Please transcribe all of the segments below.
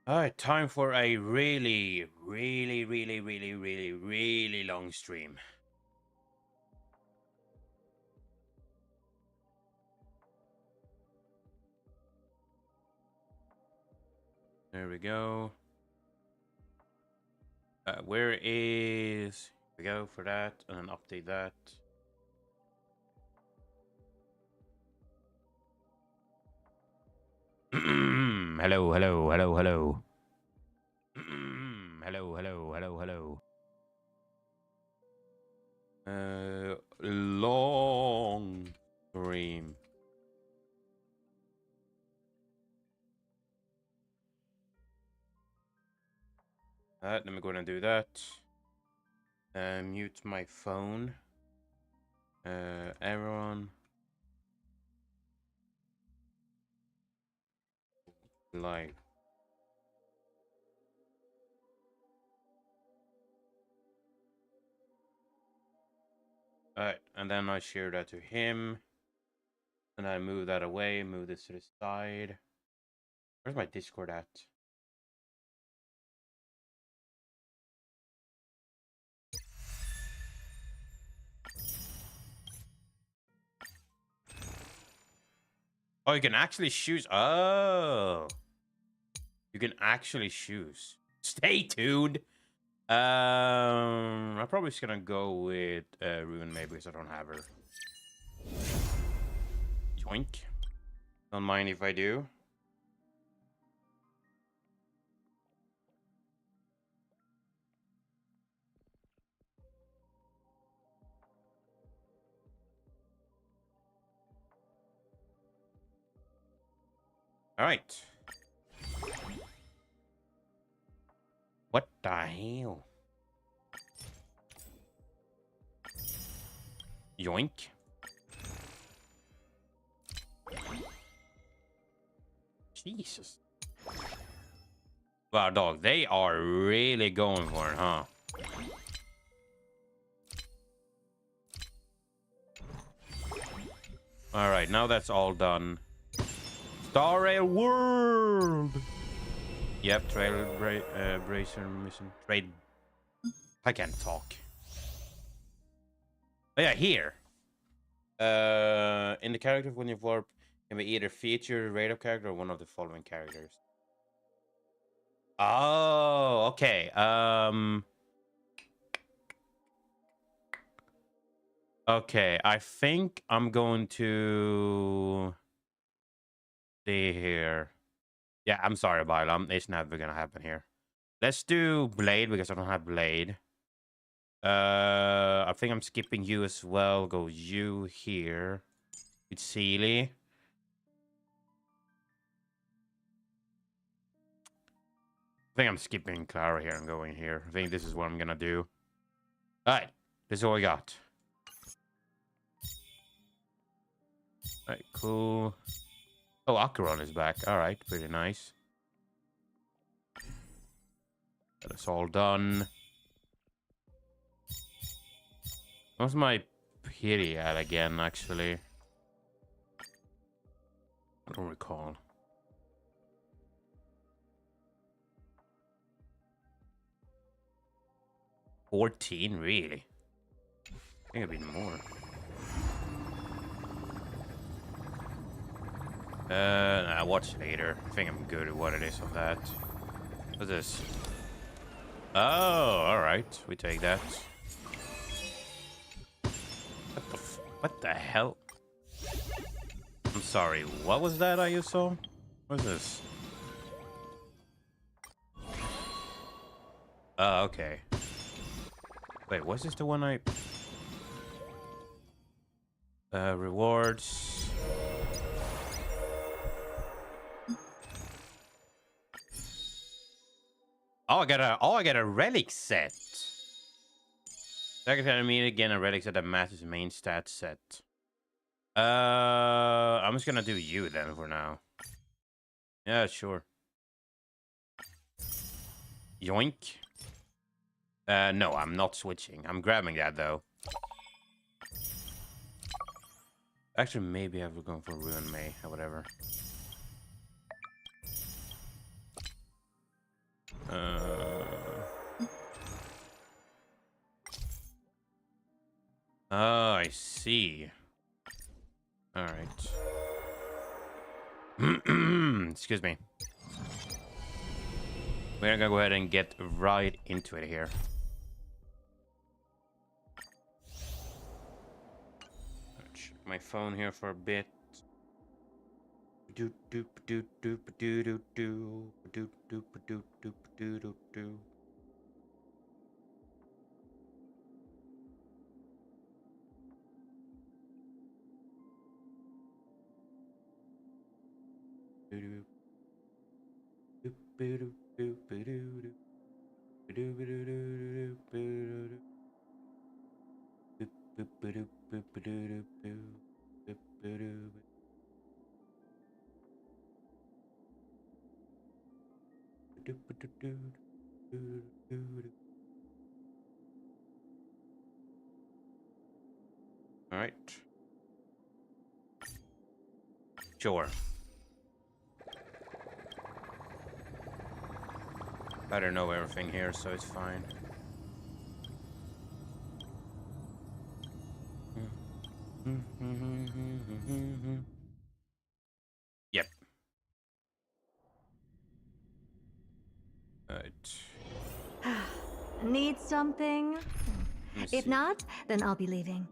Alright, time for a really long stream. There we go. Where is... Here we go for that, and then update that. Hello. Hello. Long stream. Let me go ahead and do that. Mute my phone. Everyone. Live. Alright, and then I share that to him. And I move that away, move this to the side. Where's my Discord at? Oh, you can actually choose. Oh. You can actually choose. Stay tuned. I'm probably just gonna go with Ruin maybe because I don't have her. Yoink. Don't mind if I do. All right. What the hell? Yoink. Jesus. Wow, dog. They are really going for it, huh? All right, now that's all done. Star Rail World. Yep, Bracer mission. Trade. I can't talk. Oh, yeah, here. In the character when you warp, can be either feature radar character or one of the following characters. Oh, okay. Okay, I think I'm going to see here. Yeah, I'm sorry about it. It's never gonna happen here. Let's do Blade because I don't have Blade. I think I'm skipping you as well. Go you here. It's Sealy. I think I'm skipping Clara here and going here. I think this is what I'm gonna do. Alright, this is all we got. Alright, cool. Oh, Acheron is back. Alright, pretty nice. That's all done. What's my pity at again, actually? I don't recall. $14, really? I think it'd be more. Nah, watch later. I think I'm good at what it is on that. What's this? Oh, alright. We take that. What the hell? I'm sorry, what was that I just saw? What is this? Oh, okay. Wait, was this the one I... rewards. Oh, I got a relic set. Second time I meet again, a relic set that matches main stat set. I'm just gonna do you then for now. Yeah, sure. Yoink. No, I'm not switching. I'm grabbing that though. Actually, maybe I will go for Ruin May or whatever. I see. All right. Excuse me. We're gonna go ahead and get right into it here. Check my phone here for a bit. Do do do do do do do do do do do do do. All right. Sure. I don't know everything here, so it's fine. Yep. Right. Need something? If not, then I'll be leaving.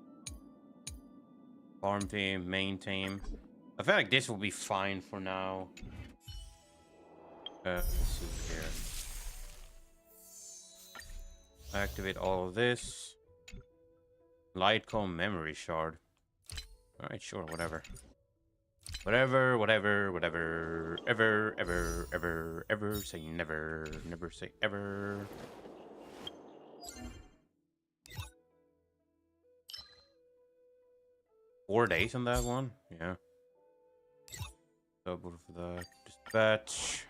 Farm team, main team. I feel like this will be fine for now. Let's see here. Activate all of this. Lightcomb memory shard. Alright, sure, whatever. Whatever. Ever say never. Never say ever. Four days on that one? Yeah. Double for that. Dispatch.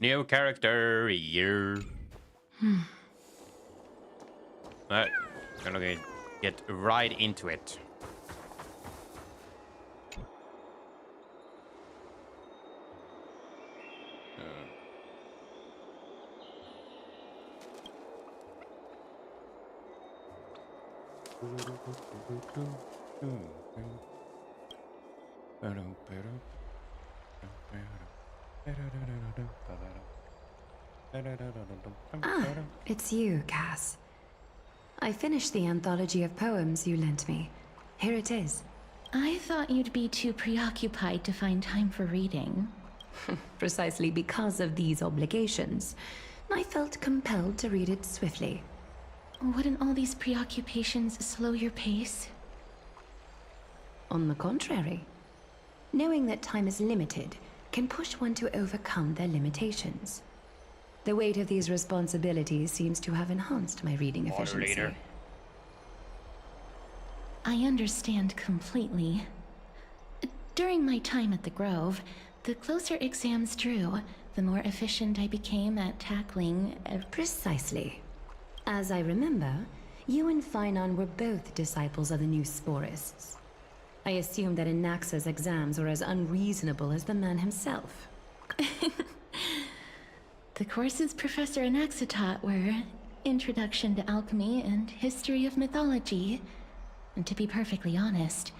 New character year. Alright, gonna get right into it. Ah, it's you, Cass. I finished the anthology of poems you lent me. Here it is. I thought you'd be too preoccupied to find time for reading. Precisely because of these obligations, I felt compelled to read it swiftly. Wouldn't all these preoccupations slow your pace? On the contrary, knowing that time is limited can push one to overcome their limitations. The weight of these responsibilities seems to have enhanced my reading efficiency. Moderator. I understand completely. During my time at the Grove, the closer exams drew, the more efficient I became at tackling Precisely. As I remember, you and Finon were both disciples of the new Sporists. I assume that Anaxa's exams were as unreasonable as the man himself. The courses Professor Anaxa taught were Introduction to Alchemy and History of Mythology. And to be perfectly honest,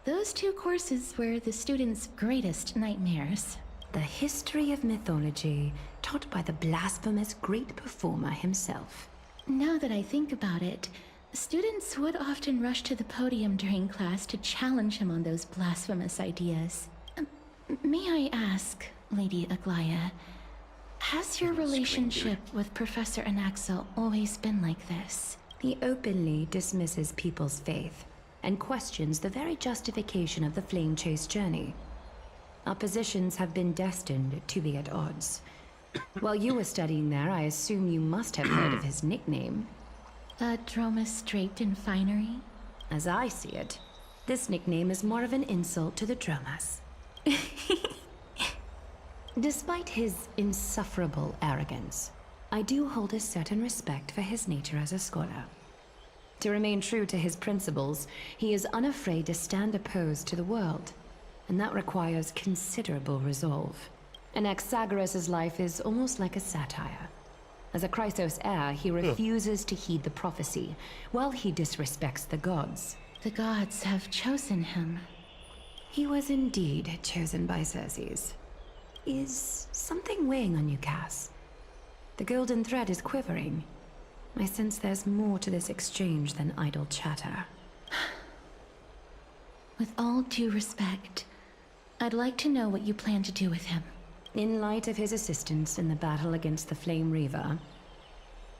those two courses were the students' greatest nightmares. The history of mythology, taught by the blasphemous great performer himself. Now that I think about it, students would often rush to the podium during class to challenge him on those blasphemous ideas. May I ask, Lady Aglaya, has your relationship with Professor Anaxa always been like this? He openly dismisses people's faith and questions the very justification of the Flame Chase journey. Our positions have been destined to be at odds. While you were studying there, I assume you must have heard of his nickname. A Dromus draped in finery? As I see it, this nickname is more of an insult to the Dromas. Despite his insufferable arrogance, I do hold a certain respect for his nature as a scholar. To remain true to his principles, he is unafraid to stand opposed to the world. and that requires considerable resolve. Anaxagoras' life is almost like a satire. As a Chrysos heir, he refuses to heed the prophecy, while he disrespects the gods. The gods have chosen him. He was indeed chosen by Circes. Is something weighing on you, Cass? The golden thread is quivering. I sense there's more to this exchange than idle chatter. With all due respect, I'd like to know what you plan to do with him. In light of his assistance in the battle against the Flame Reaver,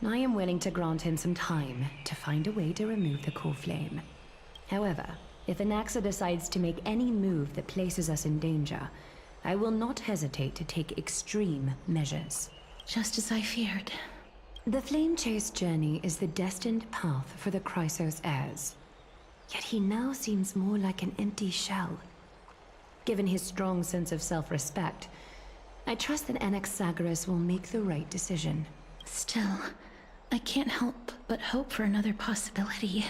I am willing to grant him some time to find a way to remove the core flame. However, if Anaxa decides to make any move that places us in danger, I will not hesitate to take extreme measures. Just as I feared. The Flame Chase journey is the destined path for the Chrysos heirs. Yet he now seems more like an empty shell. Given his strong sense of self-respect, I trust that Anaxagoras will make the right decision. Still, I can't help but hope for another possibility.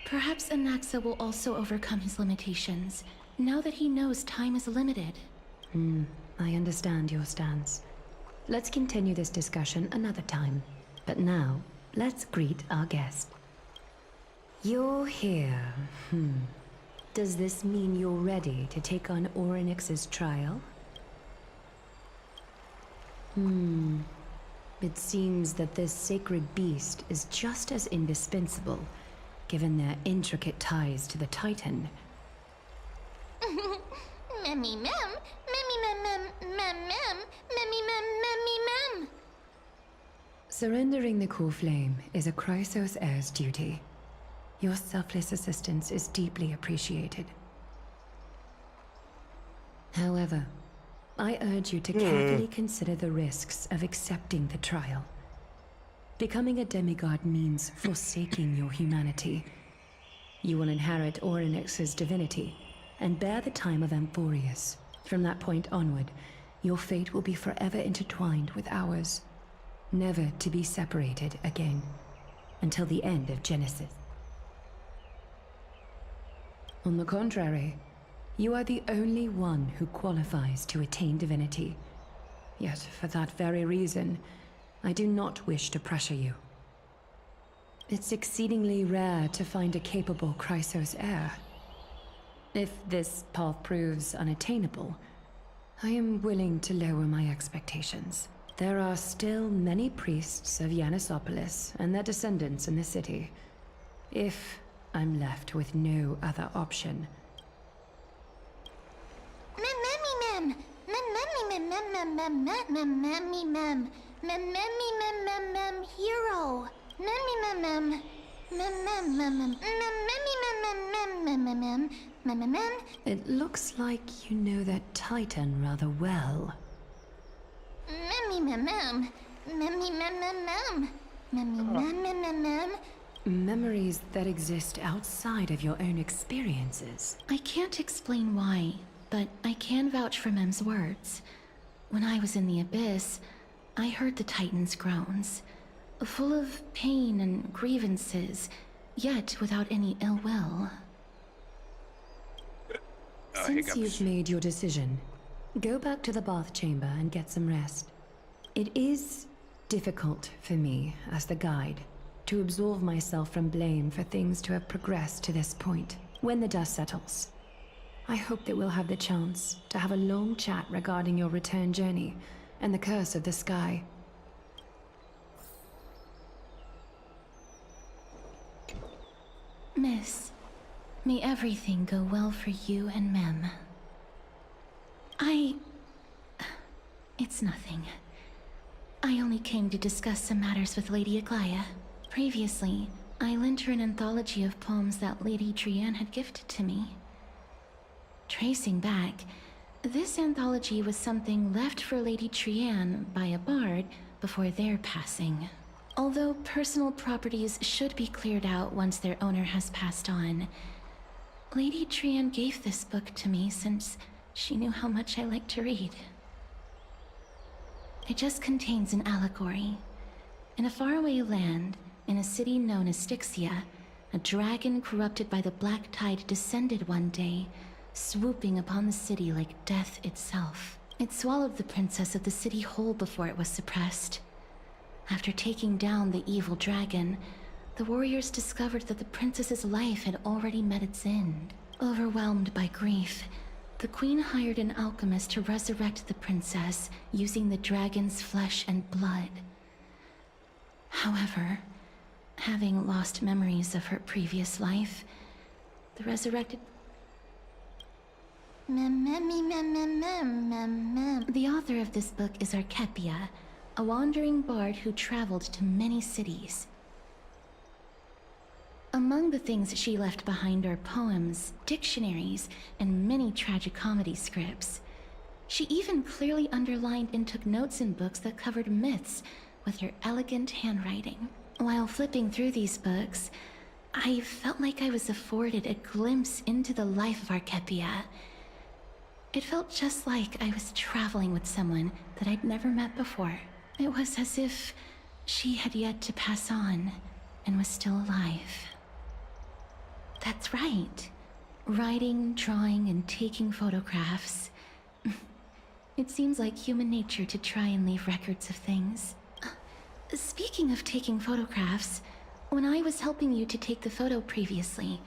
Perhaps Anaxa will also overcome his limitations, now that he knows time is limited. I understand your stance. Let's continue this discussion another time. But now, let's greet our guest. You're here. Does this mean you're ready to take on Orynyx's trial? It seems that this sacred beast is just as indispensable, given their intricate ties to the Titan. Memmy mem, memmy mem mem mem mem, memmy mem memmy mem. Surrendering the core flame is a Chrysos heir's duty. Your selfless assistance is deeply appreciated. However, I urge you to carefully consider the risks of accepting the trial. Becoming a demigod means forsaking your humanity. You will inherit Orynyx's divinity and bear the time of Amphorius. From that point onward, your fate will be forever intertwined with ours, never to be separated again, until the end of Genesis. On the contrary, you are the only one who qualifies to attain divinity. Yet, for that very reason, I do not wish to pressure you. It's exceedingly rare to find a capable Chrysos heir. If this path proves unattainable, I am willing to lower my expectations. There are still many priests of Yanissopolis and their descendants in the city. If I'm left with no other option. Mem memmy mem, mem memmy mem mem mem mem memmy mem, mem memmy mem mem mem hero, memmy mem mem, mem mem mem mem, mem memmy mem mem mem mem mem mem mem. It looks like you know that Titan rather well. Memmy mem mem, memmy mem mem mem, memmy mem mem mem mem. Memories that exist outside of your own experiences. I can't explain why, but I can vouch for Mem's words. When I was in the Abyss, I heard the Titan's groans, full of pain and grievances, yet without any ill will. Since you've made your decision, go back to the bath chamber and get some rest. It is difficult for me, as the guide, to absolve myself from blame for things to have progressed to this point. When the dust settles, I hope that we'll have the chance to have a long chat regarding your return journey and the curse of the sky. Miss, may everything go well for you and Mem. It's nothing. I only came to discuss some matters with Lady Aglaia. Previously, I lent her an anthology of poems that Lady Trianne had gifted to me. Tracing back, this anthology was something left for Lady Trianne by a bard before their passing. Although personal properties should be cleared out once their owner has passed on, Lady Trianne gave this book to me since she knew how much I liked to read. It just contains an allegory. In a faraway land, in a city known as Styxia, a dragon corrupted by the black tide descended one day, swooping upon the city like death itself. It swallowed the princess of the city whole before it was suppressed. After taking down the evil dragon, the warriors discovered that the princess's life had already met its end. Overwhelmed by grief, the queen hired an alchemist to resurrect the princess using the dragon's flesh and blood. However, having lost memories of her previous life, the resurrected... The author of this book is Archepia, a wandering bard who traveled to many cities. Among the things she left behind are poems, dictionaries, and many tragicomedy scripts. She even clearly underlined and took notes in books that covered myths with her elegant handwriting. While flipping through these books, I felt like I was afforded a glimpse into the life of Archepia. It felt just like I was traveling with someone that I'd never met before. It was as if she had yet to pass on and was still alive. That's right. Writing, drawing, and taking photographs. It seems like human nature to try and leave records of things. Speaking of taking photographs, when I was helping you to take the photo previously,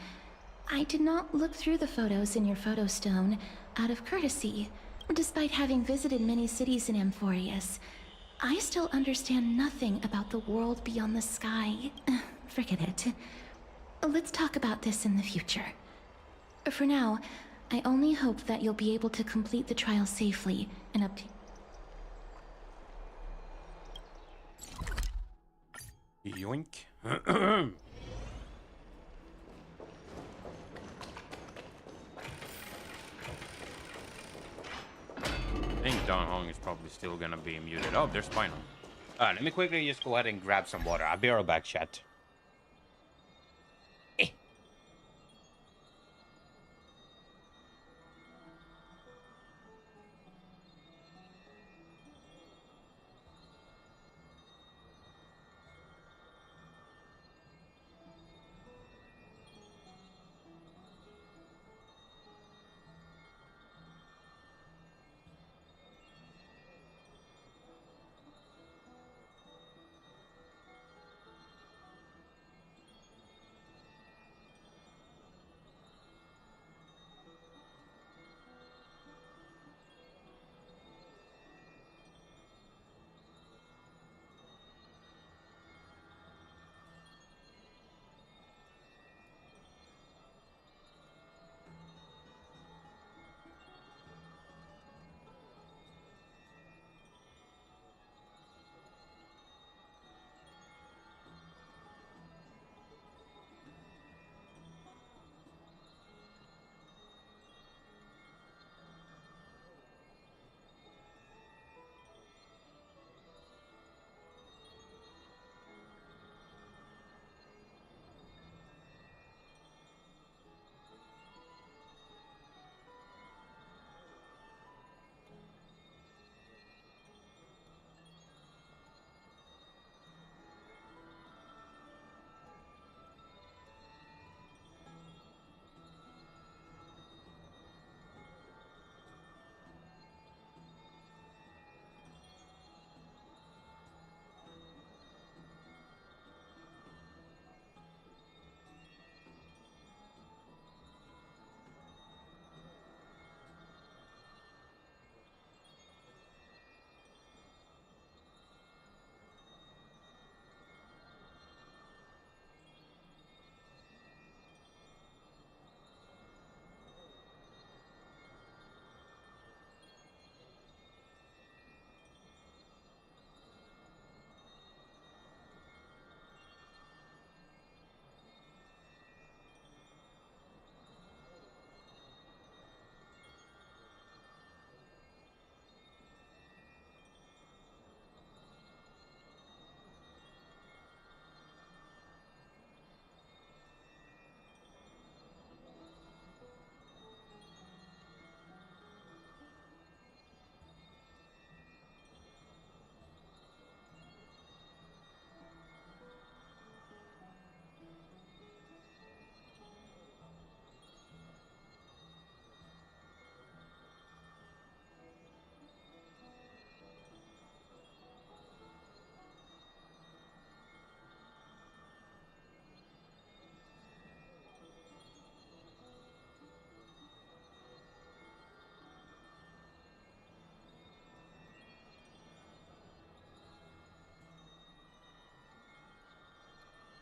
I did not look through the photos in your photo stone out of courtesy. Despite having visited many cities in Amphorius, I still understand nothing about the world beyond the sky. Forget it. Let's talk about this in the future. For now, I only hope that you'll be able to complete the trial safely and obtain... Yoink. I think Don Hong is probably still gonna be muted. Oh, there's Spinal. Let me quickly just go ahead and grab some water. I'll be right back, chat.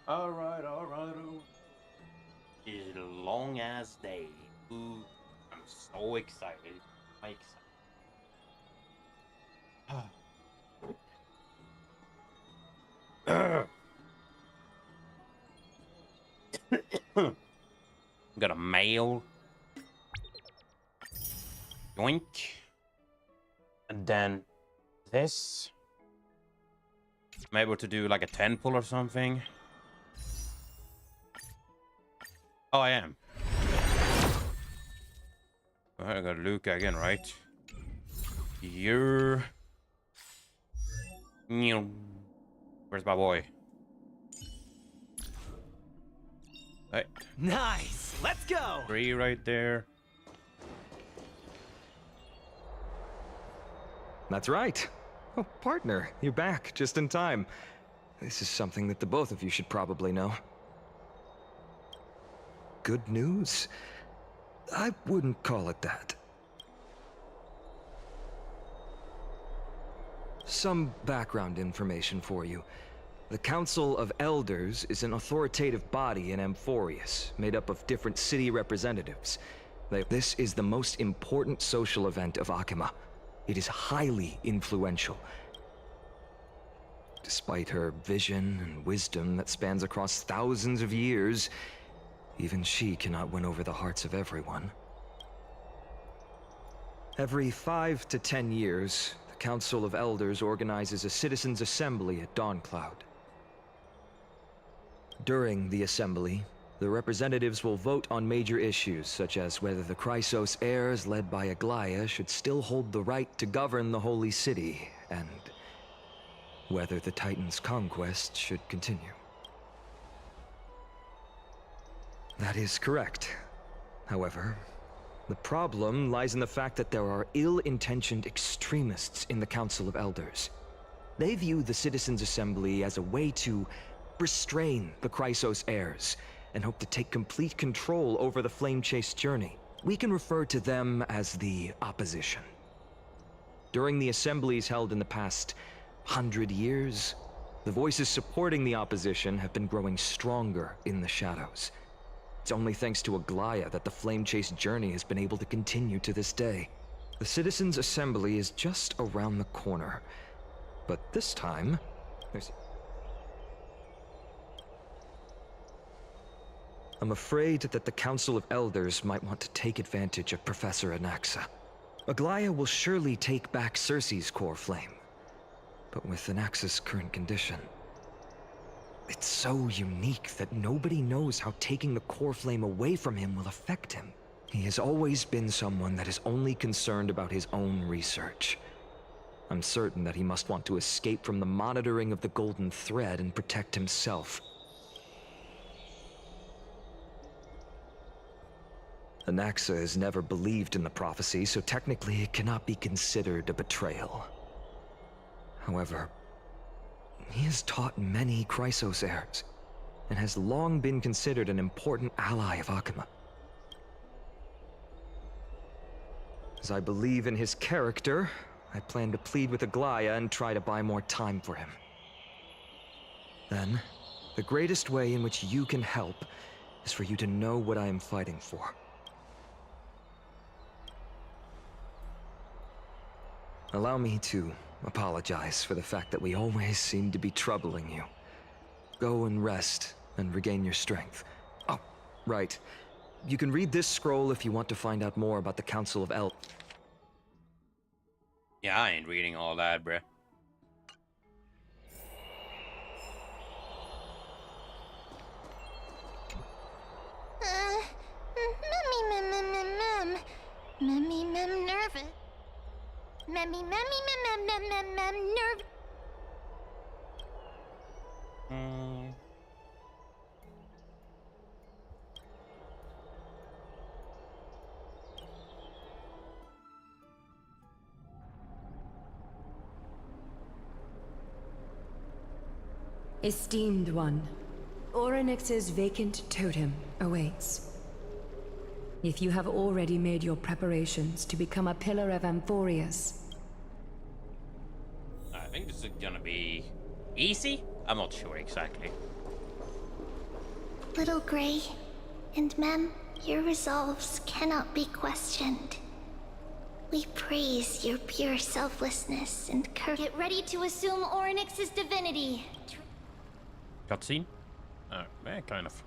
Alright. It's a long ass day. Ooh, I'm so excited. I'm excited. Got a mail. Yoink. And then this. I'm able to do like a 10 pull or something. Oh, I am. I got Luca again, right? You're... Where's my boy? Hey. Nice! Let's go! 3 right there. That's right. Oh, partner, you're back just in time. This is something that the both of you should probably know. Good news? I wouldn't call it that. Some background information for you. The Council of Elders is an authoritative body in Amphorius, made up of different city representatives. This is the most important social event of Akima. It is highly influential. Despite her vision and wisdom that spans across thousands of years, even she cannot win over the hearts of everyone. Every 5 to 10 years, the Council of Elders organizes a citizens' assembly at Dawncloud. During the assembly, the representatives will vote on major issues, such as whether the Chrysos heirs led by Aglaya should still hold the right to govern the Holy City, and whether the Titan's conquest should continue. That is correct. However, the problem lies in the fact that there are ill-intentioned extremists in the Council of Elders. They view the Citizens' Assembly as a way to restrain the Chrysos heirs, and hope to take complete control over the Flame Chase journey. We can refer to them as the Opposition. During the assemblies held in the past 100 years, the voices supporting the Opposition have been growing stronger in the shadows. It's only thanks to Aglaya that the Flame Chase journey has been able to continue to this day. The Citizens' Assembly is just around the corner, but this time, I'm afraid that the Council of Elders might want to take advantage of Professor Anaxa. Aglaya will surely take back Circe's core flame, but with Anaxa's current condition, it's so unique that nobody knows how taking the core flame away from him will affect him. He has always been someone that is only concerned about his own research. I'm certain that he must want to escape from the monitoring of the Golden Thread and protect himself. Anaxa has never believed in the prophecy, so technically it cannot be considered a betrayal. However, he has taught many Chrysos heirs, and has long been considered an important ally of Akima. As I believe in his character, I plan to plead with Aglaya and try to buy more time for him. Then, the greatest way in which you can help is for you to know what I am fighting for. Allow me to apologize for the fact that we always seem to be troubling you. Go and rest and regain your strength. Oh, right. You can read this scroll if you want to find out more about the Council of Elders. Yeah, I ain't reading all that, bruh. Memmy mem nervous. Memmy nerve. Esteemed one, Orynyx's vacant totem awaits. If you have already made your preparations to become a pillar of Amphorius, I think this is gonna be easy. I'm not sure exactly. Little Gray, and Mem, your resolves cannot be questioned. We praise your pure selflessness and courage. Get ready to assume Oryx's divinity. Cutscene? Yeah, kind of.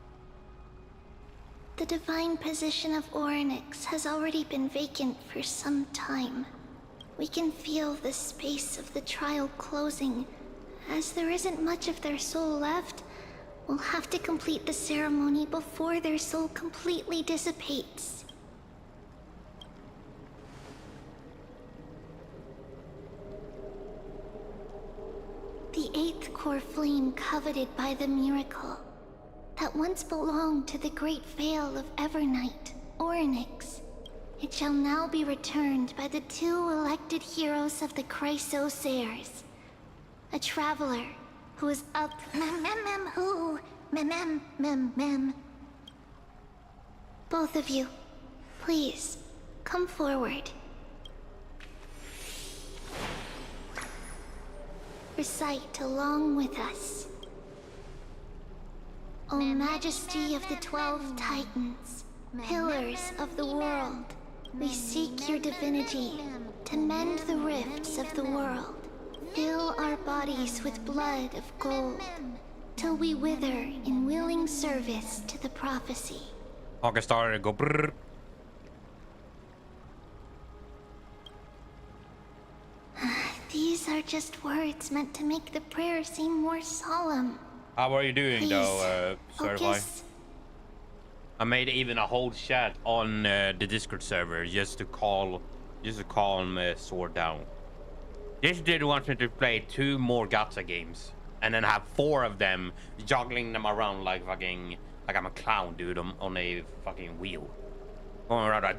The divine position of Oryx has already been vacant for some time. We can feel the space of the trial closing. As there isn't much of their soul left, we'll have to complete the ceremony before their soul completely dissipates. The 8th core flame coveted by the miracle that once belonged to the great Veil of Evernight, Oryx. It shall now be returned by the 2 elected heroes of the Chrysosairs. A traveler who is up... Both of you, please, come forward. Recite along with us. O Majesty of the 12 Titans, pillars of the world, we seek your divinity to mend the rifts of the world. Fill our bodies with blood of gold, till we wither in willing service to the prophecy. Honkai started to go brrr. These are just words meant to make the prayer seem more solemn. How are you doing, Please, though, Certify? focus. I made even a whole chat on the Discord server just to calm Sword down. This dude wants me to play 2 more gacha games and then have 4 of them, juggling them around like fucking, like I'm a clown, dude, on a fucking wheel. Going around like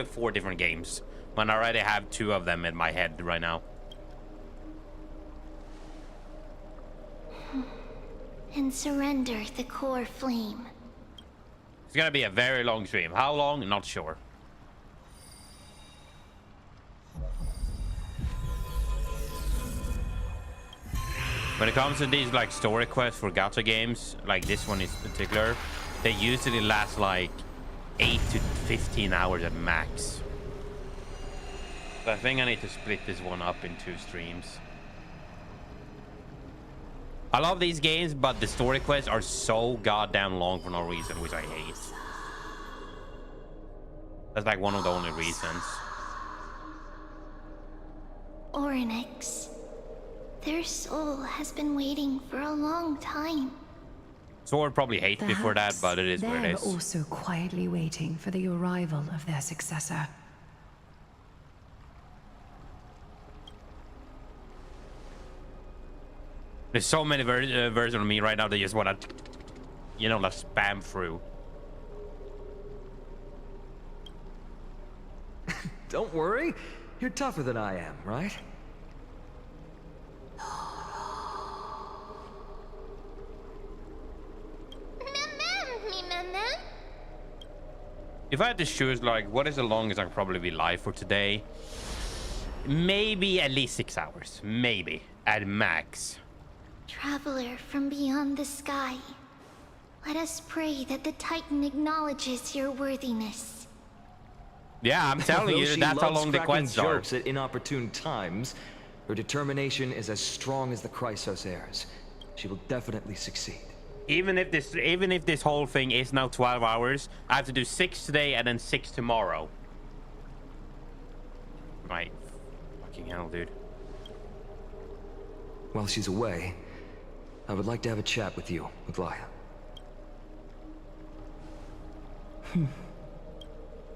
4 different games when I already have 2 of them in my head right now. And surrender the core flame. It's gonna be a very long stream. How long? Not sure. When it comes to these like story quests for gacha games, like this one in particular, they usually last like 8 to 15 hours at max. So I think I need to split this one up in 2 streams. I love these games, but the story quests are so goddamn long for no reason, which I hate. That's like one of the only reasons. Oryx. Their soul has been waiting for a long time. Sword probably hate me for that, but it is what it they're is. also quietly waiting for the arrival of their successor. There's so many versions of me right now that just want to, you know, like spam through. Don't worry. You're tougher than I am, right? If I had to choose, like, what is the longest I could probably be live for today? Maybe at least 6 hours. Maybe. At max. Traveler from beyond the sky, let us pray that the Titan acknowledges your worthiness. Yeah, I'm telling you, that's how long the quests are. Jokes at inopportune times, her determination is as strong as the Chrysosairs. She will definitely succeed. Even if this whole thing is now 12 hours, I have to do 6 today and then 6 tomorrow. Right. Fucking hell, dude. While she's away, I would like to have a chat with you, Aglaya.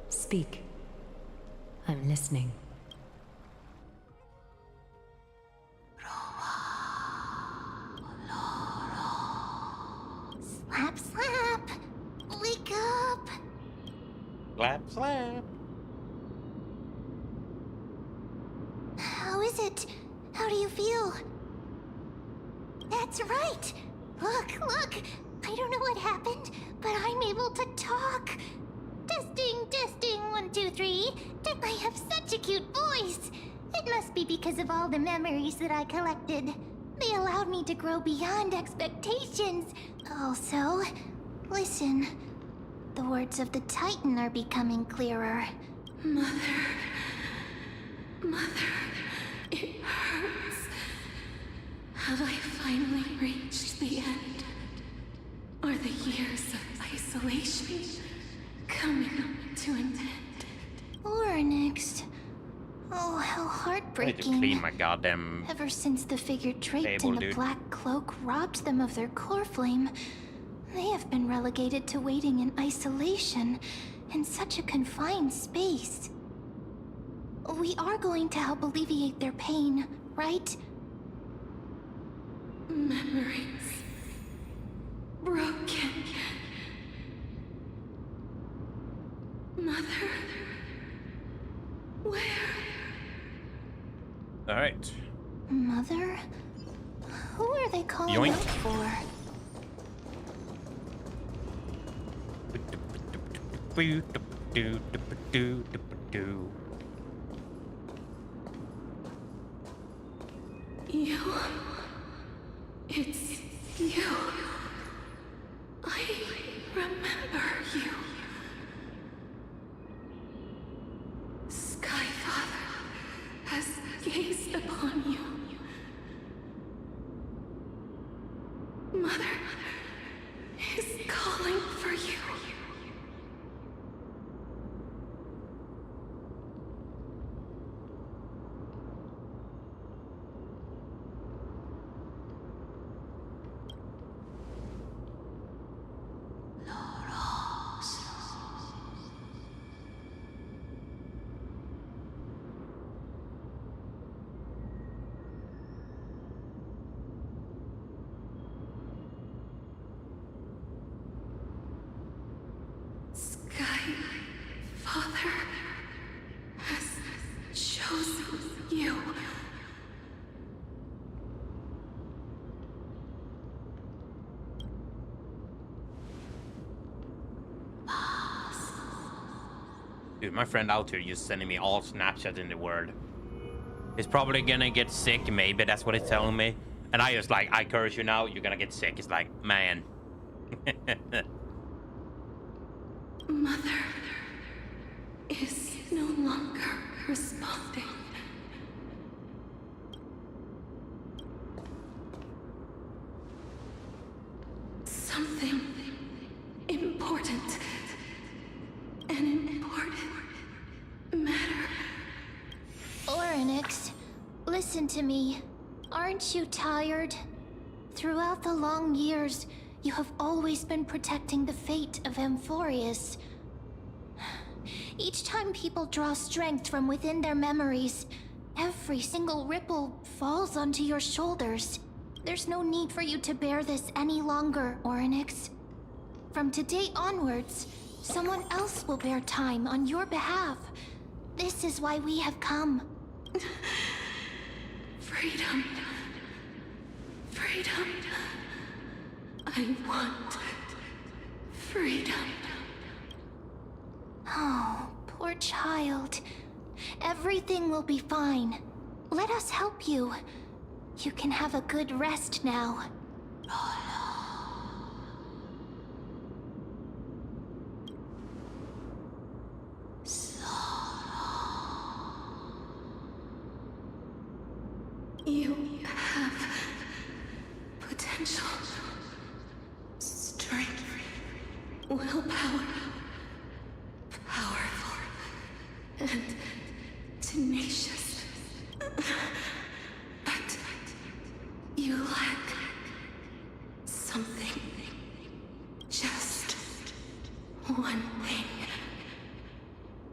Speak. I'm listening. Slap, slap! Wake up! Slap, slap. How is it? How do you feel? That's right! Look, look! I don't know what happened, but I'm able to talk! Testing, testing, 1, 2, 3. I have such a cute voice! It must be because of all the memories that I collected. They allowed me to grow beyond expectations. Also, listen. The words of the Titan are becoming clearer. Mother, it hurts. Have I finally reached the end? Are the years of isolation coming to an end? Or next. Oh, how I need to heartbreaking. clean my goddamn. Ever since the figure draped Table, in the dude. black cloak robbed them of their core flame, they have been relegated to waiting in isolation in such a confined space. We are going to help alleviate their pain, right? Memories broken. Mother, where? All right. Mother? Who are they calling Yoink. out for? You. It's you. I remember you. Skyfather has gazed upon you. Mother is calling for you. Skyfather has chosen you. Dude, my friend out here just sending me all Snapchats in the world. He's probably gonna get sick, maybe that's what he's telling me. And I just like, I curse you now, you're gonna get sick. It's like, man. Mother is no longer responding. Something important. An important matter. Oryx, listen to me. Aren't you tired? Throughout the long years, you have always been protecting the fate of Amphorius. Each time people draw strength from within their memories, every single ripple falls onto your shoulders. There's no need for you to bear this any longer, Oryx. From today onwards, someone else will bear time on your behalf. This is why we have come. Freedom. Freedom. I want freedom. Oh, poor child. Everything will be fine. Let us help you. You can have a good rest now. You have potential, strength, willpower, powerful, and tenacious. But you lack something. Just one thing.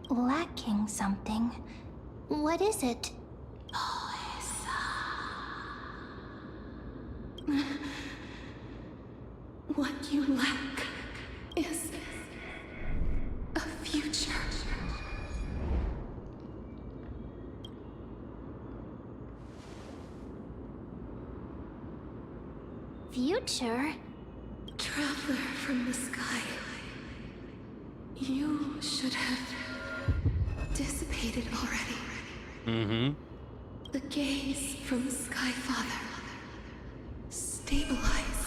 Lacking something. What is it? What you lack is a future. Future? Traveler from the sky. You should have dissipated already. Mm-hmm. The gaze from Skyfather stabilize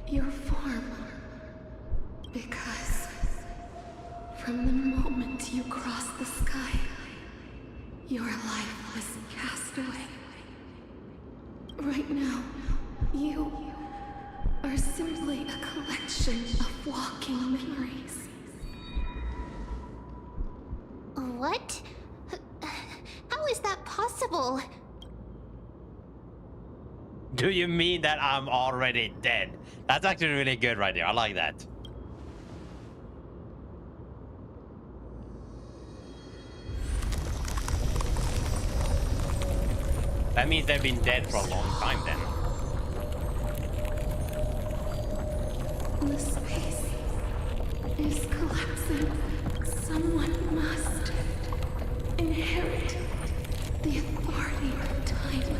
your form. Because from the moment you crossed the sky, your life was cast away. Right now, you are simply a collection of walking memories. What? How is that possible? Do you mean that I'm already dead? That's actually really good right there. I like that. That means they've been dead for a long time then. The space is collapsing. Someone must inherit the authority of time.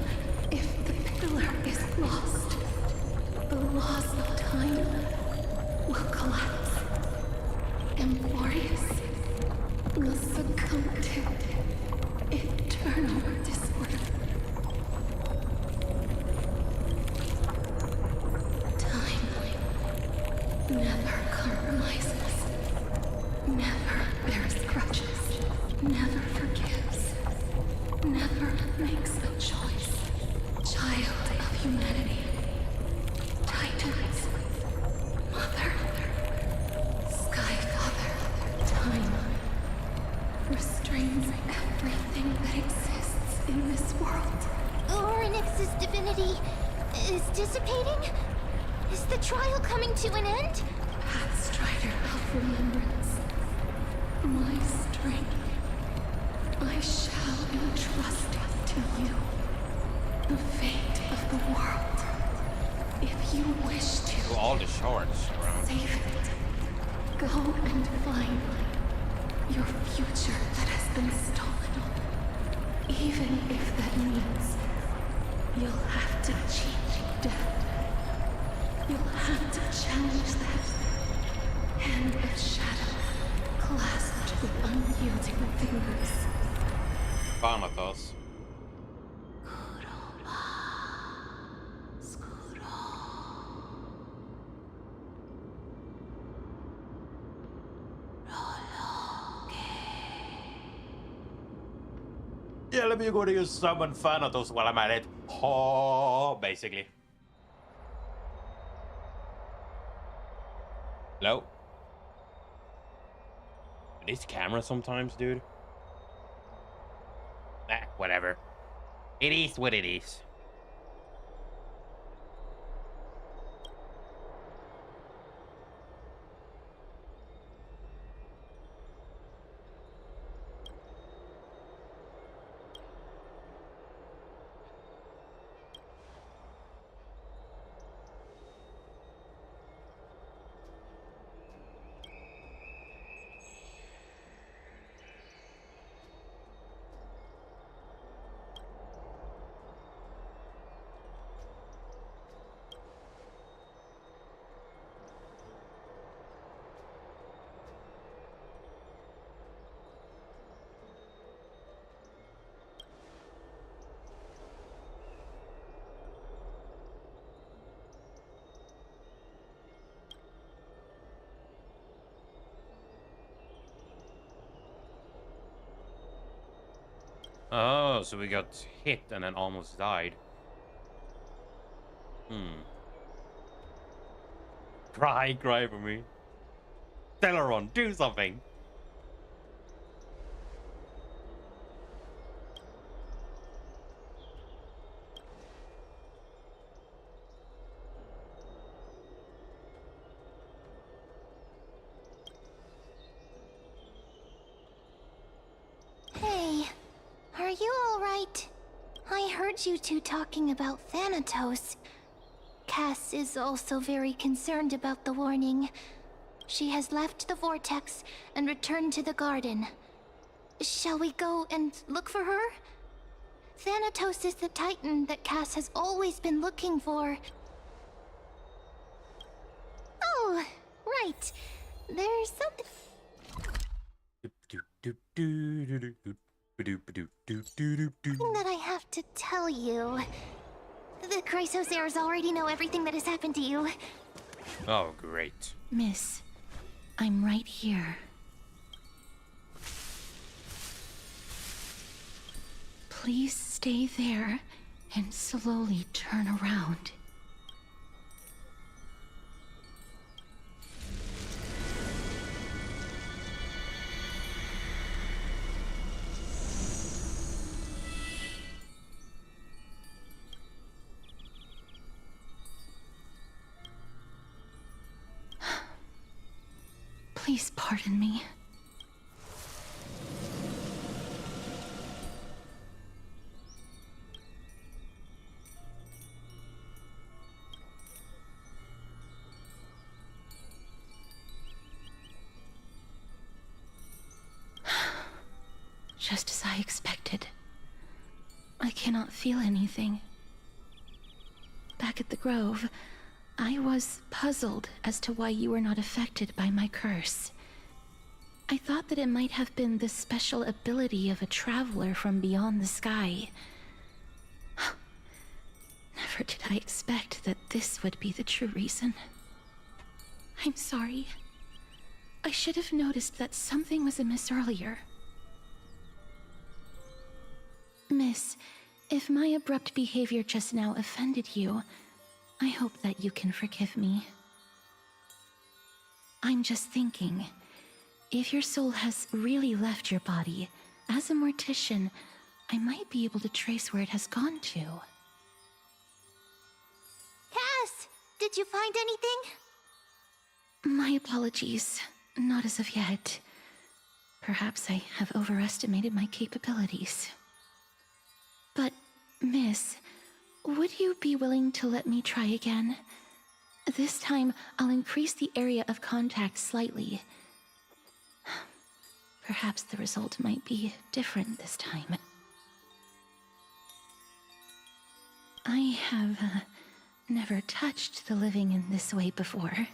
If the pillar is lost, the laws of time will collapse. Emborius will succumb to eternal disorder. Time never compromises, never bears grudges, never forgives, never makes a choice. Child of humanity, Titans, Mother, Sky Father, time restrains everything that exists in this world. Orynyx's divinity is dissipating? Is the trial coming to an end? Pathstrider of remembrance, my strength, I shall entrust to you. The fate of the world. If you wish to All the shorts around. save it, go and find your future that has been stolen. Even if that means you'll have to cheat death. You'll have to challenge that hand of shadow, clasped with unyielding fingers. Thanatos. Yeah, let me go to use summon Thanatos while I'm at it. Oh, basically. Hello? This camera sometimes, dude. Whatever. It is what it is. Oh, so we got hit and then almost died. Cry for me. Celeron, do something. Hey, are you alright? I heard you two talking about Thanatos. Cass is also very concerned about the warning. She has left the vortex and returned to the garden. Shall we go and look for her? Thanatos is the Titan that Cass has always been looking for. Oh, right. There's something that I have to tell you. The Chrysosairs already know everything that has happened to you. Oh, great. Miss, I'm right here. Please stay there and slowly turn around. Please pardon me. Just as I expected. I cannot feel anything. Back at the Grove, I was puzzled as to why you were not affected by my curse. I thought that it might have been the special ability of a traveler from beyond the sky. Never did I expect that this would be the true reason. I'm sorry. I should have noticed that something was amiss earlier. Miss, if my abrupt behavior just now offended you, I hope that you can forgive me. I'm just thinking, if your soul has really left your body, as a mortician, I might be able to trace where it has gone to. Cass, did you find anything? My apologies. Not as of yet. Perhaps I have overestimated my capabilities. But, Miss, would you be willing to let me try again? This time, I'll increase the area of contact slightly. Perhaps the result might be different this time. I have never touched the living in this way before.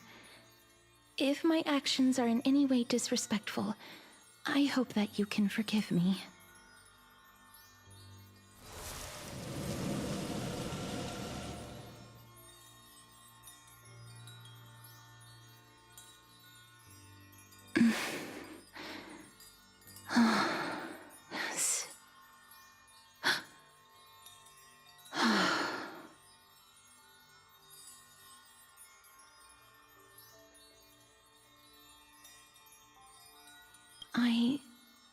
If my actions are in any way disrespectful, I hope that you can forgive me. Yes. I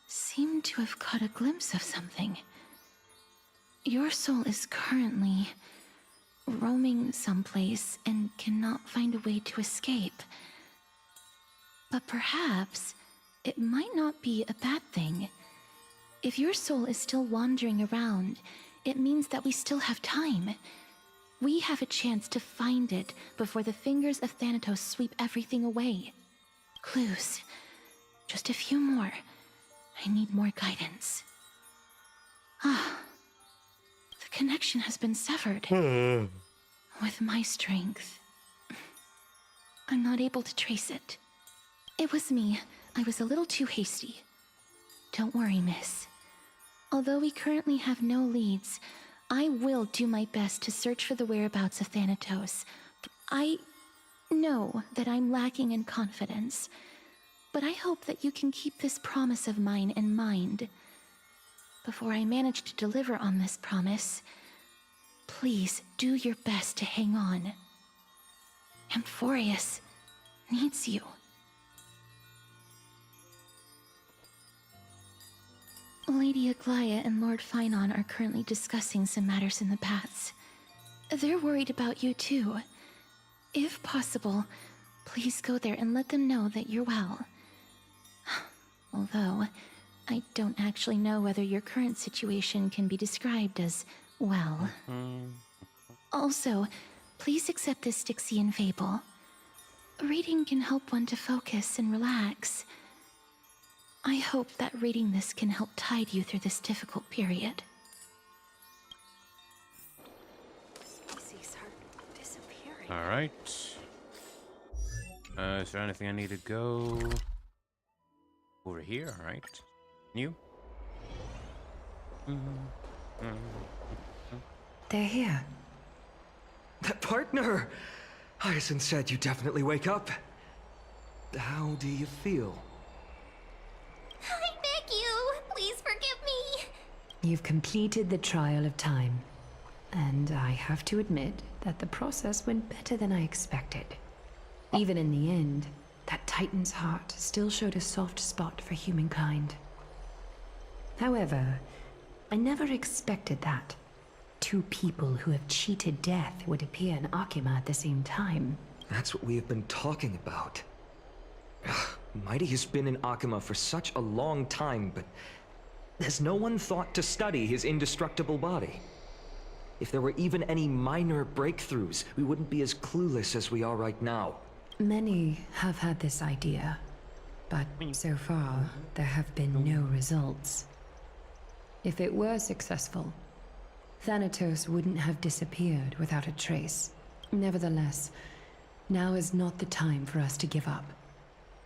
seem to have caught a glimpse of something. Your soul is currently roaming someplace and cannot find a way to escape. But perhaps it might not be a bad thing. If your soul is still wandering around, it means that we still have time. We have a chance to find it before the fingers of Thanatos sweep everything away. Clues. Just a few more. I need more guidance. Ah. The connection has been severed. With my strength, I'm not able to trace it. It was me. I was a little too hasty. Don't worry, miss. Although we currently have no leads, I will do my best to search for the whereabouts of Thanatos. I know that I'm lacking in confidence, but I hope that you can keep this promise of mine in mind. Before I manage to deliver on this promise, please do your best to hang on. Amphorius needs you. Lady Aglaia and Lord Finon are currently discussing some matters in the paths. They're worried about you too. If possible, please go there and let them know that you're well. Although, I don't actually know whether your current situation can be described as well. Also, please accept this Styxian fable. Reading can help one to focus and relax. I hope that reading this can help tide you through this difficult period. Species are disappearing. All right. Is there anything I need to go over here? All right. New. They're here. Partner! Hyacinth said you definitely wake up. How do you feel? I beg you, please forgive me. You've completed the trial of time. And I have to admit that the process went better than I expected. Even in the end, that Titan's heart still showed a soft spot for humankind. However, I never expected that. Two people who have cheated death would appear in Akima at the same time. That's what we have been talking about. Mighty has been in Akima for such a long time, but has no one thought to study his indestructible body? If there were even any minor breakthroughs, we wouldn't be as clueless as we are right now. Many have had this idea, but so far, there have been no results. If it were successful, Thanatos wouldn't have disappeared without a trace. Nevertheless, now is not the time for us to give up.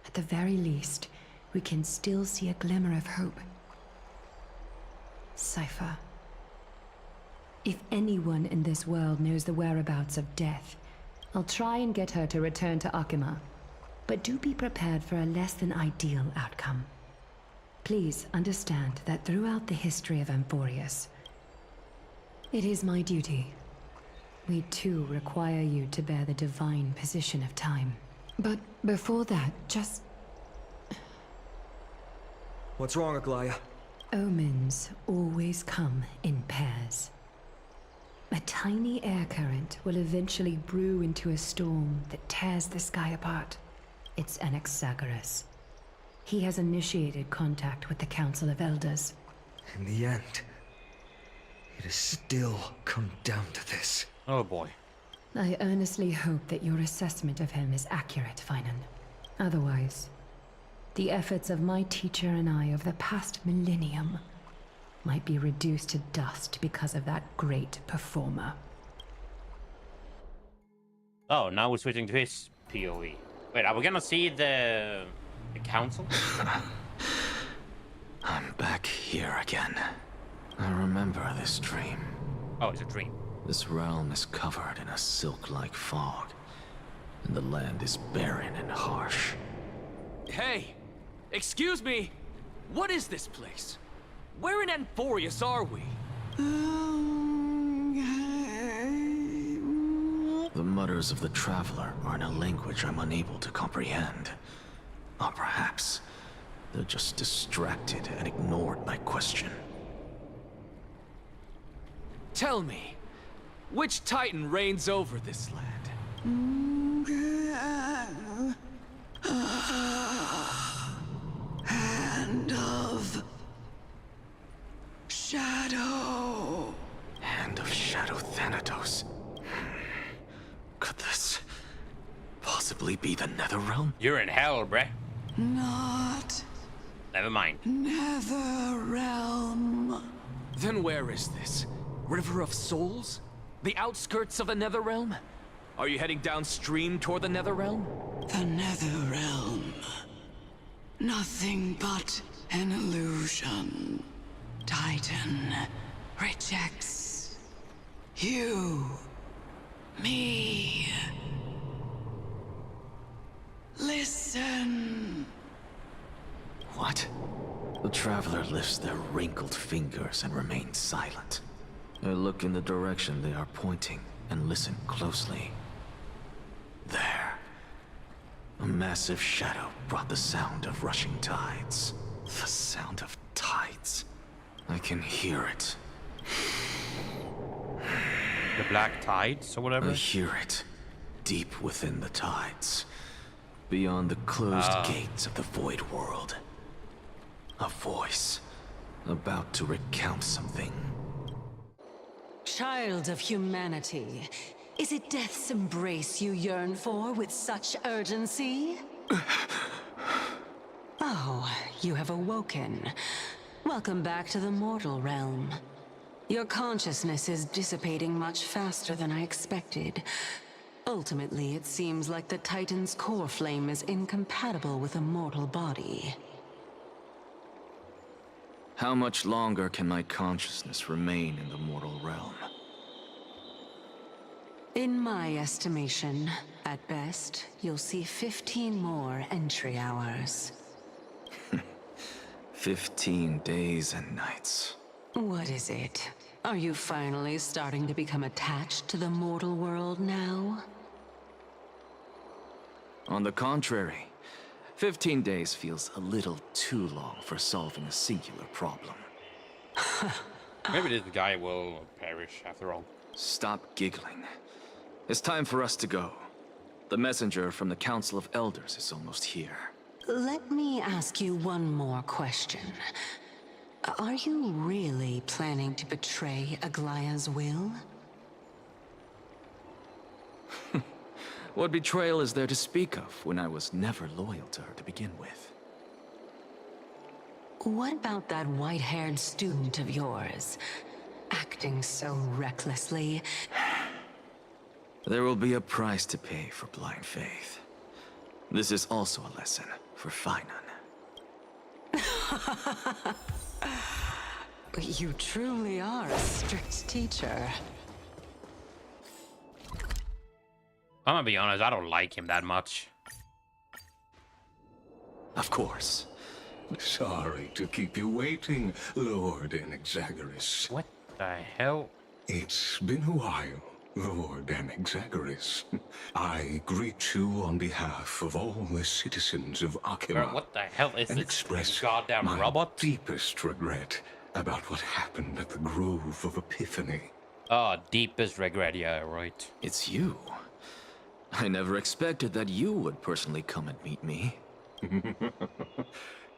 At the very least, we can still see a glimmer of hope. Cypher. If anyone in this world knows the whereabouts of Death, I'll try and get her to return to Akima. But do be prepared for a less than ideal outcome. Please understand that throughout the history of Amphorius, it is my duty. We too require you to bear the divine position of time. But before that, just... What's wrong, Aglaya? Omens always come in pairs. A tiny air current will eventually brew into a storm that tears the sky apart. It's Anaxagoras. He has initiated contact with the Council of Elders. In the end, it has still come down to this. Oh boy. I earnestly hope that your assessment of him is accurate, Finan. Otherwise, the efforts of my teacher and I over the past millennium might be reduced to dust because of that great performer. Oh, now we're switching to his POE. Wait, are we gonna see the council? I'm back here again. I remember this dream. Oh, it's a dream. This realm is covered in a silk-like fog, and the land is barren and harsh. Hey! Excuse me! What is this place? Where in Amphorius are we? The mutters of the traveler are in a language I'm unable to comprehend. Or perhaps they're just distracted and ignored my question. Tell me, which Titan reigns over this land? Hand of Shadow. Hand of Shadow Thanatos. Could this possibly be the Netherrealm? You're in hell, bruh. Not Never mind. Netherrealm. Then where is this? River of Souls? The outskirts of the Netherrealm? Are you heading downstream toward the Netherrealm? The Netherrealm. Nothing but an illusion. Titan rejects you, me. Listen. What? The traveler lifts their wrinkled fingers and remains silent. I look in the direction they are pointing and listen closely. There. A massive shadow brought the sound of rushing tides. The sound of tides. I can hear it. The black tides or whatever? I hear it. Deep within the tides. Beyond the closed gates of the void world. A voice. About to recount something. Child of humanity, is it death's embrace you yearn for with such urgency? Oh, you have awoken. Welcome back to the mortal realm. Your consciousness is dissipating much faster than I expected. Ultimately, it seems like the Titan's core flame is incompatible with a mortal body. How much longer can my consciousness remain in the mortal realm? In my estimation, at best, you'll see 15 more entry hours. 15 days and nights. What is it? Are you finally starting to become attached to the mortal world now? On the contrary, 15 days feels a little too long for solving a singular problem. Maybe this guy will perish after all. Stop giggling. It's time for us to go. The messenger from the Council of Elders is almost here. Let me ask you one more question. Are you really planning to betray Aglaya's will? What betrayal is there to speak of when I was never loyal to her to begin with? What about that white-haired student of yours? Acting so recklessly. There will be a price to pay for blind faith. This is also a lesson for Finan. You truly are a strict teacher. I'm gonna be honest, I don't like him that much. Of course. Sorry to keep you waiting, Lord Anaxagoras. What the hell? It's been a while, Lord Anaxagoras. I greet you on behalf of all the citizens of Akima. Bro, what the hell is and this express goddamn my robot? deepest regret about what happened at the Grove of Epiphany. Oh, deepest regret, yeah, right. It's you. I never expected that you would personally come and meet me.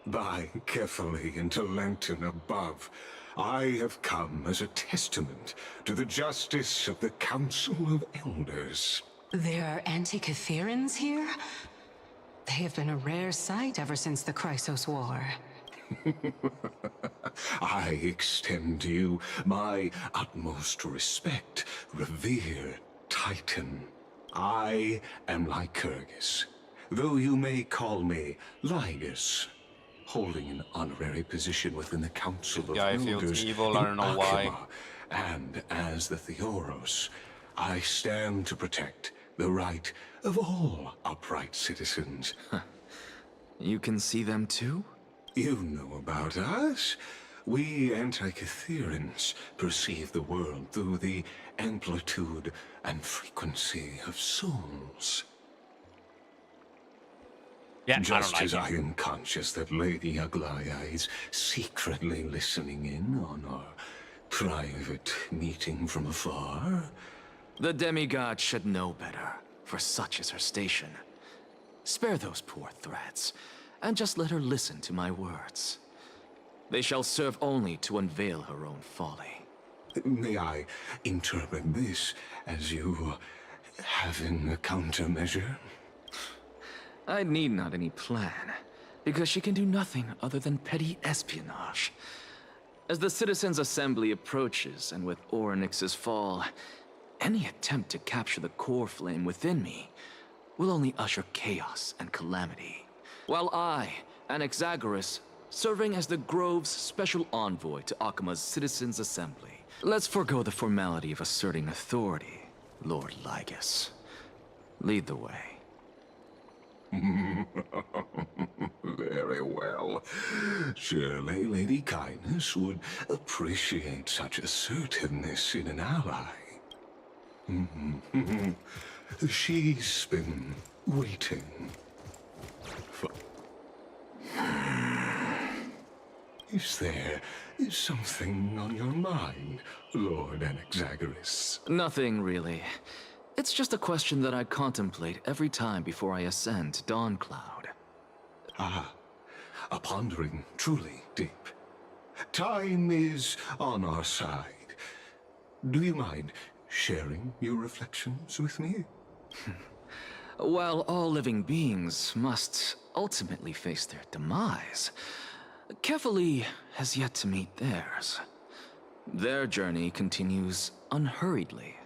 By carefully into Lantern above, I have come as a testament to the justice of the Council of Elders. There are Antikytherans here? They have been a rare sight ever since the Chrysos War. I extend to you my utmost respect, revered Titan. I am Lycurgus, though you may call me Lygus, holding an honorary position within the Council of Guy Elders feels evil, in I don't know why. Akima. And as the Theoros, I stand to protect the right of all upright citizens. You can see them too? You know about us. We Antikytherans perceive the world through the amplitude and frequency of souls. Yeah, I Just don't as like I him. am conscious that Lady Aglaya is secretly listening in on our private meeting from afar. The demigod should know better, for such is her station. Spare those poor threats, and just let her listen to my words. They shall serve only to unveil her own folly. May I interpret this as you having a countermeasure? I need not any plan, because she can do nothing other than petty espionage. As the Citizens' Assembly approaches, and with Orynyx's fall, any attempt to capture the core flame within me will only usher chaos and calamity. While I, Anaxagoras, serving as the Grove's special envoy to Akima's Citizens' Assembly. Let's forego the formality of asserting authority, Lord Lygus. Lead the way. Very well. Surely Lady Kindness would appreciate such assertiveness in an ally. She's been waiting for... Is there something on your mind, Lord Anaxagoras? Nothing, really. It's just a question that I contemplate every time before I ascend to Dawncloud. Ah, a pondering truly deep. Time is on our side. Do you mind sharing your reflections with me? While all living beings must ultimately face their demise, Kefali has yet to meet theirs. Their journey continues unhurriedly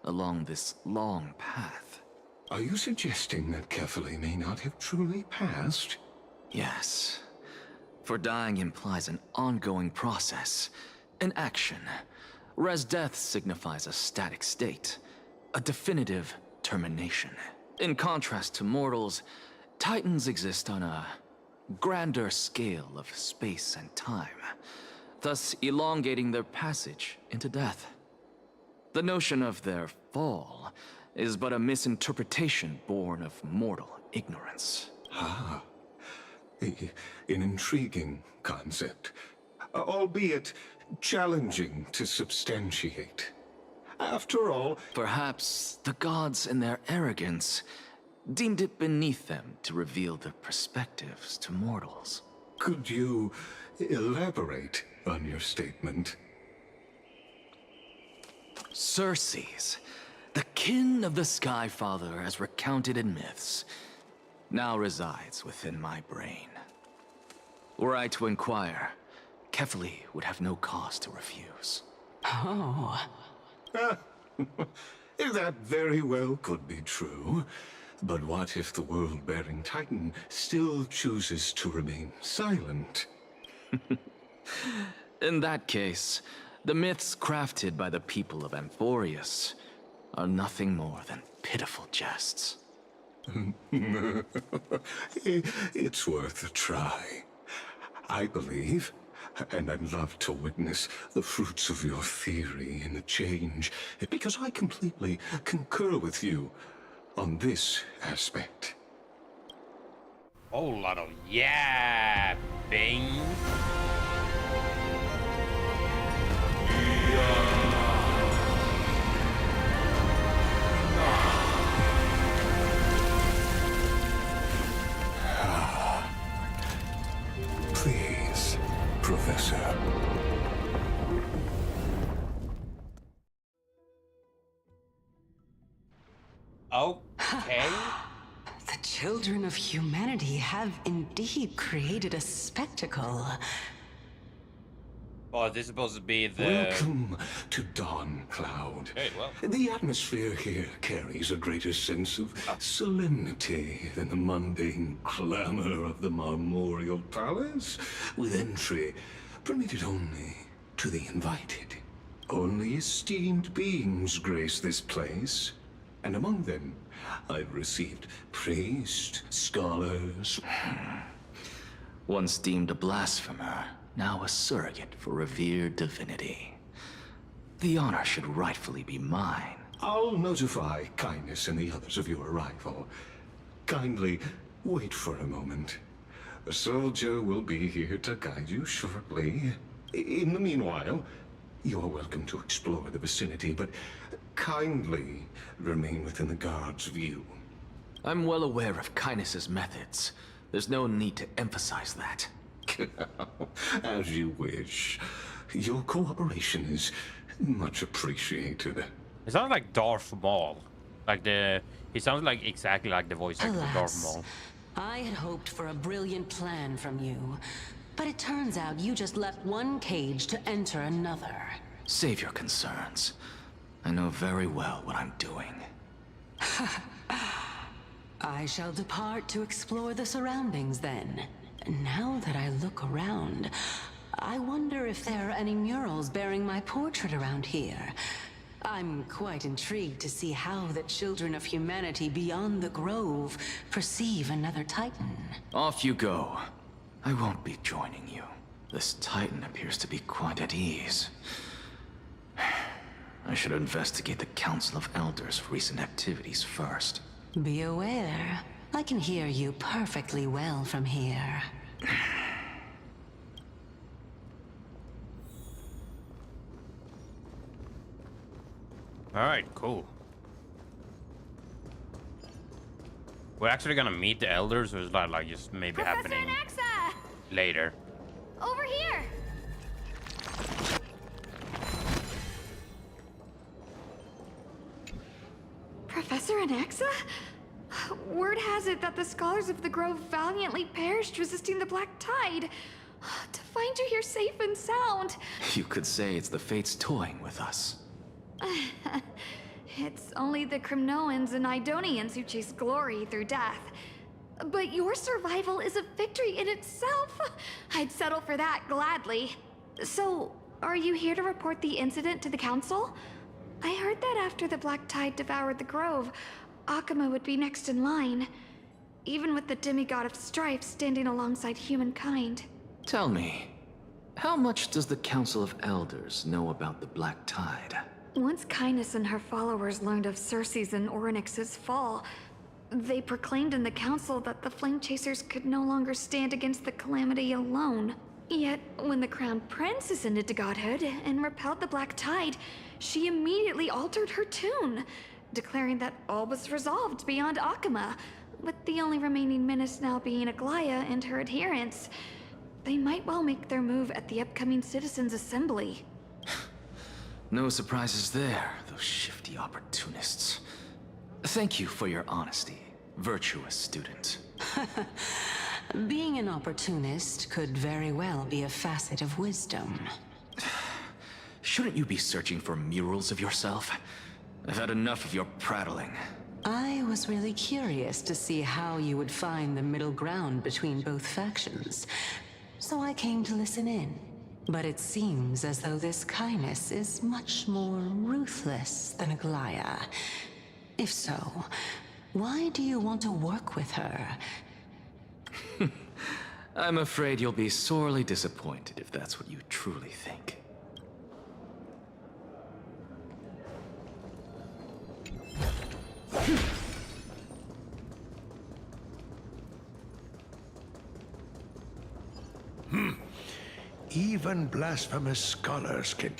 along this long path. Are you suggesting that Kefali may not have truly passed? Yes. For dying implies an ongoing process, an action, whereas death signifies a static state, a definitive termination. In contrast to mortals, Titans exist on a grander scale of space and time, thus elongating their passage into death. The notion of their fall is but a misinterpretation born of mortal ignorance. Ah, an intriguing concept, albeit challenging to substantiate. After all, perhaps the gods in their arrogance deemed it beneath them to reveal their perspectives to mortals. Could you elaborate on your statement? Circes, the kin of the Skyfather as recounted in myths, now resides within my brain. Were I to inquire, Kefali would have no cause to refuse. Oh. That very well could be true. But what if the world-bearing Titan still chooses to remain silent? In that case, the myths crafted by the people of Amphorius are nothing more than pitiful jests. It's worth a try. I believe, and I'd love to witness the fruits of your theory in the change, because I completely concur with you on this aspect. Whole lot of yapping. Please, Professor. Okay. The children of humanity have indeed created a spectacle. Oh, this is supposed to be the... Welcome to Dawn Cloud. Hey, well. The atmosphere here carries a greater sense of solemnity than the mundane clamor of the Marmorial Palace, with entry permitted only to the invited. Only esteemed beings grace this place, and among them I've received priests, scholars. Once deemed a blasphemer, now a surrogate for revered divinity. The honor should rightfully be mine. I'll notify Kindness and the others of your arrival. Kindly wait for a moment. A soldier will be here to guide you shortly. In the meanwhile, you're welcome to explore the vicinity, but kindly remain within the guard's view. I'm well aware of Kindness's methods. There's no need to emphasize that. As you wish. Your cooperation is much appreciated. It sounds like Darth Maul. He sounds like exactly like the voice actor of Darth Maul. I had hoped for a brilliant plan from you, but it turns out you just left one cage to enter another. Save your concerns. I know very well what I'm doing. I shall depart to explore the surroundings then. Now that I look around, I wonder if there are any murals bearing my portrait around here. I'm quite intrigued to see how the children of humanity beyond the grove perceive another Titan. Off you go. I won't be joining you. This Titan appears to be quite at ease. I should investigate the Council of Elders' recent activities first. Be aware, I can hear you perfectly well from here. All right, cool. We're actually gonna meet the elders, or is that like just maybe happening later? Over here! Professor Anaxa? Word has it that the scholars of the Grove valiantly perished resisting the Black Tide. To find you here safe and sound. You could say it's the fates toying with us. It's only the Crimnoans and Idonians who chase glory through death. But your survival is a victory in itself. I'd settle for that gladly. So, are you here to report the incident to the council? I heard that after the Black Tide devoured the grove, Akuma would be next in line. Even with the demigod of strife standing alongside humankind. Tell me, how much does the Council of Elders know about the Black Tide? Once Kindness and her followers learned of Circe's and Orynyx's fall, they proclaimed in the council that the Flame Chasers could no longer stand against the calamity alone. Yet, when the Crown Prince ascended to godhood and repelled the Black Tide, she immediately altered her tune, declaring that all was resolved beyond Akuma, with the only remaining menace now being Aglaya and her adherents. They might well make their move at the upcoming Citizens' Assembly. No surprises there, those shifty opportunists. Thank you for your honesty, virtuous student. Being an opportunist could very well be a facet of wisdom. Shouldn't you be searching for murals of yourself? I've had enough of your prattling. I was really curious to see how you would find the middle ground between both factions, so I came to listen in. But it seems as though this Kindness is much more ruthless than Aglaya. If so, why do you want to work with her? I'm afraid you'll be sorely disappointed if that's what you truly think. Even blasphemous scholars can...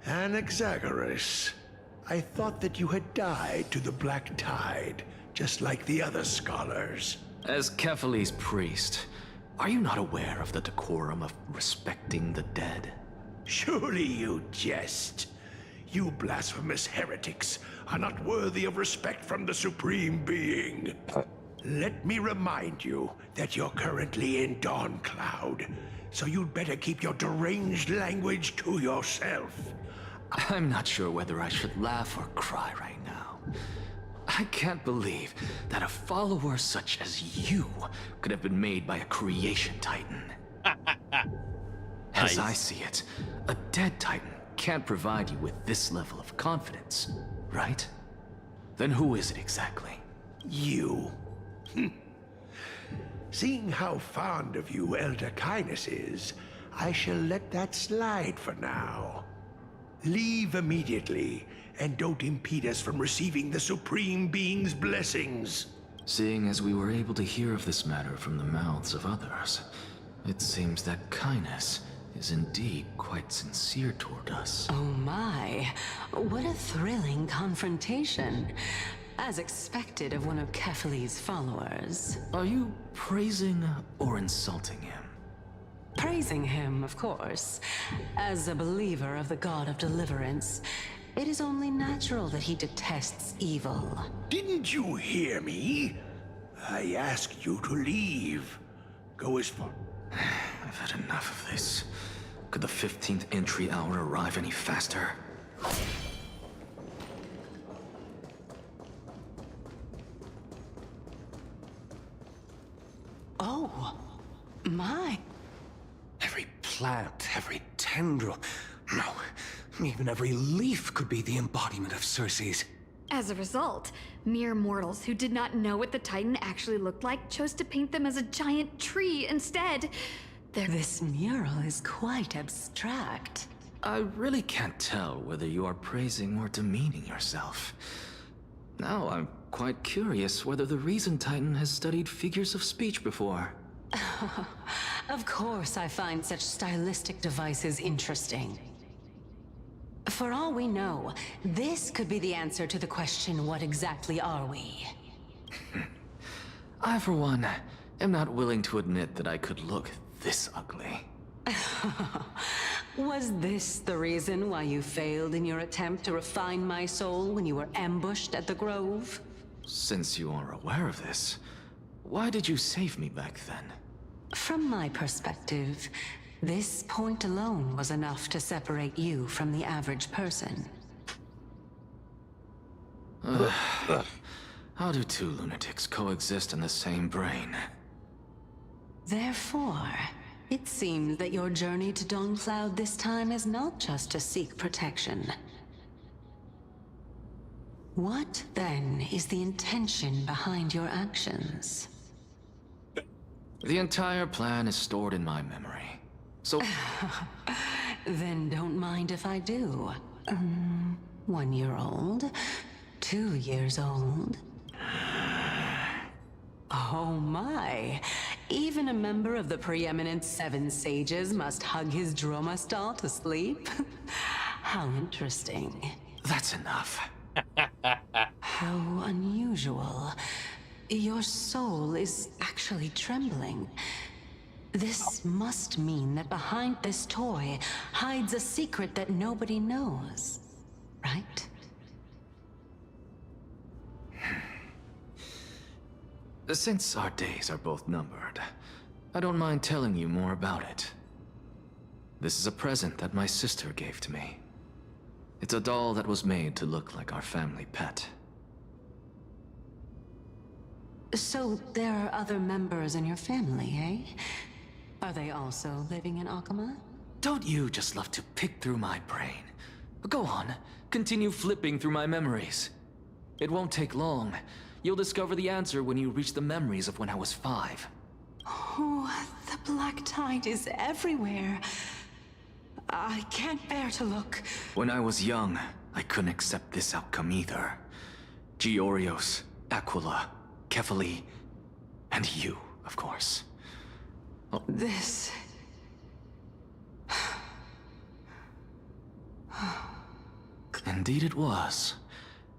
Anaxagoras, I thought that you had died to the Black Tide, just like the other scholars. As Kephales's priest, are you not aware of the decorum of respecting the dead? Surely you jest. You blasphemous heretics are not worthy of respect from the Supreme Being. Let me remind you that you're currently in Dawn Cloud, so you'd better keep your deranged language to yourself. I'm not sure whether I should laugh or cry right now. I can't believe that a follower such as you could have been made by a creation titan. As I see it, a dead titan can't provide you with this level of confidence, right? Then who is it exactly? You. Seeing how fond of you Elder Kindness is, I shall let that slide for now. Leave immediately, and don't impede us from receiving the Supreme Being's blessings. Seeing as we were able to hear of this matter from the mouths of others, it seems that Kindness is indeed quite sincere toward us. Oh my, what a thrilling confrontation. As expected of one of Kephales's followers. Are you praising or insulting him? Praising him, of course. As a believer of the God of Deliverance, it is only natural that he detests evil. Didn't you hear me? I asked you to leave. Go as far... I've had enough of this. Could the 15th entry hour arrive any faster? Oh, my. Every plant, every tendril, no, even every leaf could be the embodiment of Circe's. As a result, mere mortals who did not know what the Titan actually looked like chose to paint them as a giant tree instead. This mural is quite abstract. I really can't tell whether you are praising or demeaning yourself. Now I'm quite curious whether the Reason Titan has studied figures of speech before. Of course I find such stylistic devices interesting. For all we know, this could be the answer to the question, what exactly are we? I, for one, am not willing to admit that I could look this ugly. Was this the reason why you failed in your attempt to refine my soul when you were ambushed at the Grove? Since you are aware of this, why did you save me back then? From my perspective, this point alone was enough to separate you from the average person. How do two lunatics coexist in the same brain? Therefore, It seems that your journey to Dawn this time is not just to seek protection. What, then, is the intention behind your actions? The entire plan is stored in my memory. So... Then don't mind if I do. 1 year old? 2 years old? Oh my! Even a member of the preeminent Seven Sages must hug his droma stall to sleep? How interesting. That's enough. How unusual. Your soul is actually trembling. This must mean that behind this toy hides a secret that nobody knows, right? Since our days are both numbered, I don't mind telling you more about it. This is a present that my sister gave to me. It's a doll that was made to look like our family pet. So there are other members in your family, eh? Are they also living in Akama? Don't you just love to pick through my brain? Go on, continue flipping through my memories. It won't take long. You'll discover the answer when you reach the memories of when I was 5. Oh, the black tide is everywhere. I can't bear to look. When I was young, I couldn't accept this outcome either. Georios, Aquila, Kefali, and you, of course. Oh. This... Indeed it was.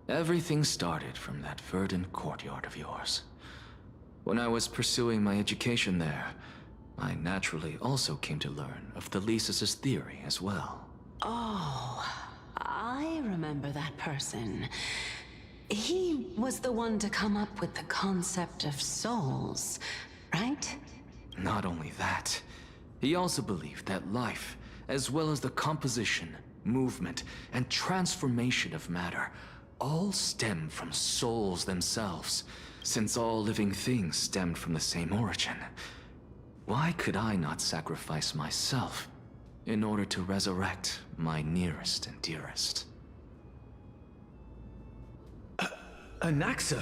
Everything started from that verdant courtyard of yours. When I was pursuing my education there, I naturally also came to learn of the Thesis' theory as well. Oh, I remember that person. He was the one to come up with the concept of souls, right? Not only that, he also believed that life, as well as the composition, movement, and transformation of matter, all stem from souls themselves, since all living things stemmed from the same origin. Why could I not sacrifice myself in order to resurrect my nearest and dearest? Anaxa,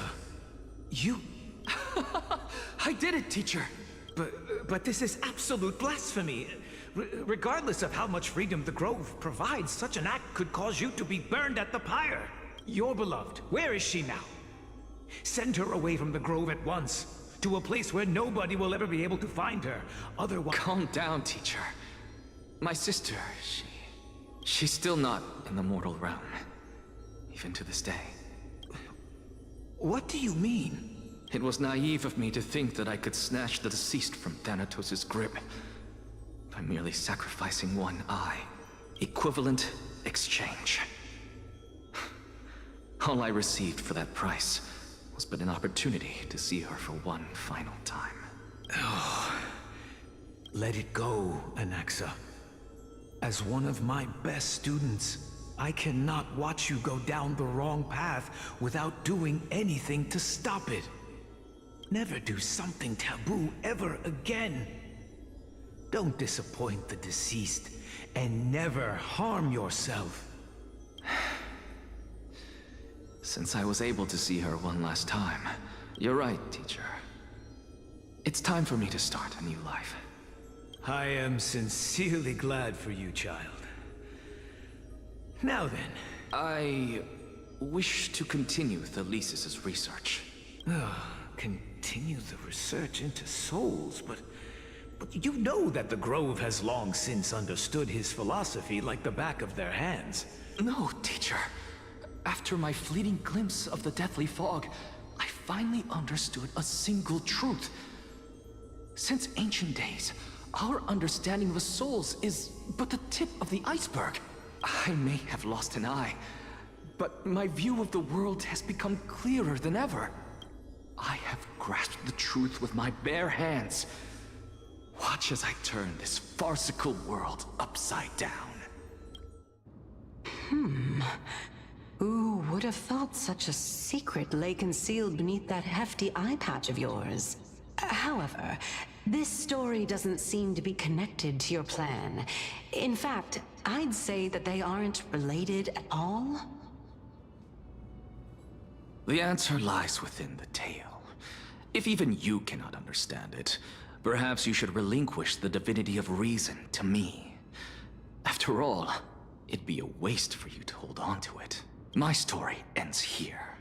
you... I did it, teacher! But this is absolute blasphemy. Regardless of how much freedom the Grove provides, such an act could cause you to be burned at the pyre. Your beloved, where is she now? Send her away from the Grove at once, to a place where nobody will ever be able to find her. Otherwise... Calm down, teacher. My sister, she's still not in the mortal realm. Even to this day. What do you mean? It was naive of me to think that I could snatch the deceased from Thanatos' grip by merely sacrificing one eye. Equivalent exchange. All I received for that price was but an opportunity to see her for one final time. Oh, let it go, Anaxa. As one of my best students, I cannot watch you go down the wrong path without doing anything to stop it. Never do something taboo ever again. Don't disappoint the deceased, and never harm yourself. Since I was able to see her one last time, you're right, teacher. It's time for me to start a new life. I am sincerely glad for you, child. Now then. I wish to continue Thesis' research. Continue the research into souls, but you know that the Grove has long since understood his philosophy like the back of their hands. No, teacher. After my fleeting glimpse of the deathly fog, I finally understood a single truth. Since ancient days, our understanding of the souls is but the tip of the iceberg. I may have lost an eye, but my view of the world has become clearer than ever. I have grasped the truth with my bare hands. Watch as I turn this farcical world upside down. Who would have thought such a secret lay concealed beneath that hefty eye patch of yours? However, This story doesn't seem to be connected to your plan. In fact, I'd say that they aren't related at all. The answer lies within the tale. If even you cannot understand it, perhaps you should relinquish the divinity of reason to me. After all, it'd be a waste for you to hold on to it. My story ends here.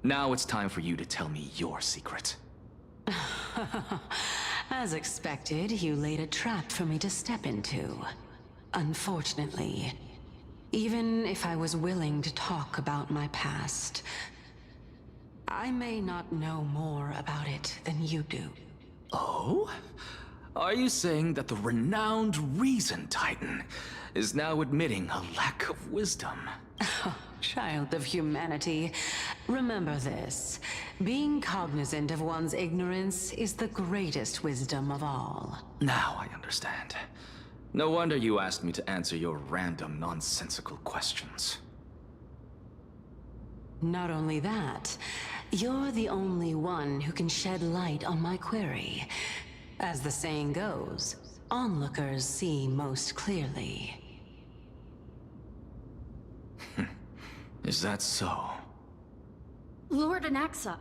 Now it's time for you to tell me your secret. As expected, you laid a trap for me to step into. Unfortunately, even if I was willing to talk about my past, I may not know more about it than you do. Oh? Are you saying that the renowned Reason Titan is now admitting a lack of wisdom? Child of humanity, remember this. Being cognizant of one's ignorance is the greatest wisdom of all. Now I understand. No wonder you asked me to answer your random, nonsensical questions. Not only that, you're the only one who can shed light on my query. As the saying goes, onlookers see most clearly. Is that so? Lord Anaxa.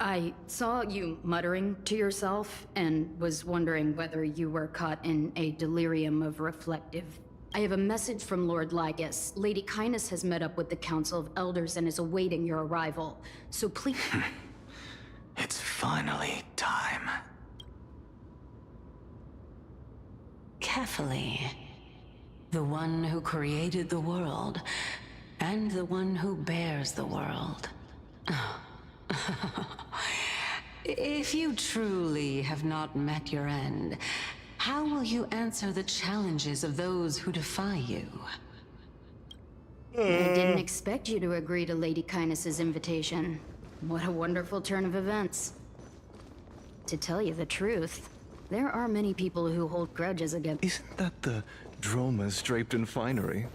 I saw you muttering to yourself and was wondering whether you were caught in a delirium of reflective. I have a message from Lord Lygus. Lady Kindness has met up with the Council of Elders and is awaiting your arrival. So please... It's finally time. Carefully. The one who created the world, and the one who bears the world. If you truly have not met your end, how will you answer the challenges of those who defy you? I didn't expect you to agree to Lady Kindness's invitation. What a wonderful turn of events. To tell you the truth, there are many people who hold grudges against... Isn't that the dromas draped in finery?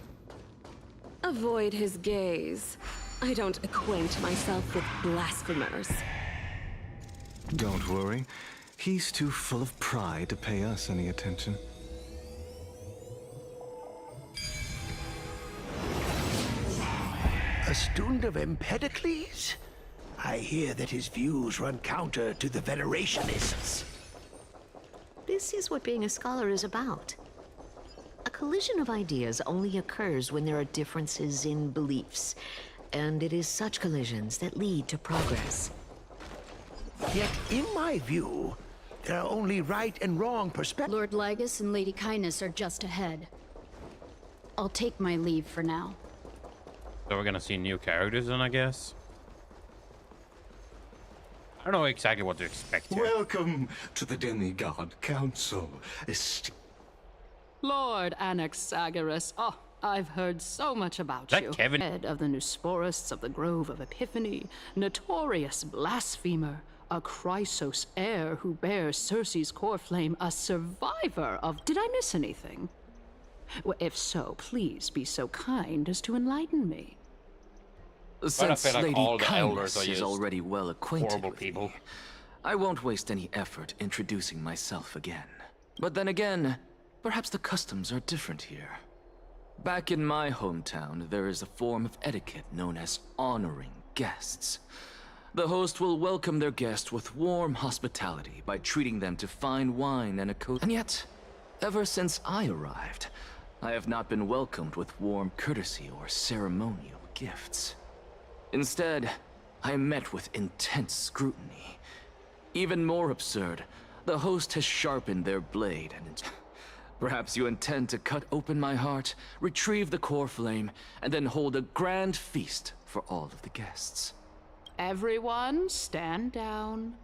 Avoid his gaze. I don't acquaint myself with blasphemers. Don't worry. He's too full of pride to pay us any attention. A student of Empedocles? I hear that his views run counter to the Venerationists. This is what being a scholar is about. A collision of ideas only occurs when there are differences in beliefs, and it is such collisions that lead to progress. Yet, in my view, there are only right and wrong perspectives. Lord Lygus and Lady Kindness are just ahead. I'll take my leave for now. So we're gonna see new characters then, I guess. I don't know exactly what to expect here. Welcome to the Demigod Council. Lord Anaxagoras. Oh, I've heard so much about That you. Kevin? Head of the Neusporists of the Grove of Epiphany, notorious blasphemer, a Chrysos heir who bears Circe's core flame, a survivor of... Did I miss anything? Well, if so, please be so kind as to enlighten me. Since I feel like Lady all the Kindness elders are is just already well acquainted horrible with people. me, I won't waste any effort introducing myself again. But then again, perhaps the customs are different here. Back in my hometown, there is a form of etiquette known as honoring guests. The host will welcome their guest with warm hospitality by treating them to fine wine and a coat. And yet, ever since I arrived, I have not been welcomed with warm courtesy or ceremonial gifts. Instead, I am met with intense scrutiny. Even more absurd, the host has sharpened their blade and... Perhaps you intend to cut open my heart, retrieve the core flame, and then hold a grand feast for all of the guests. Everyone, stand down.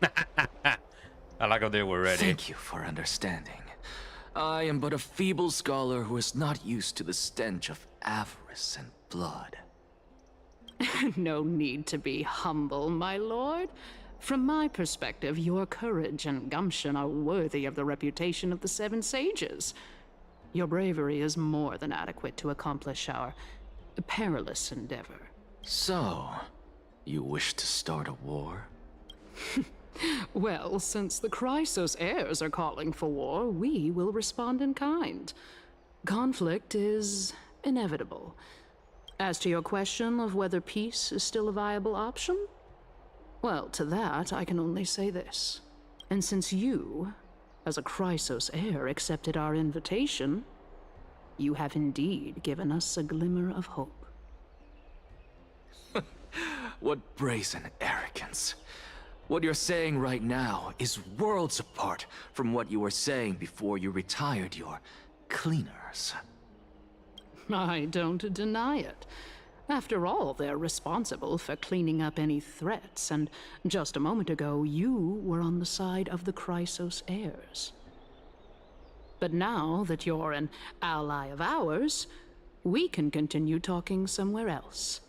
I like how they were ready. Thank you for understanding. I am but a feeble scholar who is not used to the stench of avarice and blood. No need to be humble, my lord. From my perspective, your courage and gumption are worthy of the reputation of the Seven Sages. Your bravery is more than adequate to accomplish our perilous endeavor. So, you wish to start a war? Well, since the Chrysos heirs are calling for war, we will respond in kind. Conflict is inevitable. As to your question of whether peace is still a viable option, well, to that I can only say this. And since you, as a Chrysos heir, accepted our invitation, you have indeed given us a glimmer of hope. What brazen arrogance. What you're saying right now is worlds apart from what you were saying before you retired your cleaners. I don't deny it. After all, they're responsible for cleaning up any threats, and just a moment ago, you were on the side of the Chrysos heirs. But now that you're an ally of ours, we can continue talking somewhere else.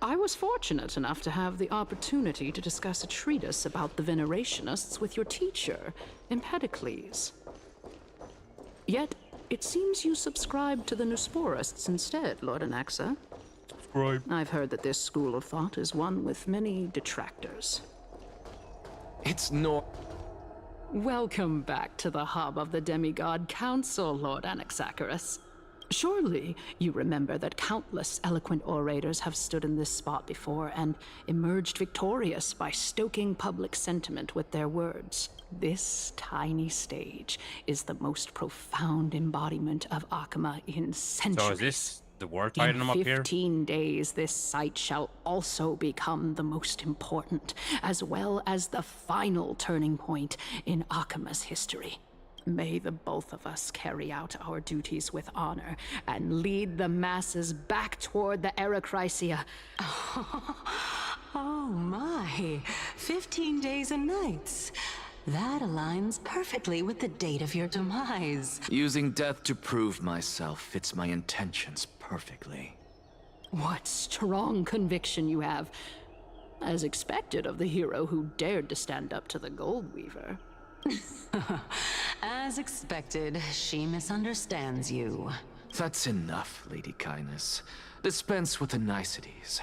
I was fortunate enough to have the opportunity to discuss a treatise about the Venerationists with your teacher, Empedocles. Yet, it seems you subscribe to the Nusporists instead, Lord Anaxa. Subscribe. I've heard that this school of thought is one with many detractors. It's no... Welcome back to the hub of the Demigod Council, Lord Anaxagoras. Surely you remember that countless eloquent orators have stood in this spot before and emerged victorious by stoking public sentiment with their words. This tiny stage is the most profound embodiment of Akama in centuries. So is this the war titan up here? In 15 days, this site shall also become the most important, as well as the final turning point in Akama's history. May the both of us carry out our duties with honor and lead the masses back toward the Erechrysia. Oh my, 15 days and nights. That aligns perfectly with the date of your demise. Using death to prove myself fits my intentions perfectly. What strong conviction you have, as expected of the hero who dared to stand up to the Gold Weaver. As expected, she misunderstands you. That's enough, Lady Kindness. Dispense with the niceties.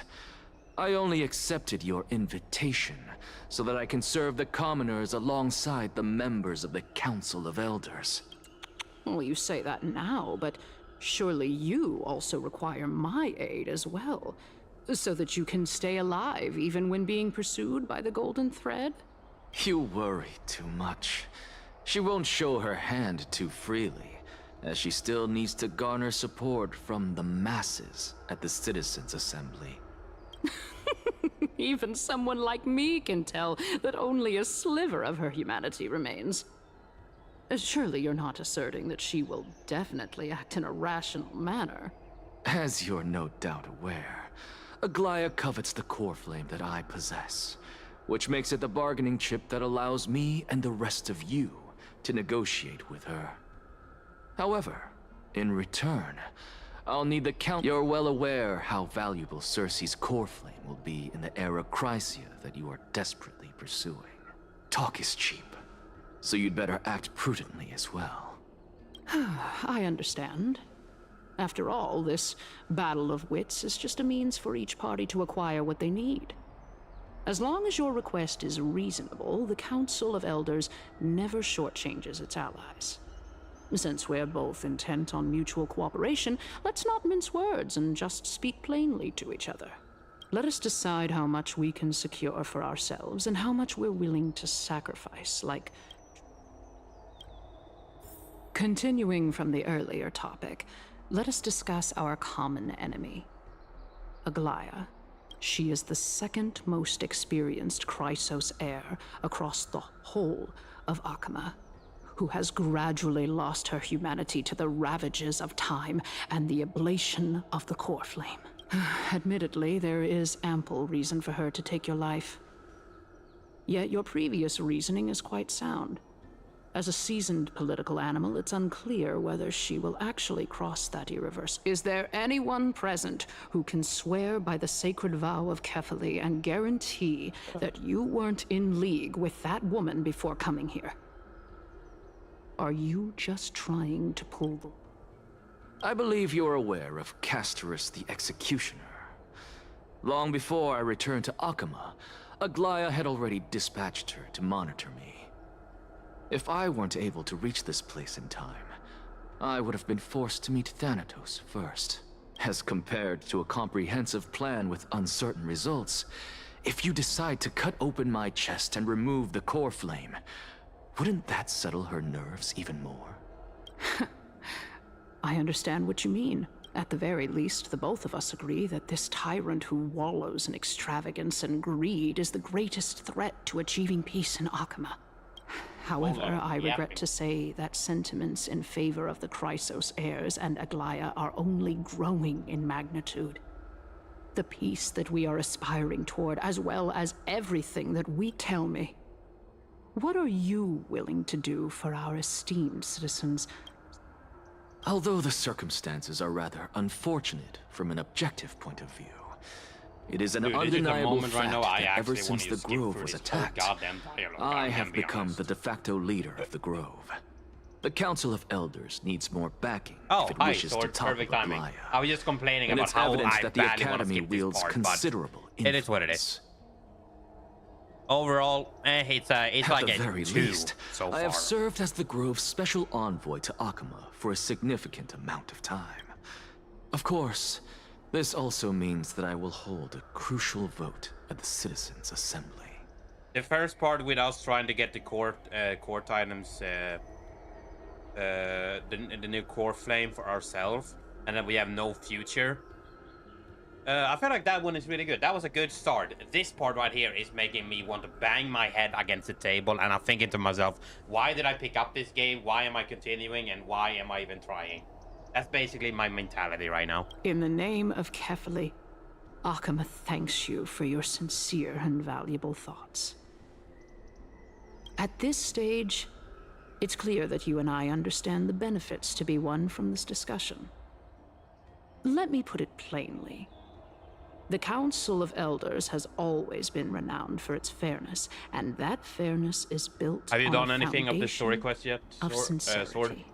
I only accepted your invitation so that I can serve the commoners alongside the members of the Council of Elders. Well, you say that now, but surely you also require my aid as well, so that you can stay alive even when being pursued by the Golden Thread? You worry too much. She won't show her hand too freely, as she still needs to garner support from the masses at the Citizens' Assembly. Even someone like me can tell that only a sliver of her humanity remains. Surely you're not asserting that she will definitely act in a rational manner. As you're no doubt aware, Aglaya covets the core flame that I possess, which makes it the bargaining chip that allows me and the rest of you to negotiate with her. However, in return, I'll need the count. You're well aware how valuable Cersei's core flame will be in the Erechrysia that you are desperately pursuing. Talk is cheap, so you'd better act prudently as well. I understand. After all, this battle of wits is just a means for each party to acquire what they need. As long as your request is reasonable, the Council of Elders never shortchanges its allies. Since we're both intent on mutual cooperation, let's not mince words and just speak plainly to each other. Let us decide how much we can secure for ourselves and how much we're willing to sacrifice, like... Continuing from the earlier topic, let us discuss our common enemy, Aglaya. She is the second most experienced Chrysos heir across the whole of Akama, who has gradually lost her humanity to the ravages of time and the ablation of the core flame. Admittedly, there is ample reason for her to take your life. Yet your previous reasoning is quite sound. As a seasoned political animal, it's unclear whether she will actually cross that irreversible. Is there anyone present who can swear by the sacred vow of Kefali and guarantee that you weren't in league with that woman before coming here? Are you just trying to pull the... I believe you're aware of Castorus the Executioner. Long before I returned to Akama, Aglaya had already dispatched her to monitor me. If I weren't able to reach this place in time, I would have been forced to meet Thanatos first. As compared to a comprehensive plan with uncertain results, if you decide to cut open my chest and remove the core flame, wouldn't that settle her nerves even more? I understand what you mean. At the very least, the both of us agree that this tyrant who wallows in extravagance and greed is the greatest threat to achieving peace in Akama. However, I regret to say that sentiments in favor of the Chrysos heirs and Aglaya are only growing in magnitude. The peace that we are aspiring toward, as well as everything that we tell me. What are you willing to do for our esteemed citizens? Although the circumstances are rather unfortunate from an objective point of view, it is an undeniable fact that ever since the Grove was attacked, I have become the de facto leader of the Grove. The Council of Elders needs more backing if it wishes to topple Aglaya. I was just complaining and about it's how evidence I that the badly want to Academy skip this wields part, considerable but it is what it is. Overall, it's At like the a very 2 least, so far. I have served as the Grove's special envoy to Akama for a significant amount of time. Of course, this also means that I will hold a crucial vote at the Citizens' Assembly. The first part with us trying to get the court items, the new core flame for ourselves, and then we have no future. I feel like that one is really good. That was a good start. This part right here is making me want to bang my head against the table, and I'm thinking to myself, why did I pick up this game? Why am I continuing? And why am I even trying? That's basically my mentality right now. In the name of Kefali, Akama thanks you for your sincere and valuable thoughts. At this stage, it's clear that you and I understand the benefits to be won from this discussion. Let me put it plainly. The Council of Elders has always been renowned for its fairness, and that fairness is built Have you on done a anything of the story foundation quest yet? of sincerity. Sword?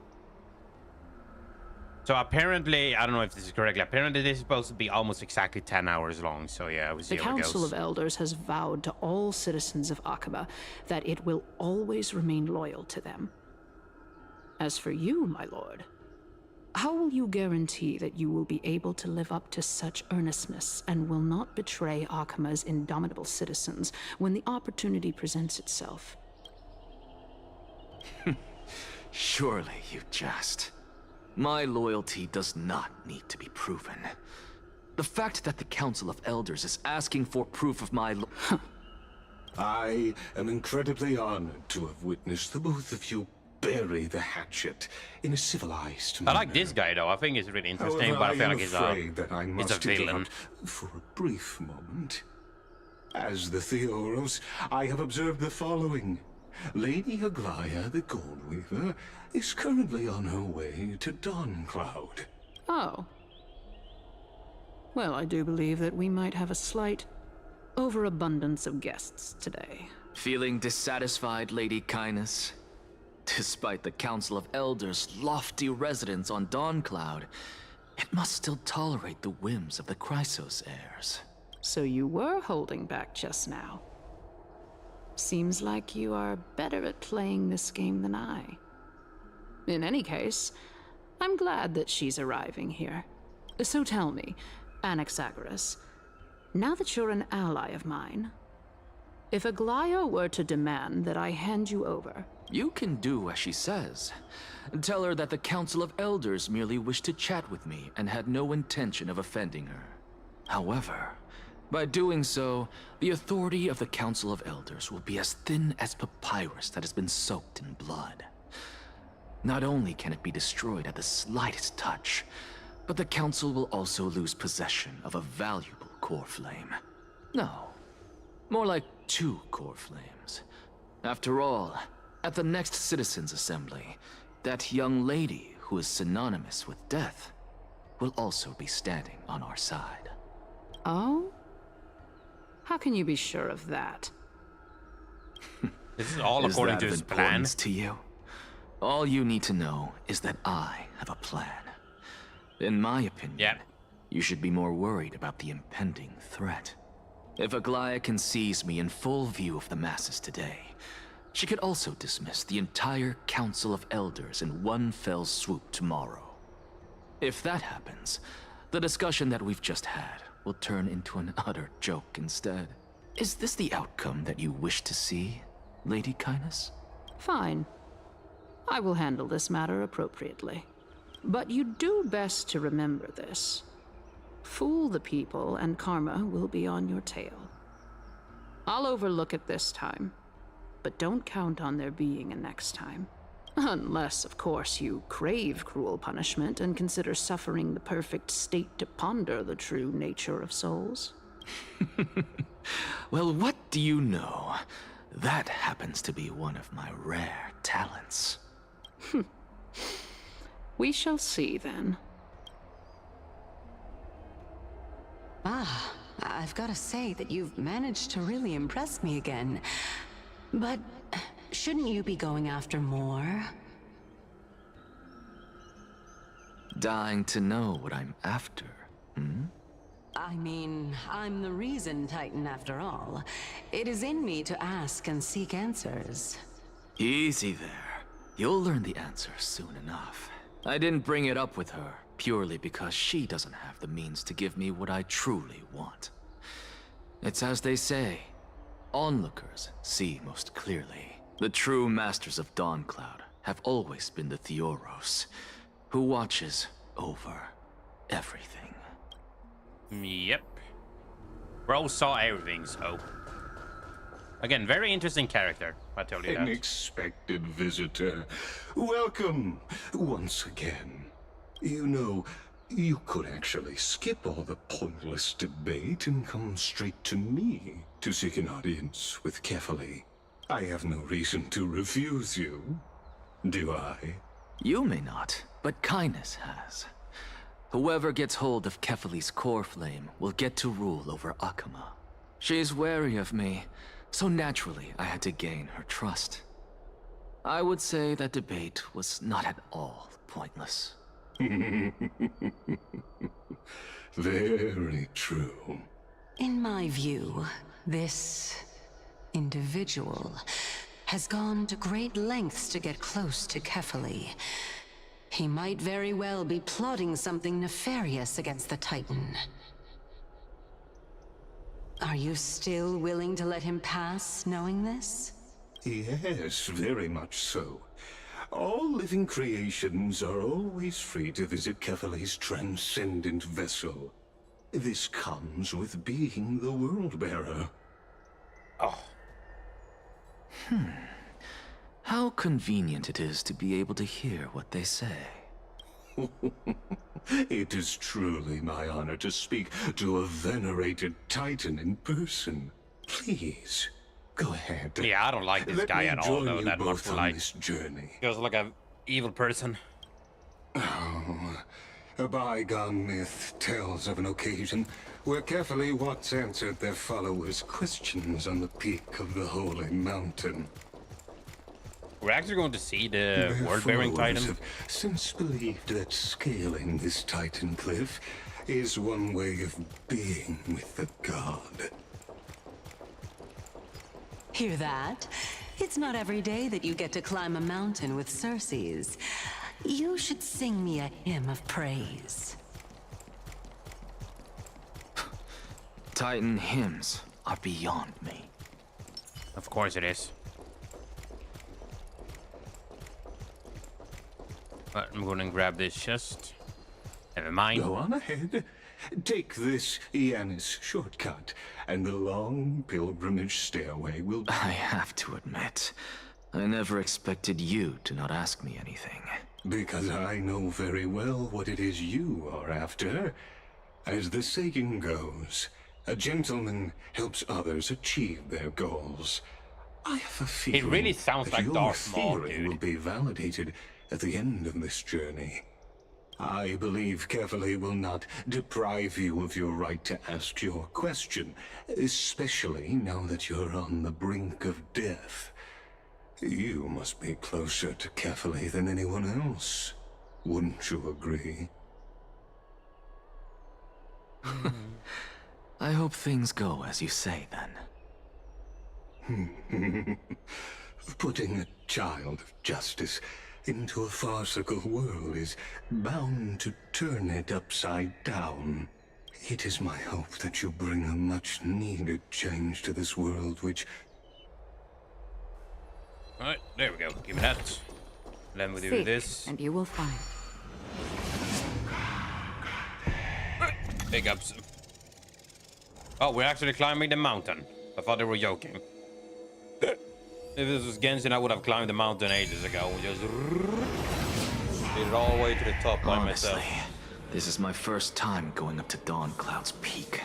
So apparently, I don't know if this is correct, apparently this is supposed to be almost exactly 10 hours long, so yeah, we'll see The how it Council goes. of Elders has vowed to all citizens of Akaba that it will always remain loyal to them. As for you, my lord, how will you guarantee that you will be able to live up to such earnestness and will not betray Akama's indomitable citizens when the opportunity presents itself? Surely you jest. My loyalty does not need to be proven. The fact that the Council of Elders is asking for proof of my I am incredibly honored to have witnessed the both of you bury the hatchet in a civilized manner. I like this guy though, I think he's really interesting, However, but I feel like am afraid that I he's must a villain. interrupt for a brief moment. As the Theoros, I have observed the following. Lady Aglaya, the Goldweaver, is currently on her way to Dawncloud. Oh. Well, I do believe that we might have a slight overabundance of guests today. Feeling dissatisfied, Lady Kindness? Despite the Council of Elders' lofty residence on Dawncloud, it must still tolerate the whims of the Chrysos heirs. So you were holding back just now. Seems like you are better at playing this game than I. In any case, I'm glad that she's arriving here. So tell me, Anaxagoras, now that you're an ally of mine, if Aglaya were to demand that I hand you over... You can do as she says. Tell her that the Council of Elders merely wished to chat with me and had no intention of offending her. However, by doing so, the authority of the Council of Elders will be as thin as papyrus that has been soaked in blood. Not only can it be destroyed at the slightest touch, but the Council will also lose possession of a valuable core flame. No, more like 2 core flames. After all, at the next Citizens' Assembly, that young lady who is synonymous with death will also be standing on our side. Oh? How can you be sure of that? This is all according to his plan. To you? All you need to know is that I have a plan. In my opinion, you should be more worried about the impending threat. If Aglaya can seize me in full view of the masses today, she could also dismiss the entire Council of Elders in one fell swoop tomorrow. If that happens, the discussion that we've just had will turn into an utter joke instead. Is this the outcome that you wish to see, Lady Kindness? Fine. I will handle this matter appropriately. But you do best to remember this. Fool the people, and karma will be on your tail. I'll overlook it this time, but don't count on there being a next time. Unless, of course, you crave cruel punishment and consider suffering the perfect state to ponder the true nature of souls. Well, what do you know? That happens to be one of my rare talents. We shall see, then. Ah, I've got to say that you've managed to really impress me again. But shouldn't you be going after more? Dying to know what I'm after, hmm? I mean, I'm the reason Titan after all. It is in me to ask and seek answers. Easy there. You'll learn the answer soon enough. I didn't bring it up with her purely because she doesn't have the means to give me what I truly want. It's as they say, onlookers see most clearly. The true masters of Dawncloud have always been the Theoros, who watches over everything. Yep. Bro saw everything, so. Again, very interesting character, I tell you that. Unexpected visitor. Welcome once again. You know, you could actually skip all the pointless debate and come straight to me to seek an audience with Kefali. I have no reason to refuse you, do I? You may not, but Kindness has. Whoever gets hold of Kefali's core flame will get to rule over Akama. She's wary of me, so naturally I had to gain her trust. I would say that debate was not at all pointless. Very true. In my view, this individual has gone to great lengths to get close to Kefali. He might very well be plotting something nefarious against the Titan. Are you still willing to let him pass, knowing this? Yes, very much so. All living creations are always free to visit Kefali's transcendent vessel. This comes with being the World-Bearer. Oh. How convenient it is to be able to hear what they say. It is truly my honor to speak to a venerated Titan in person. Please, go ahead. Yeah, I don't like this guy at all, though, that much. Like, this journey. Feels like an evil person. Oh, a bygone myth tells of an occasion where Kefali once answered their followers' questions on the peak of the Holy Mountain. We're actually going to see the word-bearing Titan. Have since believed that scaling this Titan cliff is one way of being with the god. Hear that? It's not every day that you get to climb a mountain with Circes. You should sing me a hymn of praise. Titan hymns are beyond me. Of course it is. But I'm going to grab this chest. Never mind. Go on ahead. Take this Yanis shortcut, and the long pilgrimage stairway will... I have to admit, I never expected you to not ask me anything. Because I know very well what it is you are after. As the saying goes, a gentleman helps others achieve their goals. I have a feeling it really sounds that like your Darth Maul, theory dude. will be validated at the end of this journey. I believe Kefali will not deprive you of your right to ask your question, especially now that you're on the brink of death. You must be closer to Kefali than anyone else. Wouldn't you agree? I hope things go as you say, then. Putting a child of justice into a farcical world is bound to turn it upside down. It is my hope that you bring a much-needed change to this world, which... Alright, there we go. Give me that. Then we do this. And you will find. Big ups. Oh, we're actually climbing the mountain. I thought they were joking. If this was Genshin, I would have climbed the mountain ages ago. We just did it all the way to the top by Honestly, myself. This is my first time going up to Dawn Cloud's peak.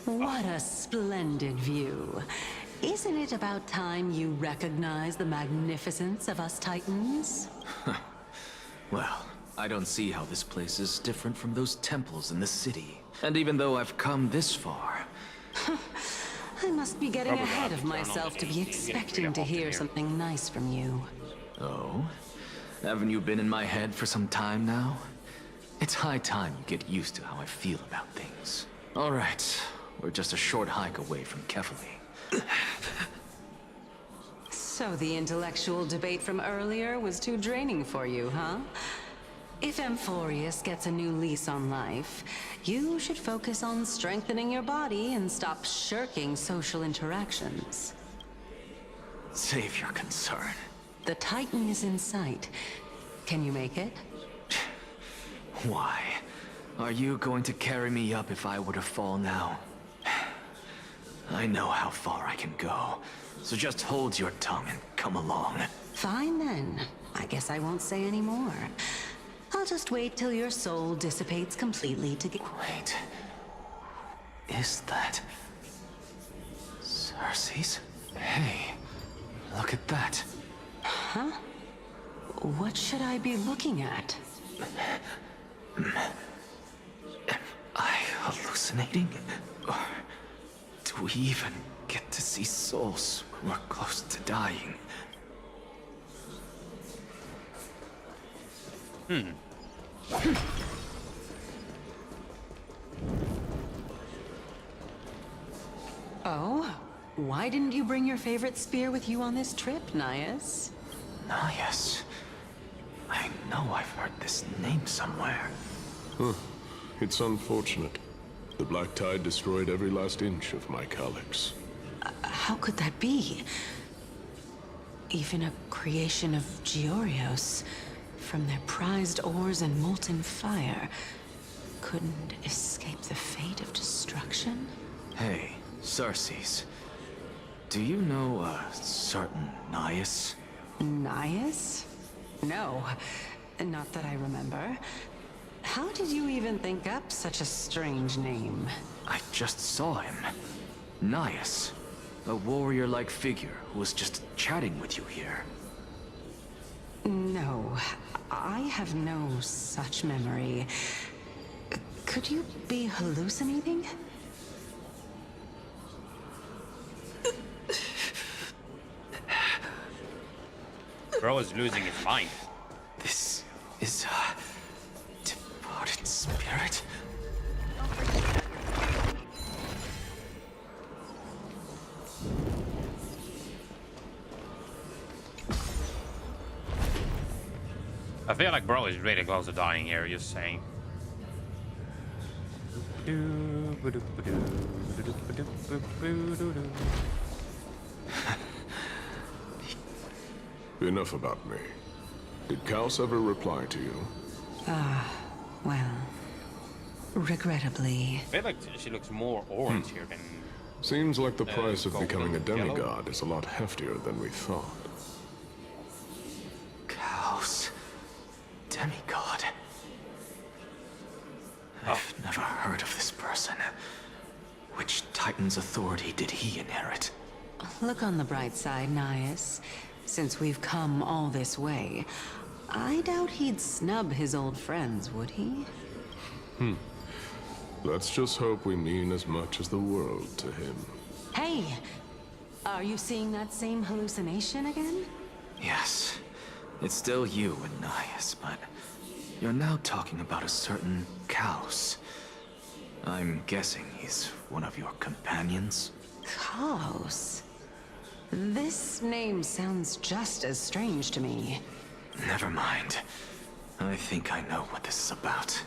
What a splendid view. Isn't it about time you recognize the magnificence of us Titans? Well, I don't see how this place is different from those temples in the city. And even though I've come this far... I must be getting ahead of myself to be expecting to hear something nice from you. Oh? Haven't you been in my head for some time now? It's high time you get used to how I feel about things. Alright, we're just a short hike away from Kefali. So the intellectual debate from earlier was too draining for you, huh? If Amphorius gets a new lease on life, you should focus on strengthening your body and stop shirking social interactions. Save your concern. The Titan is in sight. Can you make it? Why? Are you going to carry me up if I were to fall now? I know how far I can go, so just hold your tongue and come along. Fine then. I guess I won't say any more. I'll just wait till your soul dissipates completely to get... Wait. Is that... Cersei's? Hey, look at that. Huh? What should I be looking at? Am I hallucinating? Or do we even get to see souls when we're close to dying? Oh? Why didn't you bring your favorite spear with you on this trip, Nias? Nias? I know I've heard this name somewhere. Huh. It's unfortunate. The Black Tide destroyed every last inch of my calyx. How could that be? Even a creation of Georios, from their prized ores and molten fire, couldn't escape the fate of destruction? Hey, Cersei's. Do you know a certain Nias? Nias? No, not that I remember. How did you even think up such a strange name? I just saw him. Nias. A warrior-like figure who was just chatting with you here. No, I have no such memory. Could you be hallucinating? Bro is losing his mind. This is a departed spirit. I feel like bro is really close to dying here, just saying. Enough about me. Did Kaos ever reply to you? Well, regrettably. I feel like she looks more orange here than... Seems like the price of golden becoming a yellow. demigod is a lot heftier than we thought. Kaos. Demigod. I've never heard of this person. Which Titan's authority did he inherit? Look on the bright side, Nias. Since we've come all this way, I doubt he'd snub his old friends, would he? Let's just hope we mean as much as the world to him. Hey! Are you seeing that same hallucination again? Yes. It's still you and Nias, but you're now talking about a certain Kaos. I'm guessing he's one of your companions? Chaos. This name sounds just as strange to me. Never mind. I think I know what this is about.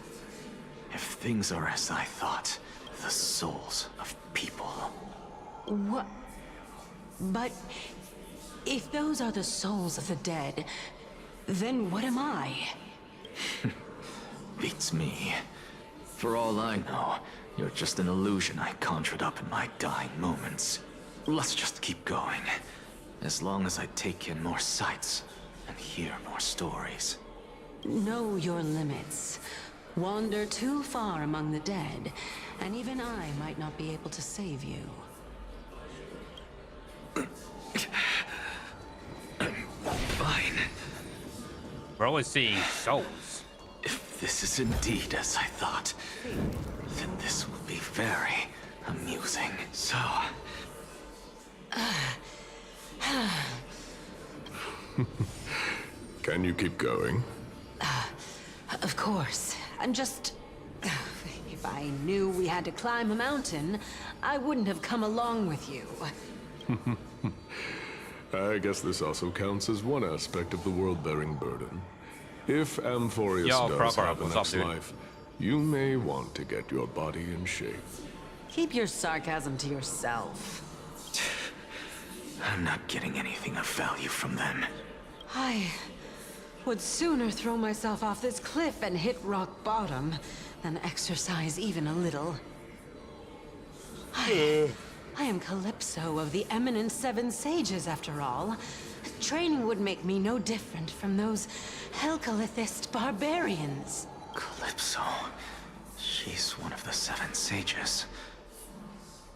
If things are as I thought, the souls of people. What? But if those are the souls of the dead, then what am I? Beats me. For all I know, you're just an illusion I conjured up in my dying moments. Let's just keep going. As long as I take in more sights and hear more stories. Know your limits. Wander too far among the dead, and even I might not be able to save you. Fine. We're always seeing souls. If this is indeed as I thought, then this will be very amusing. So... Can you keep going? Of course. I'm just... If I knew we had to climb a mountain, I wouldn't have come along with you. I guess this also counts as one aspect of the world-bearing burden. If Amphorius does have a next life, you may want to get your body in shape. Keep your sarcasm to yourself. I'm not getting anything of value from them. I would sooner throw myself off this cliff and hit rock bottom than exercise even a little. I am Calypso of the eminent Seven Sages, after all. Training would make me no different from those Helcalithist barbarians. Calypso. She's one of the Seven Sages.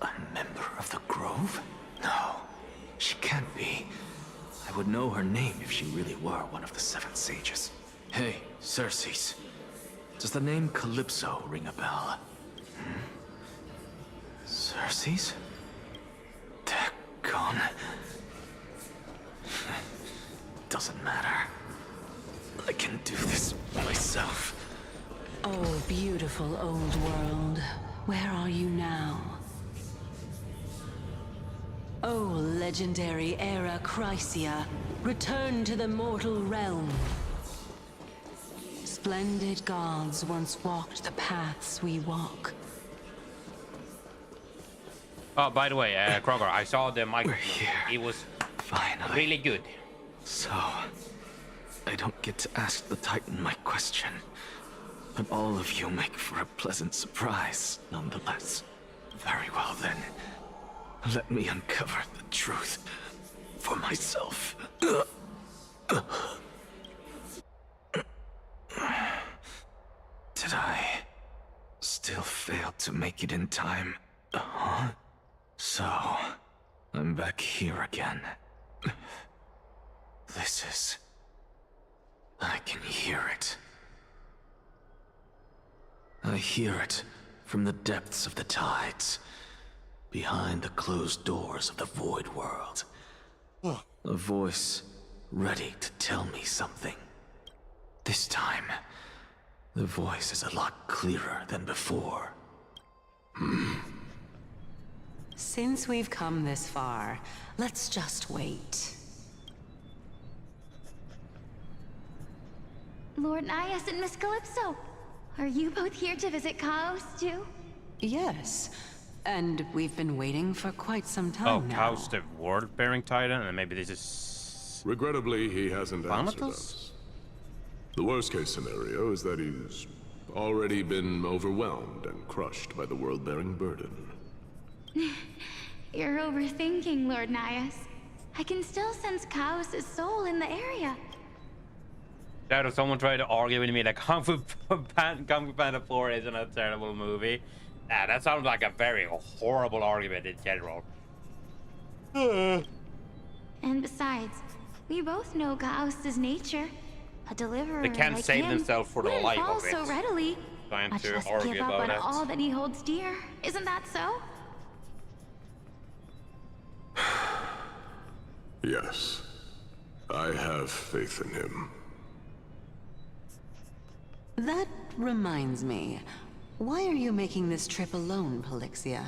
A member of the Grove? No, she can't be. I would know her name if she really were one of the Seven Sages. Hey, Circes. Does the name Calypso ring a bell? Circes? They're gone. Doesn't matter. I can do this myself. Oh, beautiful old world. Where are you now? Oh, legendary era Chrysia, return to the mortal realm. Splendid gods once walked the paths we walk. Oh, by the way, Kroger, I saw the mic. It was finally really good. So, I don't get to ask the Titan my question, but all of you make for a pleasant surprise, nonetheless. Very well then. Let me uncover the truth for myself. Did I still fail to make it in time? So, I'm back here again. This is... I can hear it. I hear it from the depths of the tides, behind the closed doors of the Void World. A voice ready to tell me something. This time, the voice is a lot clearer than before. Since we've come this far, let's just wait. Lord Nias and Miss Calypso, are you both here to visit Chaos too? Yes, and we've been waiting for quite some time Oh, now. Chaos the world-bearing titan, and maybe this is... Regrettably, he hasn't answered Thanatos? us. The worst-case scenario is that he's already been overwhelmed and crushed by the world-bearing burden. You're overthinking, Lord Nias. I can still sense Chaos' soul in the area. That if someone tried to argue with me that Kung Fu Panda 4 isn't a terrible movie. That sounds like a very horrible argument in general. And besides, we both know Chaos' nature. A deliverer They can't like save him themselves for the wouldn't life fall of it. so readily. Trying Much to less argue give up about on it. all that he holds dear. Isn't that so? Yes. I have faith in him. That reminds me. Why are you making this trip alone, Polixia?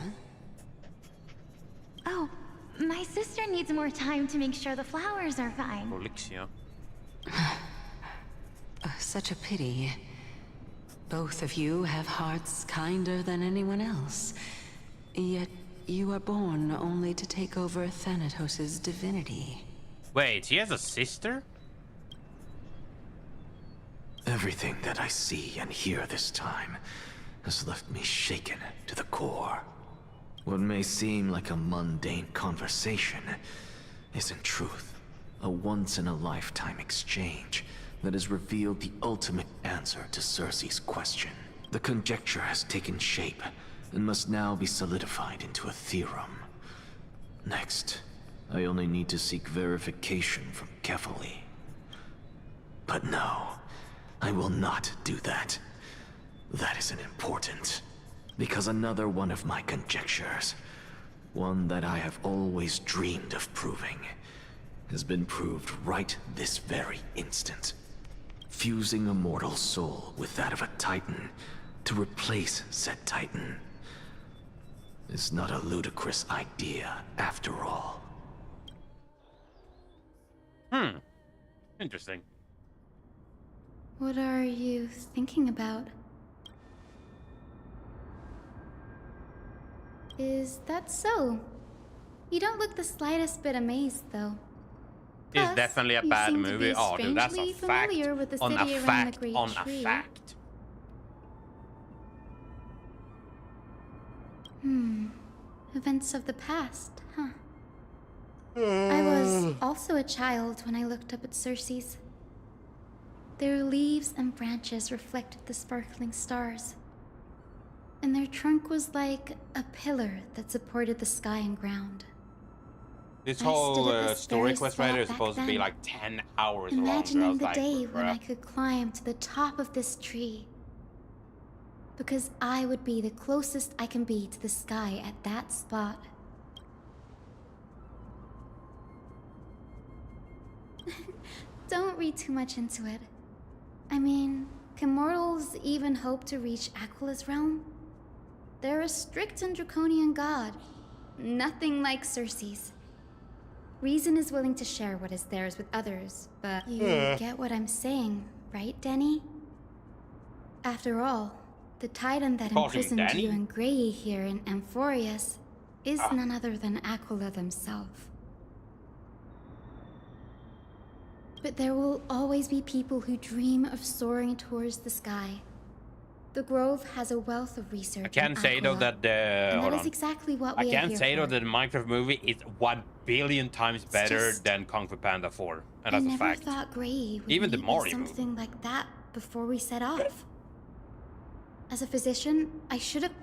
Oh, my sister needs more time to make sure the flowers are fine. Polixia. Such a pity. Both of you have hearts kinder than anyone else. Yet you are born only to take over Thanatos' divinity. Wait, he has a sister? Everything that I see and hear this time has left me shaken to the core. What may seem like a mundane conversation is in truth a once-in-a-lifetime exchange that has revealed the ultimate answer to Cersei's question. The conjecture has taken shape and must now be solidified into a theorem. Next, I only need to seek verification from Kefali. But no, I will not do that. That isn't important. Because another one of my conjectures, one that I have always dreamed of proving, has been proved right this very instant. Fusing a mortal soul with that of a Titan to replace said Titan is not a ludicrous idea after all. Interesting. What are you thinking about? Is that so? You don't look the slightest bit amazed, though. It's Plus, definitely a you bad seem to movie. be Oh, dude, that's a strangely fact. familiar with the On a city around fact. the Great On Tree. a fact. Events of the past, huh? I was also a child when I looked up at Cersei's. Their leaves and branches reflected the sparkling stars. And their trunk was like a pillar that supported the sky and ground. This I whole stood at this story very quest writer is spot supposed to back be then, like 10 hours long. imagining the like, day when I bruh. could climb to the top of this tree. Because I would be the closest I can be to the sky at that spot. Don't read too much into it. I mean, can mortals even hope to reach Aquila's realm? They're a strict and draconian god. Nothing like Cersei's. Reason is willing to share what is theirs with others, but you get what I'm saying, right, Denny? After all, the Titan that Call him imprisoned Danny? you and Grey here in Amphorius is none other than Aquila themselves. But there will always be people who dream of soaring towards the sky. The Grove has a wealth of research. I can say though that the and that is exactly what we I are can here say though for. that the Minecraft movie is 1 billion times better just- than Kung Fu Panda 4, and I that's a never fact. thought Grey would Even the meet Mario with something like that before we set off. As a physician, I should have.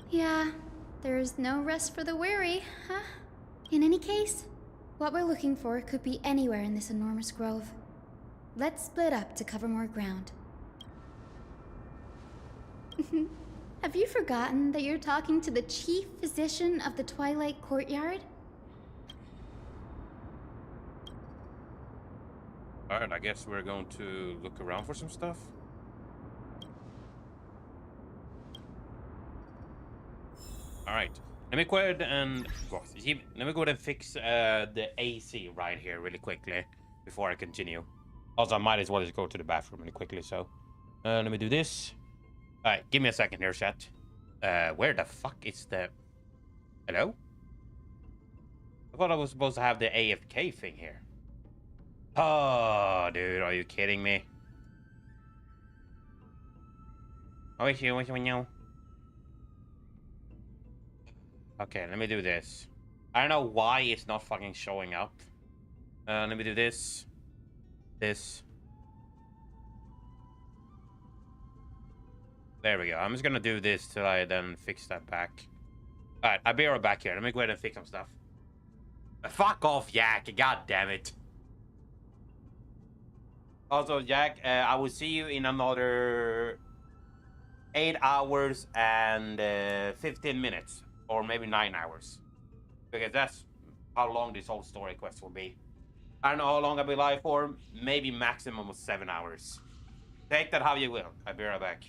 Yeah, there's no rest for the weary, huh? In any case, what we're looking for could be anywhere in this enormous grove. Let's split up to cover more ground. Have you forgotten that you're talking to the chief physician of the Twilight Courtyard? Alright, I guess we're going to look around for some stuff. Alright, let me go ahead and fix the AC right here really quickly before I continue. Also, I might as well just go to the bathroom really quickly, so let me do this. Alright, give me a second here, chat. Where the fuck is the... Hello? I thought I was supposed to have the AFK thing here. Oh, dude, are you kidding me? Oh, it's you, Okay, let me do this. I don't know why it's not fucking showing up. Let me do this. This. There we go. I'm just gonna do this till I then fix that back. Alright, I'll be right back here. Let me go ahead and fix some stuff. Fuck off, Yak. God damn it. Also, Jack, I will see you in another 8 hours and 15 minutes. Or maybe 9 hours. Because that's how long this whole story quest will be. I don't know how long I'll be live for. Maybe maximum of 7 hours. Take that how you will. I'll be right back.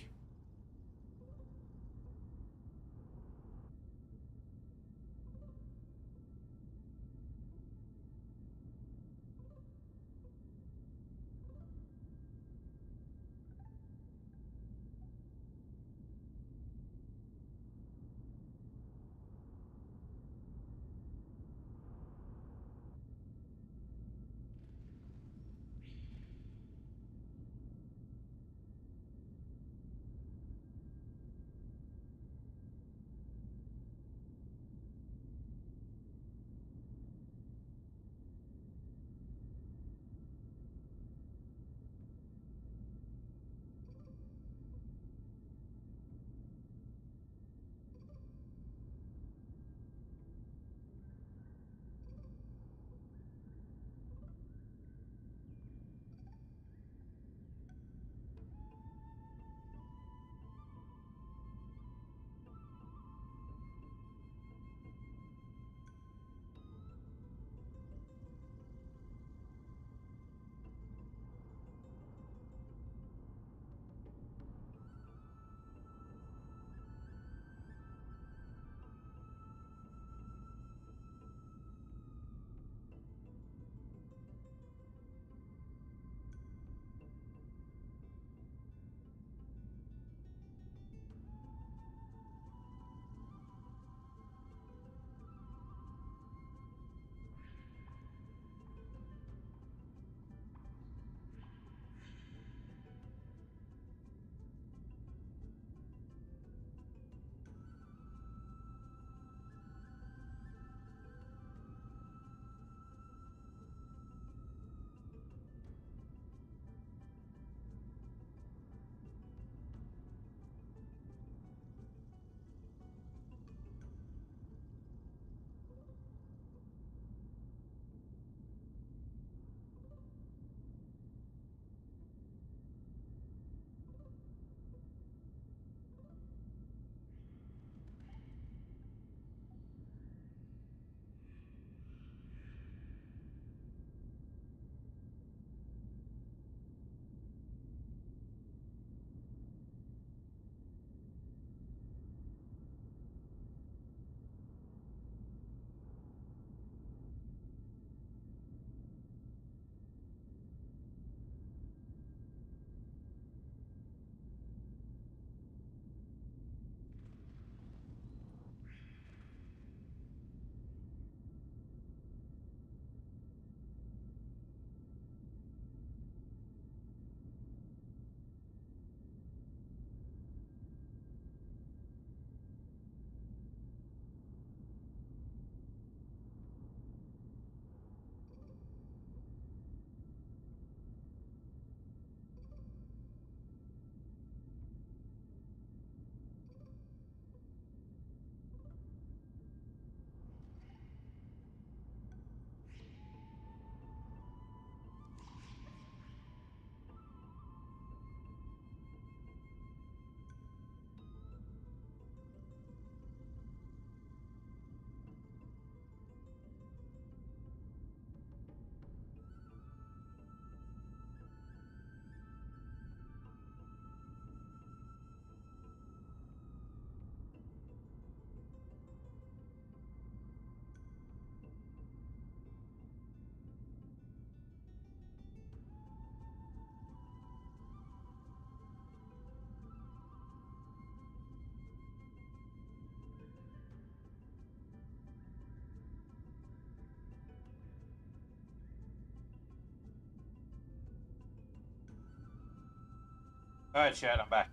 Alright, chat, I'm back.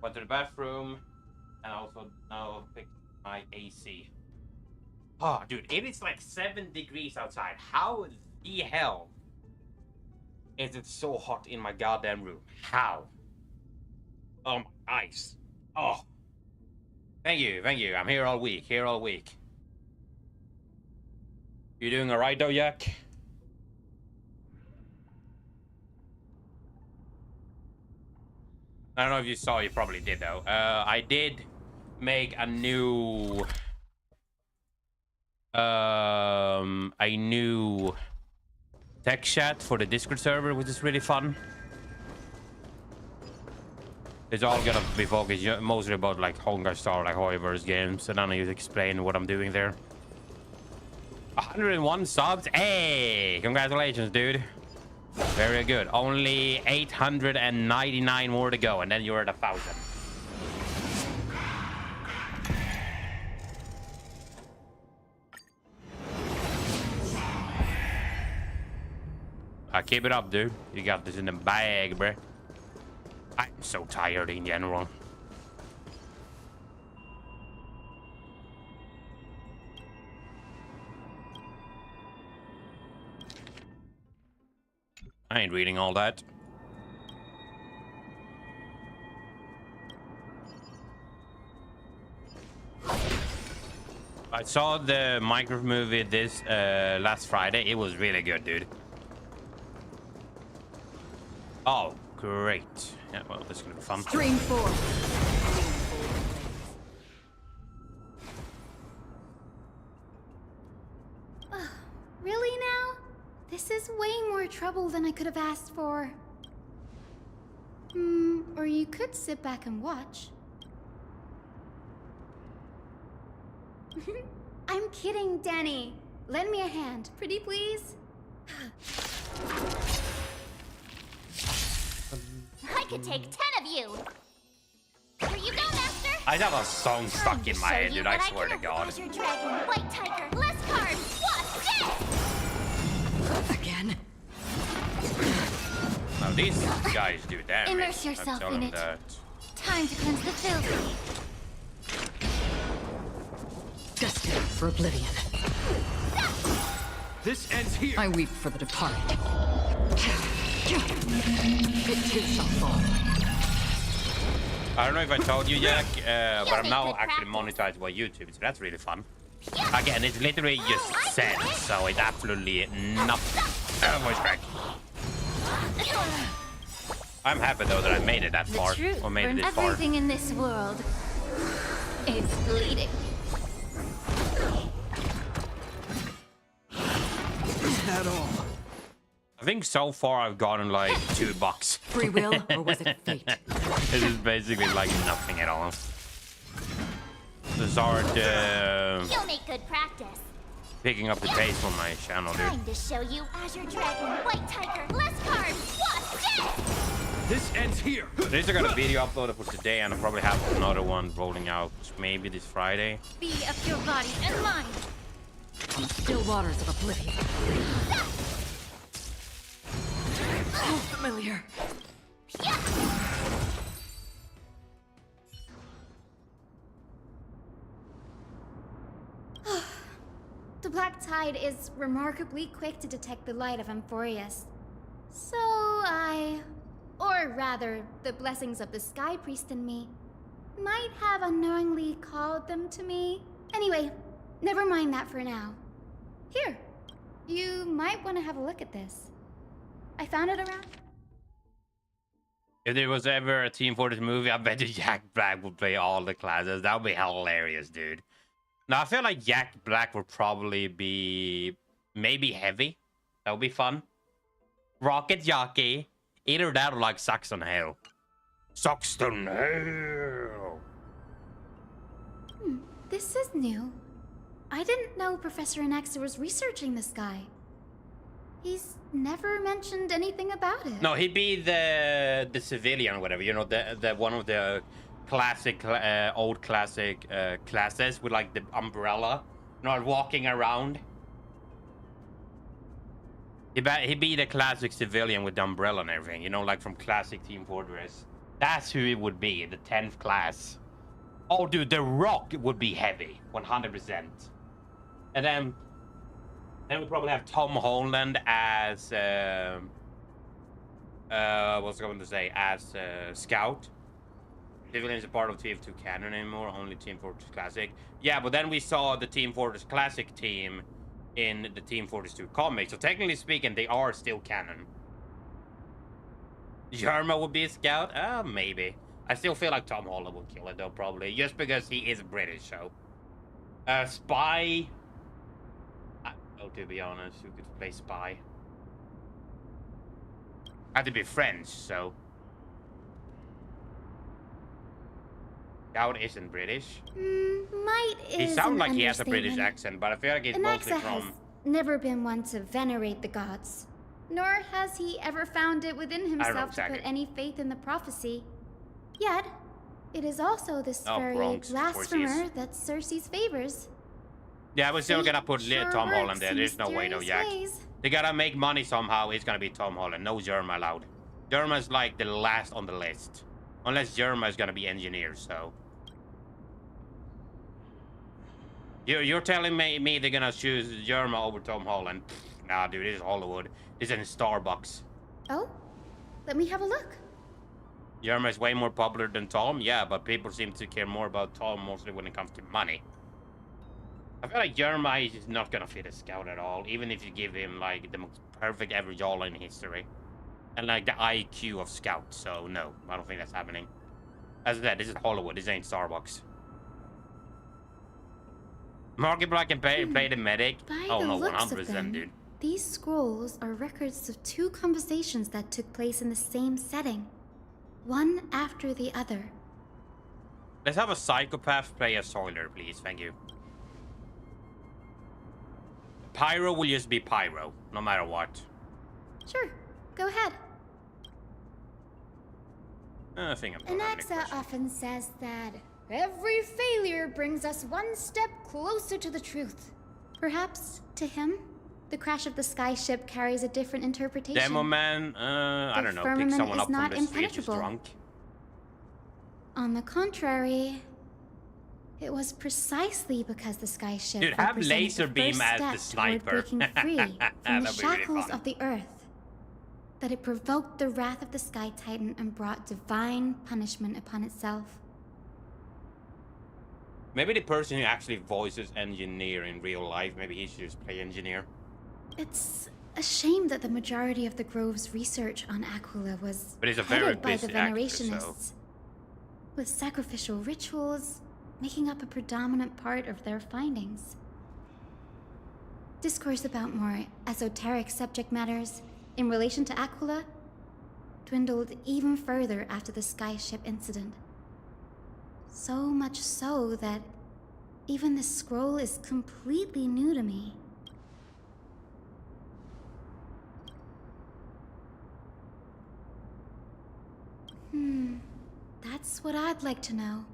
Went to the bathroom and also now fixed my AC. Oh, dude, it is like 7 degrees outside. How the hell is it so hot in my goddamn room? How? Oh, my eyes. Oh. Thank you, thank you. I'm here all week, You doing alright though, Yak? I don't know if you saw, you probably did though. I did make a new tech chat for the Discord server, which is really fun. It's all gonna be focused mostly about like Honkai Star, like Hoiverse games, and then I explain what I'm doing there. 101 subs. Hey, congratulations, dude. Very good. Only 899 more to go, and then you're at 1,000. Keep it up, dude. You got this in the bag, bruh. I'm so tired in general. I ain't reading all that. I saw the Minecraft movie this last Friday. It was really good, dude. Oh, great. Yeah, well, this is gonna be fun. Stream 4. Really now? This is way more trouble than I could have asked for. Or you could sit back and watch. I'm kidding, Danny. Lend me a hand, pretty please. I could take 10 of you. Here you go, Master. I have a song stuck in my head, dude. I swear to God. Azure Dragon, White Tiger, less cards. What's this? Again. Now these guys do damage. Immerse yourself in it. Time to cleanse the filthy. Destined for oblivion. This ends here. I weep for the departed. It too shall fall. I don't know if I told you, Jack, but I'm now actually monetized by YouTube, so that's really fun. Again, it's literally just cents, so it's absolutely nothing. Voice crack. I'm happy though that I made it that far, or made it this far. Everything in this world is bleeding. Is that all? I think so far I've gotten like $2. Free will, or was it fate? This is basically like nothing at all. To start You'll make good practice. picking up the pace on my channel, dude. Time to show you Azure Dragon, White Tiger, less cards. What's this? This ends here. These are gonna video uploaded for today, and I'll probably have another one rolling out maybe this Friday. Be of your body and mind. On the still waters of oblivion. So familiar. The Black Tide is remarkably quick to detect the light of Amphorius. So or rather, the blessings of the Sky Priest in me, might have unknowingly called them to me. Anyway, never mind that for now. Here, you might want to have a look at this. I found it around. If there was ever a Team Fortress movie, I bet you Jack Black would play all the classes. That would be hilarious, dude. Now, I feel like Jack Black would probably be maybe heavy. That would be fun. Rocket Jockey. Either that or like Saxon Hell. Saxon Hell. This is new. I didn't know Professor Anaxa was researching this guy. He's never mentioned anything about it. No, he'd be the civilian or whatever. You know, the one of the classic, old classic classes with like the umbrella. You know, walking around. He'd be the classic civilian with the umbrella and everything. You know, like from classic Team Fortress. That's who it would be, the 10th class. Oh, dude, the Rock would be heavy, 100%. And then we probably have Tom Holland as what's I going to say, as Scout. Civilian is a part of TF2 canon anymore, only Team Fortress Classic. Yeah, but then we saw the Team Fortress Classic team in the Team Fortress 2 comic, so technically speaking, they are still canon. Yarma would be a Scout? Maybe. I still feel like Tom Holland would kill it though, probably, just because he is British, so. Spy. I don't know, to be honest, who could play Spy? Had to be French, so. Scout isn't British. Might is He sounds an like he has a British understatement. accent, but I feel like he's mostly Anaxa has from. never been one to venerate the gods, nor has he ever found it within himself exactly. to put any faith in the prophecy. Yet, it is also this very Bronx, blasphemer that Cersei's favors. Yeah, we're still gonna put Sure Tom Holland works there. in There's no way, though, mysterious Jack. ways. They gotta make money somehow. It's gonna be Tom Holland. No Jerma allowed. Jerma's like the last on the list. Unless Jerma is gonna be engineer, so. You're telling me they're gonna choose Jerma over Tom Holland? Pfft, nah, dude, this is Hollywood. This is in Starbucks. Oh, let me have a look. Jerma is way more popular than Tom, yeah, but people seem to care more about Tom mostly when it comes to money. I feel like Jerma is not gonna fit a Scout at all, even if you give him like the most perfect average all in history. And like the IQ of Scout, so no, I don't think that's happening. As I said, this is Hollywood, this ain't Starbucks. Markiplier can play the medic. By Oh the no, looks of 100%, them, dude. these scrolls are records of 2 conversations that took place in the same setting, one after the other. Let's have a psychopath play a Soiler, please. Thank you. Pyro will just be Pyro, no matter what. Sure, go ahead. I think I'm not having a Anaxa often says that every failure brings us one step closer to the truth. Perhaps, to him, the crash of the sky ship carries a different interpretation. Demo man, I don't know, pick firmament someone is up from not the street who's impenetrable. drunk. On the contrary, it was precisely because the sky ship Dude, have represented laser the beam first as the step toward sniper. breaking free from the That'd be really shackles fun. of the earth, that it provoked the wrath of the Sky Titan and brought divine punishment upon itself. Maybe the person who actually voices engineer in real life, maybe he should just play engineer. It's a shame that the majority of the Grove's research on Aquila was But he's a very headed by the busy actor, Venerationists, with sacrificial rituals making up a predominant part of their findings. Discourse about more esoteric subject matters in relation to Aquila dwindled even further after the skyship incident. So much so that even this scroll is completely new to me. That's what I'd like to know.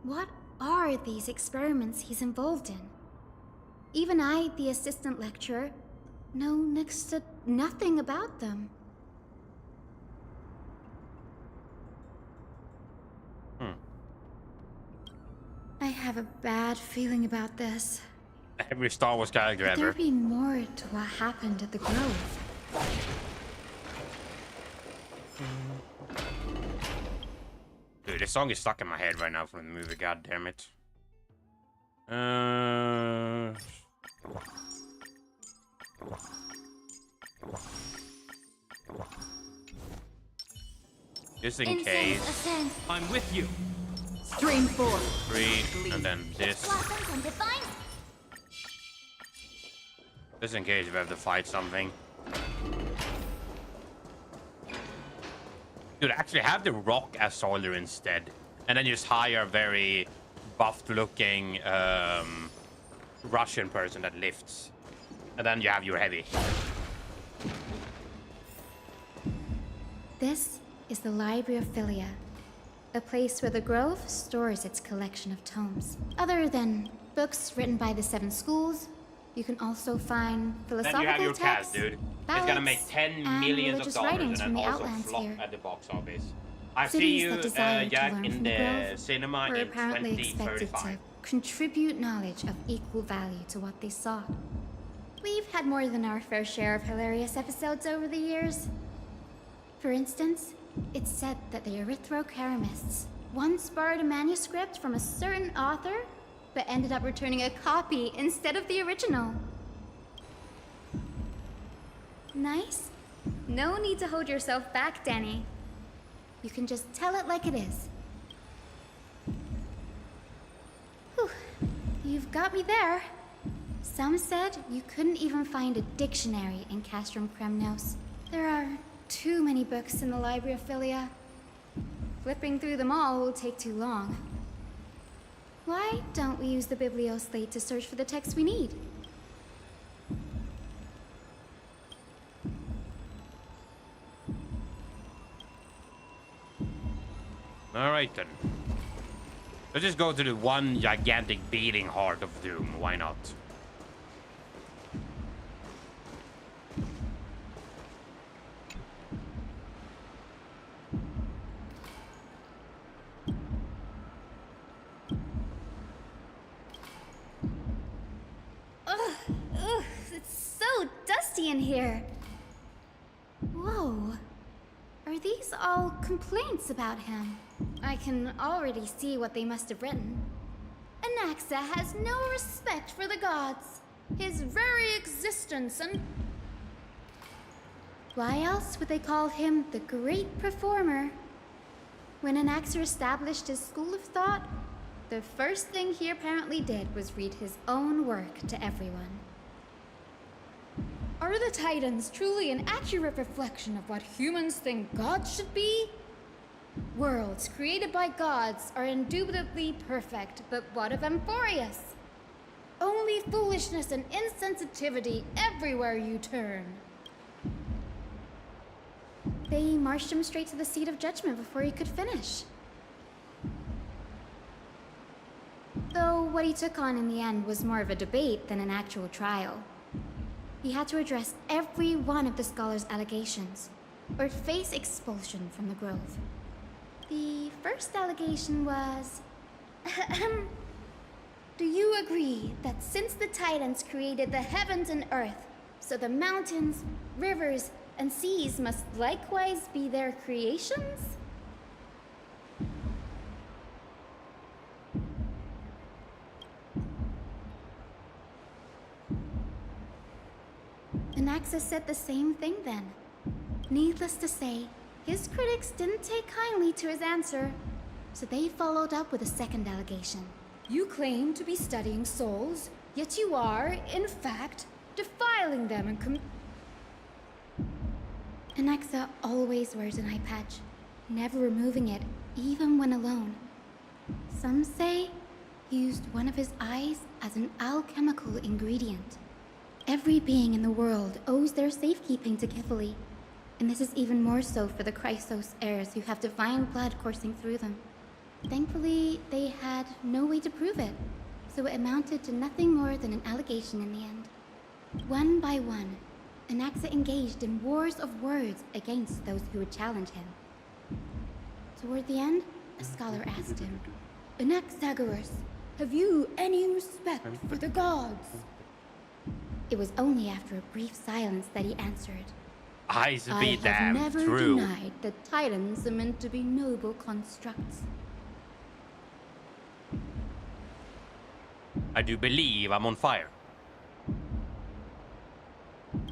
What are these experiments he's involved in? Even I, the assistant lecturer, know next to nothing about them. I have a bad feeling about this. Every Star Wars character Could there ever. be more to what happened at the Grove? Dude, this song is stuck in my head right now from the movie, god damn it. Just in case. I'm with you. Stream 4. 3, and then this. Blossoms and divine. Just in case if I have to fight something. Dude, actually have the Rock as Soiler instead. And then just hire a very buffed looking Russian person that lifts. And then you have your heavy. This is the Library of Philia, a place where the Grove stores its collection of tomes. Other than books written by the 7 schools, you can also find philosophical Then you have your texts, cast, dude. It's ballads, gonna make 10 and millions religious of dollars and writings then from the also Outlands flop here. at the box office. I see Cities you, that desire to Jack, learn in from the the Grove cinema were in apparently expected 2035. to contribute knowledge of equal value to what they sought. We've had more than our fair share of hilarious episodes over the years. For instance, it's said that the Erythrocheramists once borrowed a manuscript from a certain author, but ended up returning a copy instead of the original. Nice? No need to hold yourself back, Danny. You can just tell it like it is. Whew. You've got me there. Some said you couldn't even find a dictionary in Castrum Kremnos. There are too many books in the Library of Philia. Flipping through them all will take too long. Why don't we use the biblioslate to search for the text we need? Alright then. Let's just go to the one gigantic beating heart of doom. Why not? Ugh, it's so dusty in here. Whoa. Are these all complaints about him? I can already see what they must have written. Anaxa has no respect for the gods, his very existence, and... Why else would they call him the Great Performer? When Anaxa established his school of thought, the first thing he apparently did was read his own work to everyone. Are the Titans truly an accurate reflection of what humans think gods should be? Worlds created by gods are indubitably perfect, but what of Amphorius? Only foolishness and insensitivity everywhere you turn. They marched him straight to the seat of judgment before he could finish. Though what he took on in the end was more of a debate than an actual trial. He had to address every one of the scholar's allegations, or face expulsion from the Grove. The first allegation was... Do you agree that since the Titans created the heavens and earth, so the mountains, rivers, and seas must likewise be their creations? Anaxa said the same thing then. Needless to say, his critics didn't take kindly to his answer, so they followed up with a second allegation. You claim to be studying souls, yet you are, in fact, defiling them and Anaxa always wears an eye patch, never removing it, even when alone. Some say he used one of his eyes as an alchemical ingredient. Every being in the world owes their safekeeping to Kifili, and this is even more so for the Chrysos heirs who have divine blood coursing through them. Thankfully, they had no way to prove it, so it amounted to nothing more than an allegation in the end. One by one, Anaxa engaged in wars of words against those who would challenge him. Toward the end, a scholar asked him, Anaxagoras, have you any respect for the gods? It was only after a brief silence that he answered, I have never denied that Titans are meant to be noble constructs. I do believe I'm on fire.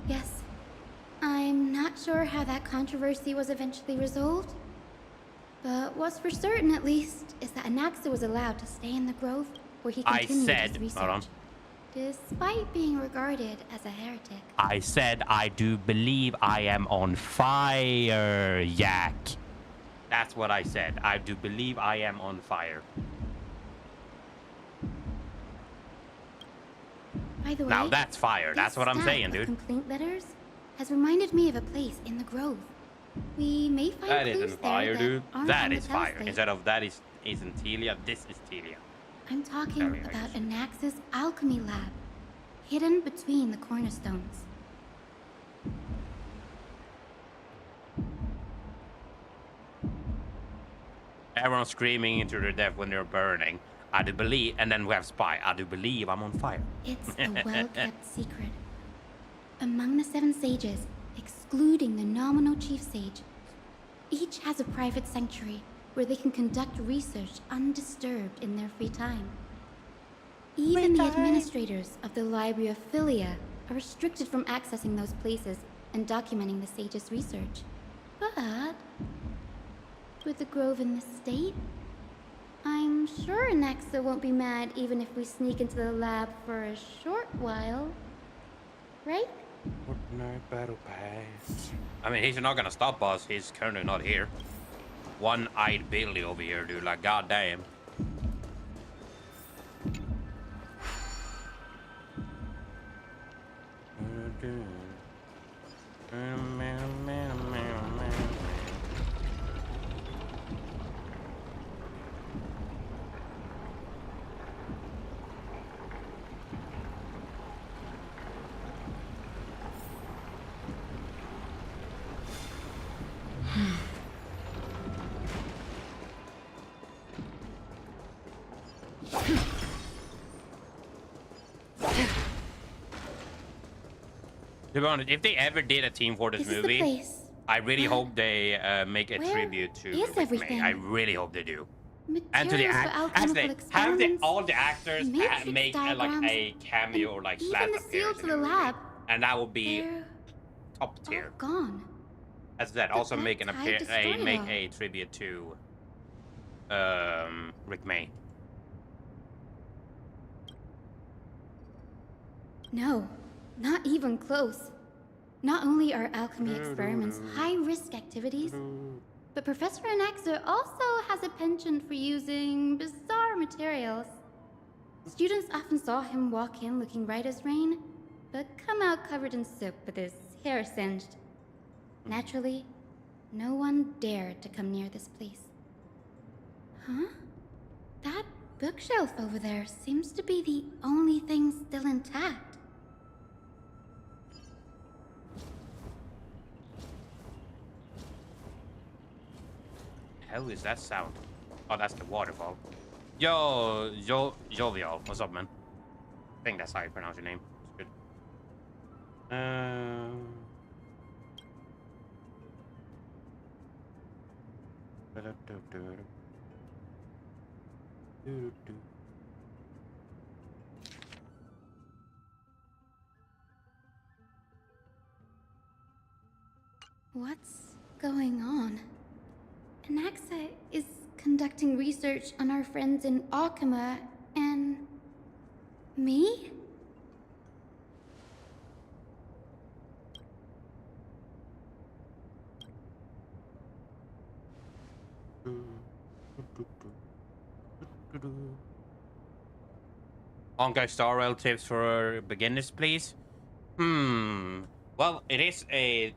Yes. I'm not sure how that controversy was eventually resolved, but what's for certain, at least, is that Anaxa was allowed to stay in the Grove where he continued his research, despite being regarded as a heretic. I said I do believe I am on fire, Yak. That's what I said. I do believe I am on fire. By the way, now that's fire. That's what I'm saying, dude. Complaint letters has reminded me of a place in the Grove. We may find that clues isn't fire, there dude. That is fire. Instead of that isn't Telia, this is Telia. I'm talking about Anaxa's alchemy lab, hidden between the cornerstones. Everyone's screaming into their death when they're burning. I do believe, and then we have spy. I do believe I'm on fire. It's a well-kept secret. Among the 7 sages, excluding the nominal chief sage, each has a private sanctuary where they can conduct research undisturbed in their free time. Even the administrators of the Library of Philia are restricted from accessing those places and documenting the sage's research. But with the Grove in this state, I'm sure Anaxa won't be mad even if we sneak into the lab for a short while. Right? Fortnite Battle Pass. I mean, he's not gonna stop us. He's currently not here. One-eyed Billy over here, dude. Like, goddamn. To be honest, if they ever did a Team Fortress movie, I really hope they make a tribute to Rick May. I really hope they do. And to the all the actors make like a cameo or like flat appearance in the movie. And that would be top tier. Gone. As that, also make an make a tribute to Rick May. No, not even close. Not only are alchemy experiments high-risk activities, but Professor Anaxa also has a penchant for using bizarre materials. Students often saw him walk in looking right as rain, but come out covered in soap with his hair singed. Naturally, no one dared to come near this place. Huh? That bookshelf over there seems to be the only thing still intact. Hell is that sound? Oh, that's the waterfall. Jovial. What's up, man? I think that's how you pronounce your name. It's good. What's going on? Anaxa is conducting research on our friends in Akuma and... me? Honkai Star Rail tips for beginners, please. Well, it is a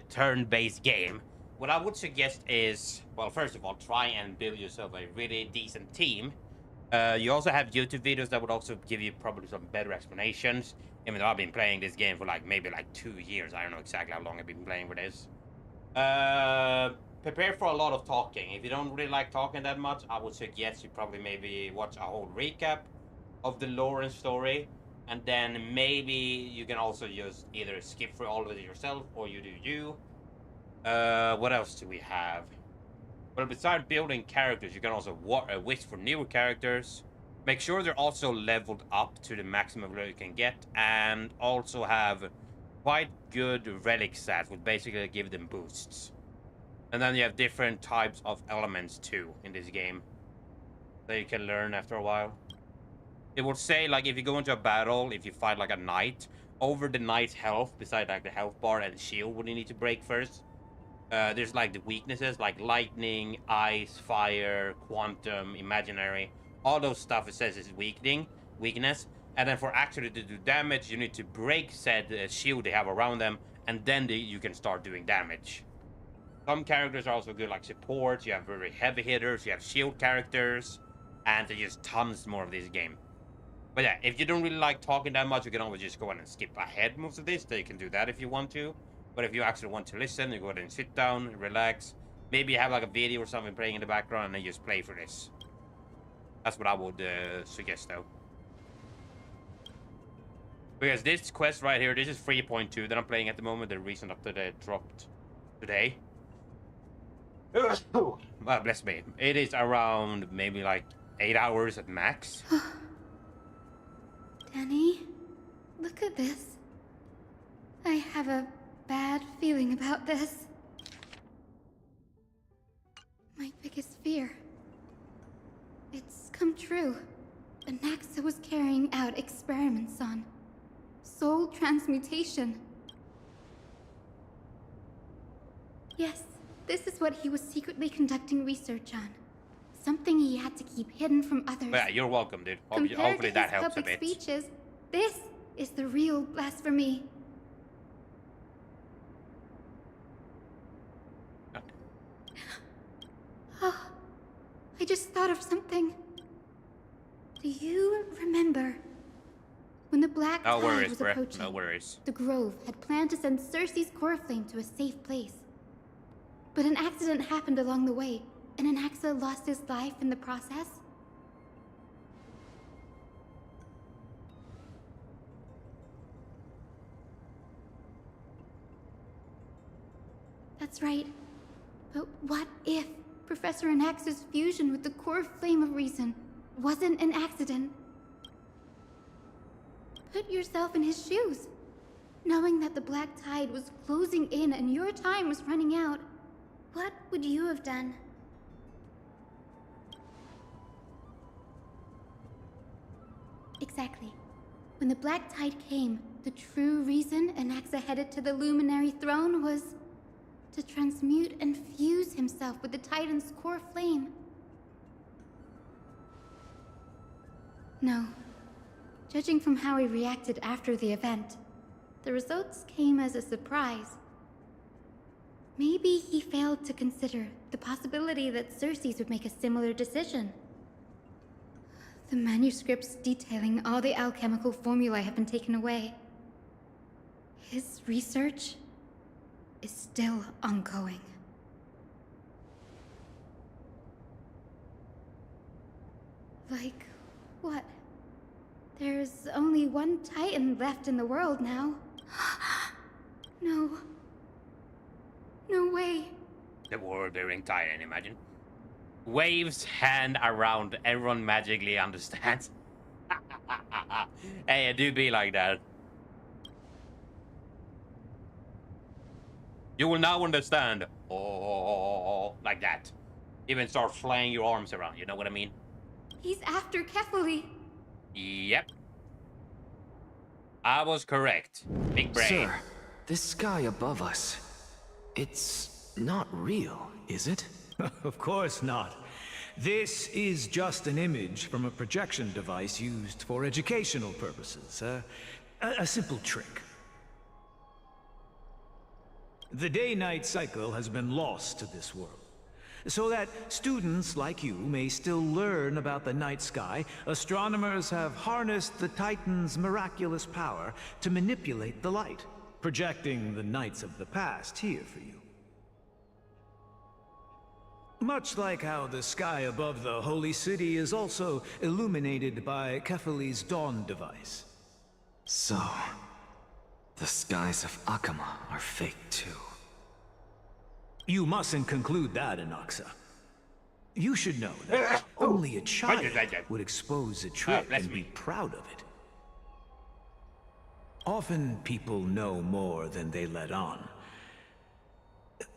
turn-based game. What I would suggest is, well, first of all, try and build yourself a really decent team. You also have YouTube videos that would also give you probably some better explanations. Even though I've been playing this game for like maybe like 2 years. I don't know exactly how long I've been playing with this. Prepare for a lot of talking. If you don't really like talking that much, I would suggest you probably maybe watch a whole recap of the lore and story. And then maybe you can also just either skip through all of it yourself or you do you. What else do we have? Well, besides building characters, you can also wish for newer characters. Make sure they're also leveled up to the maximum level you can get, and also have quite good relic stats, which basically give them boosts. And then you have different types of elements too in this game that you can learn after a while. It will say, like, if you go into a battle, if you fight like a knight, over the knight's health, beside like the health bar and shield, what you need to break first. There's like the weaknesses like lightning, ice, fire, quantum, imaginary. All those stuff it says is weakness. And then for actually to do damage, you need to break said shield they have around them, and then you can start doing damage. Some characters are also good like supports. You have very heavy hitters, you have shield characters, and there's just tons more of this game. But yeah, if you don't really like talking that much, you can always just go ahead and skip ahead most of this. So you can do that if you want to. But if you actually want to listen, you go ahead and sit down, relax. Maybe you have like a video or something playing in the background and then just play for this. That's what I would suggest though. Because this quest right here, this is 3.2 that I'm playing at the moment. The recent update that dropped today. Well, bless me. It is around maybe like 8 hours at max. Danny, look at this. I have a bad feeling about this. My biggest fear. It's come true. Anaxa was carrying out experiments on soul transmutation. Yes, this is what he was secretly conducting research on. Something he had to keep hidden from others. Yeah, you're welcome, dude. Compared Hopefully to that his helps a public bit. speeches, this is the real blasphemy. Oh, I just thought of something. Do you remember when the Black No Tide worries, was bruh. approaching? No worries. The Grove had planned to send Cersei's core flame to a safe place. But an accident happened along the way, and Anaxa lost his life in the process. That's right. But what if Professor Anaxa's fusion with the core flame of reason wasn't an accident? Put yourself in his shoes. Knowing that the Black Tide was closing in and your time was running out, what would you have done? Exactly. When the Black Tide came, the true reason Anaxa headed to the Luminary Throne was to transmute and fuse himself with the Titan's core flame. No. Judging from how he reacted after the event, the results came as a surprise. Maybe he failed to consider the possibility that Cersei's would make a similar decision. The manuscripts detailing all the alchemical formulae have been taken away. His research is still ongoing. Like, what? There's only one Titan left in the world now. No. No way. The world-bearing Titan, imagine. Waves hand around, everyone magically understands. Hey, it do be like that. You will now understand. Oh, like that. Even start flaying your arms around, you know what I mean? He's after Kefali. Yep. I was correct. Big brain. Sir, this sky above us, it's not real, is it? Of course not. This is just an image from a projection device used for educational purposes. A simple trick. The day-night cycle has been lost to this world. So that students like you may still learn about the night sky, astronomers have harnessed the Titan's miraculous power to manipulate the light, projecting the nights of the past here for you. Much like how the sky above the Holy City is also illuminated by Kefali's dawn device. So, the skies of Akama are fake too. You mustn't conclude that, Anaxa. You should know that only a child would expose a trick and be proud of it. Often people know more than they let on.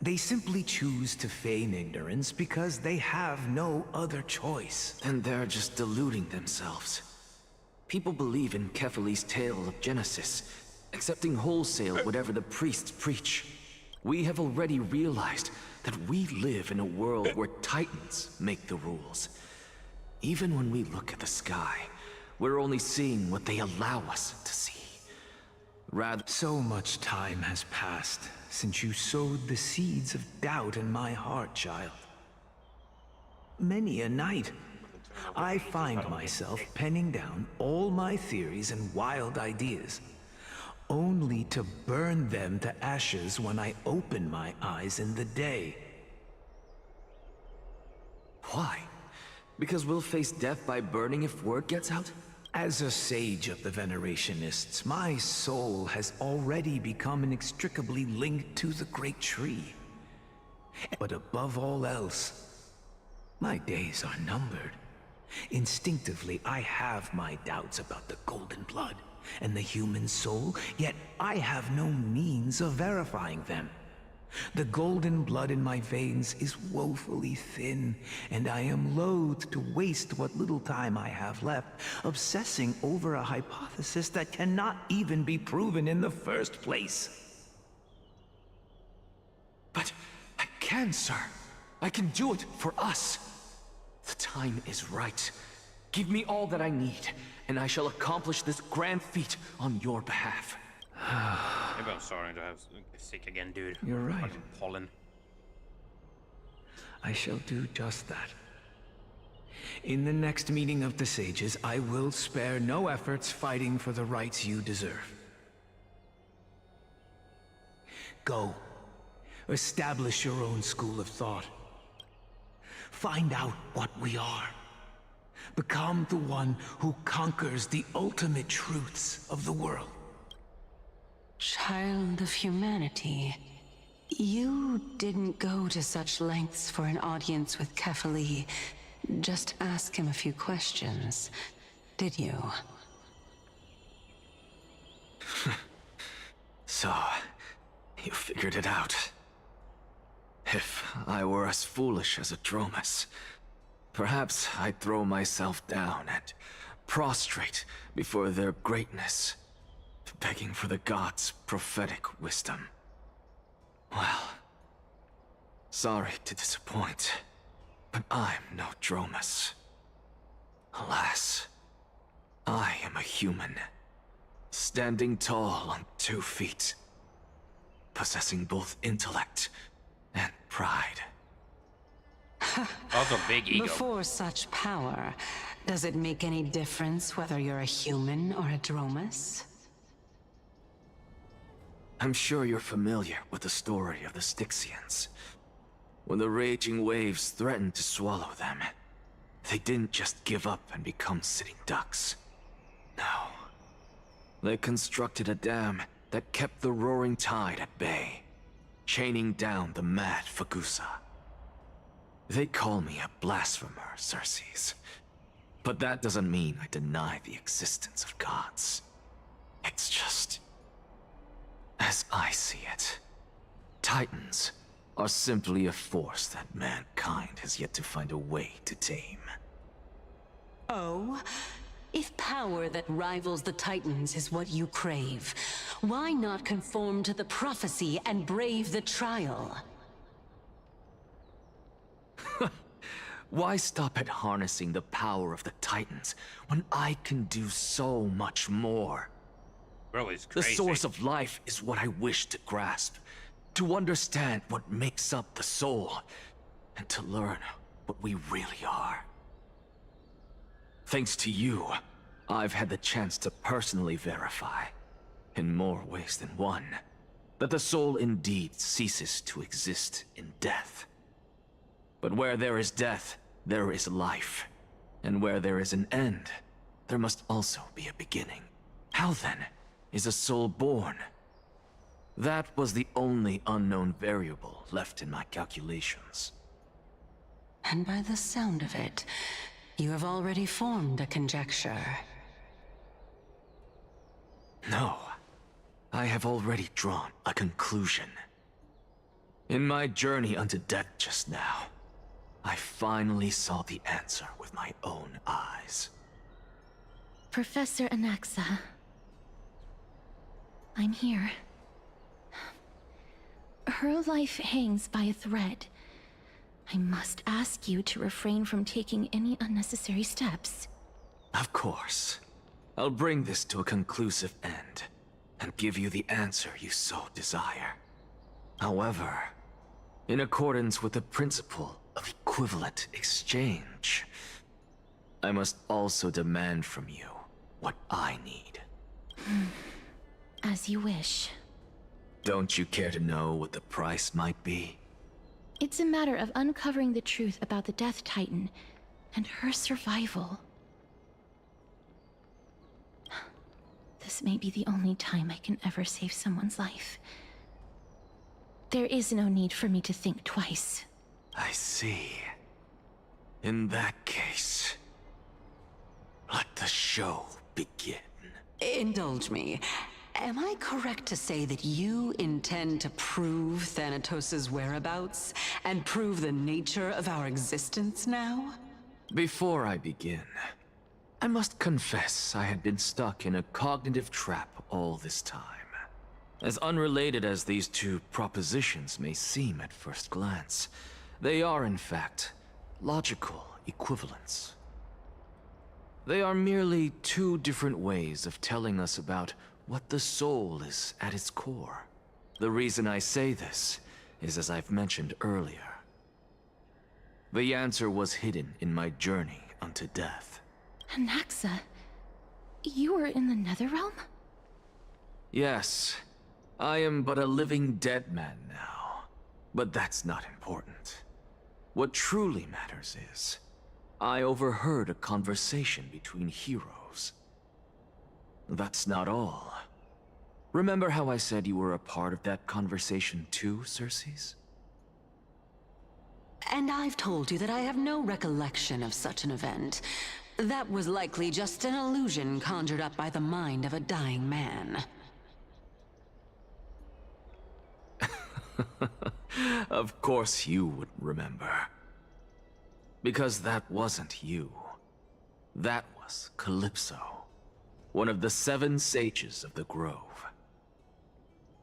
They simply choose to feign ignorance because they have no other choice. Then they're just deluding themselves. People believe in Kefali's tale of Genesis, accepting wholesale whatever the priests preach. We have already realized that we live in a world where Titans make the rules. Even when we look at the sky, we're only seeing what they allow us to see. Rather, so much time has passed since you sowed the seeds of doubt in my heart, child. Many a night, I find myself penning down all my theories and wild ideas, only to burn them to ashes when I open my eyes in the day. Why? Because we'll face death by burning if word gets out? As a sage of the Venerationists, my soul has already become inextricably linked to the great tree. But above all else, my days are numbered. Instinctively, I have my doubts about the golden blood and the human soul, yet I have no means of verifying them. The golden blood in my veins is woefully thin, and I am loath to waste what little time I have left obsessing over a hypothesis that cannot even be proven in the first place. But can, sir. I can do it for us. The time is right. Give me all that I need, and I shall accomplish this grand feat on your behalf. Maybe I'm starting to have sick again, dude. You're right. Fucking pollen. I shall do just that. In the next meeting of the sages, I will spare no efforts fighting for the rights you deserve. Go. Establish your own school of thought. Find out what we are. Become the one who conquers the ultimate truths of the world. Child of humanity, you didn't go to such lengths for an audience with Kefali. Just ask him a few questions, did you? So, you figured it out. If I were as foolish as a Dromus, perhaps I'd throw myself down and prostrate before their greatness, begging for the gods' prophetic wisdom. Well, sorry to disappoint, but I'm no Dromus. Alas, I am a human, standing tall on 2 feet, possessing both intellect and pride. Also big ego. Before such power, does it make any difference whether you're a human or a Dromus? I'm sure you're familiar with the story of the Styxians. When the raging waves threatened to swallow them, they didn't just give up and become sitting ducks. No. They constructed a dam that kept the roaring tide at bay, chaining down the mad Fagusa. They call me a blasphemer, Xerxes. But that doesn't mean I deny the existence of gods. It's just... as I see it, Titans are simply a force that mankind has yet to find a way to tame. Oh? If power that rivals the Titans is what you crave, why not conform to the prophecy and brave the trial? Why stop at harnessing the power of the Titans when I can do so much more? Bro, it's The crazy. source of life is what I wish to grasp, to understand what makes up the soul, and to learn what we really are. Thanks to you, I've had the chance to personally verify, in more ways than one, that the soul indeed ceases to exist in death. But where there is death, there is life. And where there is an end, there must also be a beginning. How then is a soul born? That was the only unknown variable left in my calculations. And by the sound of it, you have already formed a conjecture. No, I have already drawn a conclusion. In my journey unto death just now, I finally saw the answer with my own eyes. Professor Anaxa, I'm here. Her life hangs by a thread. I must ask you to refrain from taking any unnecessary steps. Of course. I'll bring this to a conclusive end, and give you the answer you so desire. However, in accordance with the principle of equivalent exchange, I must also demand from you what I need. As you wish. Don't you care to know what the price might be? It's a matter of uncovering the truth about the Death Titan and her survival. This may be the only time I can ever save someone's life. There is no need for me to think twice. I see. In that case, let the show begin. Indulge me. Am I correct to say that you intend to prove Thanatos' whereabouts and prove the nature of our existence now? Before I begin, I must confess I had been stuck in a cognitive trap all this time. As unrelated as these two propositions may seem at first glance, they are in fact logical equivalents. They are merely two different ways of telling us about what the soul is at its core. The reason I say this is, as I've mentioned earlier, the answer was hidden in my journey unto death. Anaxa, you were in the Netherrealm? Yes, I am but a living dead man now, but that's not important. What truly matters is, I overheard a conversation between heroes. That's not all. Remember how I said you were a part of that conversation too, Circes? And I've told you that I have no recollection of such an event. That was likely just an illusion conjured up by the mind of a dying man. Of course you would remember. Because that wasn't you. That was Calypso, one of the 7 sages of the Grove.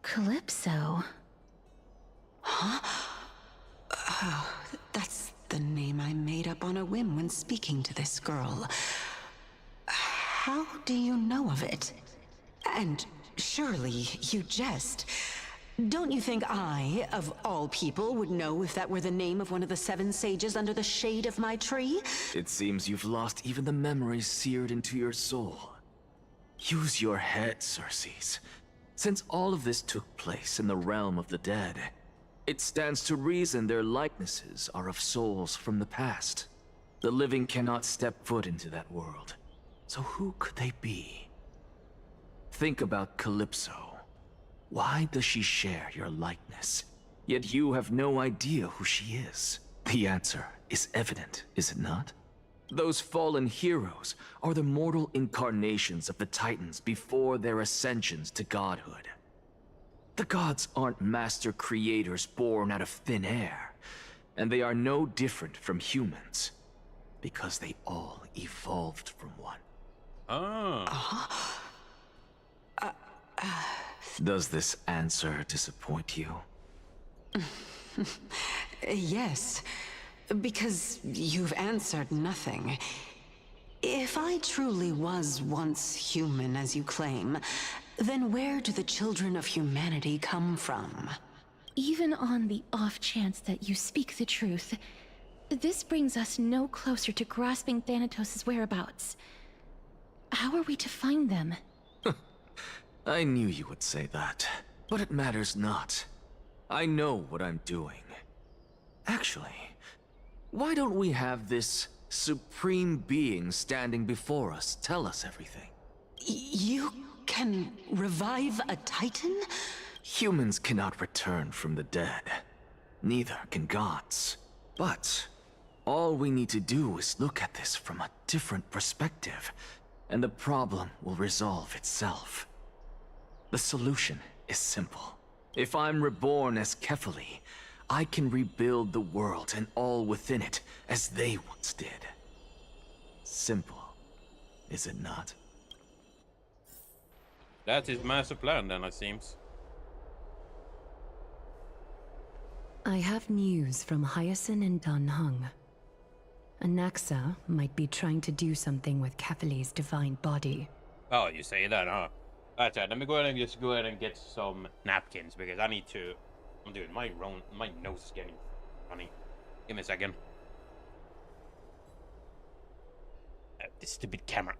Calypso? Huh? Oh, that's the name I made up on a whim when speaking to this girl. How do you know of it? And surely you jest. Don't you think I, of all people, would know if that were the name of one of the 7 sages under the shade of my tree? It seems you've lost even the memories seared into your soul. Use your head, Circes. Since all of this took place in the realm of the dead, it stands to reason their likenesses are of souls from the past. The living cannot step foot into that world. So who could they be? Think about Calypso. Why does she share your likeness? Yet you have no idea who she is. The answer is evident, is it not? Those fallen heroes are the mortal incarnations of the Titans before their ascensions to godhood. The gods aren't master creators born out of thin air, and they are no different from humans, because they all evolved from one. Does this answer disappoint you? Yes, because you've answered nothing. If I truly was once human, as you claim, then where do the children of humanity come from? Even on the off chance that you speak the truth, this brings us no closer to grasping Thanatos' whereabouts. How are we to find them? I knew you would say that, but it matters not. I know what I'm doing. Actually, why don't we have this supreme being standing before us tell us everything? You can revive a Titan? Humans cannot return from the dead. Neither can gods. But all we need to do is look at this from a different perspective, and the problem will resolve itself. The solution is simple. If I'm reborn as Kefali, I can rebuild the world and all within it as they once did. Simple, is it not? That is master plan then, it seems. I have news from Hyacinth and Danhung. Anaxa might be trying to do something with Kefali's divine body. Oh, you say that, huh? That's right. Let me go ahead and just go ahead and get some napkins because I need to. I'm doing my nose is getting funny. Give me a second. This stupid camera.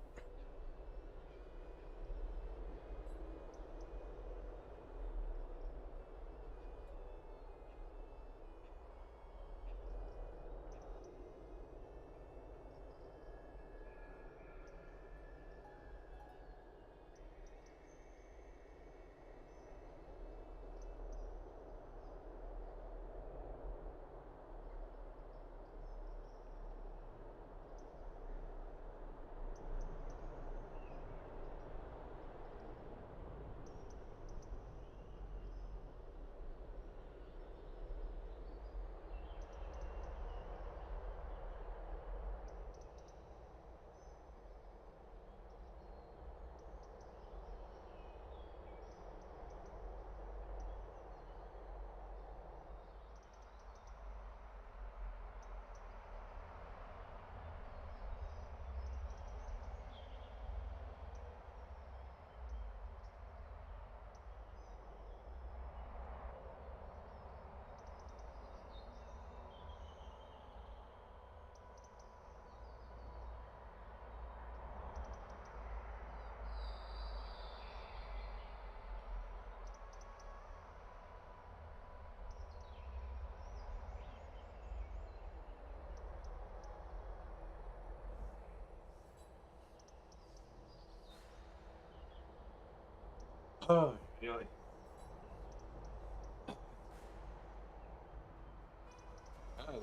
Oh, really?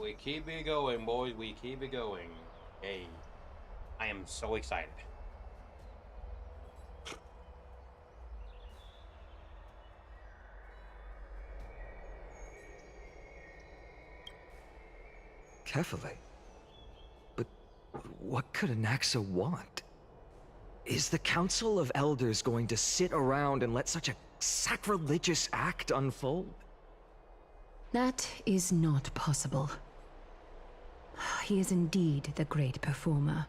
We keep it going, boys. We keep it going. Hey, I am so excited. Carefully. But what could Anaxa want? Is the Council of Elders going to sit around and let such a sacrilegious act unfold? That is not possible. He is indeed the great performer,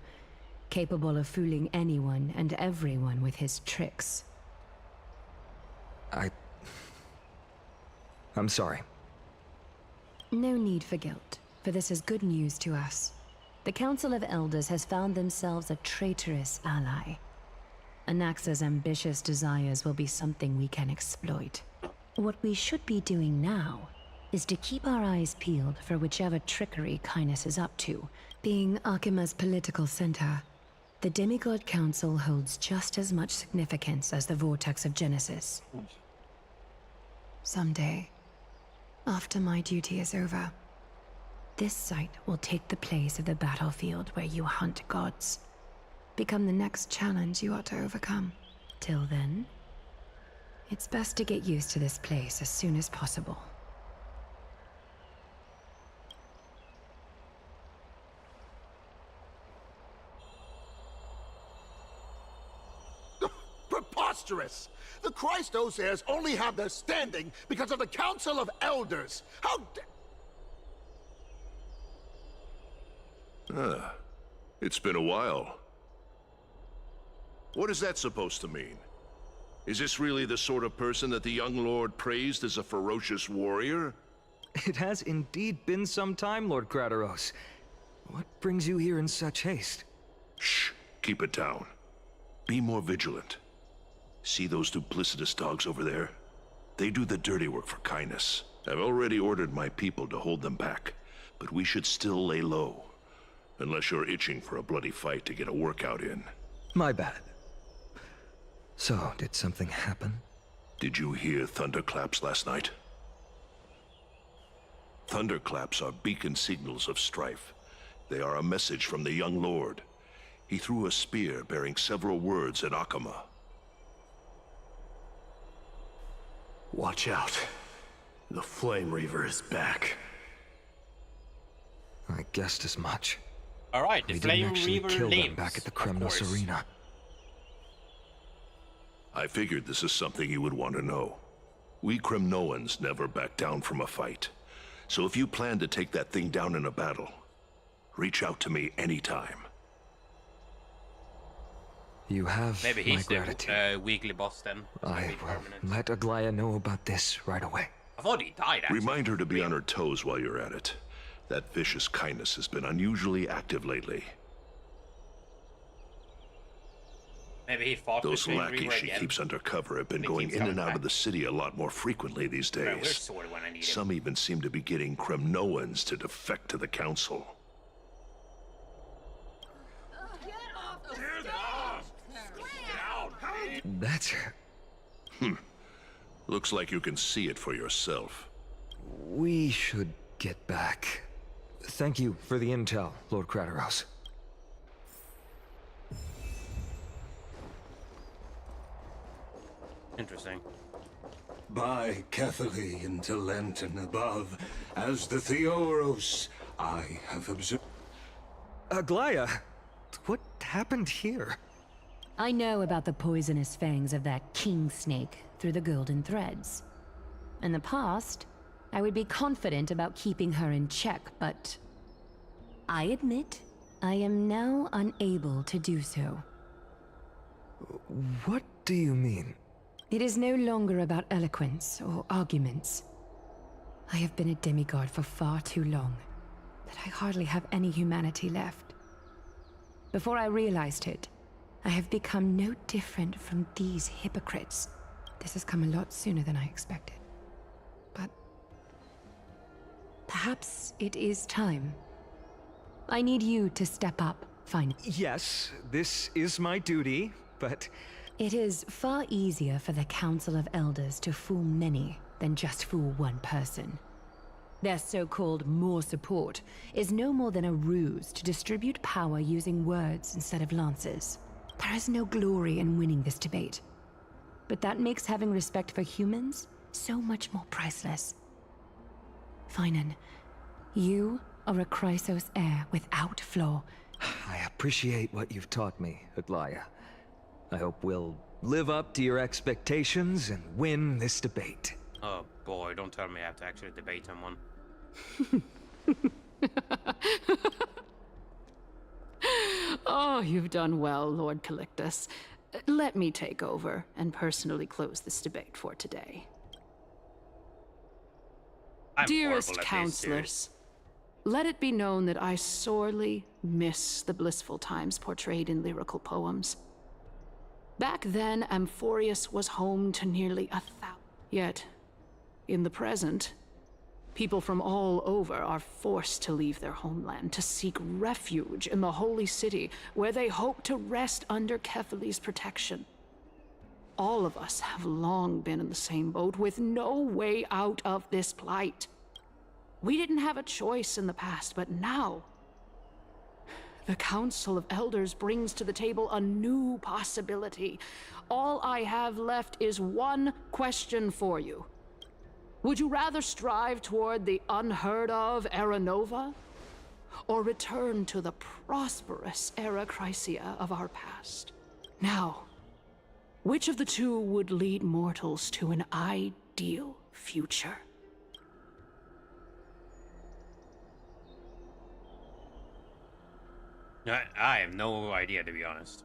capable of fooling anyone and everyone with his tricks. I'm sorry. No need for guilt, for this is good news to us. The Council of Elders has found themselves a traitorous ally. Anaxa's ambitious desires will be something we can exploit. What we should be doing now is to keep our eyes peeled for whichever trickery Kindness is up to. Being Akima's political center, the Demigod Council holds just as much significance as the Vortex of Genesis. Someday, after my duty is over, this site will take the place of the battlefield where you hunt gods. Become the next challenge you ought to overcome. Till then, it's best to get used to this place as soon as possible. Preposterous! The Christos only have their standing because of the Council of Elders. How It's been a while. What is that supposed to mean? Is this really the sort of person that the young lord praised as a ferocious warrior? It has indeed been some time, Lord Krateros. What brings you here in such haste? Shh, keep it down. Be more vigilant. See those duplicitous dogs over there? They do the dirty work for Kindness. I've already ordered my people to hold them back, but we should still lay low. Unless you're itching for a bloody fight to get a workout in. My bad. So, did something happen? Did you hear thunderclaps last night? Thunderclaps are beacon signals of strife. They are a message from the young lord. He threw a spear bearing several words at Akama. Watch out. The Flame Reaver is back. I guessed as much. All right, the Flame Reaver kill them lives, back at the Kremnos Arena. I figured this is something you would want to know. We Kremnoans never back down from a fight. So if you plan to take that thing down in a battle, reach out to me anytime. You have Maybe my he's gratitude. the weekly boss then. I will let Aglaya know about this right away. I thought he died, actually. Remind her to be on her toes while you're at it. That vicious Kindness has been unusually active lately. Maybe he fought Those with lackeys she again. keeps undercover have been going in and out of the city a lot more frequently these Bro, where's days. Sword when I need Some even seem to be getting Kremnoans to defect to the council. That's... Looks like you can see it for yourself. We should get back. Thank you for the intel, Lord Krateros. Interesting. By Catholic into Lenten above, as the Theoros, I have observed. Aglaya, what happened here? I know about the poisonous fangs of that king snake through the golden threads. In the past, I would be confident about keeping her in check, but I admit I am now unable to do so. What do you mean? It is no longer about eloquence or arguments. I have been a demigod for far too long that I hardly have any humanity left. Before I realized it, I have become no different from these hypocrites. This has come a lot sooner than I expected. But perhaps it is time. I need you to step up, finally. Yes, this is my duty, but It is far easier for the Council of Elders to fool many than just fool one person. Their so-called more support is no more than a ruse to distribute power using words instead of lances. There is no glory in winning this debate. But that makes having respect for humans so much more priceless. Finan, you are a Chrysos heir without flaw. I appreciate what you've taught me, Aglaya. I hope we'll live up to your expectations and win this debate. Oh boy, don't tell me I have to actually debate someone. Oh, you've done well, Lord Calictus. Let me take over and personally close this debate for today. Dearest counselors, let it be known that I sorely miss the blissful times portrayed in lyrical poems. Back then, Amphorius was home to nearly 1,000. Yet, in the present, people from all over are forced to leave their homeland to seek refuge in the holy city, where they hope to rest under Kefali's protection. All of us have long been in the same boat, with no way out of this plight. We didn't have a choice in the past, but now, the Council of Elders brings to the table a new possibility. All I have left is one question for you. Would you rather strive toward the unheard of Era Nova, or return to the prosperous Era Chrysia of our past? Now, which of the two would lead mortals to an ideal future? I have no idea, to be honest.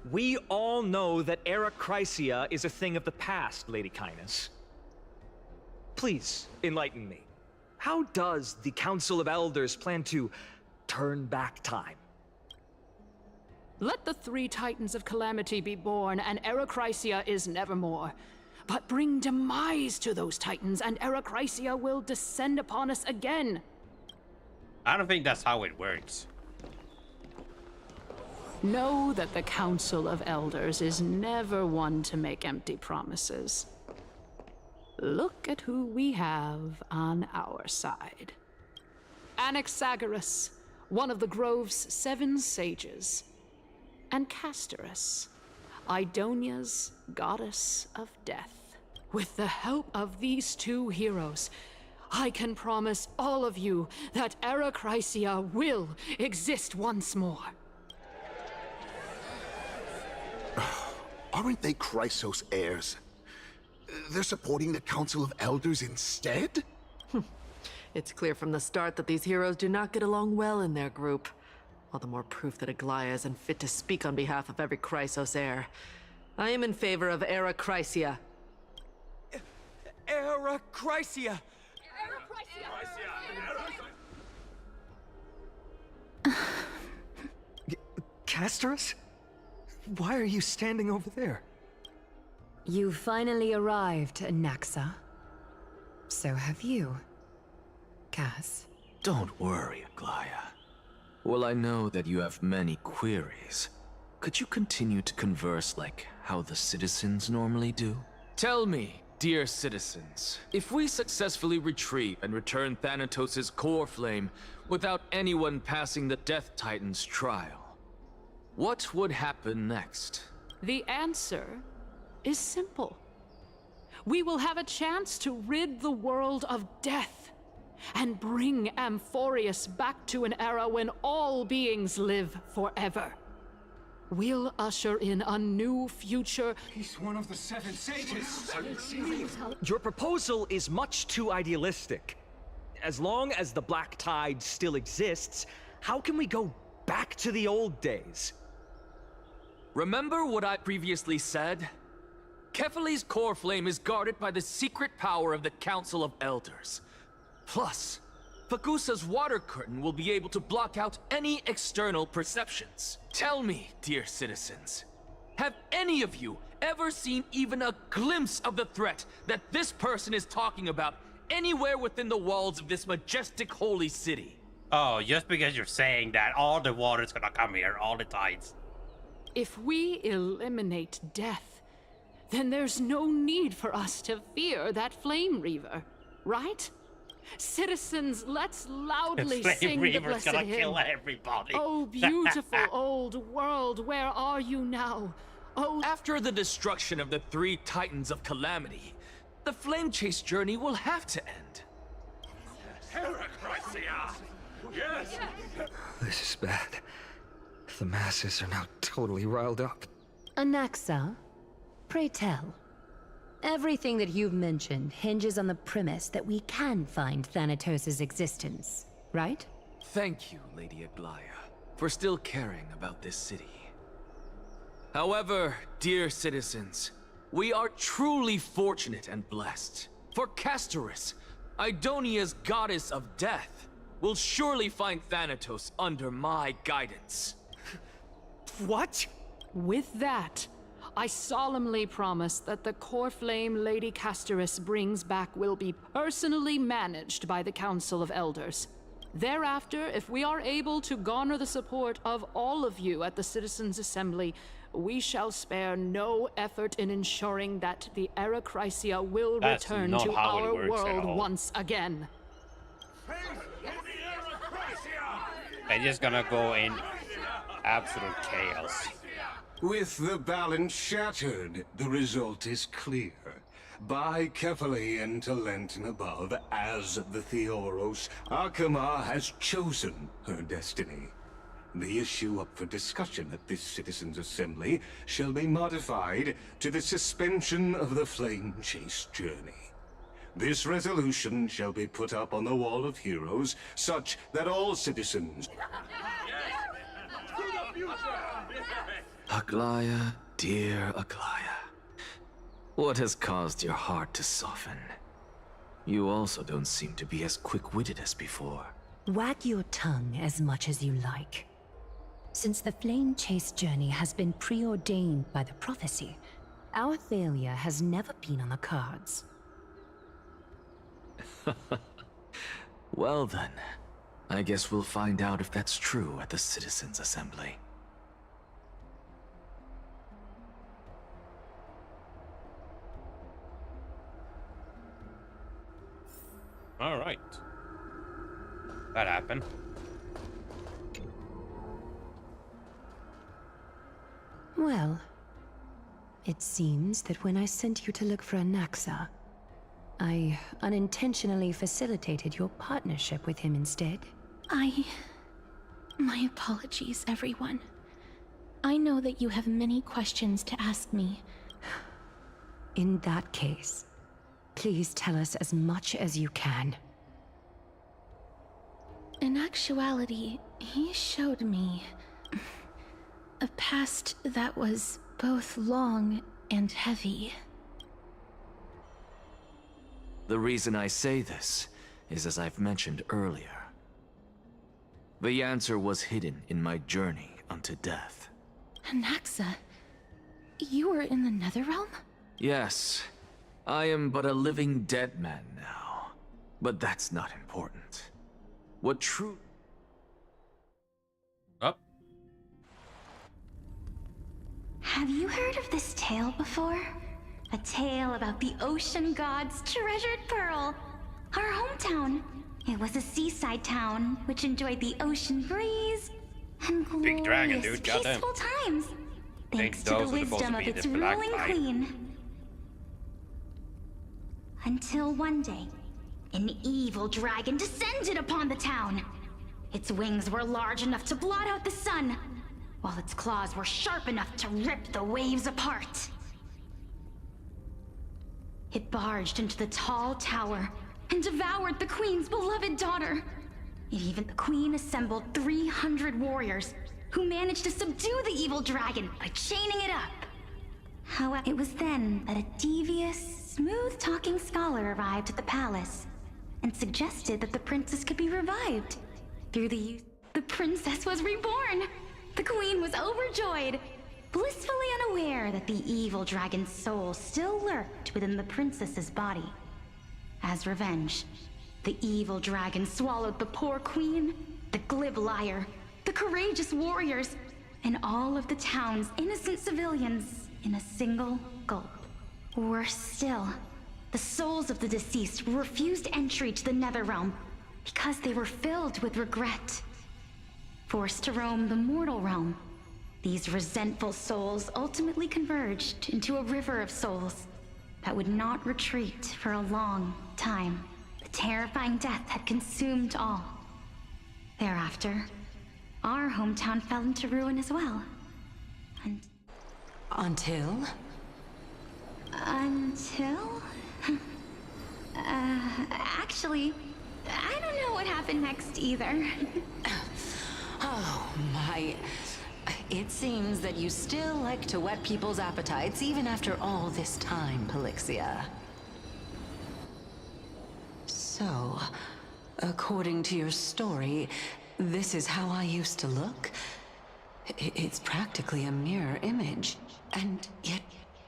We all know that Era Chrysia is a thing of the past, Lady Kindness. Please, enlighten me. How does the Council of Elders plan to turn back time? Let the 3 Titans of Calamity be born, and Era Chrysia is nevermore. But bring demise to those Titans, and Era Chrysia will descend upon us again. I don't think that's how it works. Know that the Council of Elders is never one to make empty promises. Look at who we have on our side. Anaxagoras, one of the Grove's 7 sages, and Castorus, Idonia's goddess of death. With the help of these 2 heroes, I can promise all of you that Era Chrysia will exist once more. Aren't they Chrysos heirs? They're supporting the Council of Elders instead? It's clear from the start that these heroes do not get along well in their group. All the more proof that Aglaya isn't fit to speak on behalf of every Chrysos heir. I am in favor of Era Chrysia. Era Chrysia! Castorus? Why are you standing over there? You finally arrived, Naxa. So have you, Cass. Don't worry, Aglaya. Well, I know that you have many queries. Could you continue to converse like how the citizens normally do? Tell me, dear citizens, if we successfully retrieve and return Thanatos' core flame without anyone passing the Death Titan's trial, what would happen next? The answer is simple. We will have a chance to rid the world of death and bring Amphorius back to an era when all beings live forever. We'll usher in a new future. He's one of the 7 sages. Your proposal is much too idealistic. As long as the Black Tide still exists, how can we go back to the old days? Remember what I previously said? Kefali's core flame is guarded by the secret power of the Council of Elders. Plus, Fagusa's water curtain will be able to block out any external perceptions. Tell me, dear citizens, have any of you ever seen even a glimpse of the threat that this person is talking about anywhere within the walls of this majestic holy city. Oh, just because you're saying that, all the water's gonna come here, all the tides. If we eliminate death, then there's no need for us to fear that Flame Reaver, right? Citizens, let's loudly sing the blessed gonna hymn. kill everybody. Oh, beautiful old world, where are you now? Oh, after the destruction of the 3 Titans of Calamity, the Flame Chase journey will have to end. Yes! This is bad. The masses are now totally riled up. Anaxa, pray tell. Everything that you've mentioned hinges on the premise that we can find Thanatos' existence, right? Thank you, Lady Aglaya, for still caring about this city. However, dear citizens, we are truly fortunate and blessed. For Castorus, Idonia's goddess of death, will surely find Thanatos under my guidance. what? With that, I solemnly promise that the core flame Lady Castorus brings back will be personally managed by the Council of Elders. Thereafter, if we are able to garner the support of all of you at the Citizens' Assembly, we shall spare no effort in ensuring that the Arachrysia will return to our world once again. They're just gonna go in absolute chaos. With the balance shattered, the result is clear. Buy carefully into Lenten above, as the Theoros, Akama has chosen her destiny. The issue up for discussion at this Citizens' Assembly shall be modified to the suspension of the Flame Chase journey. This resolution shall be put up on the Wall of Heroes, such that all citizens... Aglaya, dear Aglaya. What has caused your heart to soften? You also don't seem to be as quick-witted as before. Wag your tongue as much as you like. Since the Flame Chase journey has been preordained by the prophecy, our failure has never been on the cards. Well then, I guess we'll find out if that's true at the Citizens' Assembly. All right. That happened. Well, it seems that when I sent you to look for Anaxa, I unintentionally facilitated your partnership with him instead. My apologies, everyone. I know that you have many questions to ask me. In that case, please tell us as much as you can. In actuality, he showed me a past that was both long and heavy. The reason I say this is as I've mentioned earlier. The answer was hidden in my journey unto death. Anaxa, you were in the Netherrealm? Yes, I am but a living dead man now. But that's not important. What true... Up. Have you heard of this tale before? A tale about the ocean god's treasured pearl. Our hometown. It was a seaside town which enjoyed the ocean breeze and glorious, Big dragon, dude. Goddamn. peaceful times. Thanks to the wisdom of its ruling queen. Until one day, an evil dragon descended upon the town. Its wings were large enough to blot out the sun, while its claws were sharp enough to rip the waves apart. It barged into the tall tower and devoured the queen's beloved daughter. The queen assembled 300 warriors who managed to subdue the evil dragon by chaining it up. However, it was then that a devious, smooth-talking scholar arrived at the palace and suggested that the princess could be revived. Through the use, the princess was reborn. The queen was overjoyed, blissfully unaware that the evil dragon's soul still lurked within the princess's body. As revenge, the evil dragon swallowed the poor queen, the glib liar, the courageous warriors, and all of the town's innocent civilians in a single gulp. Worse still, the souls of the deceased were refused entry to the Netherrealm because they were filled with regret. Forced to roam the mortal realm, these resentful souls ultimately converged into a river of souls that would not retreat for a long time. The terrifying death had consumed all. Thereafter, our hometown fell into ruin as well. Until? Actually, I don't know what happened next either. Oh my... It seems that you still like to whet people's appetites even after all this time, Pelixia. So, according to your story, this is how I used to look? It's practically a mirror image. And yet,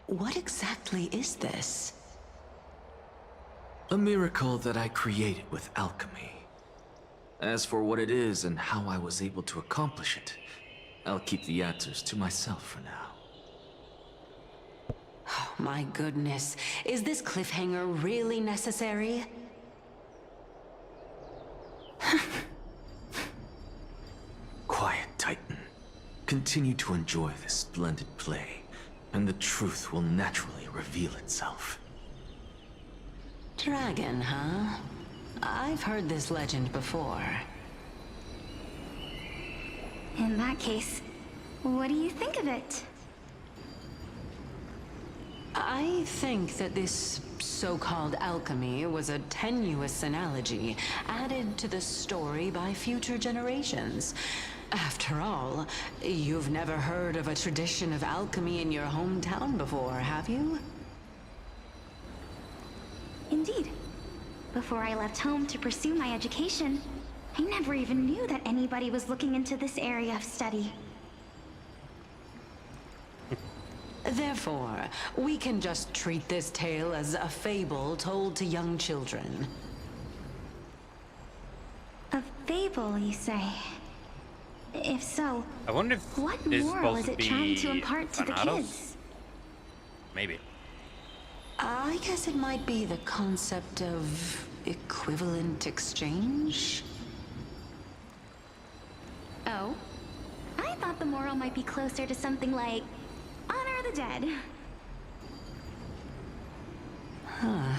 what exactly is this? A miracle that I created with alchemy. As for what it is and how I was able to accomplish it, I'll keep the answers to myself for now. Oh, my goodness. Is this cliffhanger really necessary? Quiet, Titan. Continue to enjoy this splendid play, and the truth will naturally reveal itself. Dragon, huh? I've heard this legend before. In that case, what do you think of it? I think that this so-called alchemy was a tenuous analogy added to the story by future generations. After all, you've never heard of a tradition of alchemy in your hometown before, have you? Indeed. Before I left home to pursue my education, I never even knew that anybody was looking into this area of study. Therefore, we can just treat this tale as a fable told to young children. A fable, you say? If so, I wonder if what this is moral supposed is it to trying be to impart to the Thanatos? kids? Maybe. I guess it might be the concept of equivalent exchange? Oh? I thought the moral might be closer to something like honor the dead. Huh.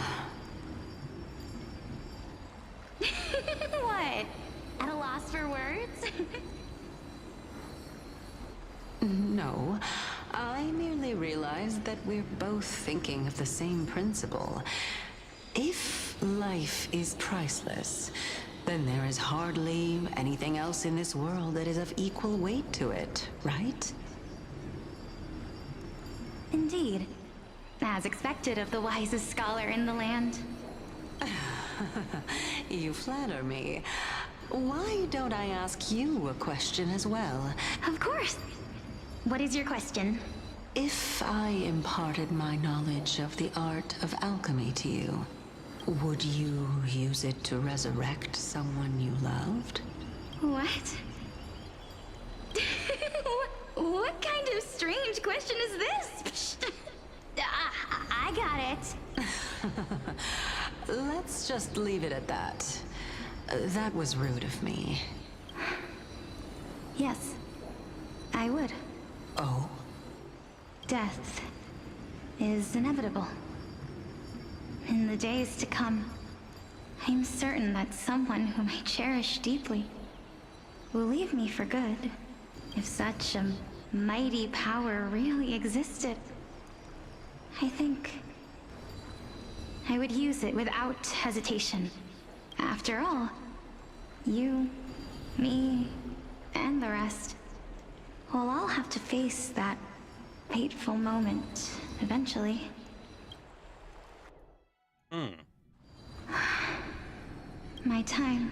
What? At a loss for words? No, I merely realized that we're both thinking of the same principle. If life is priceless, then there is hardly anything else in this world that is of equal weight to it, right? Indeed. As expected of the wisest scholar in the land. You flatter me. Why don't I ask you a question as well? Of course. What is your question? If I imparted my knowledge of the art of alchemy to you, would you use it to resurrect someone you loved? What? What kind of strange question is this? I got it. Let's just leave it at that. That was rude of me. Yes, I would. Oh? Death is inevitable. In the days to come, I'm certain that someone whom I cherish deeply will leave me for good. If such a mighty power really existed, I think I would use it without hesitation. After all, you, me, and the rest will all have to face that fateful moment eventually. My time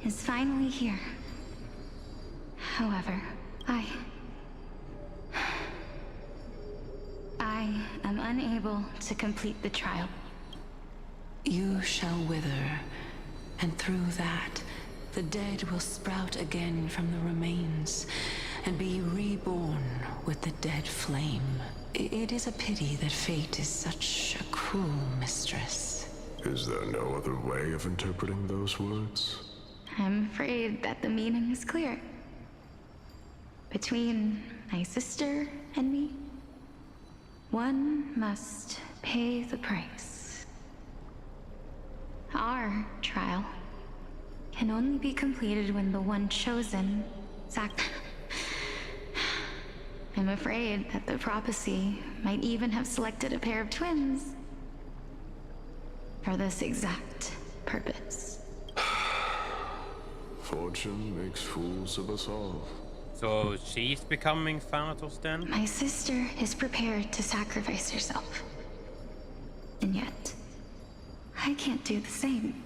is finally here. However, I am unable to complete the trial. You shall wither, and through that, the dead will sprout again from the remains, and be reborn with the dead flame. It is a pity that fate is such a cruel mistress. Is there no other way of interpreting those words? I'm afraid that the meaning is clear. Between my sister and me, one must pay the price. Our trial can only be completed when the one chosen I'm afraid that the prophecy might even have selected a pair of twins for this exact purpose. Fortune makes fools of us all. So she's becoming Thanatos then? My sister is prepared to sacrifice herself. And yet, I can't do the same.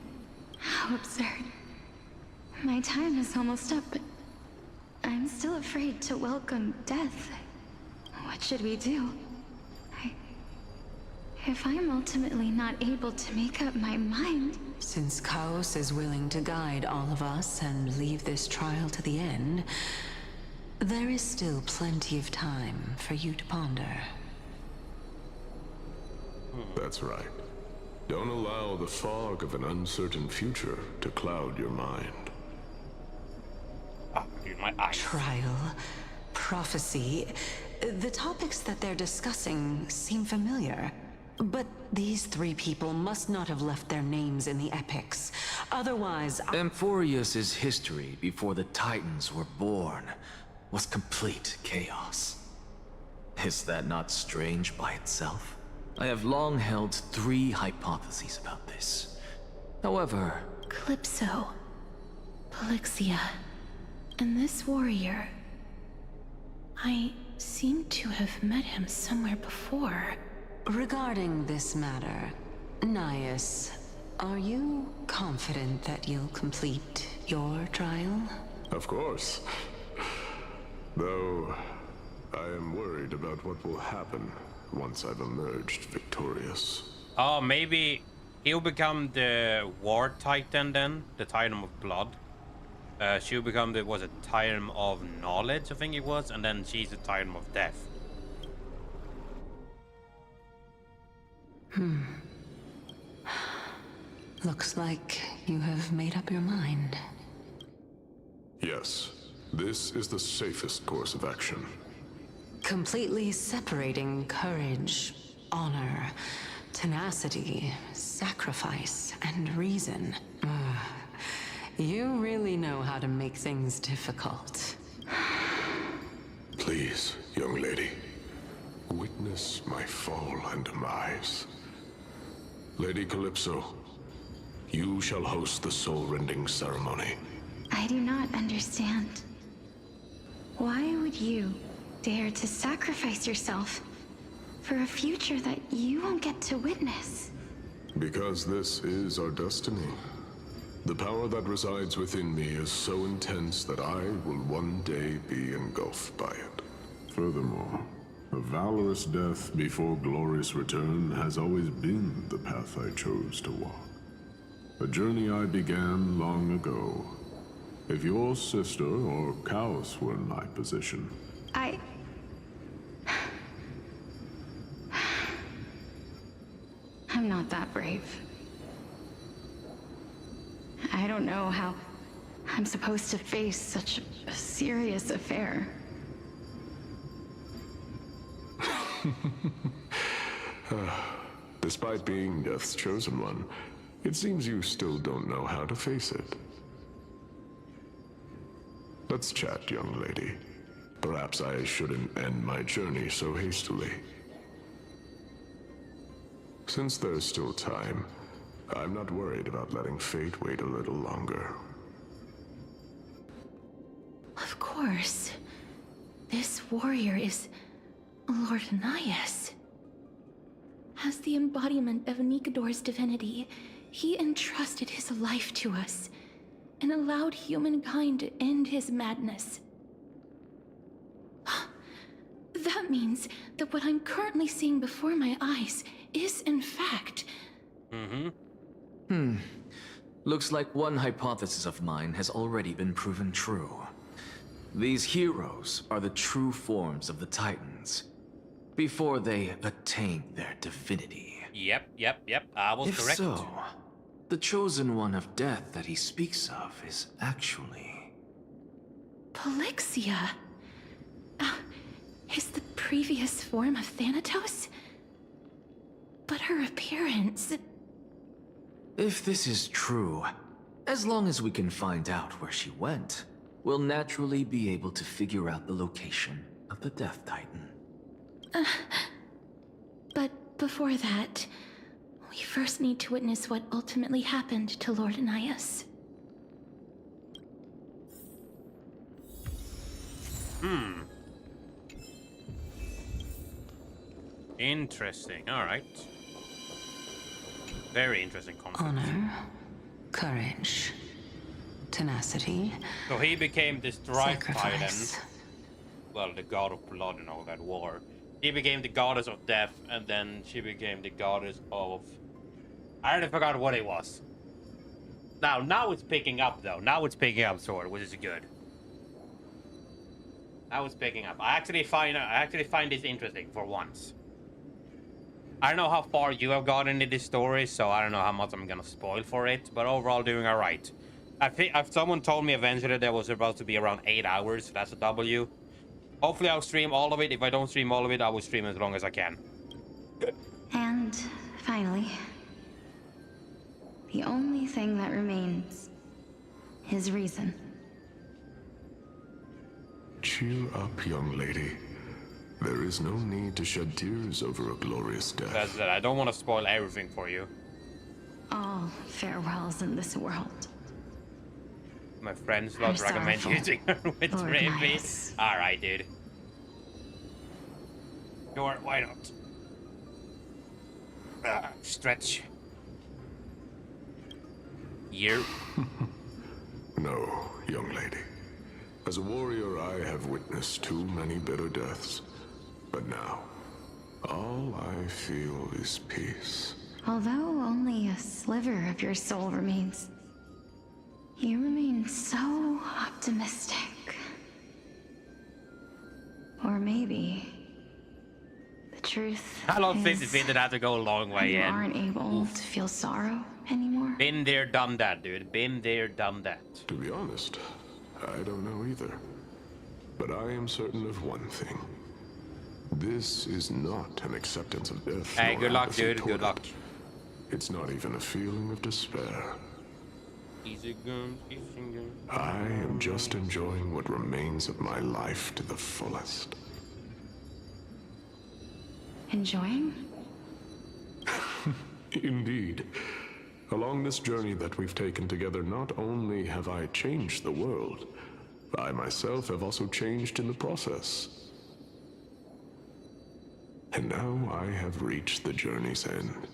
How absurd. My time is almost up, but I'm still afraid to welcome death. What should we do? If I'm ultimately not able to make up my mind... Since Chaos is willing to guide all of us and leave this trial to the end, there is still plenty of time for you to ponder. That's right. Don't allow the fog of an uncertain future to cloud your mind. Trial, prophecy, the topics that they're discussing seem familiar. But these three people must not have left their names in the epics. Otherwise, Amphorius's history before the Titans were born was complete chaos. Is that not strange by itself? I have long held 3 hypotheses about this. However... Calypso, Polixia, and this warrior... I seem to have met him somewhere before. regarding this matter, Nias, are you confident that you'll complete your trial? Of course. Though, I am worried about what will happen once I've emerged victorious. Oh, maybe he'll become the War Titan then, the Titan of Blood. She'll become the, was it Titan of Knowledge, I think it was, and then she's the Titan of Death. Looks like you have made up your mind. Yes, this is the safest course of action. Completely separating courage, honor, tenacity, sacrifice, and reason. You really know how to make things difficult. Please, young lady, witness my fall and demise. Lady Calypso, you shall host the soul-rending ceremony. I do not understand. Why would you dare to sacrifice yourself for a future that you won't get to witness? Because this is our destiny. The power that resides within me is so intense that I will one day be engulfed by it. Furthermore, a valorous death before glorious return has always been the path I chose to walk. A journey I began long ago. If your sister or Chaos were in my position... I'm not that brave. I don't know how I'm supposed to face such a serious affair. Despite being Death's chosen one, it seems you still don't know how to face it. Let's chat, young lady. Perhaps I shouldn't end my journey so hastily. Since there's still time, I'm not worried about letting fate wait a little longer. Of course. This warrior is Lord Nias. As the embodiment of Nikador's divinity, he entrusted his life to us and allowed humankind to end his madness. That means that what I'm currently seeing before my eyes is, in fact, Looks like one hypothesis of mine has already been proven true. These heroes are the true forms of the Titans, before they attain their divinity. Yep. I was If correct. so, the chosen one of death that he speaks of is actually... Polixia? Is the previous form of Thanatos? But her appearance... If this is true, as long as we can find out where she went, we'll naturally be able to figure out the location of the Death Titan. But before that, we first need to witness what ultimately happened to Lord Anaias. Interesting. All right. Very interesting concept. Honor, courage, tenacity. So he became the Strike Titan. Sacrifice. Well, the god of blood and all that war. He became the goddess of death, and then she became the goddess of... I already forgot what it was. Now it's picking up, though. Now it's picking up, sort of, which is good. Now it's picking up. I actually find this interesting for once. I don't know how far you have gotten in this story, so I don't know how much I'm gonna spoil for it, but overall doing alright. I think if someone told me eventually that was supposed to be around 8 hours, that's a W. Hopefully I'll stream all of it. If I don't stream all of it, I will stream as long as I can. And finally, the only thing that remains is reason. Cheer up, young lady. There is no need to shed tears over a glorious death. That's it. I don't want to spoil everything for you. All farewells in this world. My friends love recommend using her with Lord Rampy. Anaias. Alright, dude. Sure, why not? Stretch. You. No, young lady. As a warrior, I have witnessed too many bitter deaths. But now, all I feel is peace. Although only a sliver of your soul remains, you remain so optimistic. Or maybe the truth I love is 50-50 that have to go a long way you in. aren't able to feel sorrow anymore. Been there, done that, dude. Been there, done that. To be honest, I don't know either. But I am certain of one thing. This is not an acceptance of death. Hey, nor good luck, apathy dude. toward Good luck. it. It's not even a feeling of despair. Easy guns, easy guns. I am just enjoying what remains of my life to the fullest. Enjoying? Indeed. Along this journey that we've taken together, not only have I changed the world, I myself have also changed in the process. And now I have reached the journey's end.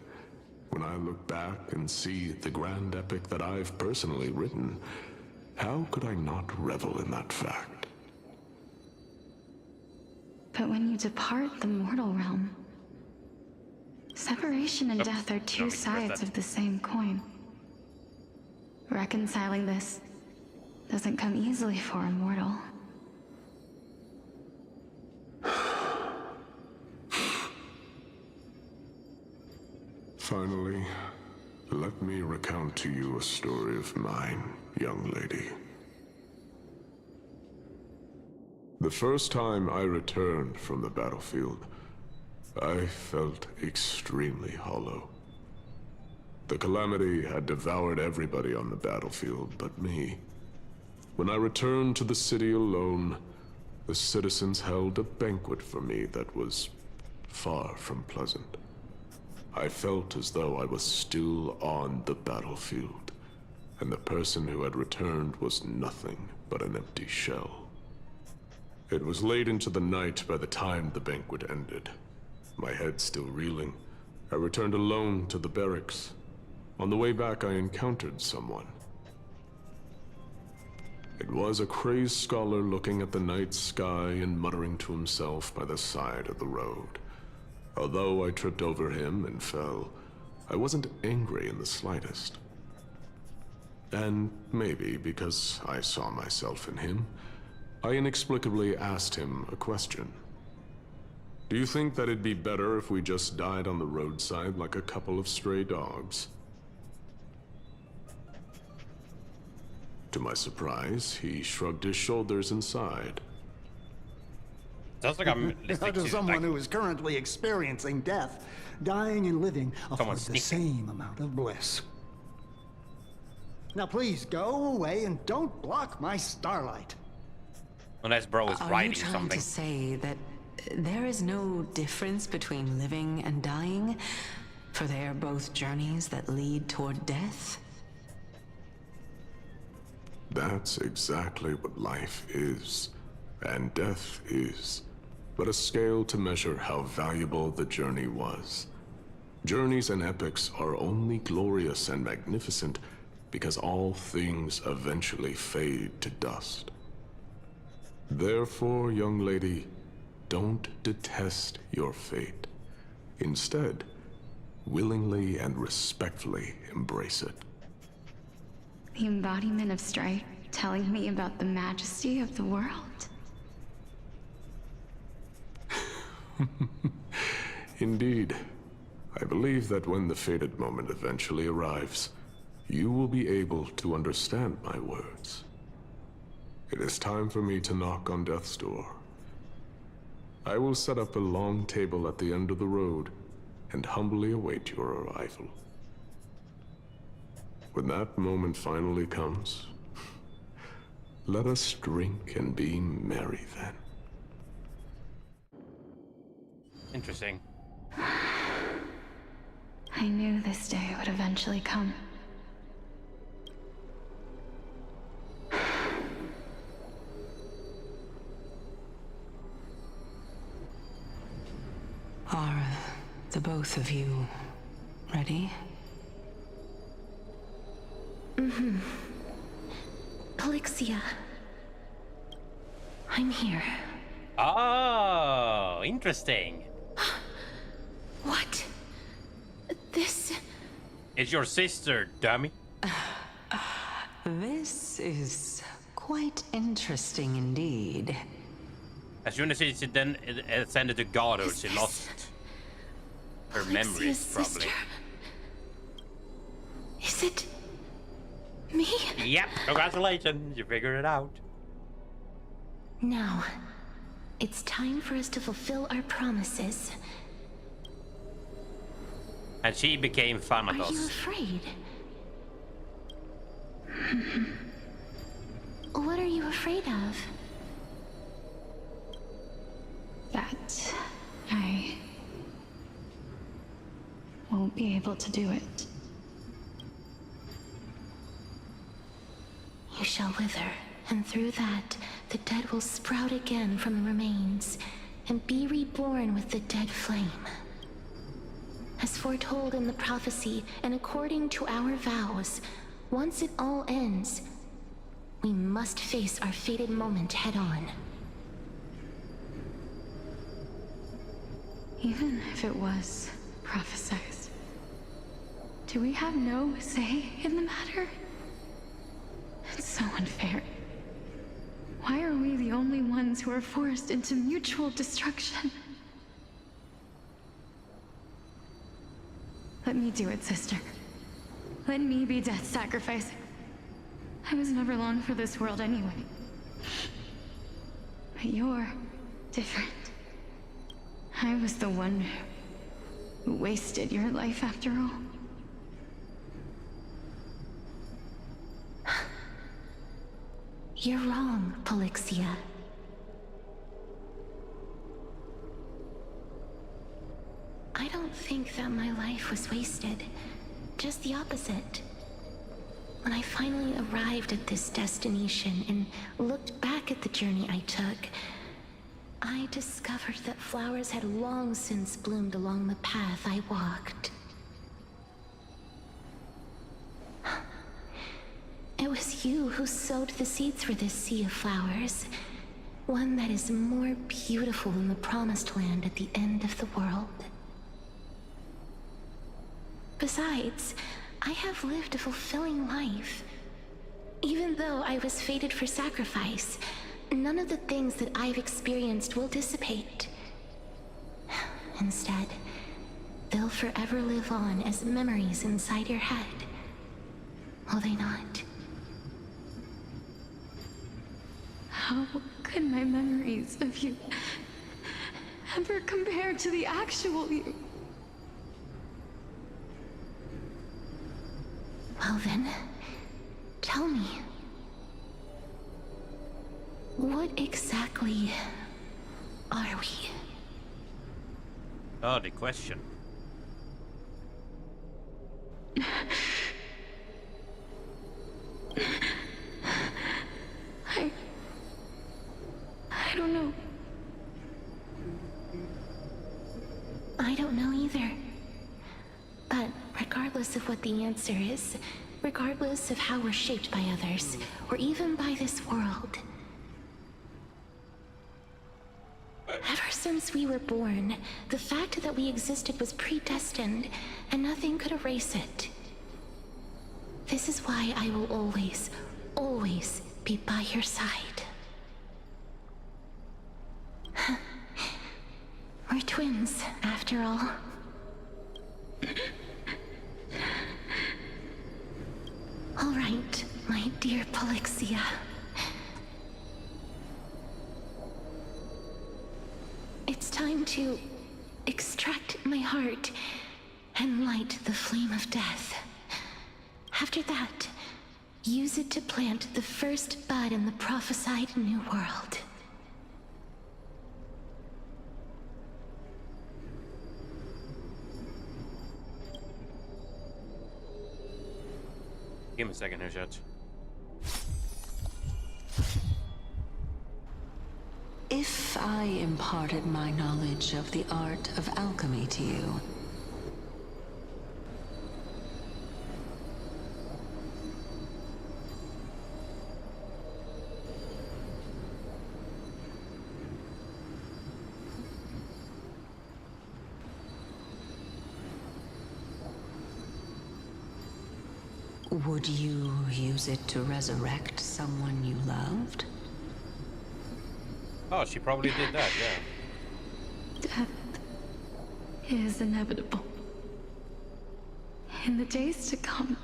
When I look back and see the grand epic that I've personally written, how could I not revel in that fact? But when you depart the mortal realm, separation and death are two sides of the same coin. Reconciling this doesn't come easily for a mortal. Finally, let me recount to you a story of mine, young lady. The first time I returned from the battlefield, I felt extremely hollow. The calamity had devoured everybody on the battlefield but me. When I returned to the city alone, the citizens held a banquet for me that was far from pleasant. I felt as though I was still on the battlefield, and the person who had returned was nothing but an empty shell. It was late into the night by the time the banquet ended. My head still reeling, I returned alone to the barracks. On the way back, I encountered someone. It was a crazed scholar looking at the night sky and muttering to himself by the side of the road. Although I tripped over him and fell, I wasn't angry in the slightest. And maybe because I saw myself in him, I inexplicably asked him a question. Do you think that it'd be better if we just died on the roadside like a couple of stray dogs? To my surprise, he shrugged his shoulders and sighed. Sounds like I'm listening To to someone who is currently experiencing death, dying and living afford the same amount of bliss. Now please go away and don't block my starlight. Unless bro is Are writing you trying something. to say that there is no difference between living and dying? For they are both journeys that lead toward death? That's exactly what life is, and death is, but a scale to measure how valuable the journey was. Journeys and epics are only glorious and magnificent because all things eventually fade to dust. Therefore, young lady, don't detest your fate. Instead, willingly and respectfully embrace it. The embodiment of strife telling me about the majesty of the world. Indeed. I believe that when the fated moment eventually arrives, you will be able to understand my words. It is time for me to knock on death's door. I will set up a long table at the end of the road and humbly await your arrival. When that moment finally comes, let us drink and be merry then. Interesting. I knew this day would eventually come. Are the both of you ready? Mm-hmm. Polixia. I'm here. Oh, interesting. What? This... It's your sister, dummy. This is quite interesting indeed. As soon as she then ascended to godhood, she lost her memories, probably. Is it... me? Yep, congratulations, you figured it out. Now, it's time for us to fulfill our promises. And she became Thanatos. Are you afraid? What are you afraid of? That I won't be able to do it. You shall wither, and through that, the dead will sprout again from the remains, and be reborn with the dead flame. As foretold in the prophecy, and according to our vows, once it all ends, we must face our fated moment head-on. Even if it was prophesized, do we have no say in the matter? It's so unfair. Why are we the only ones who are forced into mutual destruction? Let me do it, sister. Let me be death's sacrifice. I was never long for this world anyway. But you're different. I was the one who wasted your life after all. You're wrong, Polixia. I don't think that my life was wasted. Just the opposite. When I finally arrived at this destination and looked back at the journey I took, I discovered that flowers had long since bloomed along the path I walked. It was you who sowed the seeds for this sea of flowers, one that is more beautiful than the promised land at the end of the world. Besides, I have lived a fulfilling life, Even though I was fated for sacrifice, none of the things that I've experienced will dissipate. Instead, they'll forever live on as memories inside your head. Will they not? How could my memories of you ever compare to the actual you? Well then, tell me. What exactly are we? Oh, the question. I don't know. I don't know either. But regardless of what the answer is, regardless of how we're shaped by others, or even by this world, ever since we were born, the fact that we existed was predestined, and nothing could erase it. This is why I will always, always be by your side. We're twins, after all. All right, my dear Polixia. It's time to extract my heart and light the flame of death. After that, use it to plant the first bud in the prophesied new world. Give me a second here, Judge. If I imparted my knowledge of the art of alchemy to you, would you use it to resurrect someone you loved? Oh, she probably did that, yeah. Death is inevitable. In the days to come,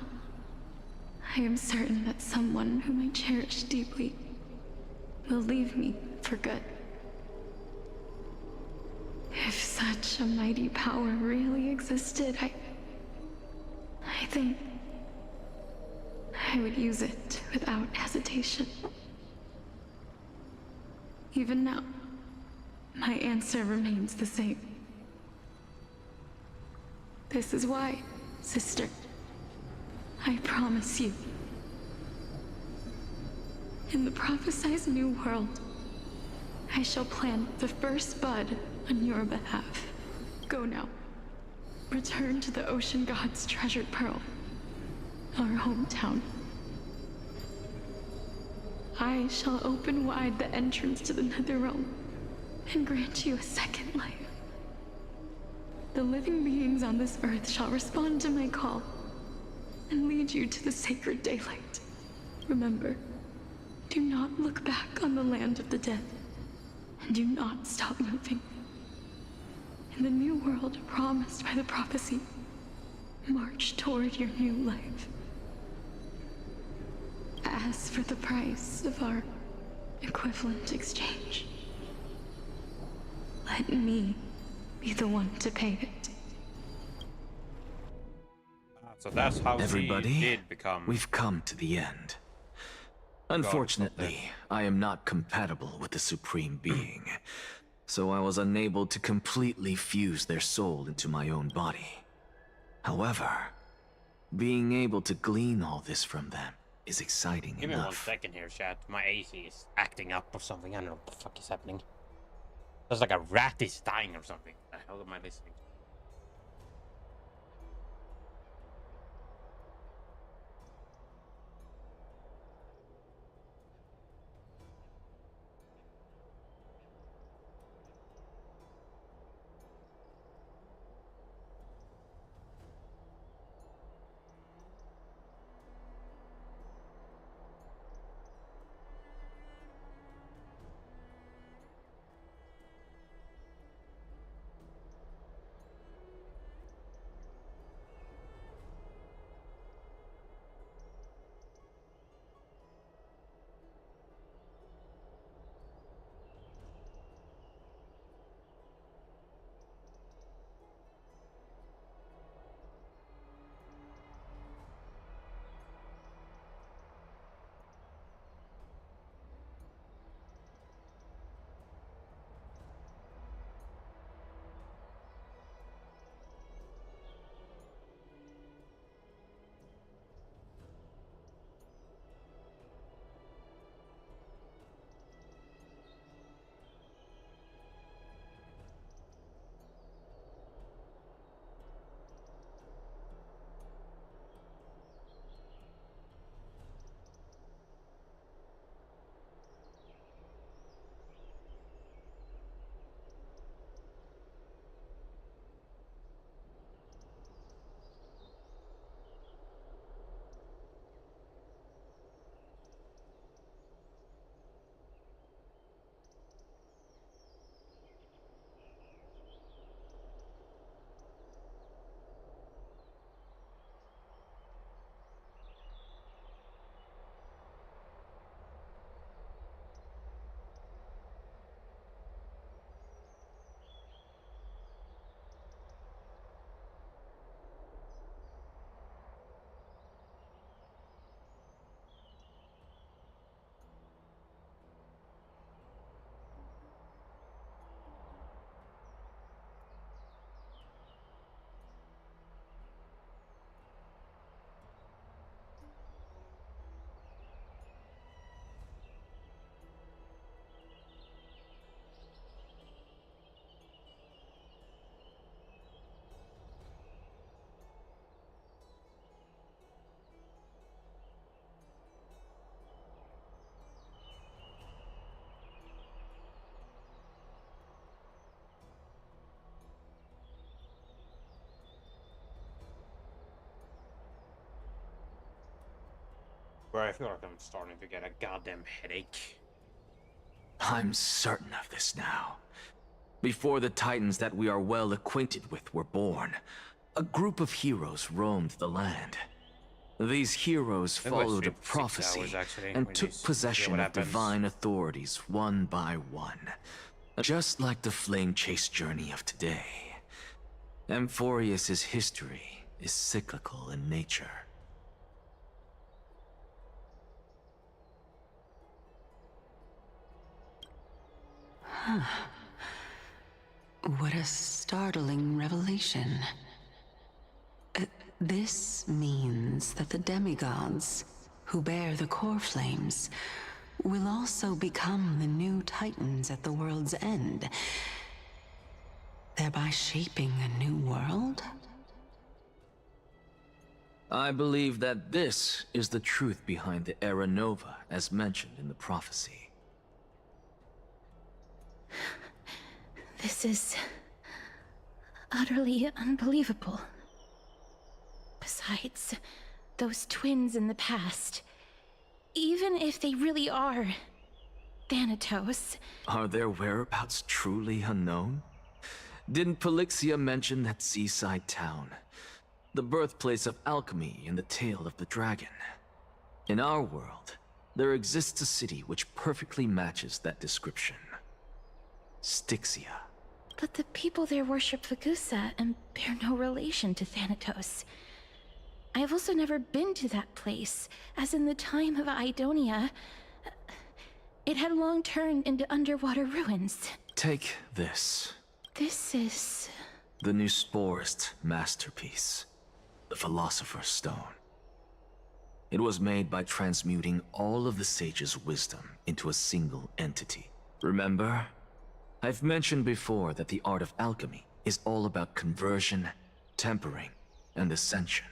I am certain that someone whom I cherish deeply will leave me for good. If such a mighty power really existed, I think I would use it without hesitation. Even now, my answer remains the same. This is why, sister, I promise you, in the prophesied new world, I shall plant the first bud on your behalf. Go now. Return to the ocean god's treasured pearl, our hometown. I shall open wide the entrance to the nether realm and grant you a second life. The living beings on this earth shall respond to my call and lead you to the sacred daylight. Remember, do not look back on the land of the dead, and do not stop moving. In the new world promised by the prophecy, march toward your new life. As for the price of our equivalent exchange, let me be the one to pay it. So that's how Everybody, she did become. We've come to the end. Unfortunately, I am not compatible with the Supreme Being, so I was unable to completely fuse their soul into my own body. However, being able to glean all this from them is exciting Give me 1 enough. second here, chat. My AC is acting up or something. I don't know what the fuck is happening. There's like a rat is dying or something. What the hell am I listening to? Bro, I feel like I'm starting to get a goddamn headache. I'm certain of this now. Before the Titans that we are well acquainted with were born, a group of heroes roamed the land. These heroes followed a prophecy and took possession of divine authorities one by one. Just like the flame chase journey of today, Amphorius's history is cyclical in nature. Huh. What a startling revelation. This means that the demigods, who bear the core flames, will also become the new Titans at the world's end, thereby shaping a new world? I believe that this is the truth behind the Era Nova, as mentioned in the prophecy. This is utterly unbelievable. Besides, those twins in the past, even if they really are Thanatos... Are their whereabouts truly unknown? Didn't Polixia mention that seaside town? The birthplace of alchemy and the tale of the dragon. In our world, there exists a city which perfectly matches that description. Styxia. But the people there worship Vagusa and bear no relation to Thanatos. I have also never been to that place, as in the time of Idonia, it had long turned into underwater ruins. Take this. This is... the Newsporist masterpiece, the Philosopher's Stone. It was made by transmuting all of the sage's wisdom into a single entity. Remember? I've mentioned before that the art of alchemy is all about conversion, tempering, and ascension.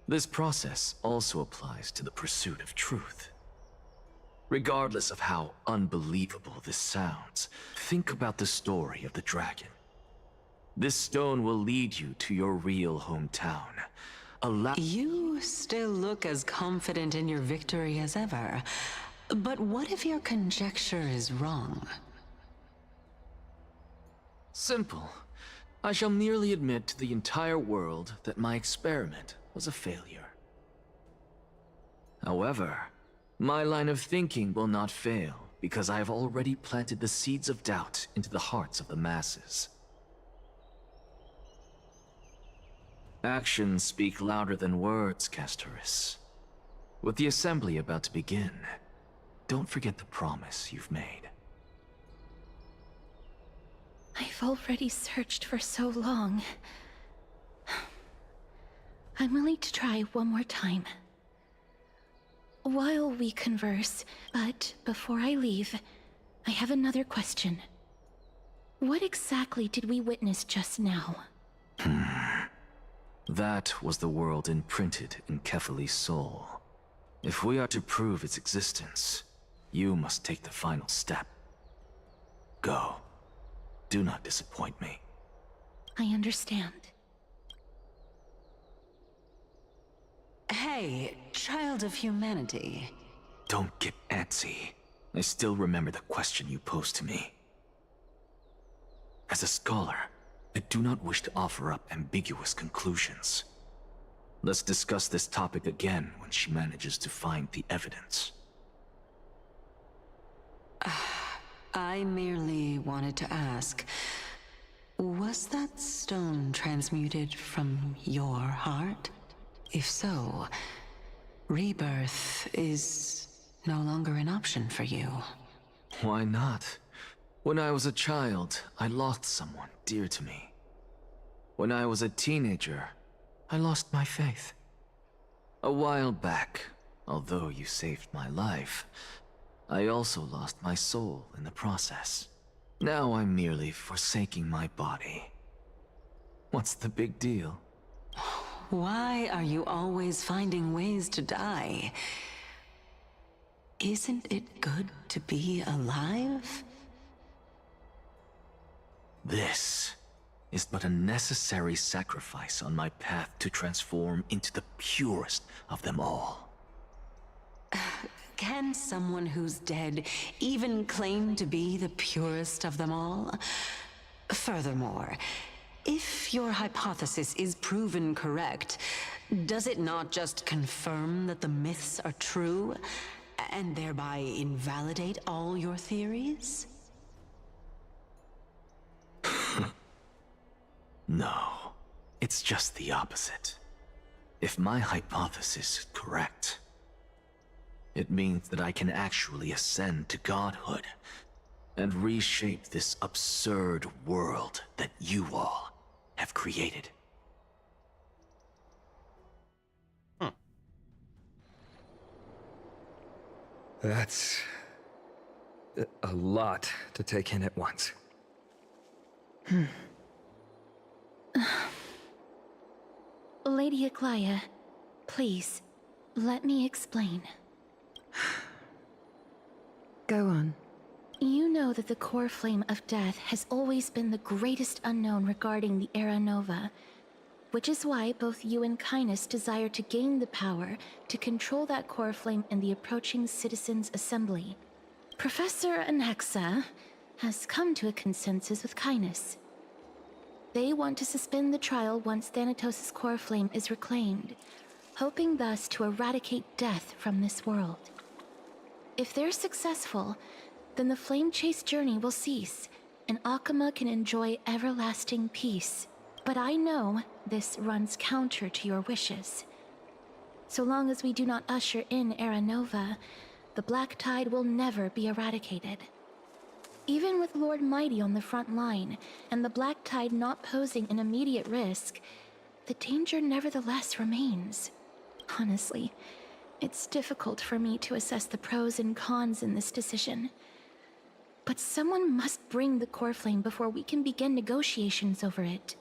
This process also applies to the pursuit of truth. Regardless of how unbelievable this sounds, think about the story of the dragon. This stone will lead you to your real hometown. You still look as confident in your victory as ever. But what if your conjecture is wrong? Simple. I shall merely admit to the entire world that my experiment was a failure. However, my line of thinking will not fail because I have already planted the seeds of doubt into the hearts of the masses. Actions speak louder than words, Castoris. With the assembly about to begin, don't forget the promise you've made. I've already searched for so long. I'm willing to try one more time. While we converse, but before I leave, I have another question. What exactly did we witness just now? That was the world imprinted in Kefali's soul. If we are to prove its existence, you must take the final step. Go. Do not disappoint me. I understand. Hey, child of humanity. Don't get antsy. I still remember the question you posed to me. As a scholar, I do not wish to offer up ambiguous conclusions. Let's discuss this topic again when she manages to find the evidence. I merely wanted to ask, was that stone transmuted from your heart? If so, rebirth is no longer an option for you. Why not? When I was a child, I lost someone dear to me. When I was a teenager, I lost my faith. A while back, although you saved my life, I also lost my soul in the process. Now I'm merely forsaking my body. What's the big deal? Why are you always finding ways to die? Isn't it good to be alive? This is but a necessary sacrifice on my path to transform into the purest of them all. Can someone who's dead even claim to be the purest of them all? Furthermore, if your hypothesis is proven correct, does it not just confirm that the myths are true, and thereby invalidate all your theories? No, it's just the opposite. If my hypothesis is correct, it means that I can actually ascend to godhood and reshape this absurd world that you all have created. That's a lot to take in at once. Lady Aglaia, please, let me explain. Go on. You know that the core flame of death has always been the greatest unknown regarding the Era Nova, which is why both you and Kindness desire to gain the power to control that core flame in the approaching Citizens' Assembly. Professor Anaxa has come to a consensus with Kindness. They want to suspend the trial once Thanatos' core flame is reclaimed, hoping thus to eradicate death from this world. If they're successful, then the flame chase journey will cease, and Akama can enjoy everlasting peace. But I know this runs counter to your wishes. So long as we do not usher in Era Nova, the Black Tide will never be eradicated. Even with Lord Mighty on the front line, and the Black Tide not posing an immediate risk, the danger nevertheless remains. Honestly, it's difficult for me to assess the pros and cons in this decision. But someone must bring the core flame before we can begin negotiations over it.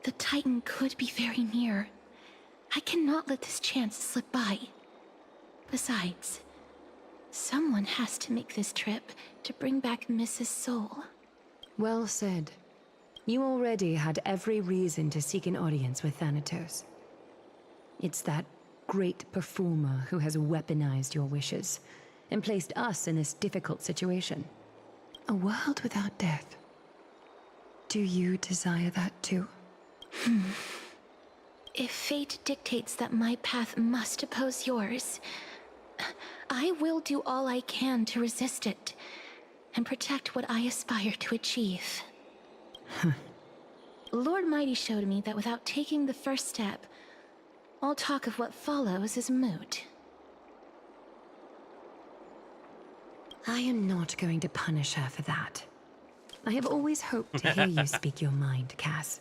The Titan could be very near. I cannot let this chance slip by. Besides, someone has to make this trip to bring back Mrs. Soul. Well said. You already had every reason to seek an audience with Thanatos. It's that great performer who has weaponized your wishes and placed us in this difficult situation. A world without death. Do you desire that too? If fate dictates that my path must oppose yours, I will do all I can to resist it and protect what I aspire to achieve. Lord Mighty showed me that without taking the first step, all talk of what follows is moot. I am not going to punish her for that. I have always hoped to hear you speak your mind, Cass.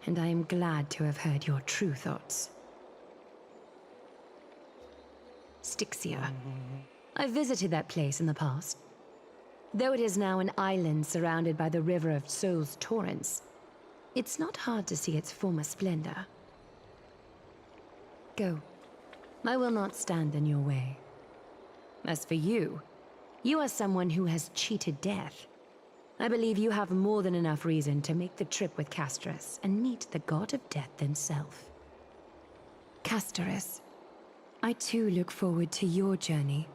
And I am glad to have heard your true thoughts. Styxia. I visited that place in the past. Though it is now an island surrounded by the river of Souls Torrents, it's not hard to see its former splendor. Go. I will not stand in your way. As for you, you are someone who has cheated death. I believe you have more than enough reason to make the trip with Casterus and meet the god of death himself. Casterus, I too look forward to your journey.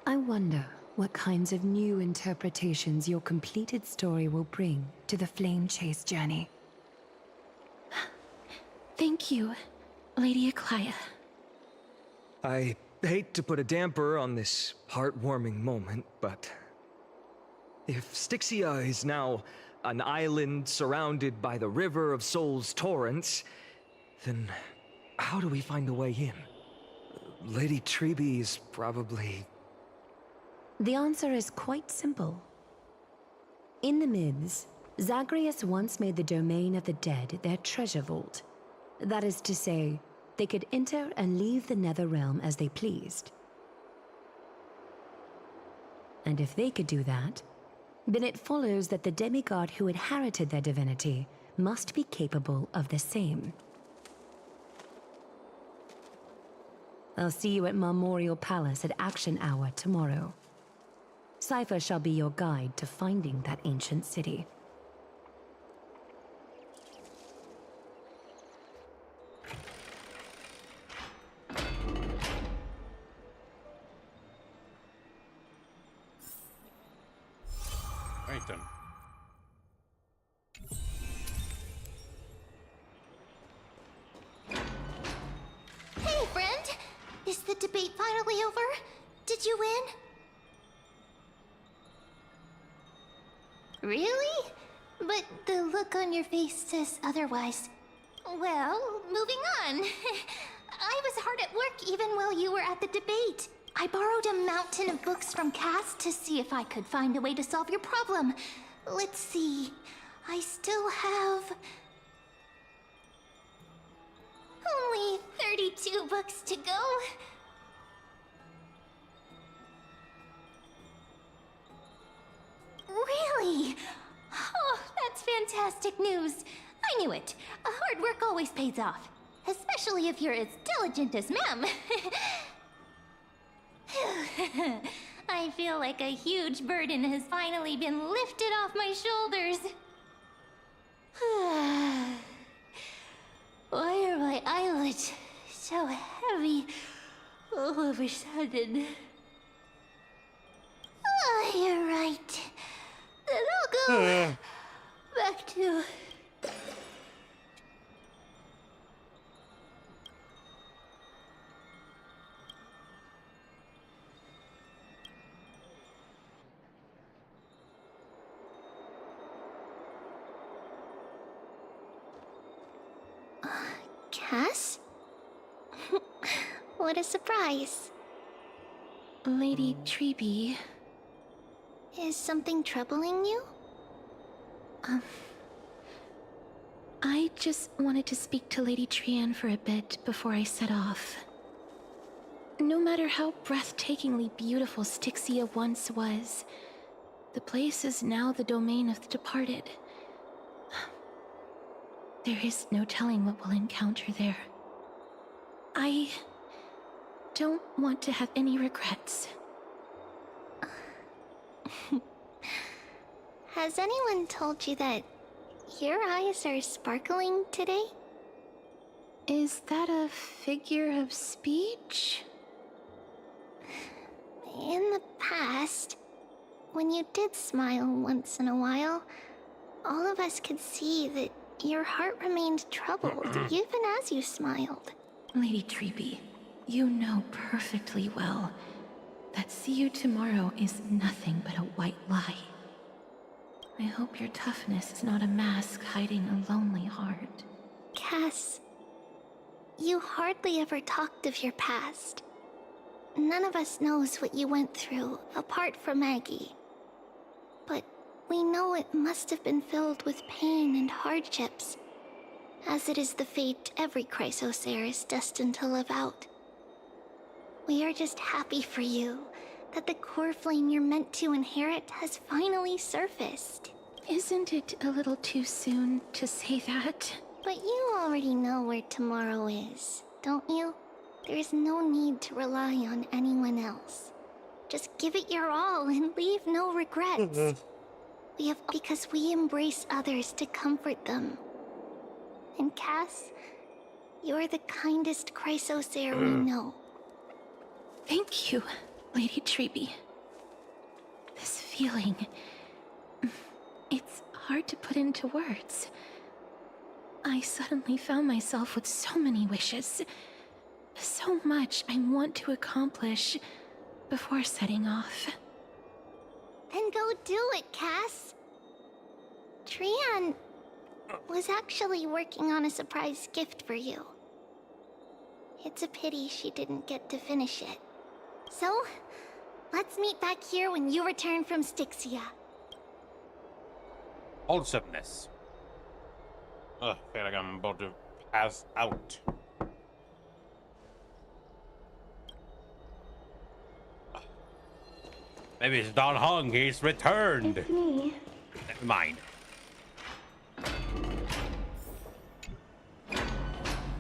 I wonder what kinds of new interpretations your completed story will bring to the Flame Chase journey. Thank you, Lady Aglaia. I hate to put a damper on this heartwarming moment, but if Styxia is now an island surrounded by the river of Souls Torrents, then how do we find a way in? Lady Trebe is probably... The answer is quite simple. In the myths, Zagreus once made the domain of the dead their treasure vault. That is to say, they could enter and leave the Nether Realm as they pleased. And if they could do that, then it follows that the demigod who inherited their divinity must be capable of the same. I'll see you at Marmorial Palace at Action Hour tomorrow. Cypher shall be your guide to finding that ancient city. Right then. Hey, friend! Is the debate finally over? Did you win? Really? But the look on your face says otherwise. Well, moving on. I was hard at work even while you were at the debate. I borrowed a mountain of books from Cass to see if I could find a way to solve your problem. Let's see. I still have only 32 books to go. Really? Oh, that's fantastic news. I knew it. Hard work always pays off. Especially if you're as diligent as Ma'am. I feel like a huge burden has finally been lifted off my shoulders. Why are my eyelids so heavy all of a sudden? Oh, you're right. Then I'll go back to... Cass? What a surprise. Lady Treeby. Is something troubling you? I just wanted to speak to Lady Trian for a bit before I set off. No matter how breathtakingly beautiful Styxia once was, the place is now the domain of the departed. There is no telling what we'll encounter there. I don't want to have any regrets. Has anyone told you that your eyes are sparkling today? Is that a figure of speech? In the past, when you did smile once in a while, all of us could see that your heart remained troubled even as you smiled. Lady Treeby, you know perfectly well that see you tomorrow is nothing but a white lie. I hope your toughness is not a mask hiding a lonely heart. Cass, you hardly ever talked of your past. None of us knows what you went through, apart from Maggie. But we know it must have been filled with pain and hardships, as it is the fate every Chrysosaur is destined to live out. We are just happy for you that the core flame you're meant to inherit has finally surfaced. Isn't it a little too soon to say that? But you already know where tomorrow is, don't you? There's no need to rely on anyone else. Just give it your all and leave no regrets. Because we embrace others to comfort them. And Cass, you're the kindest Chrysosaur we know. Thank you, Lady Treeby. This feeling... it's hard to put into words. I suddenly found myself with so many wishes. So much I want to accomplish before setting off. Then go do it, Cass. Trian was actually working on a surprise gift for you. It's a pity she didn't get to finish it. So, let's meet back here when you return from Styxia. Wholesomeness. Ugh, I feel like I'm about to pass out. Maybe it's Don Hong. He's returned. It's me. Never mind.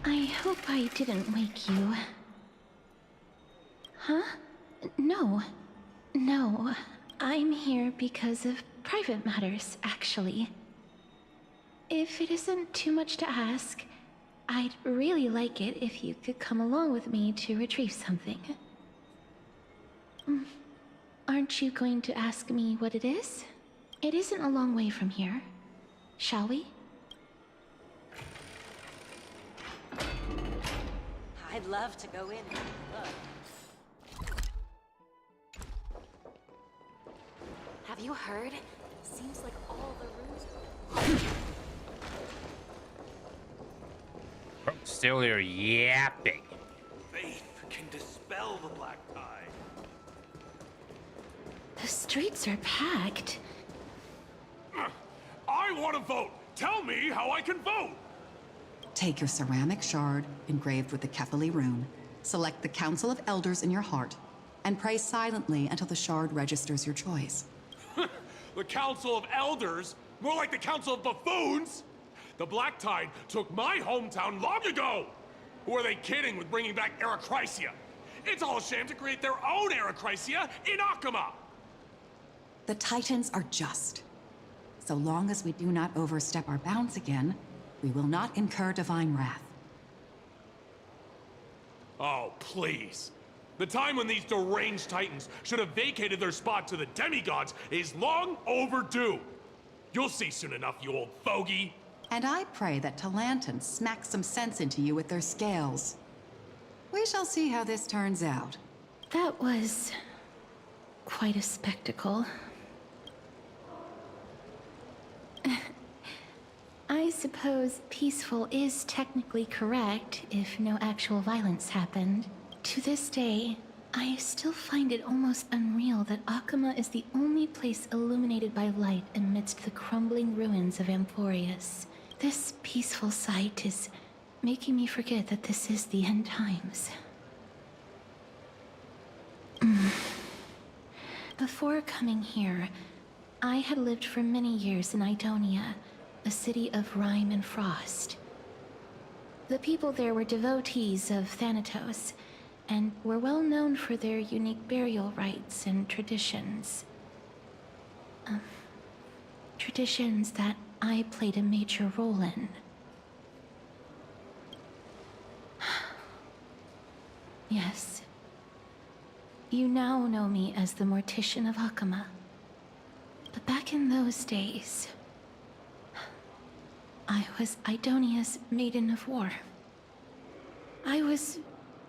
I hope I didn't wake you. Huh? No. No. I'm here because of private matters, actually. If it isn't too much to ask, I'd really like it if you could come along with me to retrieve something. Aren't you going to ask me what it is? It isn't a long way from here. Shall we? I'd love to go in and look. Have you heard? Seems like all the rooms are... Still here yapping. Faith can dispel the black tide. The streets are packed. I want to vote! Tell me how I can vote! Take your ceramic shard engraved with the Kefali rune, select the Council of Elders in your heart, and pray silently until the shard registers your choice. The Council of Elders? More like the Council of Buffoons! The Black Tide took my hometown long ago! Who are they kidding with bringing back Arachrysia? It's all a sham to create their own Arachrysia in Akama! The Titans are just. So long as we do not overstep our bounds again, we will not incur divine wrath. Oh, please. The time when these deranged Titans should have vacated their spot to the demigods is long overdue. You'll see soon enough, you old fogey. And I pray that Talanton smacks some sense into you with their scales. We shall see how this turns out. That was quite a spectacle. I suppose peaceful is technically correct if no actual violence happened. To this day, I still find it almost unreal that Akama is the only place illuminated by light amidst the crumbling ruins of Amphorius. This peaceful sight is making me forget that this is the end times. Before coming here, I had lived for many years in Idonia, a city of rime and frost. The people there were devotees of Thanatos, and were well known for their unique burial rites and traditions. Traditions that I played a major role in. Yes. You now know me as the Mortician of Akama. But back in those days, I was Idonia's Maiden of War. I was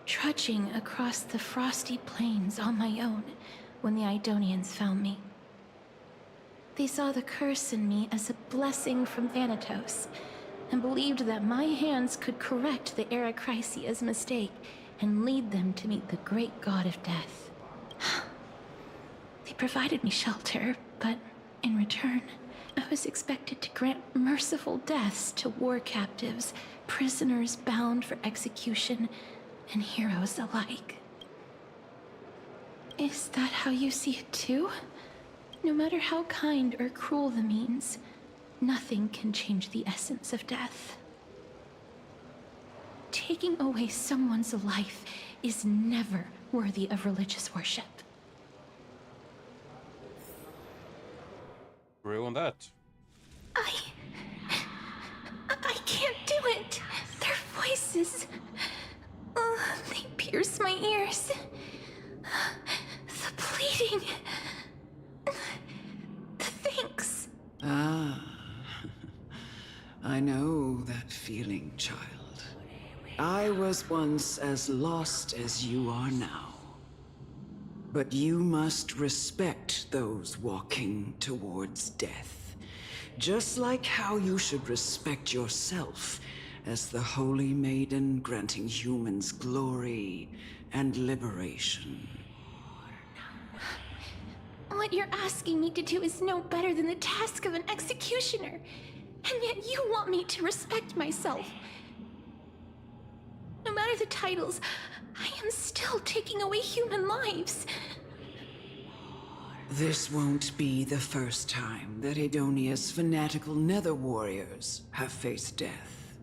trudging across the frosty plains on my own when the Idonians found me. They saw the curse in me as a blessing from Thanatos, and believed that my hands could correct the Arachrysia's mistake and lead them to meet the great god of death. They provided me shelter, but in return, I was expected to grant merciful deaths to war captives, prisoners bound for execution, and heroes alike. Is that how you see it too? No matter how kind or cruel the means, nothing can change the essence of death. Taking away someone's life is never worthy of religious worship. Real on that. I can't do it. Their voices, they pierce my ears. The pleading. The thanks. Ah, I know that feeling, child. I was once as lost as you are now. But you must respect those walking towards death. Just like how you should respect yourself as the Holy Maiden granting humans glory and liberation. What you're asking me to do is no better than the task of an executioner. And yet you want me to respect myself. No matter the titles, I am still taking away human lives. This won't be the first time that Edonia's fanatical nether warriors have faced death.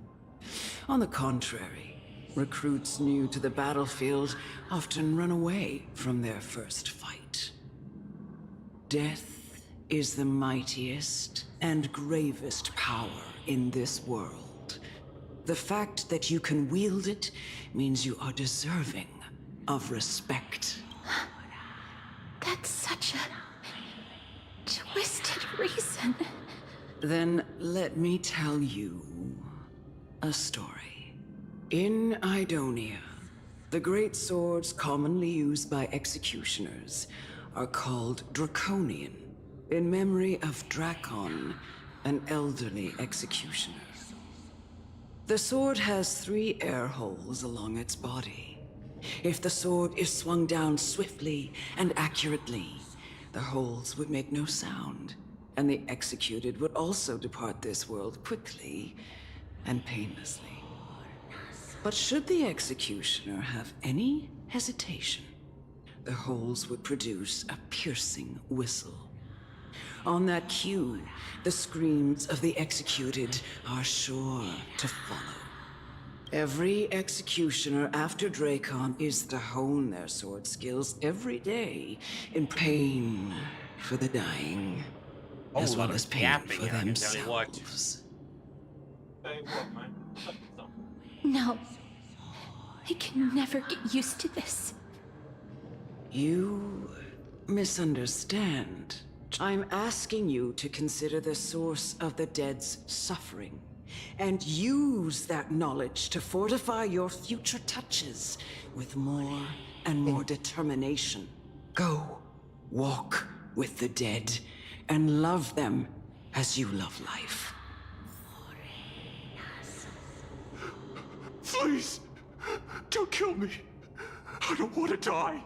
On the contrary, recruits new to the battlefield often run away from their first fight. Death is the mightiest and gravest power in this world. The fact that you can wield it means you are deserving of respect. That's such a twisted reason. Then let me tell you a story. In Idonia, the great swords commonly used by executioners are called Draconian, in memory of Drakon, an elderly executioner. The sword has 3 air holes along its body. If the sword is swung down swiftly and accurately, the holes would make no sound, and the executed would also depart this world quickly and painlessly. But should the executioner have any hesitation, the holes would produce a piercing whistle. On that cue, the screams of the executed are sure to follow. Every executioner after Drakon is to hone their sword skills every day in pain for the dying, as well as pain for themselves. No. I can never get used to this. You misunderstand. I'm asking you to consider the source of the dead's suffering, and use that knowledge to fortify your future touches with more and more determination. Go, walk with the dead, and love them as you love life. Please, don't kill me. I don't want to die.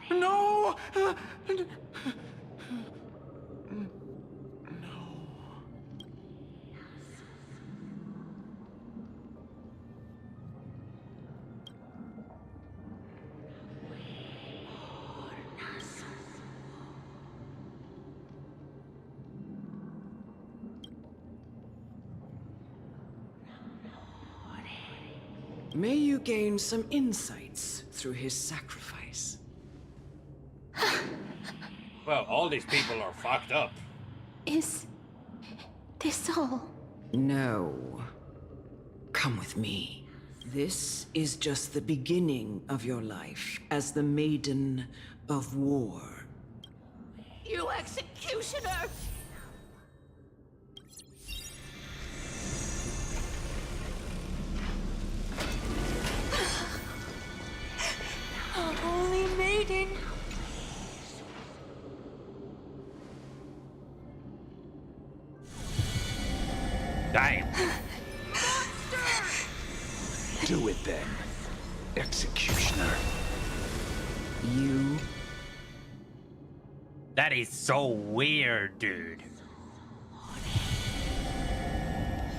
No! May you gain some insights through his sacrifice. Well, all these people are fucked up. Is this all? No. Come with me. This is just the beginning of your life as the Maiden of War. You executioner! Holy Maiden! Damn. Do it then, executioner. You? That is so weird, dude.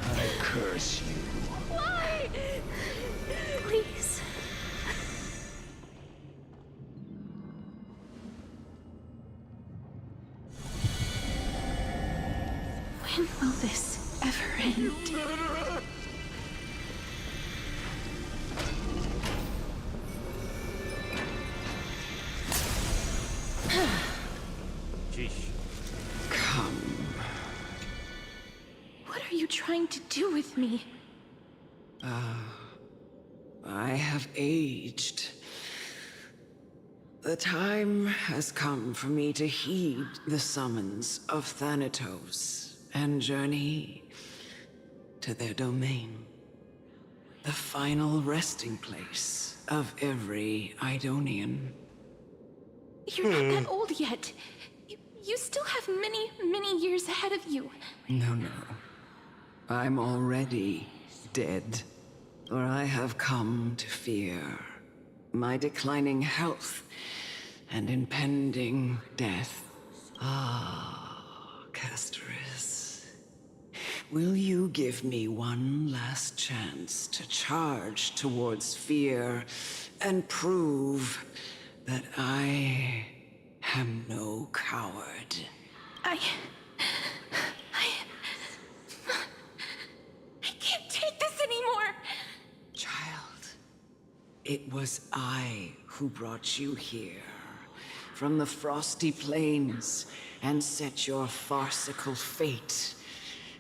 I curse you. Why? Please. When will this ever end? Come. What are you trying to do with me? I have aged. The time has come for me to heed the summons of Thanatos and journey to their domain. The final resting place of every Idonian. You're not that old yet. You still have many, many years ahead of you. No. I'm already dead. For I have come to fear my declining health and impending death. Ah, Castoris. Will you give me one last chance to charge towards fear and prove that I am no coward? I can't take this anymore! Child, it was I who brought you here from the frosty plains and set your farcical fate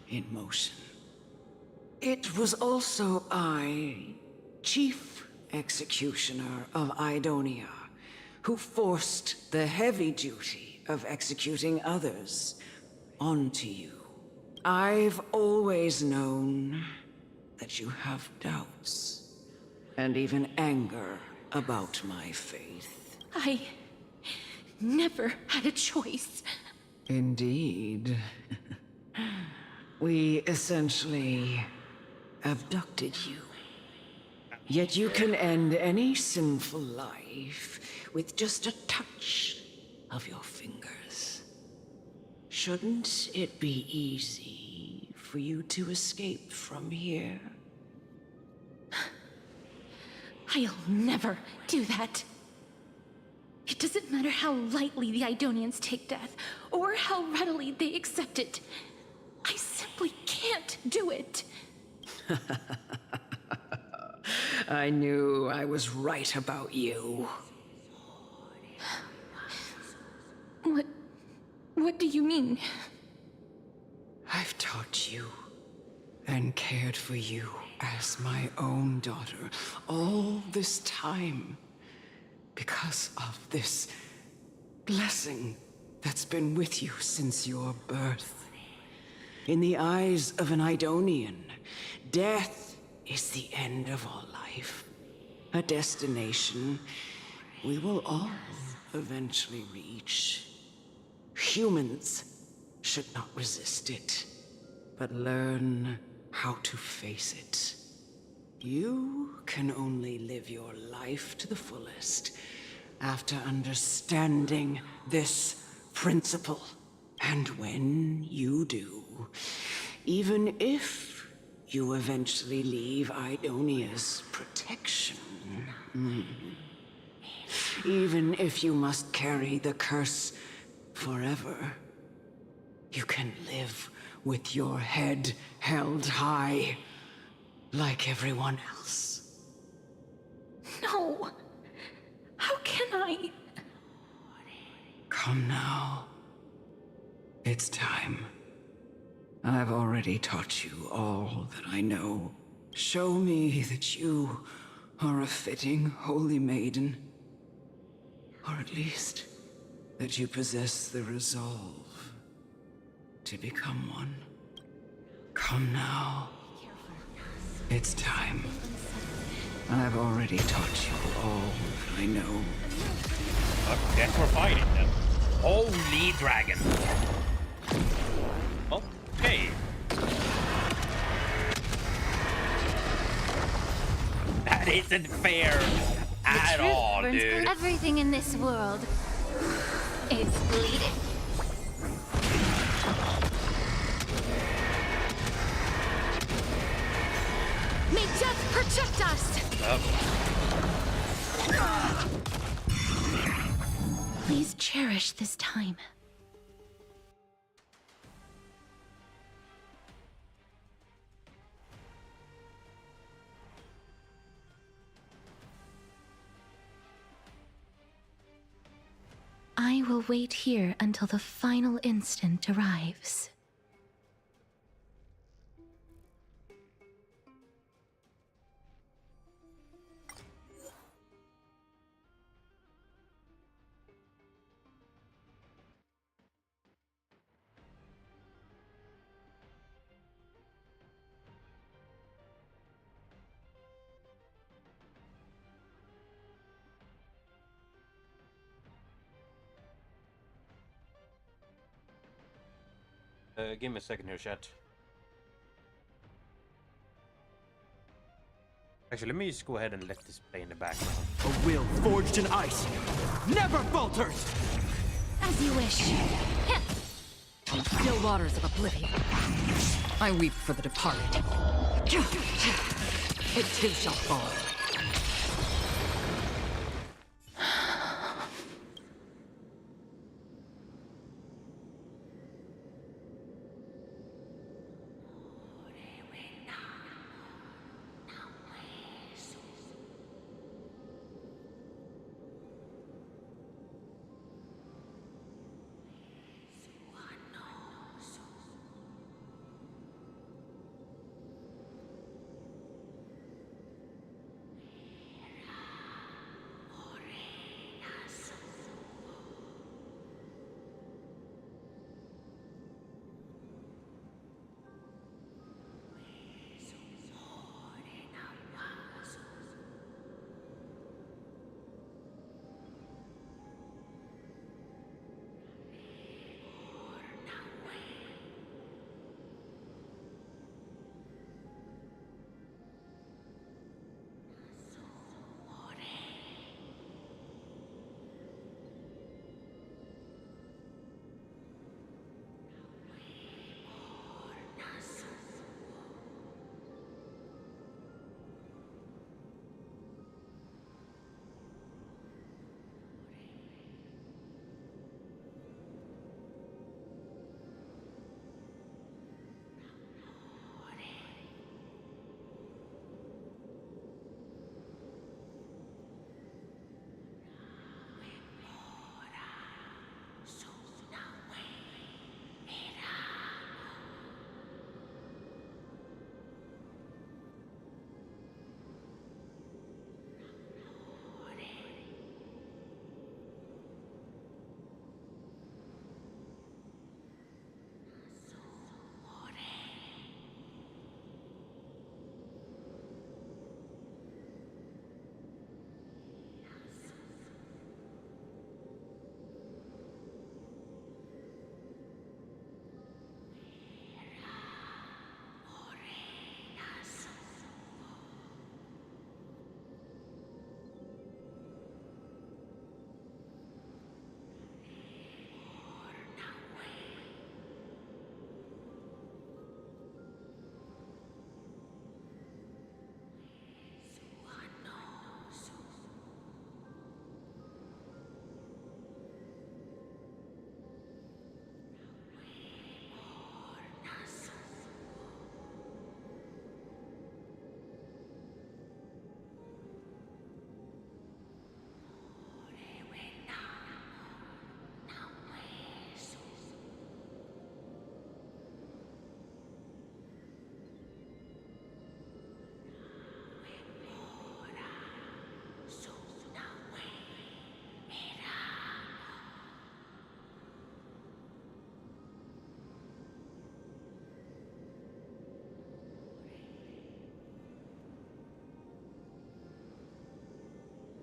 in motion. It was also I, Chief Executioner of Idonia, who forced the heavy duty of executing others onto you. I've always known that you have doubts and even anger about my faith. I never had a choice. Indeed. We essentially abducted you. Yet you can end any sinful life with just a touch of your fingers. Shouldn't it be easy for you to escape from here? I'll never do that. It doesn't matter how lightly the Idonians take death, or how readily they accept it. I simply can't do it. I knew I was right about you. What do you mean? I've taught you and cared for you as my own daughter all this time because of this blessing that's been with you since your birth. In the eyes of an Idonian, death is the end of all life. A destination we will all eventually reach. Humans should not resist it, but learn how to face it. You can only live your life to the fullest after understanding this principle. And when you do, even if you eventually leave Idonia's protection, even if you must carry the curse forever, you can live with your head held high, like everyone else. No! How can I? Come now. It's time. I've already taught you all that I know. Show me that you are a fitting holy maiden. Or at least, that you possess the resolve to become one. Come now. It's time. I've already taught you all that I know. I guess we're fighting them. Holy dragon. Okay. That isn't fair at all, dude. Everything in this world is bleeding. May death protect us! Please cherish this time. I will wait here until the final instant arrives. Give me a second here, chat. Actually, let me just go ahead and let this play in the background. A will forged in ice never falters! As you wish. Still waters of oblivion. I weep for the departed. It too shall fall.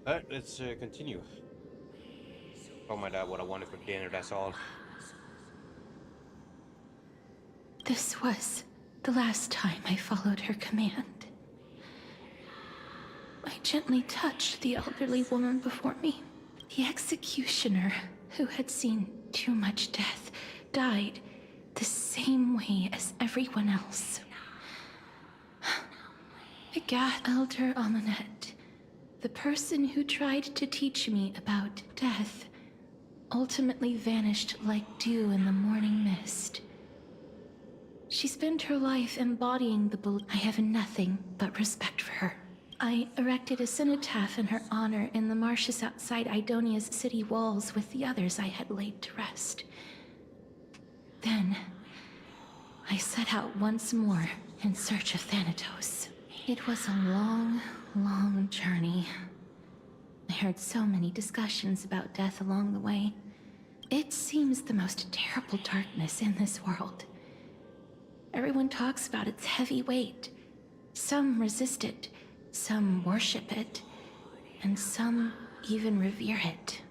Let's continue. Oh my god, what I wanted for dinner, that's all. This was the last time I followed her command. I gently touched the elderly woman before me. The executioner, who had seen too much death, died the same way as everyone else. Agath Elder Amunet, the person who tried to teach me about death, ultimately vanished like dew in the morning mist. She spent her life embodying the belief. I have nothing but respect for her. I erected a cenotaph in her honor in the marshes outside Idonia's city walls with the others I had laid to rest. Then, I set out once more in search of Thanatos. It was a long, long journey. I heard so many discussions about death along the way. It seems the most terrible darkness in this world. Everyone talks about its heavy weight. Some resist it, some worship it, and some even revere it.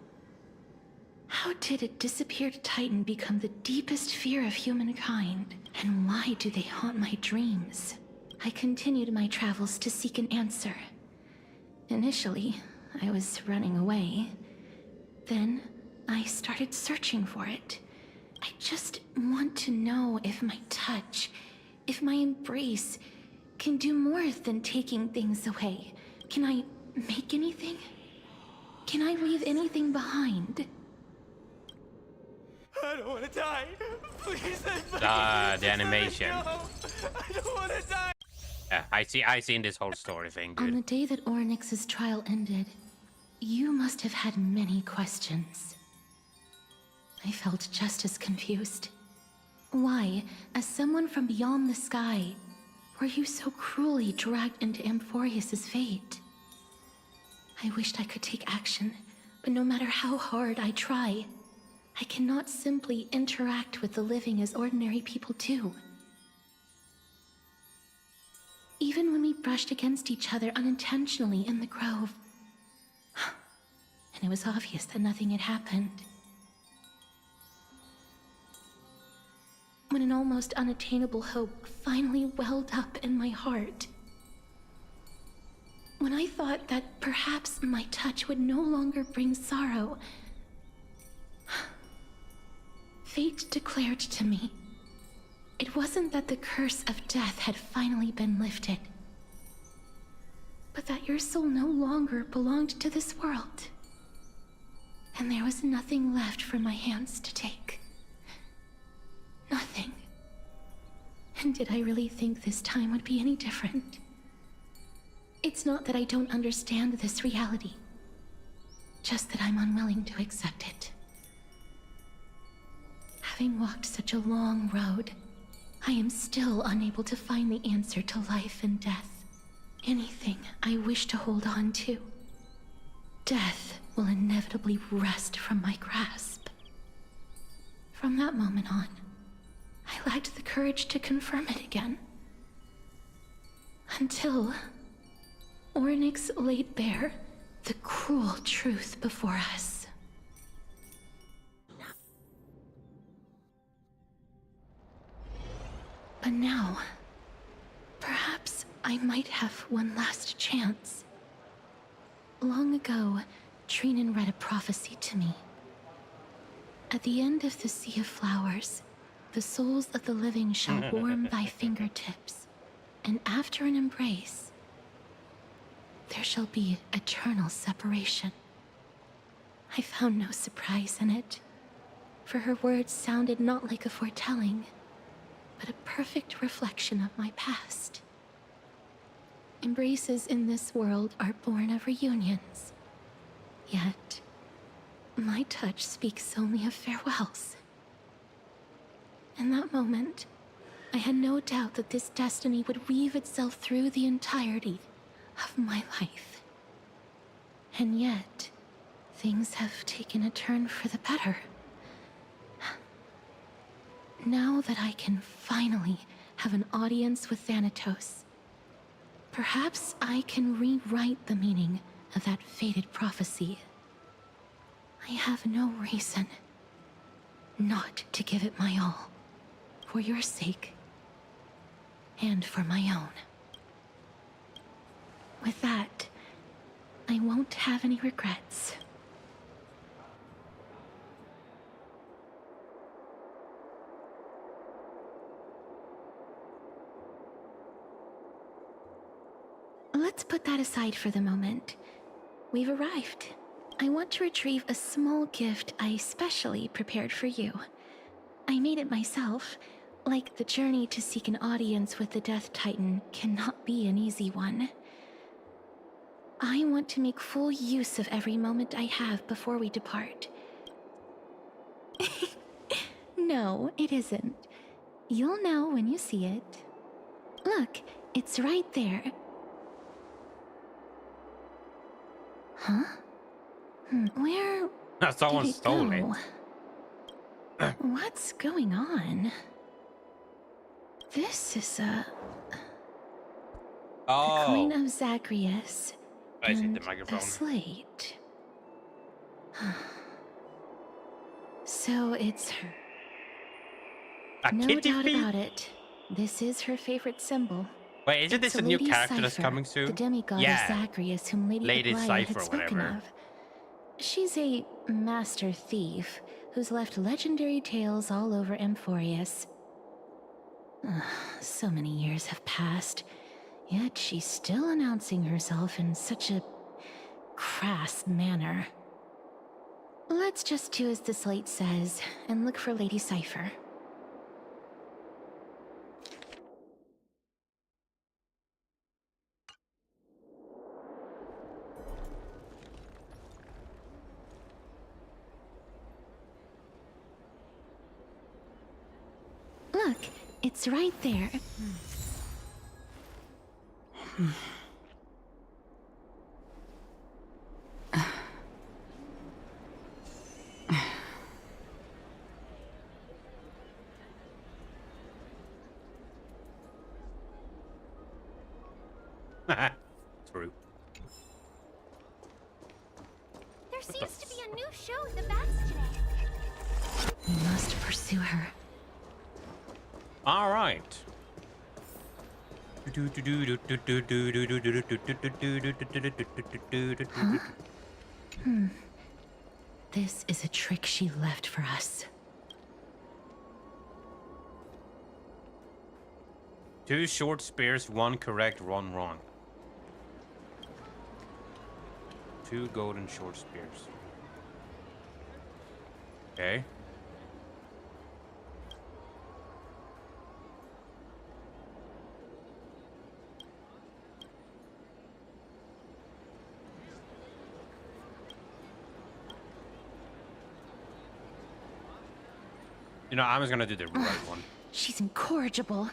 How did a disappeared titan become the deepest fear of humankind? And why do they haunt my dreams? I continued my travels to seek an answer. Initially, I was running away. Then, I started searching for it. I just want to know if my touch, if my embrace, can do more than taking things away. Can I make anything? Can I leave anything behind? I don't want to die. Please, The animation. No. I don't want to die. Yeah, I seen this whole story thing, On dude. the day that Orynyx's trial ended, you must have had many questions. I felt just as confused. Why, as someone from beyond the sky, were you so cruelly dragged into Amphorius's fate? I wished I could take action, but no matter how hard I try, I cannot simply interact with the living as ordinary people do. Even when we brushed against each other unintentionally in the grove, and it was obvious that nothing had happened. When an almost unattainable hope finally welled up in my heart. When I thought that perhaps my touch would no longer bring sorrow, fate declared to me, it wasn't that the curse of death had finally been lifted, but that your soul no longer belonged to this world, and there was nothing left for my hands to take. Nothing. And did I really think this time would be any different? It's not that I don't understand this reality, just that I'm unwilling to accept it. Having walked such a long road, I am still unable to find the answer to life and death. Anything I wish to hold on to, death will inevitably wrest from my grasp. From that moment on, I lacked the courage to confirm it again. Until Orynyx laid bare the cruel truth before us. But now, perhaps I might have one last chance. Long ago, Trinan read a prophecy to me. At the end of the Sea of Flowers, the souls of the living shall warm thy fingertips, and after an embrace, there shall be eternal separation. I found no surprise in it, for her words sounded not like a foretelling, but a perfect reflection of my past. Embraces in this world are born of reunions, yet my touch speaks only of farewells. In that moment, I had no doubt that this destiny would weave itself through the entirety of my life. And yet, things have taken a turn for the better. Now that I can finally have an audience with Thanatos, perhaps I can rewrite the meaning of that fated prophecy, I have no reason not to give it my all, for your sake, and for my own. With that, I won't have any regrets. Let's put that aside for the moment. We've arrived. I want to retrieve a small gift I specially prepared for you. I made it myself. Like the journey to seek an audience with the Death Titan cannot be an easy one. I want to make full use of every moment I have before we depart. No, it isn't. You'll know when you see it. Look, it's right there. Huh? Where Someone did it stole go? it. What's going on? This is a coin of Zagreus I see and the microphone. a slate. So it's her. A No kitty doubt feet? about it. This is her favorite symbol. Wait, isn't this It's a new Lady character that's Cypher, coming soon? the demigod of Zagreus, whom Lady Aglaia Cypher, had spoken whatever. of. She's a master thief who's left legendary tales all over Amphorius. So many years have passed, yet she's still announcing herself in such a crass manner. Let's just do as the slate says and look for Lady Cypher. Look, it's right there. True. There seems to be a new show at the bats today. We must pursue her. All right. Huh? This is a trick she left for us. Two short spears, one correct, one wrong. Two golden short spears. Okay. You know, I'm just gonna do the right one. She's incorrigible.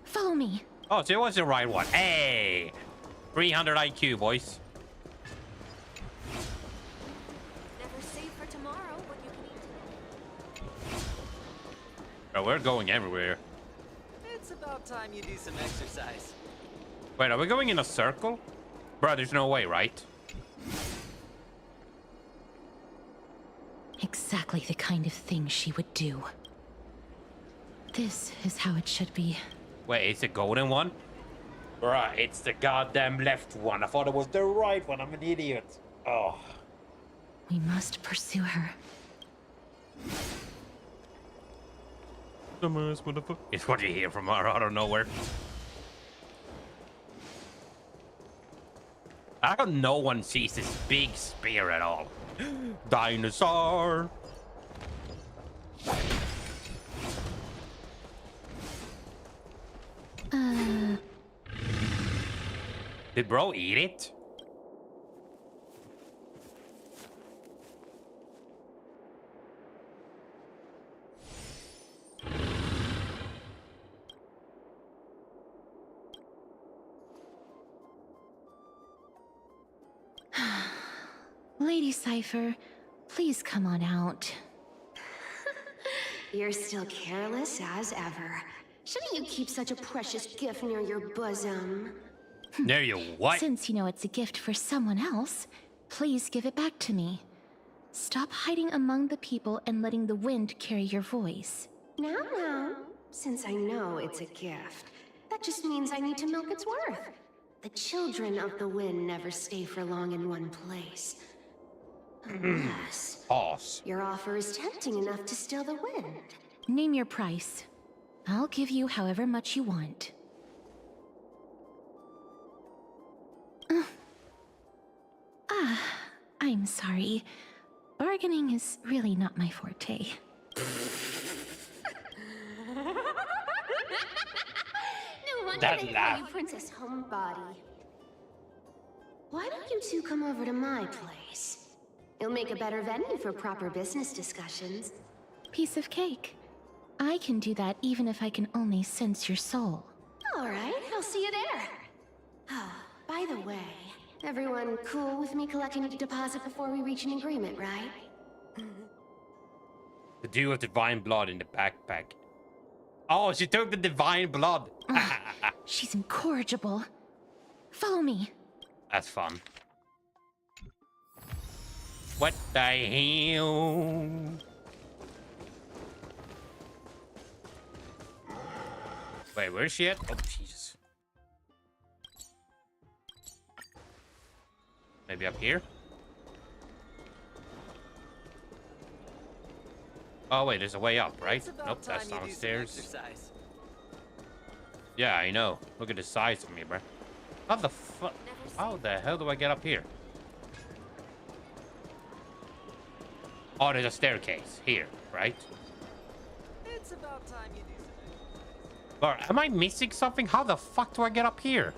Follow me. Oh, so it was the right one. Hey! 300 IQ, boys. Never safe for tomorrow what you can eat today. Bro, we're going everywhere. It's about time you do some exercise. Wait, are we going in a circle? Bro, there's no way, right? Exactly the kind of thing she would do. This is how it should be. Wait, it's the golden one? Bruh, it's the goddamn left one. I thought it was the right one. I'm an idiot. Oh. We must pursue her. Dumbass motherfucker. It's what you hear from out of nowhere. How come no one sees this big spear at all? Dinosaur! Did bro eat it? Lady Cypher, please come on out. You're still careless as ever. Shouldn't you keep such a precious gift near your bosom? There you what? Since you know it's a gift for someone else, please give it back to me. Stop hiding among the people and letting the wind carry your voice. Now, since I know it's a gift, that just means I need to milk its worth. The children of the wind never stay for long in one place. Unless your offer is tempting enough to steal the wind. Name your price. I'll give you however much you want. I'm sorry. Bargaining is really not my forte. No wonder That they call laugh. you Princess Homebody. Why don't you two come over to my place? It'll make a better venue for proper business discussions. Piece of cake. I can do that even if I can only sense your soul. All right, I'll see you there. Oh, by the way, everyone cool with me collecting a deposit before we reach an agreement, right? The dew of divine blood in the backpack. Oh, she took the divine blood. She's incorrigible. Follow me. That's fun. What the hell? Wait, where's she at? Oh, Jesus. Maybe up here? Oh, wait, there's a way up, right? Nope, that's downstairs. Yeah, I know. Look at the size of me, bro. How the fuck? How the hell do I get up here? Oh, there's a staircase here, right? It's about time you do something. Or am I missing something? How the fuck do I get up here?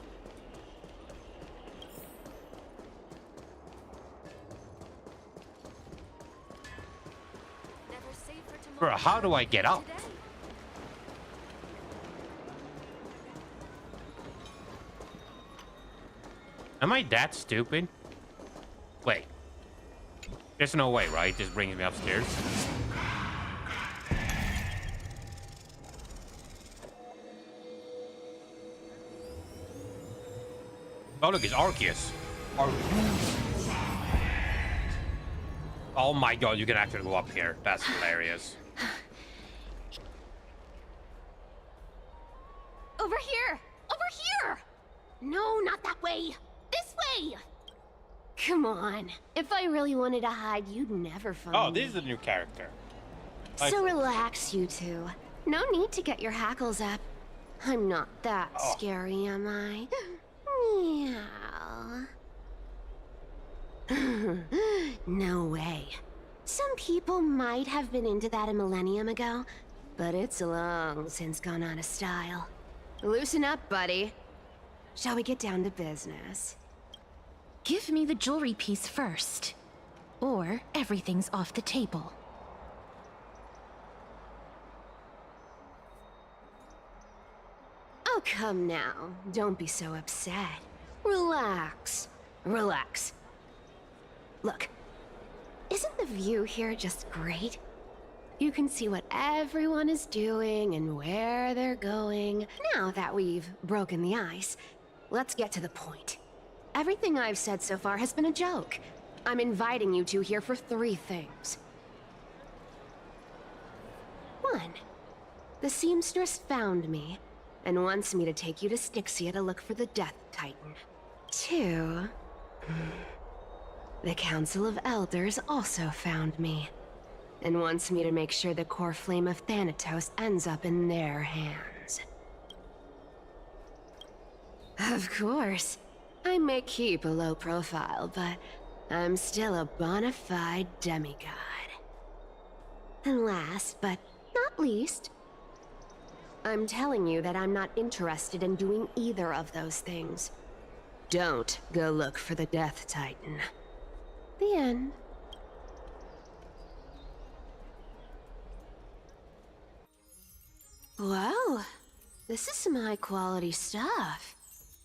Bro, how do I get up? Am I that stupid? Wait. There's no way, right? This brings me upstairs. Oh, look, it's Arceus. Oh my god, you can actually go up here. That's hilarious. Over here! Over here! No, not that way! This way! Come on. If I really wanted to hide, you'd never find me. Oh, this is a new character. So relax, you two. No need to get your hackles up. I'm not that scary, am I? Meow. No way. Some people might have been into that a millennium ago, but it's long since gone out of style. Loosen up, buddy. Shall we get down to business? Give me the jewelry piece first, or everything's off the table. Oh, come now. Don't be so upset. Relax. Relax. Look, isn't the view here just great? You can see what everyone is doing and where they're going. Now that we've broken the ice, let's get to the point. Everything I've said so far has been a joke. I'm inviting you two here for 3 things. 1. The seamstress found me and wants me to take you to Styxia to look for the Death Titan. 2. The Council of Elders also found me and wants me to make sure the core flame of Thanatos ends up in their hands. Of course, I may keep a low profile, but I'm still a bona fide demigod. And last but not least, I'm telling you that I'm not interested in doing either of those things. Don't go look for the Death Titan. The end. Whoa, this is some high-quality stuff.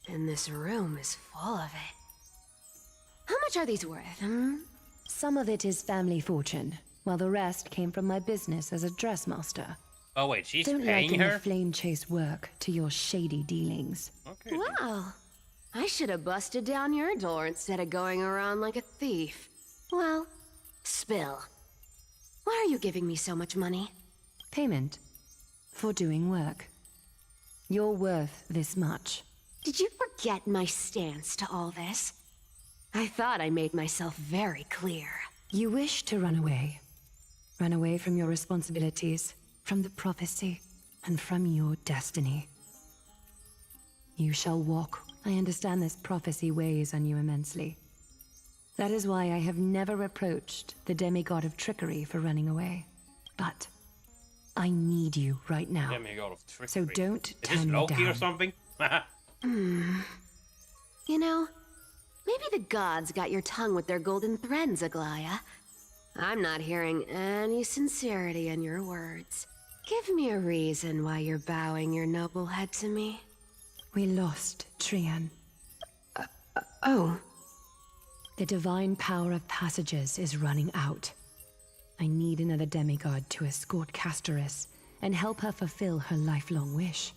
And this room is full of it. How much are these worth, Some of it is family fortune, while the rest came from my business as a dressmaster. Oh wait, she's Don't paying liken her? the flame chase work to your shady dealings. Okay. Wow, I should have busted down your door instead of going around like a thief. Well, spill. Why are you giving me so much money? Payment for doing work. You're worth this much. Did you forget my stance to all this? I thought I made myself very clear. You wish to run away. Run away from your responsibilities, from the prophecy, and from your destiny. You shall walk. I understand this prophecy weighs on you immensely. That is why I have never reproached the demigod of trickery for running away. But I need you right now. Demigod of trickery. So don't Is turn this me Loki down. or something? You know, maybe the gods got your tongue with their golden threads, Aglaya. I'm not hearing any sincerity in your words. Give me a reason why you're bowing your noble head to me. We lost Trian. Oh. The divine power of passages is running out. I need another demigod to escort Castoris and help her fulfill her lifelong wish.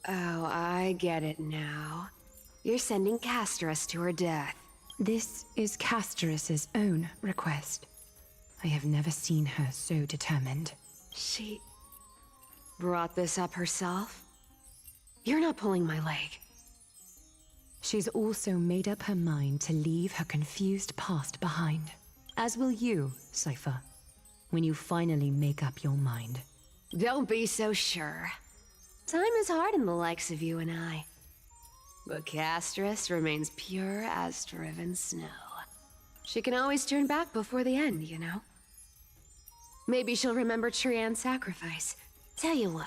Oh, I get it now. You're sending Castoris to her death. This is Castoris's own request. I have never seen her so determined. She brought this up herself? You're not pulling my leg. She's also made up her mind to leave her confused past behind. As will you, Cypher, when you finally make up your mind. Don't be so sure. Time is hard in the likes of you and I. But Castoris remains pure as driven snow. She can always turn back before the end, you know? Maybe she'll remember Trian's sacrifice. Tell you what.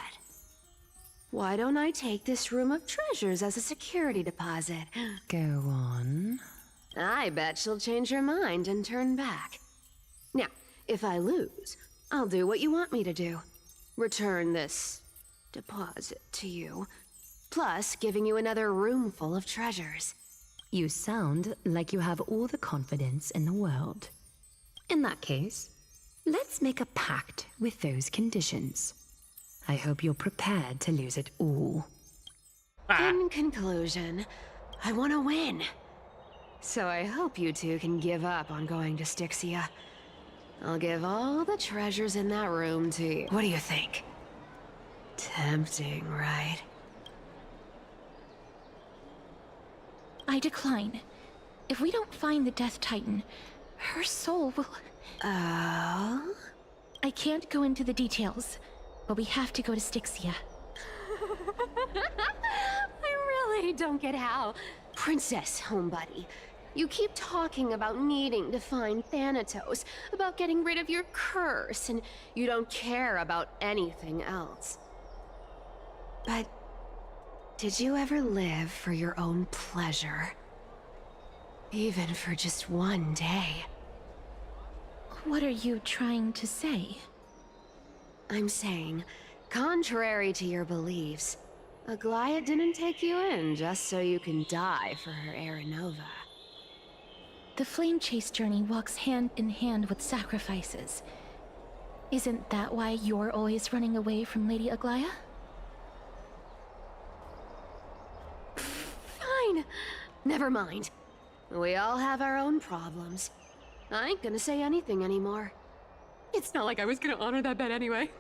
Why don't I take this room of treasures as a security deposit? Go on. I bet she'll change her mind and turn back. Now, if I lose, I'll do what you want me to do. Return this deposit to you, plus giving you another room full of treasures. You sound like you have all the confidence in the world. In that case, let's make a pact with those conditions. I hope you're prepared to lose it all. In conclusion, I want to win. So I hope you two can give up on going to Styxia. I'll give all the treasures in that room to you. What do you think? Tempting, right? I decline. If we don't find the Death Titan, her soul will... Oh? I can't go into the details, but we have to go to Styxia. I really don't get how. Princess, homebuddy, you keep talking about needing to find Thanatos, about getting rid of your curse, and you don't care about anything else. But did you ever live for your own pleasure? Even for just one day? What are you trying to say? I'm saying, contrary to your beliefs, Aglaya didn't take you in just so you can die for her Aranova. The flame chase journey walks hand in hand with sacrifices. Isn't that why you're always running away from Lady Aglaya? Fine. Never mind. We all have our own problems. I ain't gonna say anything anymore. It's not like I was gonna honor that bet anyway.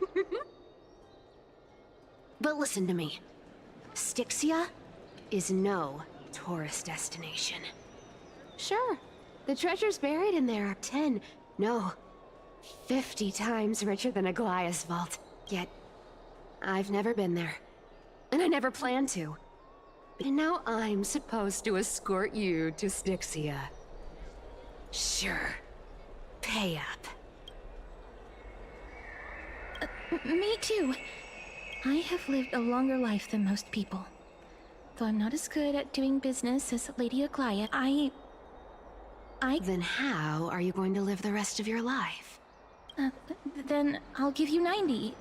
But listen to me. Styxia is no tourist destination. Sure, the treasures buried in there are 10, no, 50 times richer than Aglaya's vault. Yet, I've never been there. And I never plan to. And now I'm supposed to escort you to Styxia. Sure. Pay up. Me too. I have lived a longer life than most people. Though I'm not as good at doing business as Lady Aglaya, I... Then how are you going to live the rest of your life? Then I'll give you 90.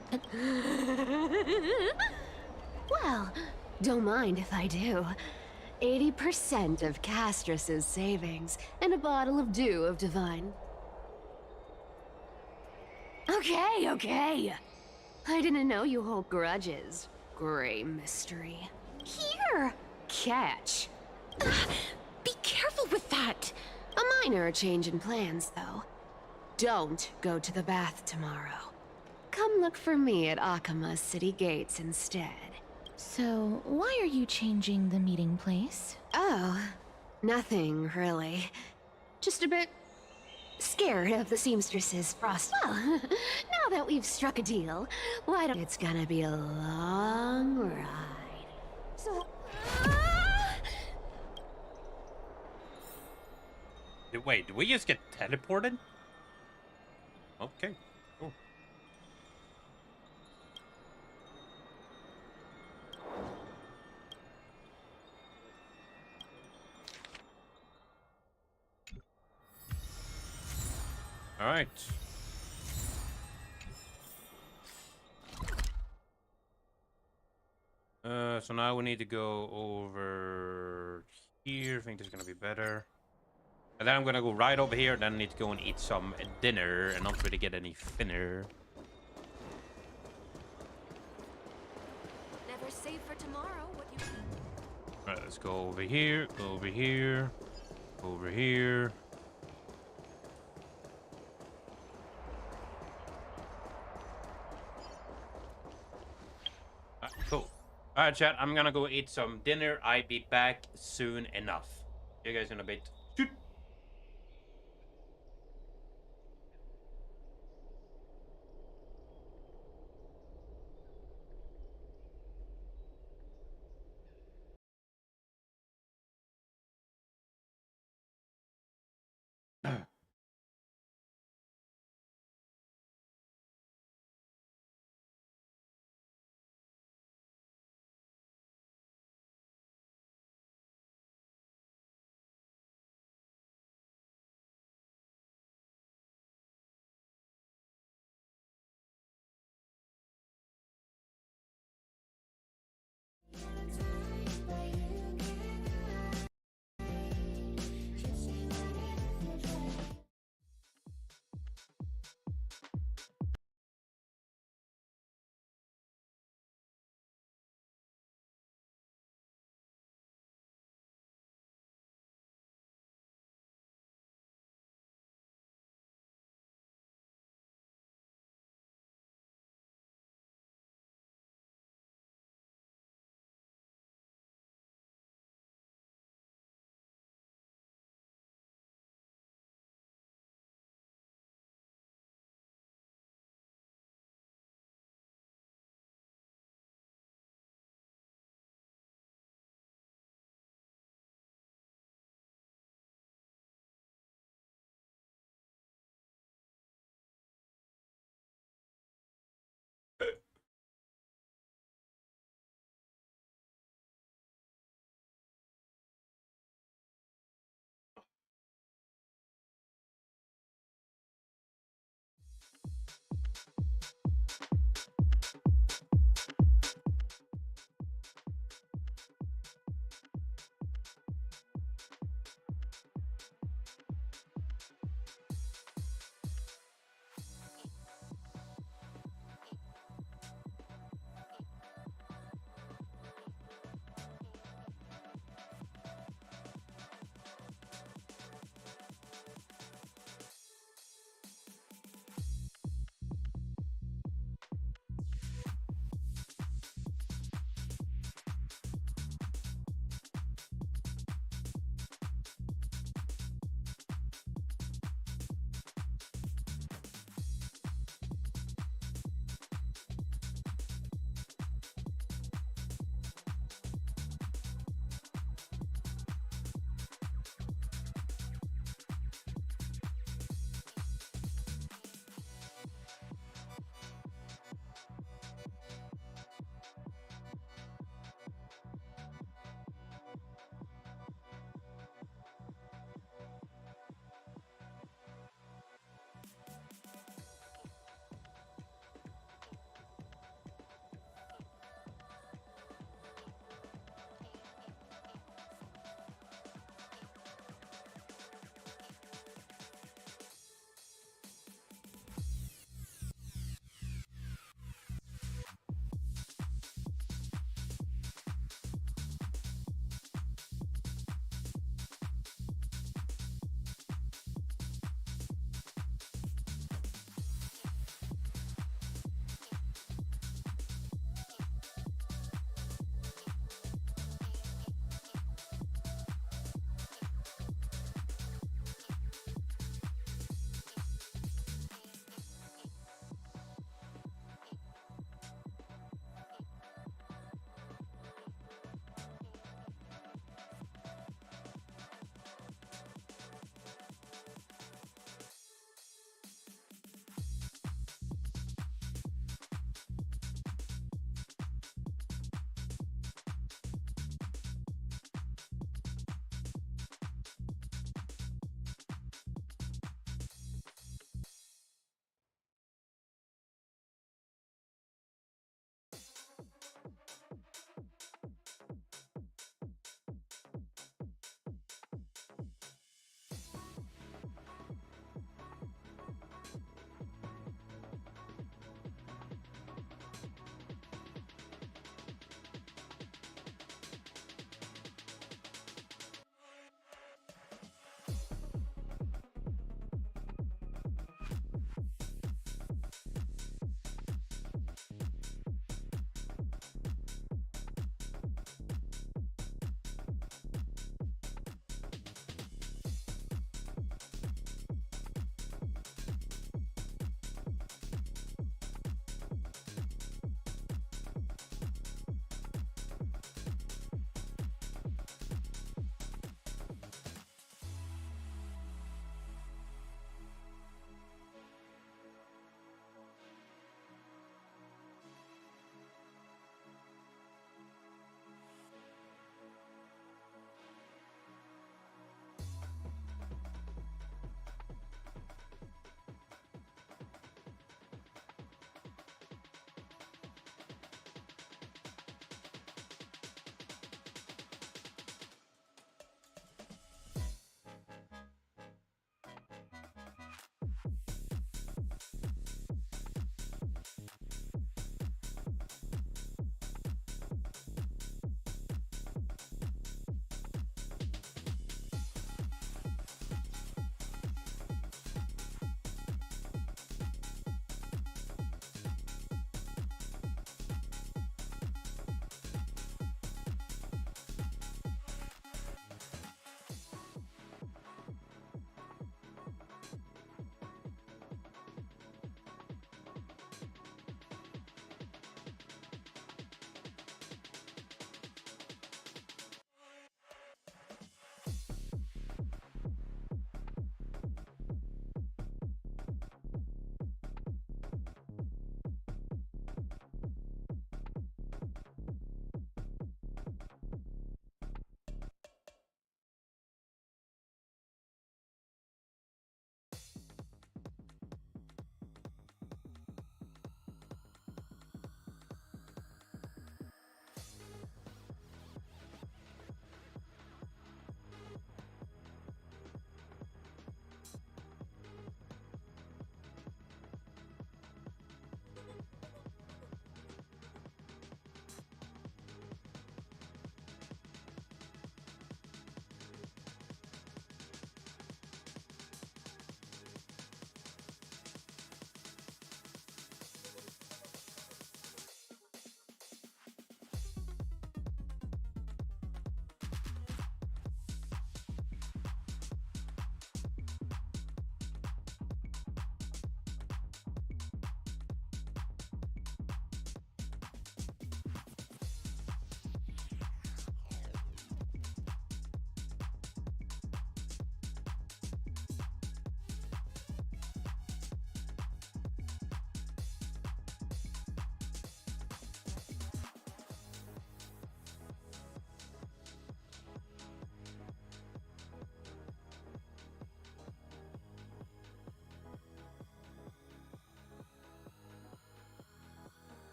Well, don't mind if I do. 80% of Castros's savings, and a bottle of dew of divine. Okay. I didn't know you hold grudges, Gray Mystery. Here! Catch. Be careful with that! A minor change in plans, though. Don't go to the bath tomorrow. Come look for me at Akama's city gates instead. So, why are you changing the meeting place? Oh, nothing really. Just a bit scared of the seamstress's frost. Well, now that we've struck a deal, why don't... It's gonna be a long ride. So... Wait, did we just get teleported? Okay, cool. All right. So now we need to go over here. I think this is gonna be better. And then I'm gonna go right over here. Then I need to go and eat some dinner and not really get any finner. Never save for tomorrow what you... All right, let's go over here. Go over here. Over here. Cool. All right, chat. I'm gonna go eat some dinner. I'll be back soon enough. See you guys in a bit. Shoot.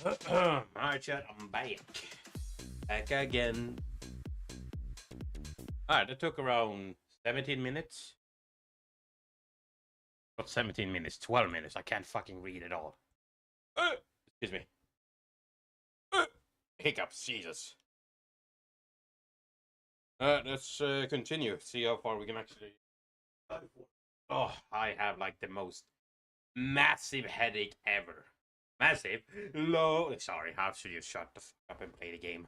Alright, chat, I'm back. Back again. Alright, that took around 17 minutes. Not 17 minutes, 12 minutes. I can't fucking read it all. Excuse me. Hiccups, Jesus. Let's continue. See how far we can actually... Oh, I have like the most massive headache ever. Massive? Low. Sorry, I should just shut the fuck up and play the game.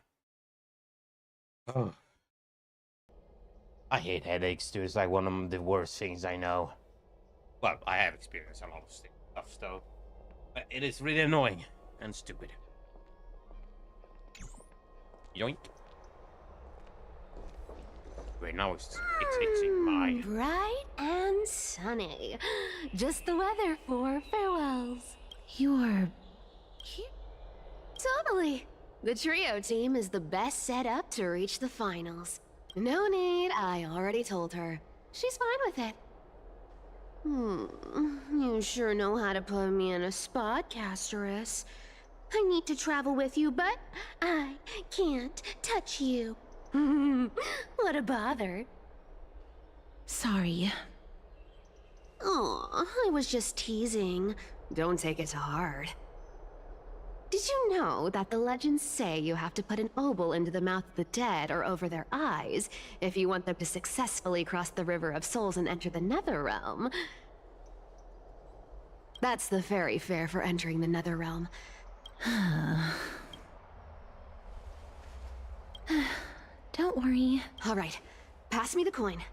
Oh. I hate headaches, dude. It's like one of the worst things I know. Well, I have experienced a lot of stuff, though. But it is really annoying and stupid. Yoink. Wait, now it's in my... Bright and sunny. Just the weather for farewells. You're... Totally. The trio team is the best set up to reach the finals. No need, I already told her. She's fine with it. You sure know how to put me in a spot, Castorus. I need to travel with you, but I can't touch you. What a bother. Sorry. Aw, I was just teasing. Don't take it to heart. Did you know that the legends say you have to put an obol into the mouth of the dead or over their eyes if you want them to successfully cross the River of Souls and enter the Netherrealm? That's the fairy fare for entering the Netherrealm. Don't worry. All right, pass me the coin.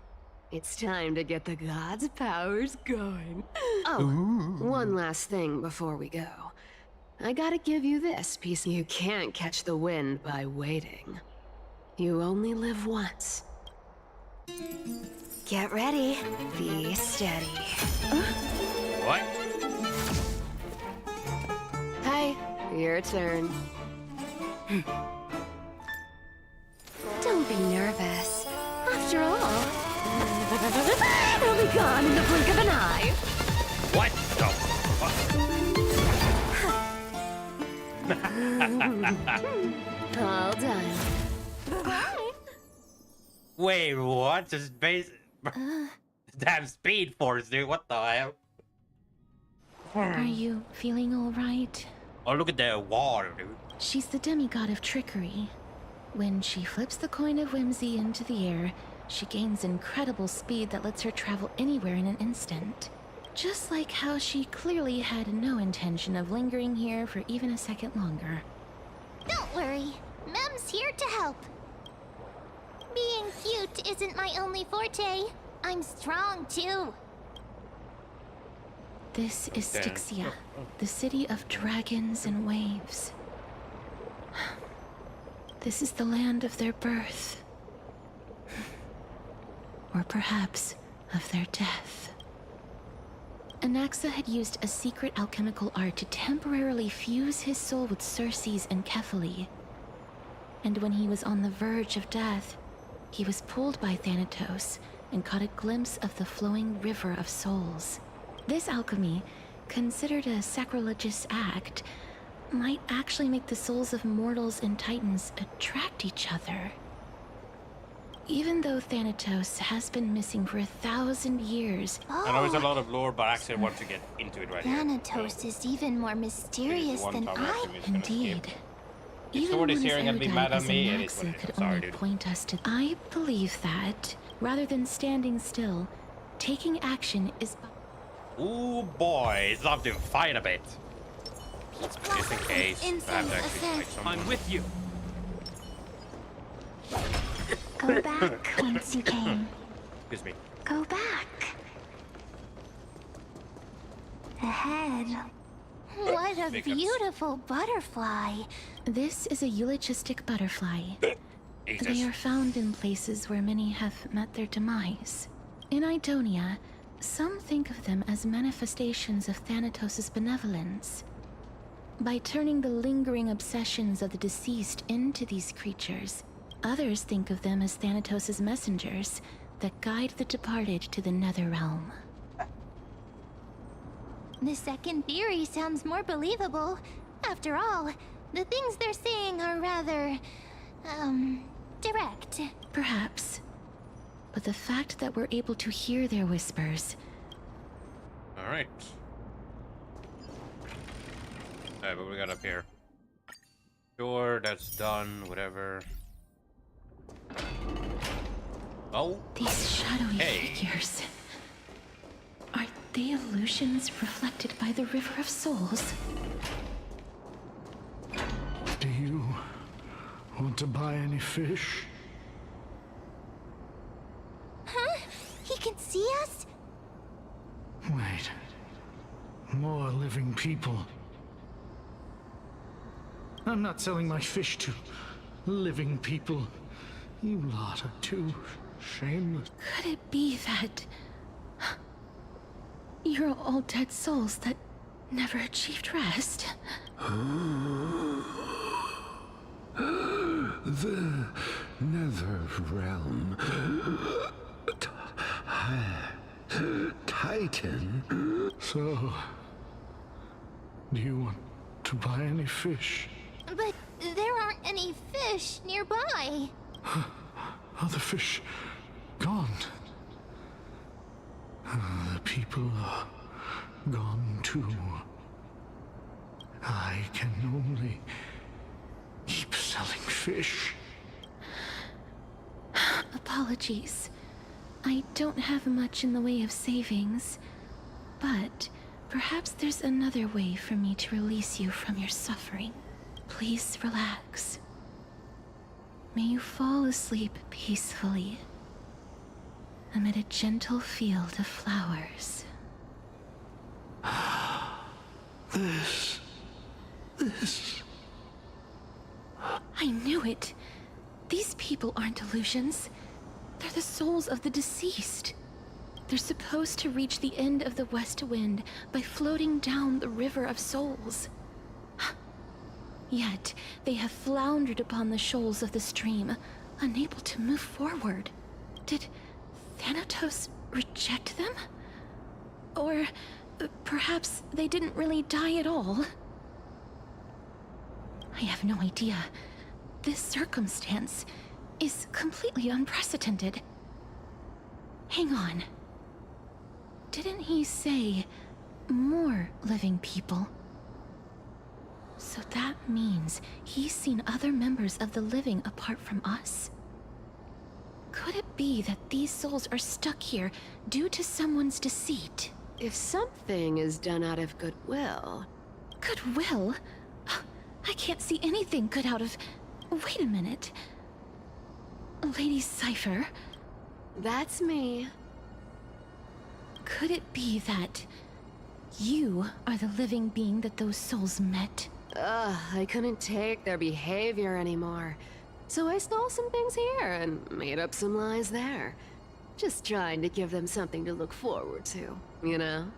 It's time to get the gods' powers going. Oh, one last thing before we go. I gotta give you this piece. You can't catch the wind by waiting. You only live once. Get ready. Be steady. What? Hi, your turn. Don't be nervous. After all, it'll be gone in the blink of an eye. What the fuck? All done. Bye. Wait, what? Just base... Damn speed force, dude. What the hell? Are you feeling all right? Oh, look at that water, dude. She's the demigod of trickery. When she flips the coin of whimsy into the air, she gains incredible speed that lets her travel anywhere in an instant. Just like how she clearly had no intention of lingering here for even a second longer. Don't worry. Mem's here to help. Being cute isn't my only forte. I'm strong, too. This is Styxia, the city of dragons and waves. This is the land of their birth. Or perhaps of their death. Anaxa had used a secret alchemical art to temporarily fuse his soul with Circe's and Kephae. And when he was on the verge of death, he was pulled by Thanatos and caught a glimpse of the flowing river of souls. This alchemy, considered a sacrilegious act, might actually make the souls of mortals and titans attract each other. Even though Thanatos has been missing for 1,000 years... I know there's a lot of lore, but I actually want to get into it right Thanatos is even more mysterious than I... Indeed. If Even Sword when is his hearing and be erudite mad at as me, it is what Anaxa it is. could I'm sorry, only dude. point us to... I believe that, rather than standing still, taking action is... Ooh, boy, it's love to fight a bit. Just in case. I have to actually fight someone. I'm with you. Go back whence you came. Excuse me. Go back. Ahead. What a beautiful butterfly. This is a eulogistic butterfly. They are found in places where many have met their demise. In Idonia, some think of them as manifestations of Thanatos' benevolence. By turning the lingering obsessions of the deceased into these creatures, others think of them as Thanatos' messengers that guide the departed to the Netherrealm. The second theory sounds more believable. After all, the things they're saying are rather, direct. Perhaps. But the fact that we're able to hear their whispers... Alright. Alright, what we got up here? Sure, that's done, whatever. Oh. These shadowy figures. Are they illusions reflected by the River of Souls? Do you want to buy any fish? Huh? He can see us? Wait. More living people. I'm not selling my fish to living people. You lot are too shameless. Could it be that... you're all dead souls that never achieved rest? The Nether Realm. Titan. So, do you want to buy any fish? But there aren't any fish nearby. Are the fish gone? The people are gone too. I can only keep selling fish. Apologies. I don't have much in the way of savings, but perhaps there's another way for me to release you from your suffering. Please relax. May you fall asleep peacefully amid a gentle field of flowers. This... I knew it. These people aren't illusions. They're the souls of the deceased. They're supposed to reach the end of the West Wind by floating down the River of Souls. Yet, they have floundered upon the shoals of the stream, unable to move forward. Did Thanatos reject them? Or perhaps they didn't really die at all? I have no idea. This circumstance is completely unprecedented. Hang on. Didn't he say more living people? So that means he's seen other members of the living apart from us? Could it be that these souls are stuck here due to someone's deceit? If something is done out of goodwill... Goodwill? I can't see anything good out of... Wait a minute. Lady Cypher? That's me. Could it be that you are the living being that those souls met? I couldn't take their behavior anymore. So I stole some things here and made up some lies there. Just trying to give them something to look forward to, you know?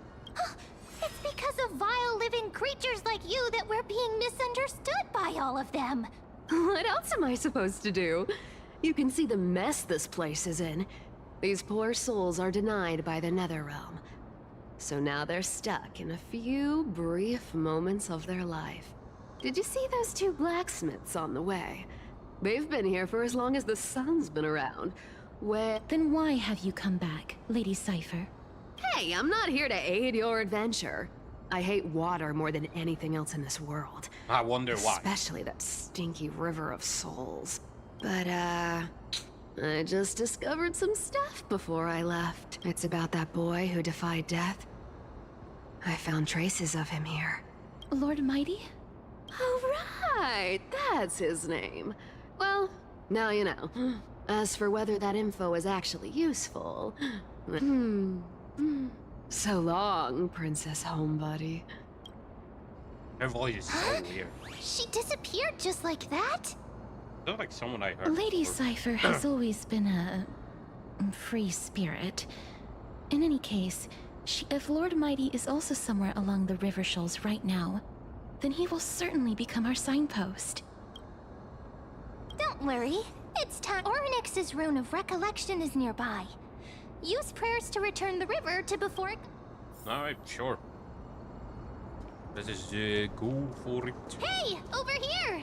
It's because of vile living creatures like you that we're being misunderstood by all of them. What else am I supposed to do? You can see the mess this place is in. These poor souls are denied by the Netherrealm. So now they're stuck in a few brief moments of their life. Did you see those two blacksmiths on the way? They've been here for as long as the sun's been around. Then why have you come back, Lady Cypher? Hey, I'm not here to aid your adventure. I hate water more than anything else in this world. I wonder why. Especially that stinky River of Souls. But, I just discovered some stuff before I left. It's about that boy who defied death. I found traces of him here. Lord Mighty? Oh, right! That's his name. Well, now you know. As for whether that info is actually useful... So long, Princess Homebody. Her voice is so weird. She disappeared just like that? Sounds like someone I heard. Lady Cypher has always been a free spirit. In any case, if Lord Mighty is also somewhere along the river shoals right now, then he will certainly become our signpost. Don't worry. It's time. Ornyx's rune of recollection is nearby. Use prayers to return the river to before it... Alright, sure. Let's just go for it. Hey, over here!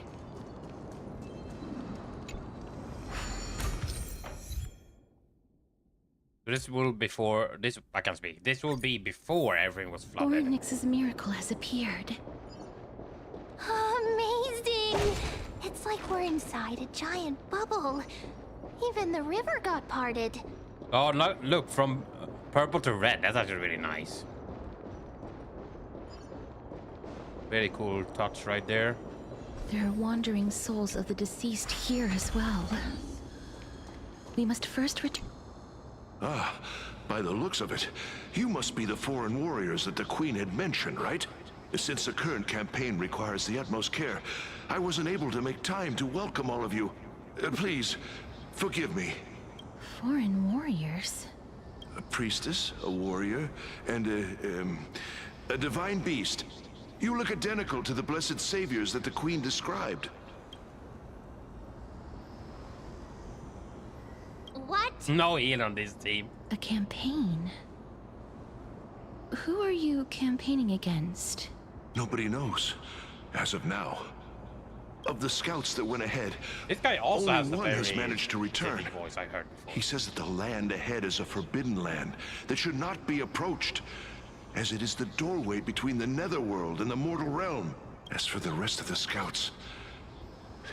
This will before this. I can speak. This will be before everything was flooded. Ornix's miracle has appeared. Amazing! It's like we're inside a giant bubble. Even the river got parted. Oh, no, look, from purple to red. That's actually really nice. Very cool touch right there. There are wandering souls of the deceased here as well. We must first return. Ah, by the looks of it, you must be the foreign warriors that the Queen had mentioned, right? Since the current campaign requires the utmost care, I wasn't able to make time to welcome all of you. Please, forgive me. Foreign warriors? A priestess, a warrior, and a divine beast. You look identical to the blessed saviors that the Queen described. What? No Ian on this team. A campaign? Who are you campaigning against? Nobody knows, as of now. Of the scouts that went ahead, this guy also has only a one has very managed to return. voice I heard before. He says that the land ahead is a forbidden land that should not be approached, as it is the doorway between the netherworld and the mortal realm. As for the rest of the scouts,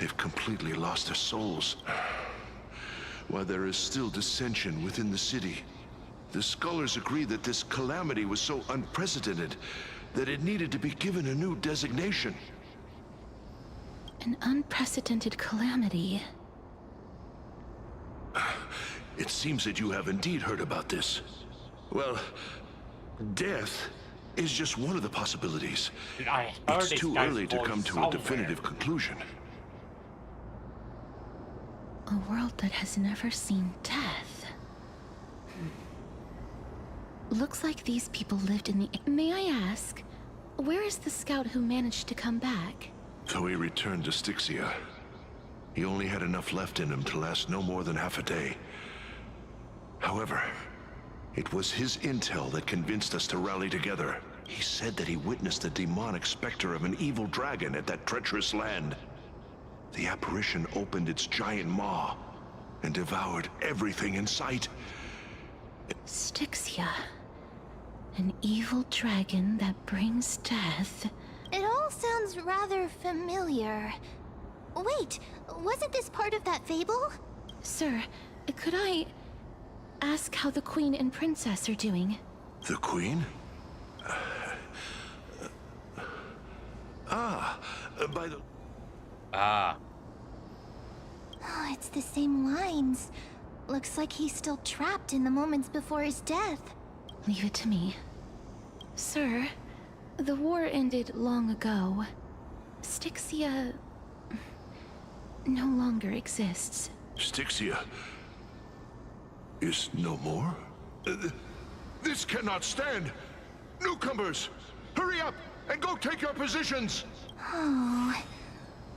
they've completely lost their souls. While there is still dissension within the city, the scholars agree that this calamity was so unprecedented that it needed to be given a new designation. An unprecedented calamity. It seems that you have indeed heard about this. Well, death is just one of the possibilities. It's too early to come to a definitive conclusion. A world that has never seen death. Looks like these people lived in the... May I ask, where is the scout who managed to come back? So he returned to Styxia. He only had enough left in him to last no more than half a day. However, it was his intel that convinced us to rally together. He said that he witnessed the demonic specter of an evil dragon at that treacherous land. The apparition opened its giant maw and devoured everything in sight. Styxia. An evil dragon that brings death. It all sounds rather familiar. Wait, wasn't this part of that fable? Sir, could I ask how the Queen and Princess are doing? The Queen? By the... Ah. Oh, it's the same lines. Looks like he's still trapped in the moments before his death. Leave it to me. Sir, the war ended long ago. Styxia... no longer exists. Styxia is no more? This cannot stand! Newcomers, hurry up and go take your positions! Oh,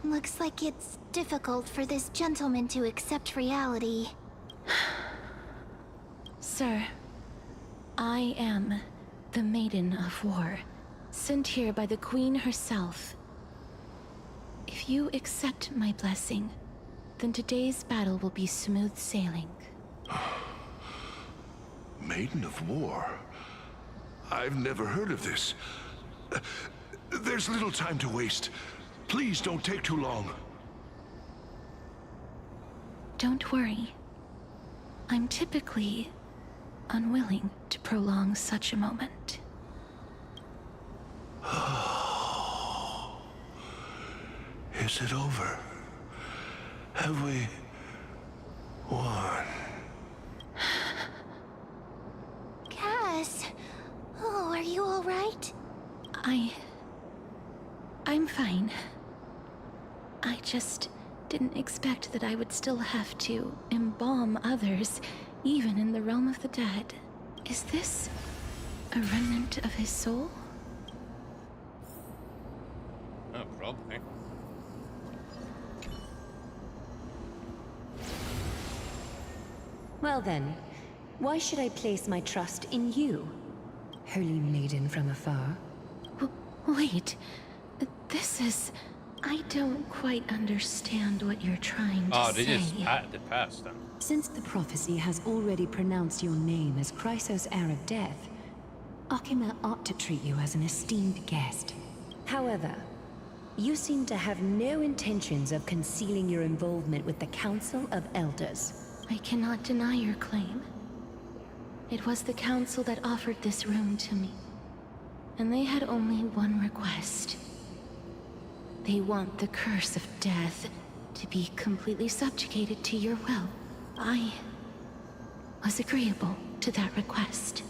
looks like it's difficult for this gentleman to accept reality. Sir, I am the Maiden of War, sent here by the Queen herself. If you accept my blessing, then today's battle will be smooth sailing. Maiden of War? I've never heard of this. There's little time to waste. Please don't take too long. Don't worry. I'm typically unwilling to prolong such a moment. Is it over? Have we won? Cass, oh, are you all right? I'm fine. I just didn't expect that I would still have to embalm others, even in the realm of the dead. Is this a remnant of his soul? Oh, probably. Well then, why should I place my trust in you, holy maiden from afar? Wait, this is... I don't quite understand what you're trying to say. This is the past then. Since the prophecy has already pronounced your name as Chrysos, heir of death, Akima ought to treat you as an esteemed guest. However, you seem to have no intentions of concealing your involvement with the Council of Elders. I cannot deny your claim. It was the Council that offered this room to me. And they had only one request. They want the curse of death to be completely subjugated to your will. I was agreeable to that request.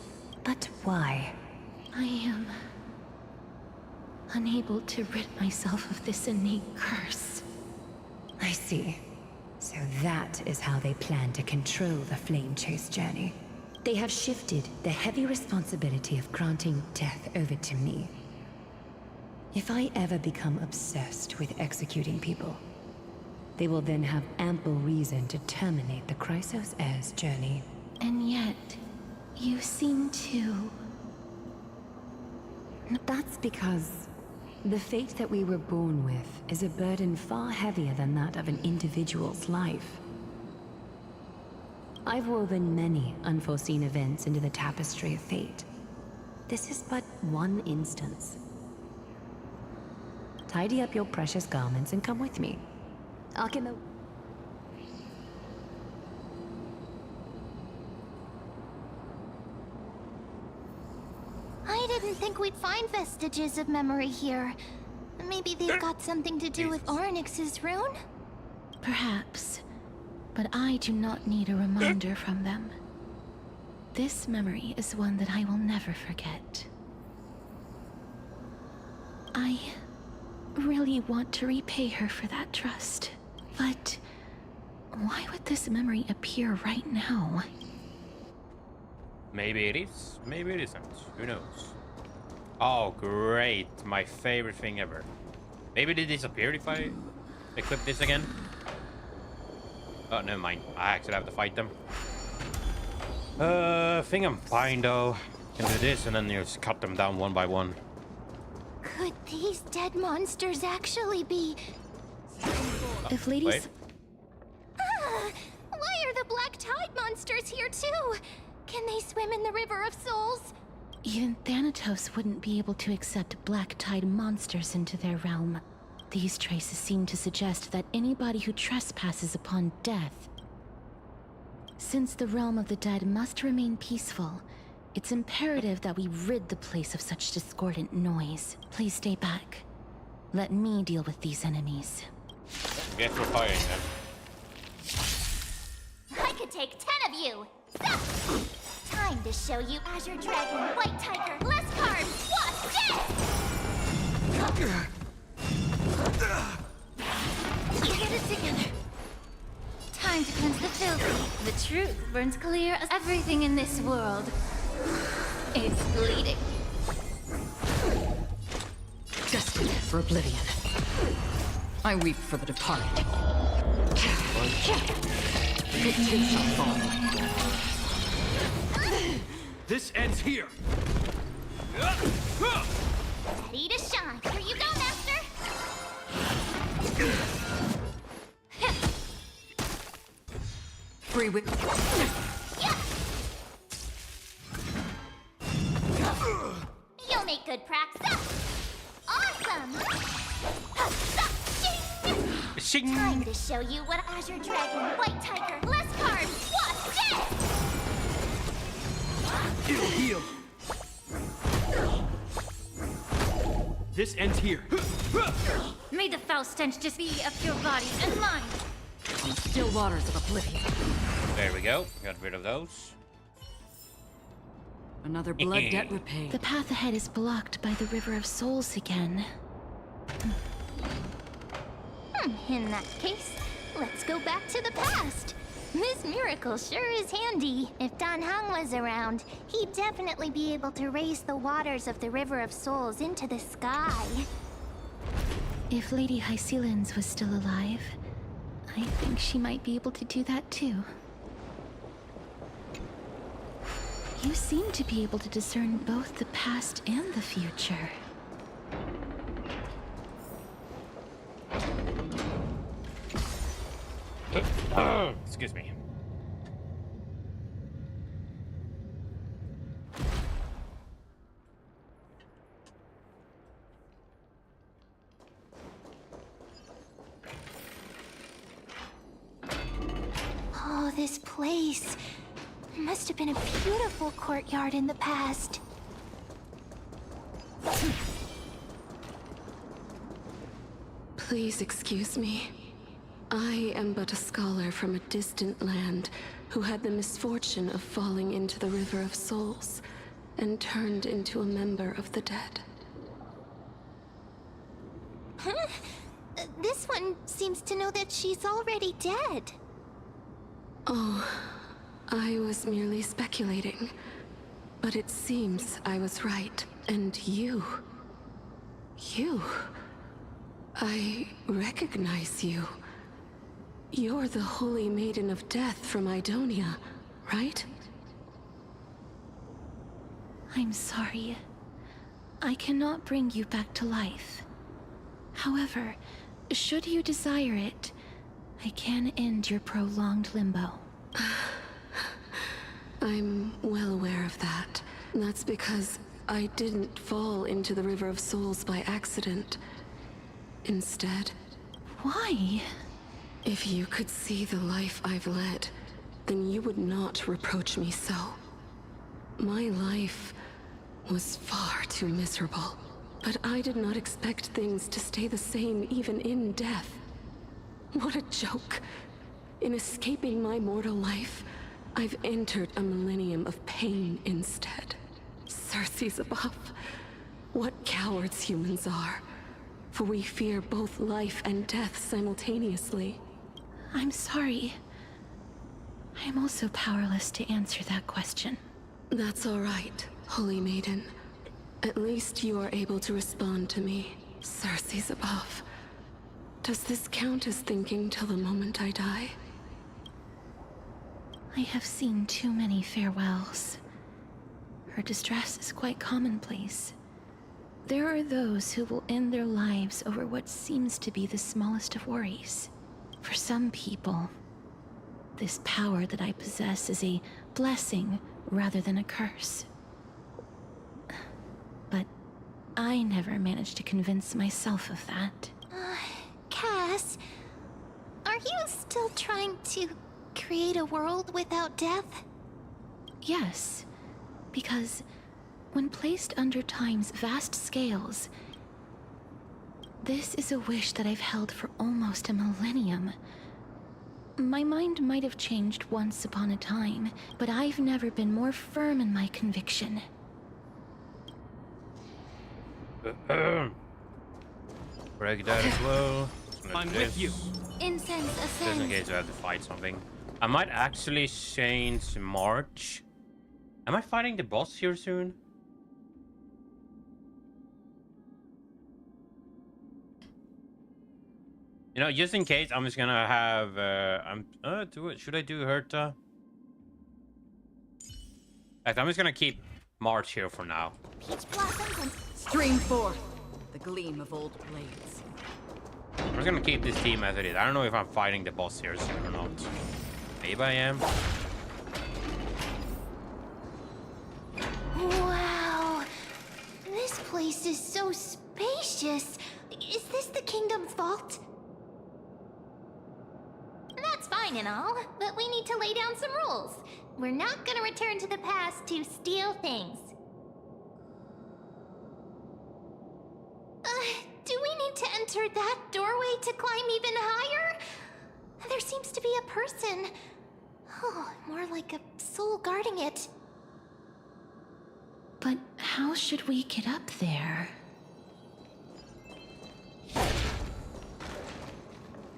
But why? I am unable to rid myself of this innate curse. I see. So that is how they plan to control the Flame Chase journey. They have shifted the heavy responsibility of granting death over to me. If I ever become obsessed with executing people, they will then have ample reason to terminate the Chrysos heir's journey. And yet, you seem to... That's because the fate that we were born with is a burden far heavier than that of an individual's life. I've woven many unforeseen events into the tapestry of fate. This is but one instance. Tidy up your precious garments and come with me. Akima... I didn't think we'd find vestiges of memory here. Maybe they've got something to do with Ornyx's rune? Perhaps. But I do not need a reminder from them. This memory is one that I will never forget. I really want to repay her for that trust. But why would this memory appear right now? Maybe it is, maybe it isn't. Who knows? Oh, great. My favorite thing ever. Maybe they disappeared if I equip this again. Oh, never mind. I actually have to fight them. I think I'm fine though. Can do this and then you just cut them down one by one. Could these dead monsters actually be... If ladies... Wait. Why are the Black Tide monsters here too? Can they swim in the River of Souls? Even Thanatos wouldn't be able to accept Black Tide monsters into their realm. These traces seem to suggest that anybody who trespasses upon death... Since the realm of the dead must remain peaceful, it's imperative that we rid the place of such discordant noise. Please stay back. Let me deal with these enemies. Guess we're fighting them. I could take 10 of you! Stop! Time to show you Azure Dragon, White Tiger, less carbs, watch this! Get it together. Time to cleanse the filthy. The truth burns clear as everything in this world. It's bleeding. Destined for oblivion. I weep for the departed. It too shall fall. This ends here. Ready to shine. Here you go, Master. Free with... You'll make good practice. Awesome. Shing. Time to show you what Azure Dragon, White Tiger, less carbs, watch this! It'll heal. This ends here. May the foul stench just be of your body and mind. On the still waters of oblivion. There we go. Got rid of those. Another blood debt repaid. The path ahead is blocked by the River of Souls again. In that case, let's go back to the past. This miracle sure is handy. If Dan Hang was around, he'd definitely be able to raise the waters of the River of Souls into the sky. If Lady Hycelens was still alive, I think she might be able to do that too. You seem to be able to discern both the past and the future. Excuse me. Oh, this place. Must have been a beautiful courtyard in the past. Please excuse me. I am but a scholar from a distant land who had the misfortune of falling into the River of Souls and turned into a member of the dead. Huh? This one seems to know that she's already dead. Oh, I was merely speculating. But it seems I was right. And you... I recognize you. You're the Holy Maiden of Death from Idonia, right? I'm sorry. I cannot bring you back to life. However, should you desire it, I can end your prolonged limbo. I'm well aware of that. That's because I didn't fall into the River of Souls by accident. Instead... Why? If you could see the life I've led, then you would not reproach me so. My life was far too miserable, but I did not expect things to stay the same even in death. What a joke. In escaping my mortal life, I've entered a millennium of pain instead. Circe's above. What cowards humans are. For we fear both life and death simultaneously. I'm sorry. I'm also powerless to answer that question. That's all right, Holy Maiden. At least you are able to respond to me. Circe's above. Does this count as thinking till the moment I die? I have seen too many farewells. Her distress is quite commonplace. There are those who will end their lives over what seems to be the smallest of worries. For some people, this power that I possess is a blessing rather than a curse. But I never managed to convince myself of that. Cass, are you still trying to create a world without death? Yes, because when placed under time's vast scales, this is a wish that I've held for almost a millennium. My mind might have changed once upon a time, but I've never been more firm in my conviction. Break that as well. I'm with you. Incense Just in ascends. case I have to fight something. I might actually change March. Am I fighting the boss here soon? You know, just in case, I'm just gonna have should I do Herta? I'm just gonna keep March here for now. Peach blossoms and Stream forth the gleam of old blades. I'm just gonna keep this team as it is. I don't know if I'm fighting the boss here soon or not. Maybe I am. wow, this place is so spacious. Is this the kingdom's vault? That's fine and all, but we need to lay down some rules. We're not gonna return to the past to steal things. Do we need to enter that doorway to climb even higher? There seems to be a person. Oh, more like a soul guarding it. But how should we get up there?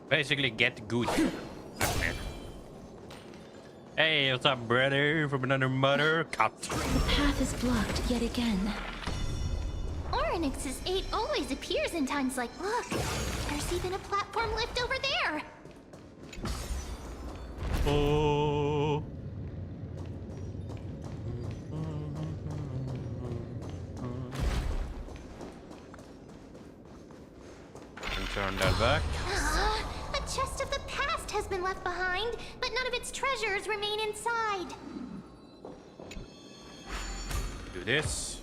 Basically, get good. Hey, what's up, brother? From another mother? Cut. The path is blocked yet again. Orynyx's 8 always appears in times like, look, there's even a platform lift over there. Oh. Turn that back. A chest of the past chest has been left behind, but none of its treasures remain inside. Do this.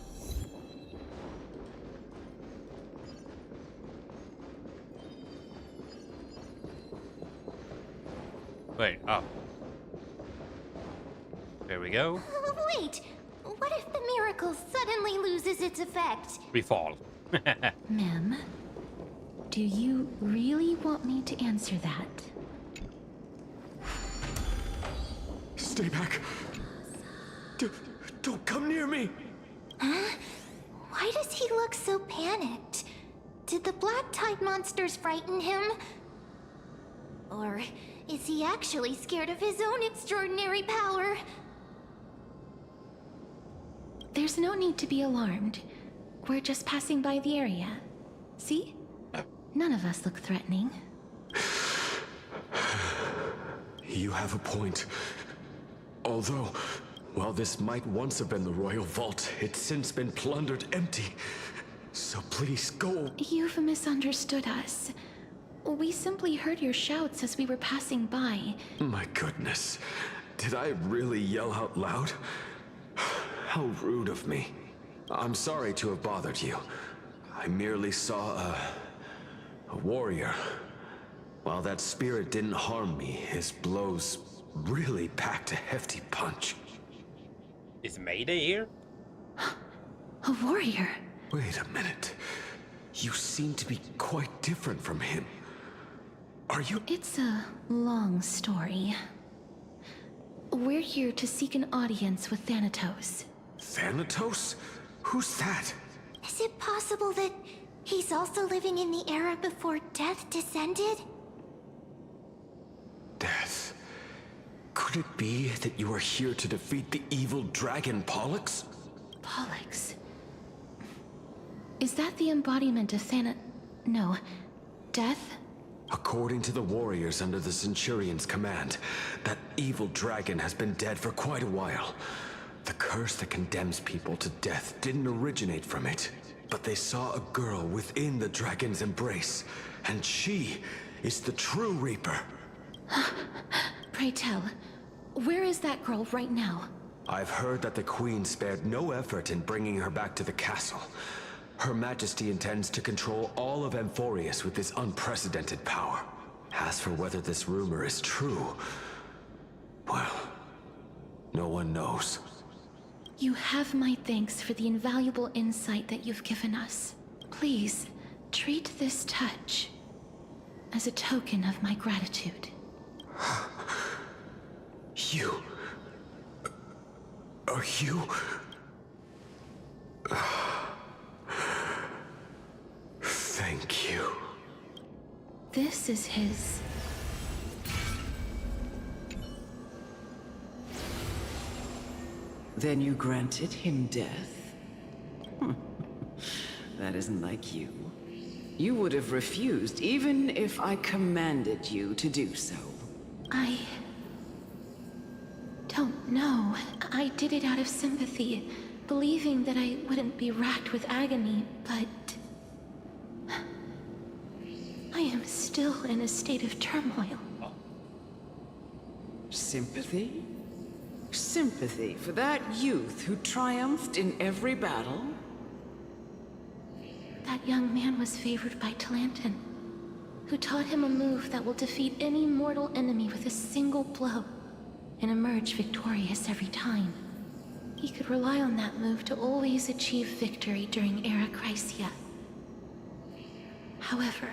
Wait, up. There we go. Wait, what if the miracle suddenly loses its effect? We fall. Mem, do you really want me to answer that? Stay back. Don't come near me. Huh? Why does he look so panicked? Did the black tide monsters frighten him? Or is he actually scared of his own extraordinary power? There's no need to be alarmed. We're just passing by the area. See? None of us look threatening. You have a point. Although, while this might once have been the royal vault, it's since been plundered empty. So please, go. You've misunderstood us. We simply heard your shouts as we were passing by. My goodness. Did I really yell out loud? How rude of me. I'm sorry to have bothered you. I merely saw a warrior. While that spirit didn't harm me, his blows really packed a hefty punch. Is Mayday here? A warrior? Wait a minute. You seem to be quite different from him. Are you? It's a long story. We're here to seek an audience with Thanatos. Thanatos? Who's that? Is it possible that he's also living in the era before death descended? Death? Could it be that you are here to defeat the evil dragon Pollux? Pollux? Is that the embodiment of No. Death? According to the warriors under the Centurion's command, that evil dragon has been dead for quite a while. The curse that condemns people to death didn't originate from it, but they saw a girl within the dragon's embrace, and she is the true Reaper. Pray tell, where is that girl right now? I've heard that the Queen spared no effort in bringing her back to the castle. Her Majesty intends to control all of Amphorius with this unprecedented power. As for whether this rumor is true, well, no one knows. You have my thanks for the invaluable insight that you've given us. Please, treat this touch as a token of my gratitude. You... Are you... Thank you. This is his... Then you granted him death? That isn't like you. You would have refused even if I commanded you to do so. I... don't know. I did it out of sympathy, believing that I wouldn't be racked with agony, but... I am still in a state of turmoil. Sympathy? Sympathy for that youth who triumphed in every battle? That young man was favored by Talantin, who taught him a move that will defeat any mortal enemy with a single blow and emerge victorious every time. He could rely on that move to always achieve victory during Arachrysia. However,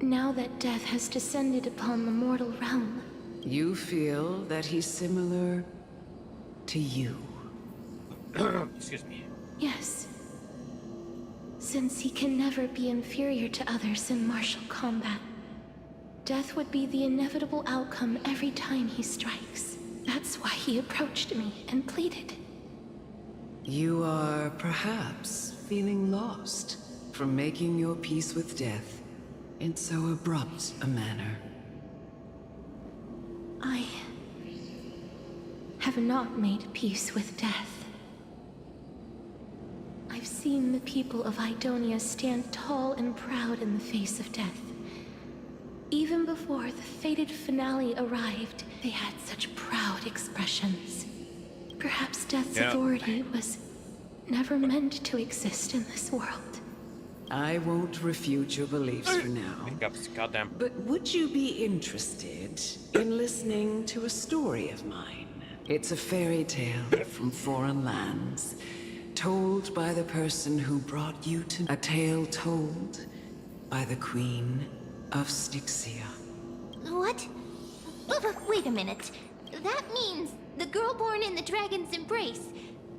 now that death has descended upon the mortal realm, you feel that he's similar to you? Excuse me. yes. Since he can never be inferior to others in martial combat, death would be the inevitable outcome every time he strikes. That's why he approached me and pleaded. You are perhaps feeling lost from making your peace with death in so abrupt a manner. I have not made peace with death. I've seen the people of Idonia stand tall and proud in the face of death. Even before the fated finale arrived, they had such proud expressions. Perhaps Death's authority was never meant to exist in this world. I won't refute your beliefs for now. Goddamn. But would you be interested in listening to a story of mine? It's a fairy tale from foreign lands, told by the person who brought you to a tale told by the Queen of Styxia. What? Wait a minute. That means the girl born in the dragon's embrace,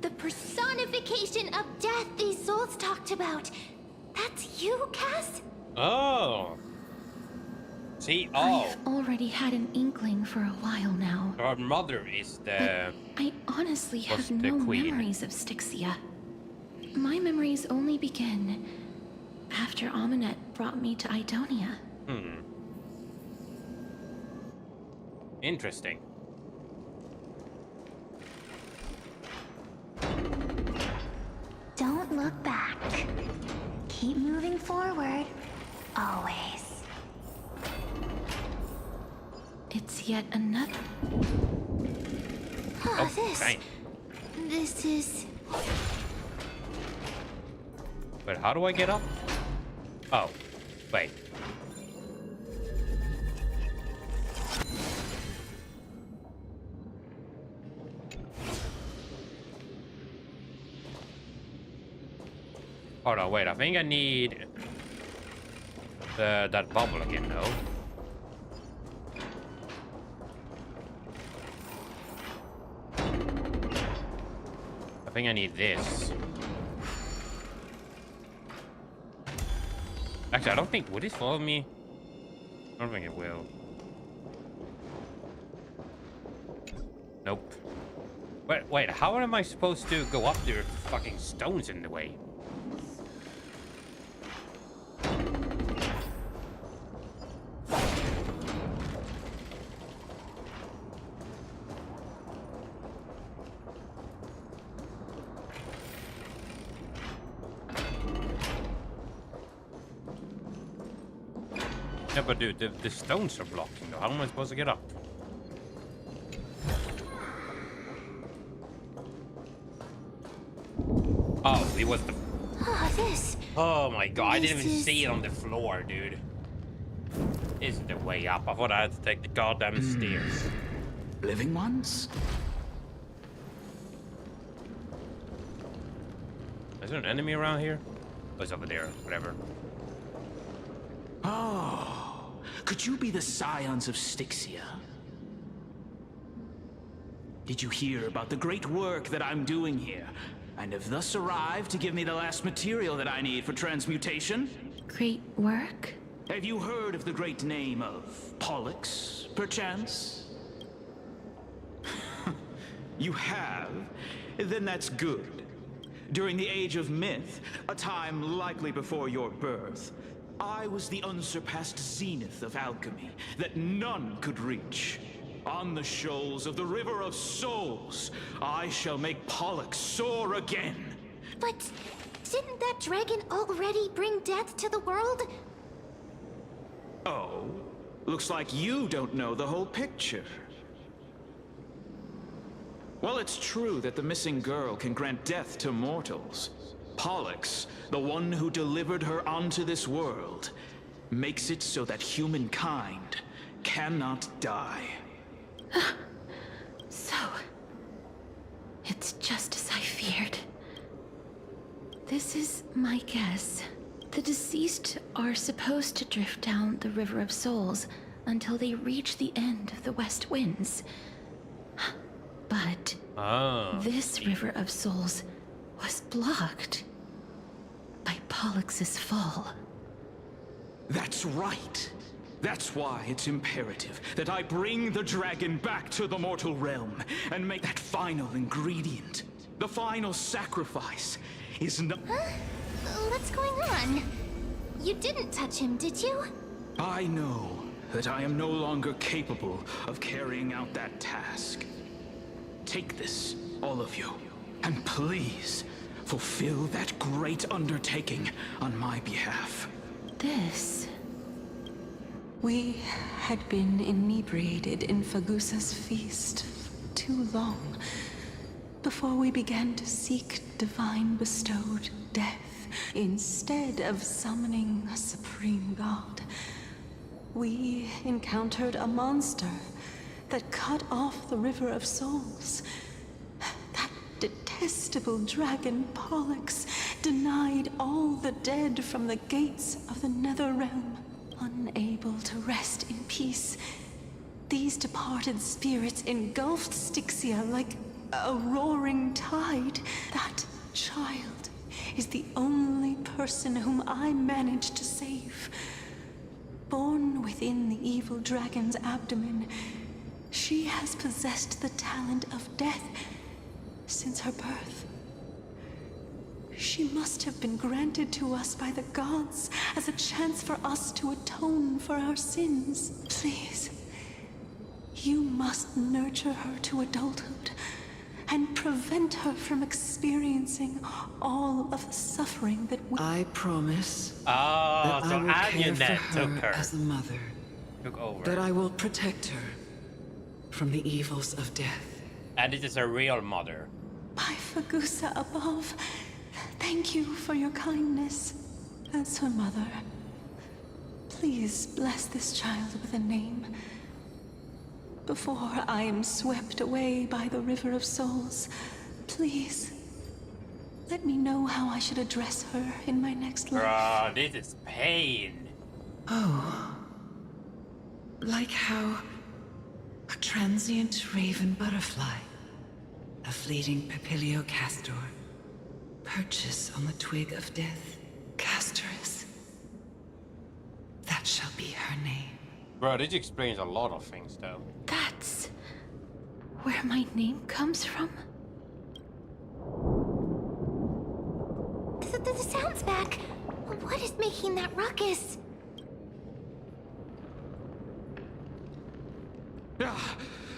the personification of death these souls talked about. That's you, Cass? Oh. See, I've already had an inkling for a while now. Her mother is the... I honestly have no memories of Styxia. My memories only begin after Amunet brought me to Idonia. Interesting. Don't look back. Keep moving forward. Always. It's yet another... This is... But how do I get up? Oh, wait. Hold on, wait. I think I need that bubble again, though. I think I need this. Actually, I don't think... Would this follow me? I don't think it will. Nope. Wait, how am I supposed to go up there if the fucking stone's in the way? Yeah, but dude, the stones are blocking though. How am I supposed to get up? Oh, it was the... Oh my god, I didn't even see it on the floor, dude. This is the way up. I thought I had to take the goddamn stairs. Living ones? Is there an enemy around here? Oh, it's over there. Whatever. Oh, could you be the scions of Styxia? Did you hear about the great work that I'm doing here? And have thus arrived to give me the last material that I need for transmutation? Great work? Have you heard of the great name of Pollux, perchance? You have? Then that's good. During the Age of Myth, a time likely before your birth, I was the unsurpassed zenith of alchemy that none could reach. On the shoals of the River of Souls, I shall make Pollux soar again. But didn't that dragon already bring death to the world? Oh, looks like you don't know the whole picture. Well, it's true that the missing girl can grant death to mortals. Pollux, the one who delivered her onto this world, makes it so that humankind cannot die. So, it's just as I feared. This is my guess. The deceased are supposed to drift down the River of Souls until they reach the end of the West Winds. But this River of Souls was blocked by Pollux's fall. That's right. That's why it's imperative that I bring the dragon back to the mortal realm and make that final ingredient. The final sacrifice is not... Huh? What's going on? You didn't touch him, did you? I know that I am no longer capable of carrying out that task. Take this, all of you, and please fulfill that great undertaking on my behalf. This We had been inebriated in Fagusa's feast for too long before we began to seek divine bestowed death instead of summoning a supreme god. We encountered a monster that cut off the River of Souls. That detestable dragon Pollux denied all the dead from the gates of the Nether Realm. Unable to rest in peace, these departed spirits engulfed Styxia like a roaring tide. That child is the only person whom I managed to save. Born within the evil dragon's abdomen, she has possessed the talent of death since her birth. She must have been granted to us by the gods as a chance for us to atone for our sins. Please, you must nurture her to adulthood and prevent her from experiencing all of the suffering that we... I promise Oh, that so I will care Agnenet for took her. as a mother. Took over. That I will protect her from the evils of death. And it is a real mother. By Fagusa above, thank you for your kindness. As her mother, please bless this child with a name before I am swept away by the River of Souls. Please, let me know how I should address her in my next life. Bruh, this is pain. Oh. Like how a transient raven butterfly, a fleeting papilio castor, perches on the twig of death. Castorus. That shall be her name. Bro, this explains a lot of things, though. That's where my name comes from? The sound's back. What is making that ruckus?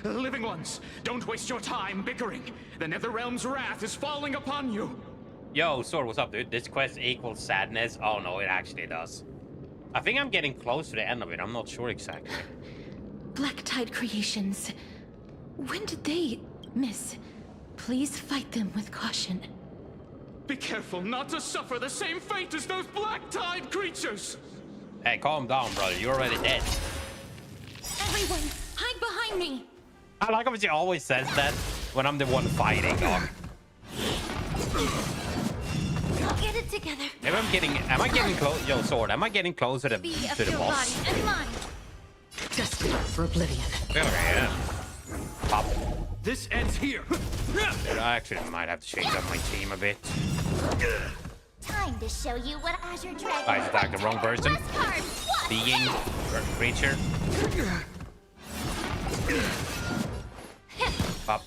Living ones, don't waste your time bickering. The Netherrealm's wrath is falling upon you. Yo, Sword, what's up, dude? This quest equals sadness? Oh no, it actually does. I think I'm getting close to the end of it. I'm not sure exactly. Black Tide Creations. When did they miss? Please fight them with caution. Be careful not to suffer the same fate as those Black Tide creatures. Hey, calm down, brother. You're already dead. Everyone, hide behind me! I like how she always says that when I'm the one fighting. I'll get it together. Maybe am I getting close? Yo, Sword, am I getting closer to the boss? Body and mine. Destined for oblivion. There I am. Pop. This ends here. Dude, I actually might have to change up my team a bit. Time to show you what Azure Dragon. I attacked the wrong person. Being creature. Pop.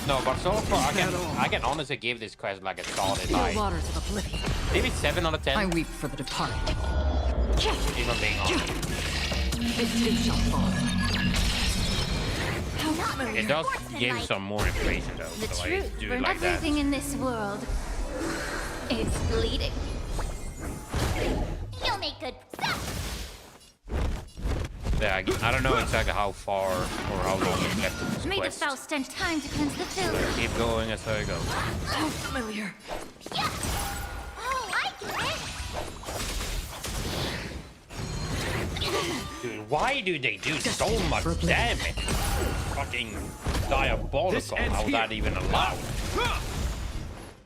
No, but so far I can honestly give this quest like a solid like Waters of oblivion. maybe 7 out of 10. I weep for the departed. If I'm being honest. It too shall fall. It does give some more information though, The so I truth do for like that. everything in this world is bleeding. You'll make good stuff. Yeah, I don't know exactly how far or how long is left of this May the quest. Faust stand time to cleanse the filth. Keep going as I go. How familiar. Yeah. Oh, I get it. Dude, why do they do so much damage? Fucking diabolical. How's that even allowed?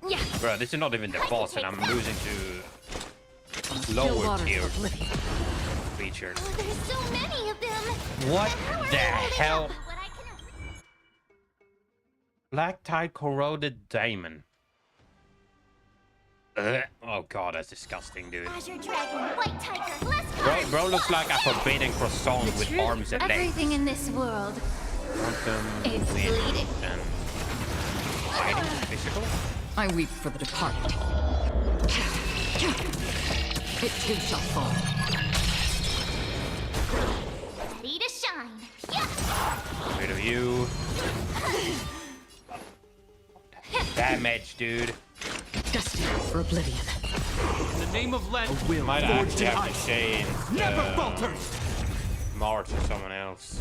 Yeah. Bro, this is not even the boss, and I'm losing to lower tier creatures. Oh, there's so many of them. What the hell? Black Tide Corroded Diamond. Oh god, that's disgusting, dude. Azure Dragon, White Tiger, Bless Bro looks like a forbidden croissant with arms and legs. Everything in this world It's bleeding. And fighting physical. I weep for the departed. It too shall fall. Ready to shine. Yeah. Rid of you. Damage, dude. Destined for oblivion. In the name of Len, We might forged actually in have to ice. change Never falters. March or someone else.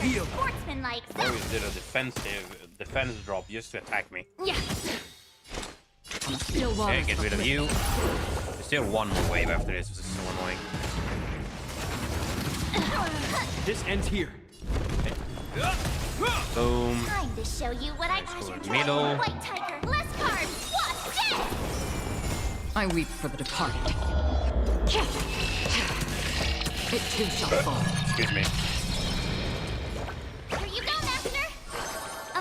You're sportsmanlike. Always did a defense drop just to attack me. Yeah. Still water. Okay, get rid of you. There's still one more wave after this, which is so annoying. This ends here. Boom. Time to show you what I Nice got. middle. White tiger, less cards. What? Dead. I weep for the departed. It too shall fall. Excuse me. Here you go, Master. I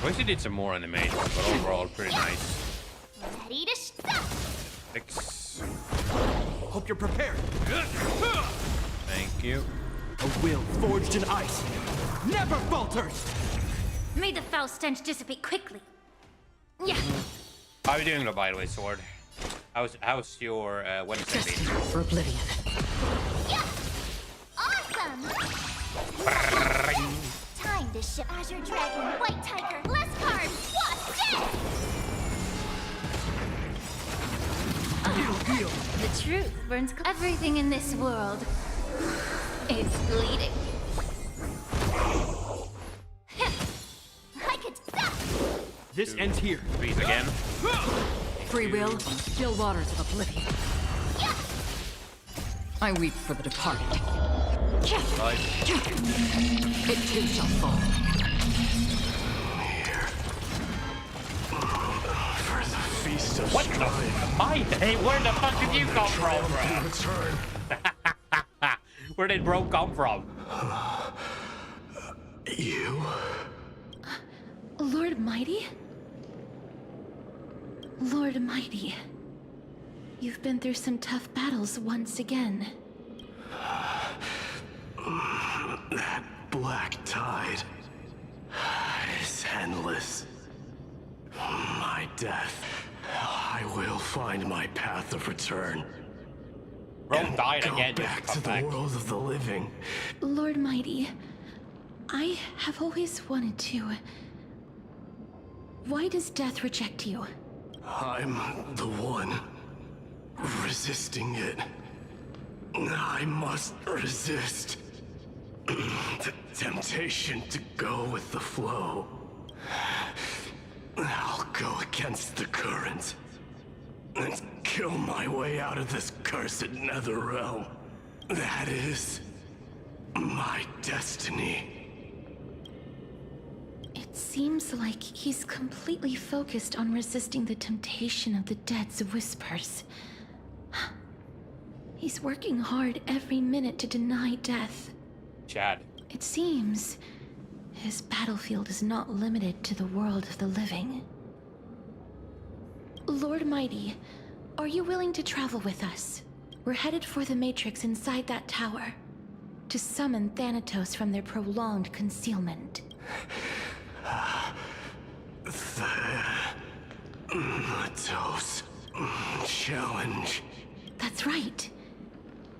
wish they did some more animations, but overall pretty nice. Ready to stop. Fix. Hope you're prepared. Thank you. A will forged in ice never falters. May the foul stench dissipate quickly. Yeah. How are you doing, though, by the way, Sword? How's your Wednesday been? For oblivion. Yeah. Awesome. Time to show Azure Dragon, White Tiger, less cards. What? Dead. The truth burns. Everything in this world is bleeding. I could stop. This ends here. Freeze again. Free will, still waters of oblivion. I weep for the departed. Right. It too shall fall. For the feast of What the? Hey, where the fuck did you come from, bro? Where did bro come from? You? Lord Mighty? Lord Mighty. You've been through some tough battles once again. That black tide is endless. My death. I will find my path of return. Bro died Go again. back to the world of the living. Lord Mighty, I have always wanted to. Why does death reject you? I'm the one resisting it. I must resist the temptation to go with the flow. I'll go against the current and kill my way out of this cursed nether realm. That is my destiny. It seems like he's completely focused on resisting the temptation of the dead's whispers. He's working hard every minute to deny death. Chad. It seems his battlefield is not limited to the world of the living. Lord Mighty, are you willing to travel with us? We're headed for the Matrix inside that tower, to summon Thanatos from their prolonged concealment. Thanatos challenge. That's right.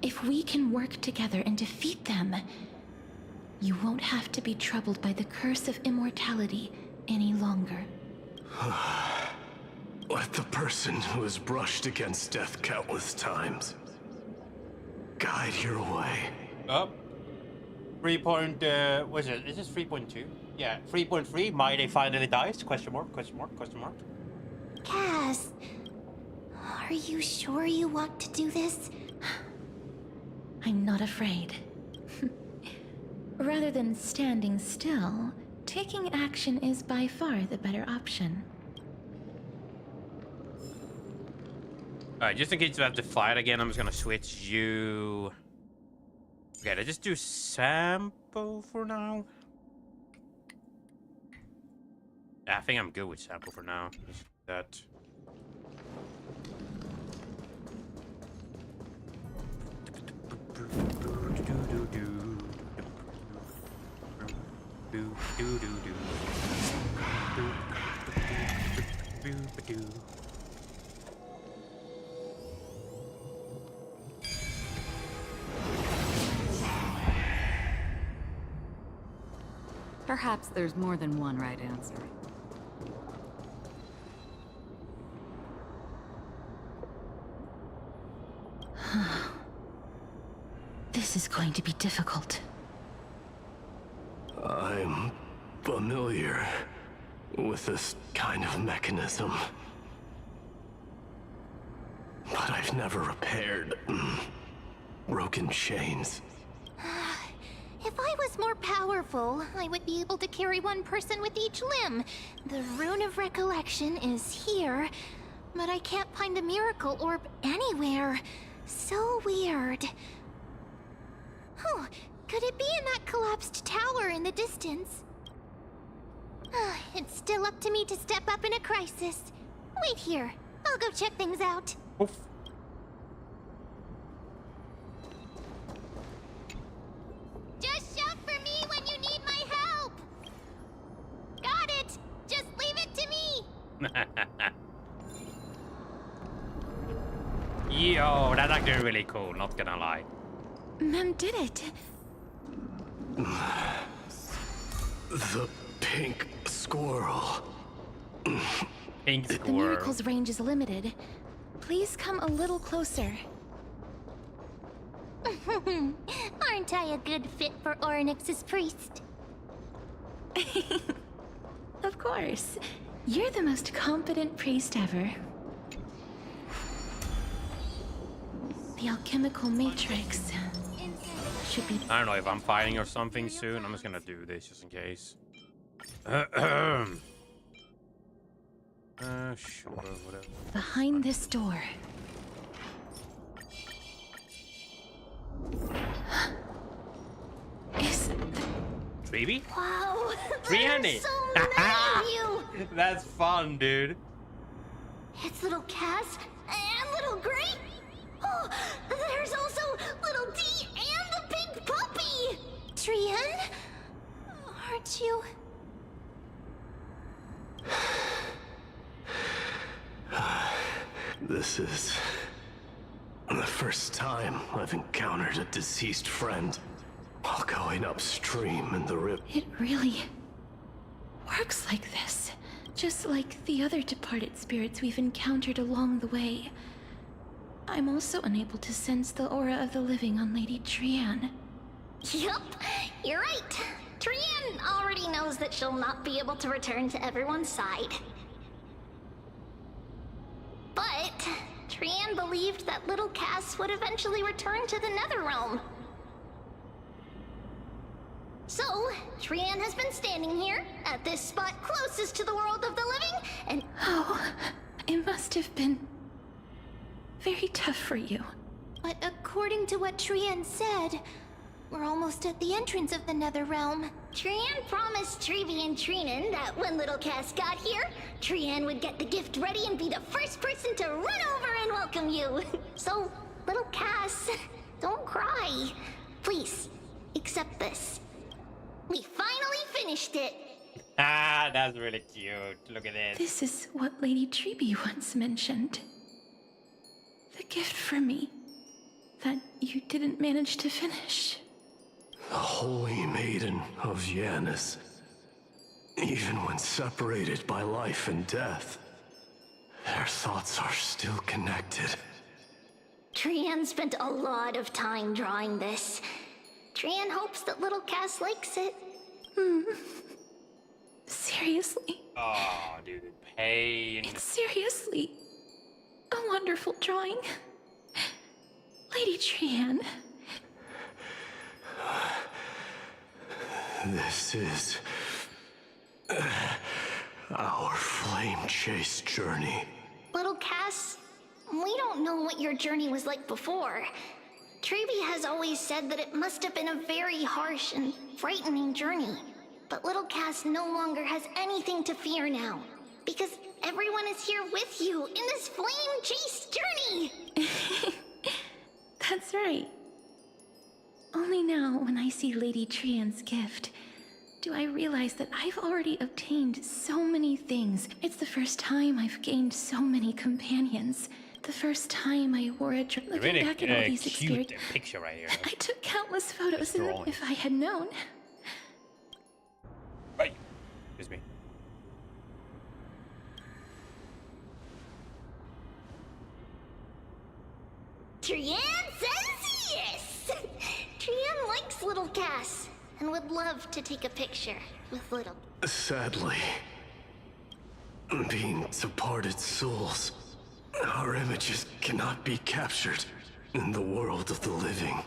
If we can work together and defeat them, you won't have to be troubled by the curse of immortality any longer. Let the person who has brushed against death countless times guide your way. Up. 3 point, what is it? Is this 3.2? Yeah, 3.3. Might they finally dies? Question mark, question mark, question mark. Cass, are you sure you want to do this? I'm not afraid. Rather than standing still, taking action is by far the better option. Alright, just in case you have to fight again, I'm just gonna switch you. Okay, let's just do sample for now. Yeah, I think I'm good with sample for now. Just that. Perhaps there's more than one right answer. This is going to be difficult. I'm familiar with this kind of mechanism. But I've never repaired broken chains. If I was more powerful, I would be able to carry one person with each limb. The Rune of Recollection is here, but I can't find the miracle orb anywhere. So weird. Oh, could it be in that collapsed tower in the distance? It's still up to me to step up in a crisis. Wait here. I'll go check things out. Oof. Just shout for me when you need my help! Got it! Just leave it to me! Yo, that's actually really cool, not gonna lie. Mem did it. The pink squirrel. Pink The squirrel. miracle's range is limited. Please come a little closer. Aren't I a good fit for Orynyx's priest? Of course. You're the most competent priest ever. The alchemical matrix should be... I don't know if I'm fighting or something soon. I'm just gonna do this just in case. Sure, whatever. behind this door. Is... Baby? Wow! Triani! So many of you! That's fun, dude. It's little Cass and little Gray. Oh, there's also little D and the pink puppy. Trian, aren't you? This is the first time I've encountered a deceased friend while going upstream in the river. It really works like this. Just like the other departed spirits we've encountered along the way. I'm also unable to sense the aura of the living on Lady Trian. Yup, you're right. Trian already knows that she'll not be able to return to everyone's side. But Trian believed that little Cass would eventually return to the Netherrealm. So, Trian has been standing here, at this spot closest to the world of the living, and... Oh, it must have been very tough for you. But according to what Trian said, we're almost at the entrance of the Netherrealm. Trian promised Trevi and Trinan that when little Cass got here, Trian would get the gift ready and be the first person to run over and welcome you. So, little Cass, don't cry. Please, accept this. We finally finished it! Ah, that's really cute. Look at this. This is what Lady Trebi once mentioned. The gift for me that you didn't manage to finish. The Holy Maiden of Yanis. Even when separated by life and death, their thoughts are still connected. Trian spent a lot of time drawing this. Trian hopes that little Cass likes it. Seriously? Oh, dude, pain. It's seriously a wonderful drawing. Lady Trian. This is our flame chase journey. Little Cass, we don't know what your journey was like before. Trevi has always said that it must have been a very harsh and frightening journey. But little Cass no longer has anything to fear now. Because everyone is here with you in this flame chase journey! That's right. Only now, when I see Lady Trian's gift, do I realize that I've already obtained so many things. It's the first time I've gained so many companions. The first time I wore a dress. Looking Really back at all these cute experiences, picture right here. I took countless photos, and Drawing. if I had known. Trian says yes! Trian likes little Cass and would love to take a picture with little. Sadly, being departed souls, our images cannot be captured in the world of the living.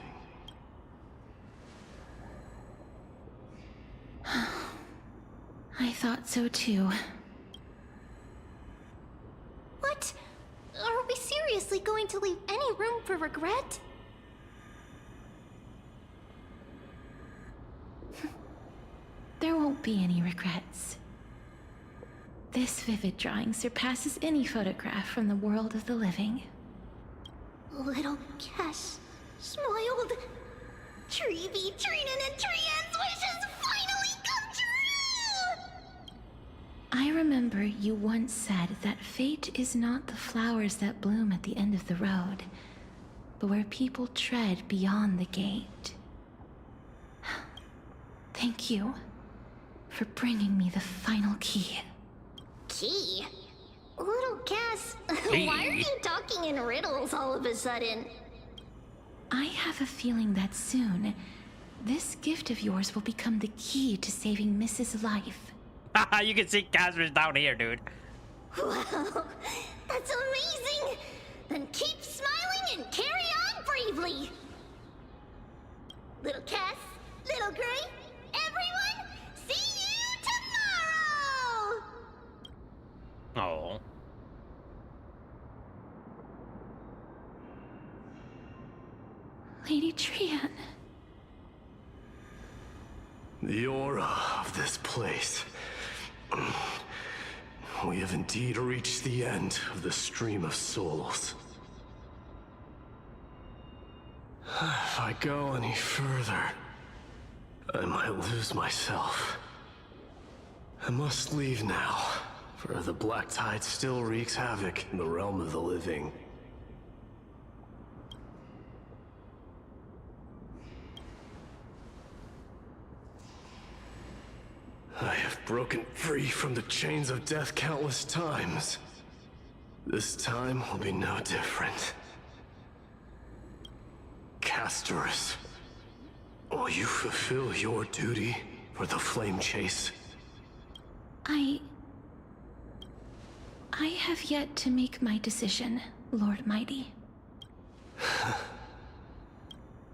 I thought so too. What? Are we seriously going to leave any room for regret? There won't be any regrets. This vivid drawing surpasses any photograph from the world of the living. Little Cass smiled. Treevee, Trinan, and Trian's wishes finally come true! I remember you once said that fate is not the flowers that bloom at the end of the road, but where people tread beyond the gate. Thank you for bringing me the final key. Key? Little Cass, why are you talking in riddles all of a sudden? I have a feeling that soon, this gift of yours will become the key to saving Mrs. Life. You can see Casper's down here, dude. Wow, that's amazing! Then keep smiling and carry on bravely! Little Cass, Little Gray, everyone, see you tomorrow! Oh. Lady Trian. The aura of this place. We have indeed reached the end of the stream of souls. If I go any further, I might lose myself. I must leave now, for the black tide still wreaks havoc in the realm of the living. I have broken free from the chains of death countless times. This time will be no different. Castorus, will you fulfill your duty for the flame chase? I have yet to make my decision, Lord Mighty.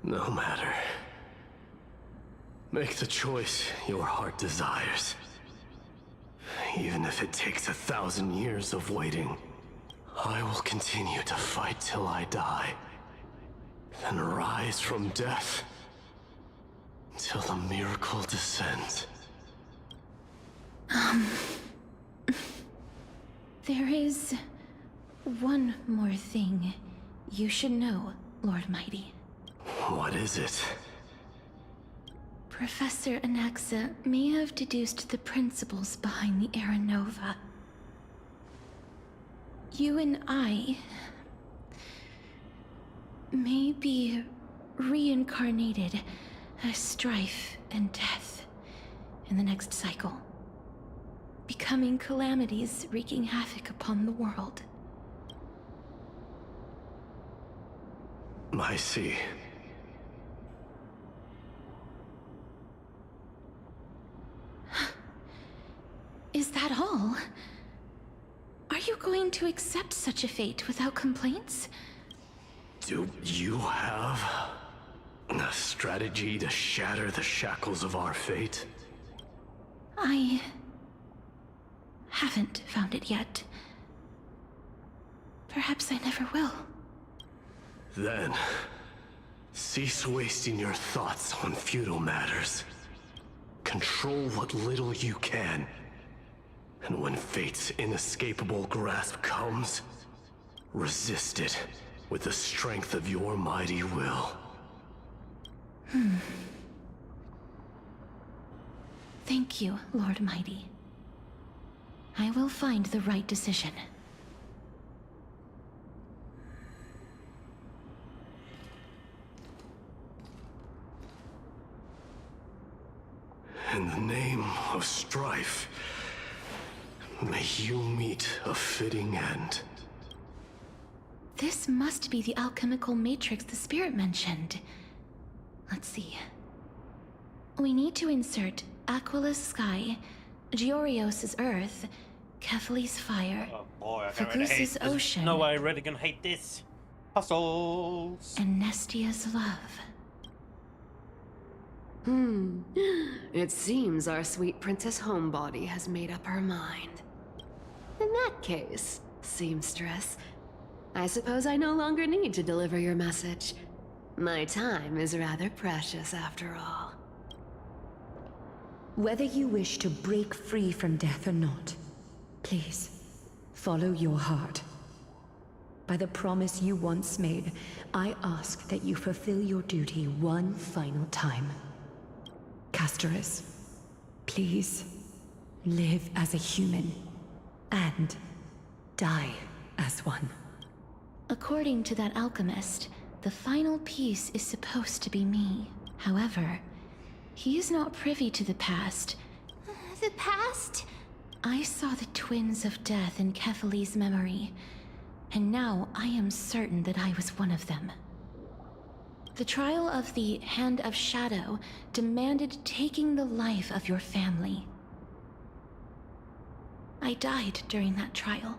No matter. Make the choice your heart desires. Even if it takes 1,000 years of waiting, I will continue to fight till I die. Then rise from death till the miracle descends. There is one more thing you should know, Lord Mighty. What is it? Professor Anaxa may have deduced the principles behind the Era Nova. You and I may be reincarnated as strife and death in the next cycle, becoming calamities wreaking havoc upon the world. I see. Is that all? Are you going to accept such a fate without complaints? Do you have a strategy to shatter the shackles of our fate? I haven't found it yet. Perhaps I never will. Then, cease wasting your thoughts on futile matters. Control what little you can. And when fate's inescapable grasp comes, resist it with the strength of your mighty will. Thank you, Lord Mighty. I will find the right decision. In the name of strife, may you meet a fitting end. This must be the alchemical matrix the spirit mentioned. Let's see. We need to insert Aquila's sky, Giorios' earth, Kefali's fire, Oh boy, Fagusa's ocean. No, I really gonna hate this. Puzzles. And Nestia's love. It seems our sweet Princess Homebody has made up her mind. In that case, seamstress, I suppose I no longer need to deliver your message. My time is rather precious after all. Whether you wish to break free from death or not, please, follow your heart. By the promise you once made, I ask that you fulfill your duty one final time. Castorus, please, live as a human, and die as one. According to that alchemist, the final piece is supposed to be me. However, he is not privy to the past. The past? I saw the twins of death in Kefali's memory, and now I am certain that I was one of them. The trial of the Hand of Shadow demanded taking the life of your family. I died during that trial,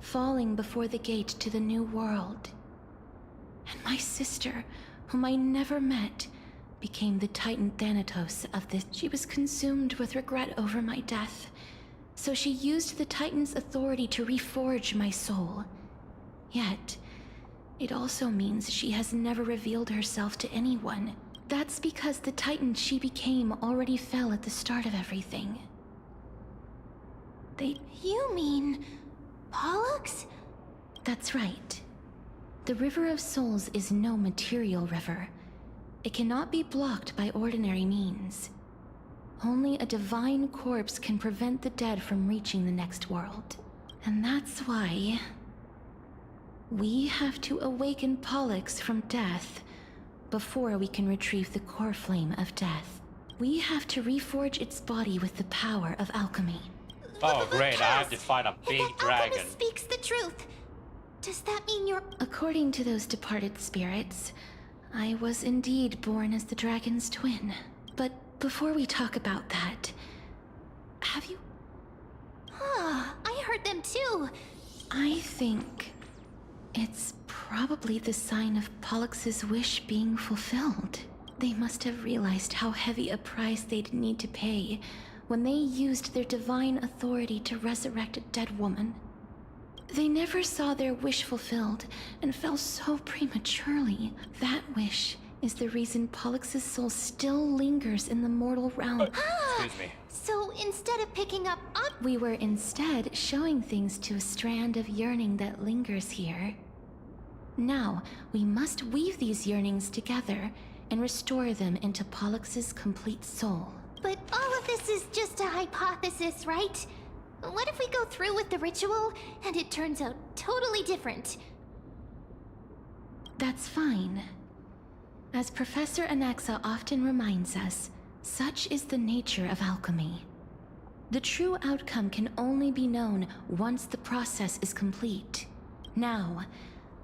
falling before the gate to the new world. And my sister, whom I never met, became the Titan Thanatos of this. She was consumed with regret over my death, so she used the Titan's authority to reforge my soul. Yet, it also means she has never revealed herself to anyone. That's because the Titan she became already fell at the start of everything. You mean... Pollux? That's right. The River of Souls is no material river. It cannot be blocked by ordinary means. Only a divine corpse can prevent the dead from reaching the next world. And that's why... we have to awaken Pollux from death before we can retrieve the core flame of death. We have to reforge its body with the power of alchemy. Oh great, I have to fight a big dragon. Alchemist speaks the truth. Does that mean you're... According to those departed spirits, I was indeed born as the dragon's twin. But before we talk about that, have you... I heard them too. I think it's probably the sign of Pollux's wish being fulfilled. They must have realized how heavy a price they'd need to pay when they used their divine authority to resurrect a dead woman. They never saw their wish fulfilled and fell so prematurely. That wish is the reason Pollux's soul still lingers in the mortal realm. Excuse me. So instead of picking up... We were instead showing things to a strand of yearning that lingers here. Now, we must weave these yearnings together and restore them into Pollux's complete soul. But all of this is just a hypothesis, right? What if we go through with the ritual and it turns out totally different? That's fine. As Professor Anaxa often reminds us, such is the nature of alchemy. The true outcome can only be known once the process is complete. Now,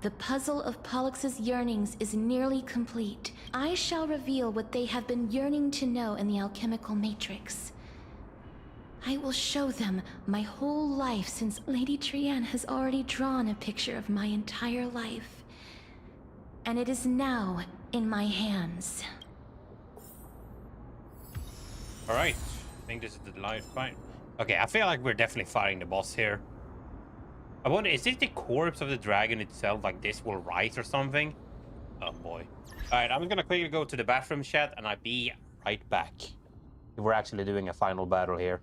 the puzzle of Pollux's yearnings is nearly complete. I shall reveal what they have been yearning to know in the alchemical matrix. I will show them my whole life, since Lady Trianne has already drawn a picture of my entire life. And it is now in my hands. Alright, I think this is the live fight. Okay, I feel like we're definitely fighting the boss here. I wonder, is this the corpse of the dragon itself? Like this will rise or something? Oh boy. Alright, I'm gonna quickly go to the bathroom chat and I'll be right back. We're actually doing a final battle here.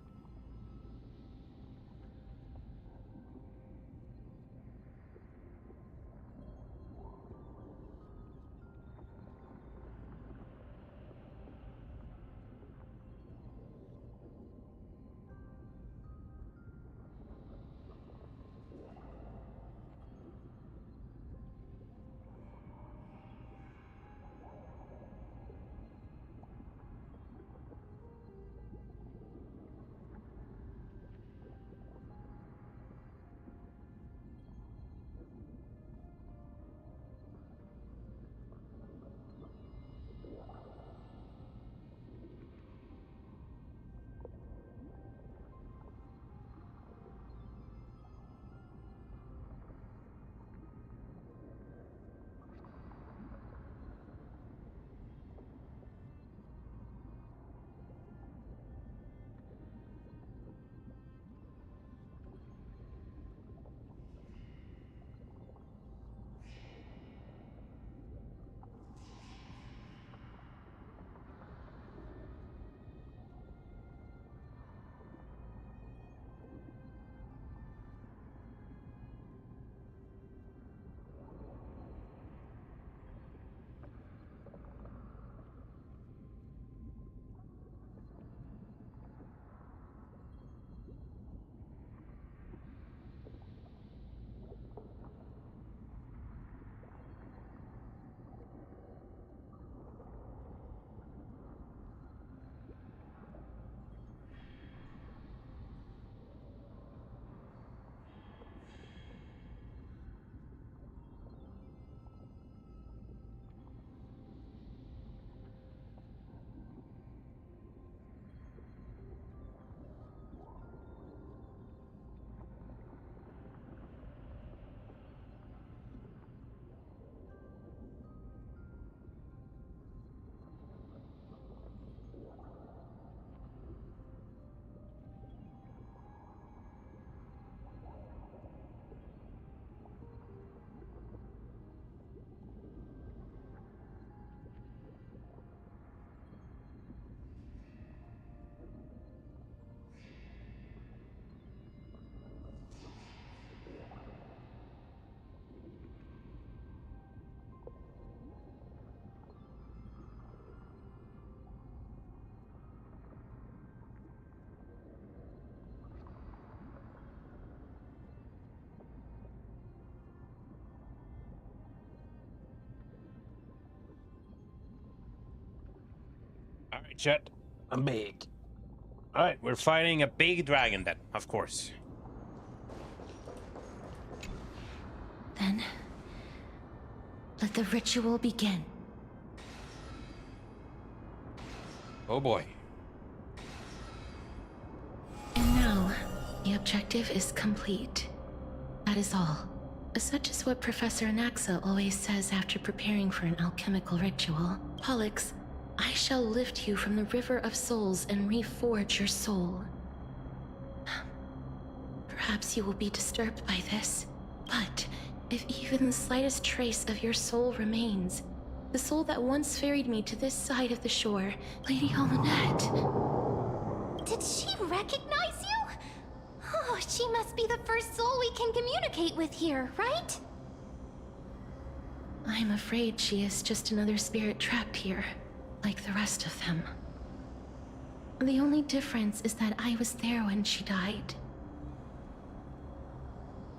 Alright, chat. I'm big. Alright, we're fighting a big dragon then, of course. Then, let the ritual begin. Oh boy. And now, the objective is complete. That is all. Such is what Professor Anaxa always says after preparing for an alchemical ritual. Pollux, I shall lift you from the river of souls and reforge your soul. Perhaps you will be disturbed by this, but if even the slightest trace of your soul remains, the soul that once ferried me to this side of the shore, Lady Almanette. Did she recognize you? Oh, she must be the first soul we can communicate with here, right? I'm afraid she is just another spirit trapped here, like the rest of them. The only difference is that I was there when she died.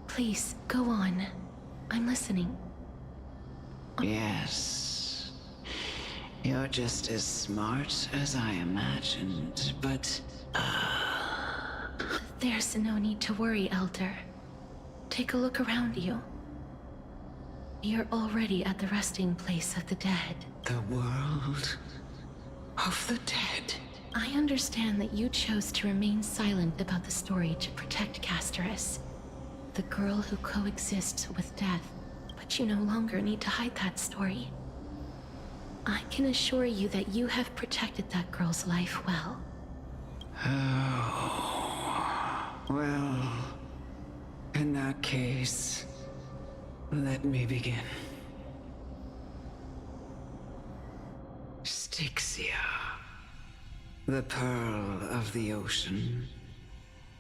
Please, go on. I'm listening. Yes. You're just as smart as I imagined, but... There's no need to worry, Elder. Take a look around you. You're already at the resting place of the dead. The world of the dead. I understand that you chose to remain silent about the story to protect Casterus, the girl who coexists with death, but you no longer need to hide that story. I can assure you that you have protected that girl's life well. Oh. Well, in that case, let me begin. Styxia, the pearl of the ocean,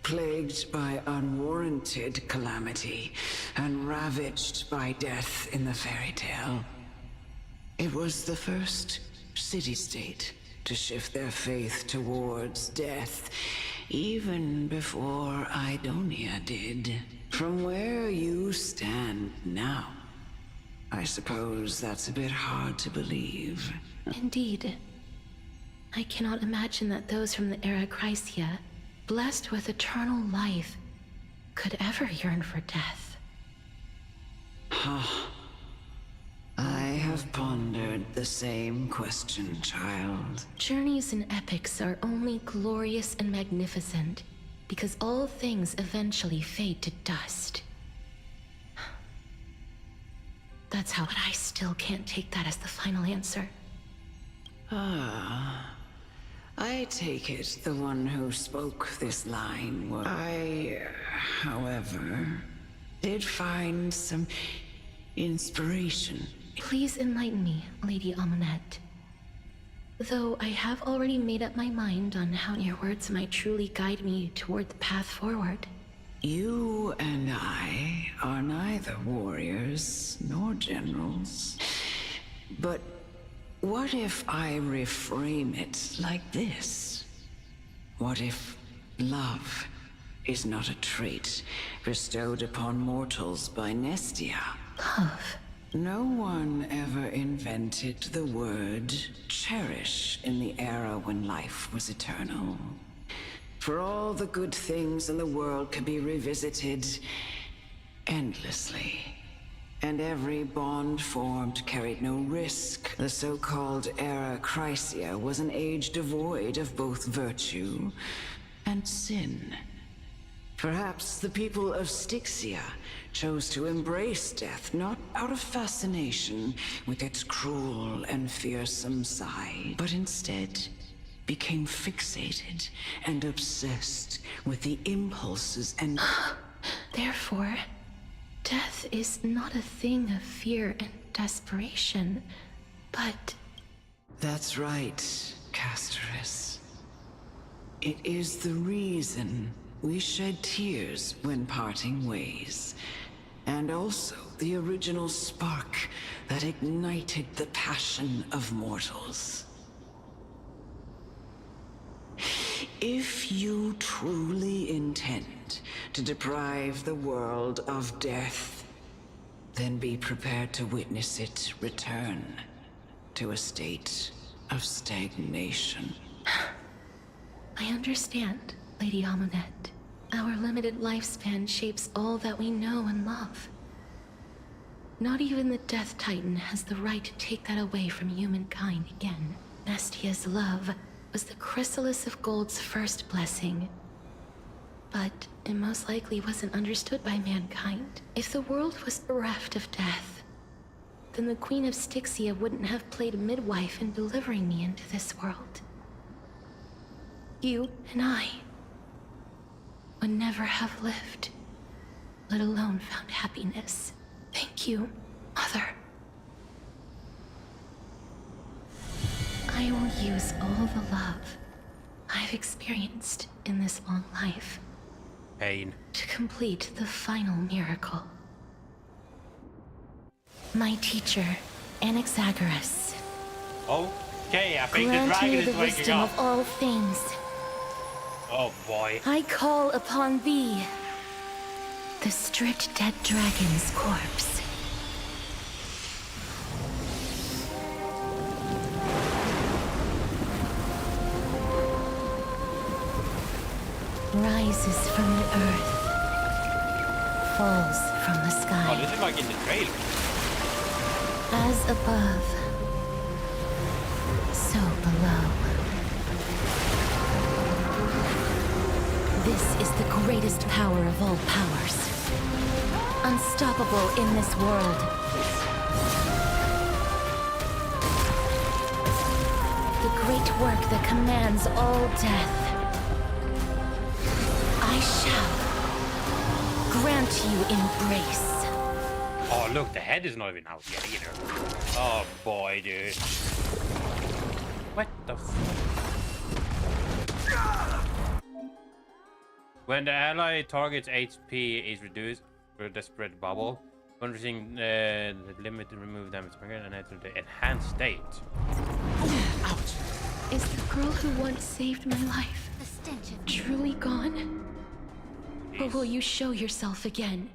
plagued by unwarranted calamity and ravaged by death in the fairy tale. It was the first city-state to shift their faith towards death, even before Idonia did. From where you stand now, I suppose that's a bit hard to believe. Indeed. I cannot imagine that those from the Era Chrysia, blessed with eternal life, could ever yearn for death. Huh. I have pondered the same question, child. Journeys and epics are only glorious and magnificent because all things eventually fade to dust. That's how, but I still can't take that as the final answer. Ah. I take it the one who spoke this line was... I, however, did find some inspiration. Please enlighten me, Lady Almanette. Though I have already made up my mind on how your words might truly guide me toward the path forward. You and I are neither warriors nor generals. But what if I reframe it like this? What if love is not a trait bestowed upon mortals by Nestia? Love? No one ever invented the word cherish in the era when life was eternal. For all the good things in the world can be revisited endlessly. And every bond formed carried no risk. The so-called Era Chrysia was an age devoid of both virtue and sin. Perhaps the people of Styxia chose to embrace death not out of fascination with its cruel and fearsome side, but instead became fixated and obsessed with the impulses and... Therefore, death is not a thing of fear and desperation, but... That's right, Casterus. It is the reason we shed tears when parting ways, and also the original spark that ignited the passion of mortals. If you truly intend to deprive the world of death, then be prepared to witness it return to a state of stagnation. I understand, Lady Amunet. Our limited lifespan shapes all that we know and love. Not even the Death Titan has the right to take that away from humankind again. Nestia's love was the chrysalis of Gold's first blessing. But it most likely wasn't understood by mankind. If the world was bereft of death, then the Queen of Styxia wouldn't have played midwife in delivering me into this world. You and I would never have lived, let alone found happiness. Thank you, Mother. I will use all the love I've experienced in this long life Pain. to complete the final miracle. My teacher, Anaxagoras. Okay, I think the Grant dragon me is the waking wisdom up. of all things. Oh boy. I call upon thee, the stripped dead dragon's corpse. Rises from the earth, falls from the sky. Oh, this is like in the trailer. As above, so below. This is the greatest power of all powers. Unstoppable in this world. The great work that commands all death. I shall grant you embrace. Oh, look, the head is not even out yet either. Oh boy, dude. What the fuck? When the ally target's HP is reduced for the spread bubble, using the limit to remove damage and enter the enhanced state. Ouch. Is the girl who once saved my life truly gone? Or will you show yourself again?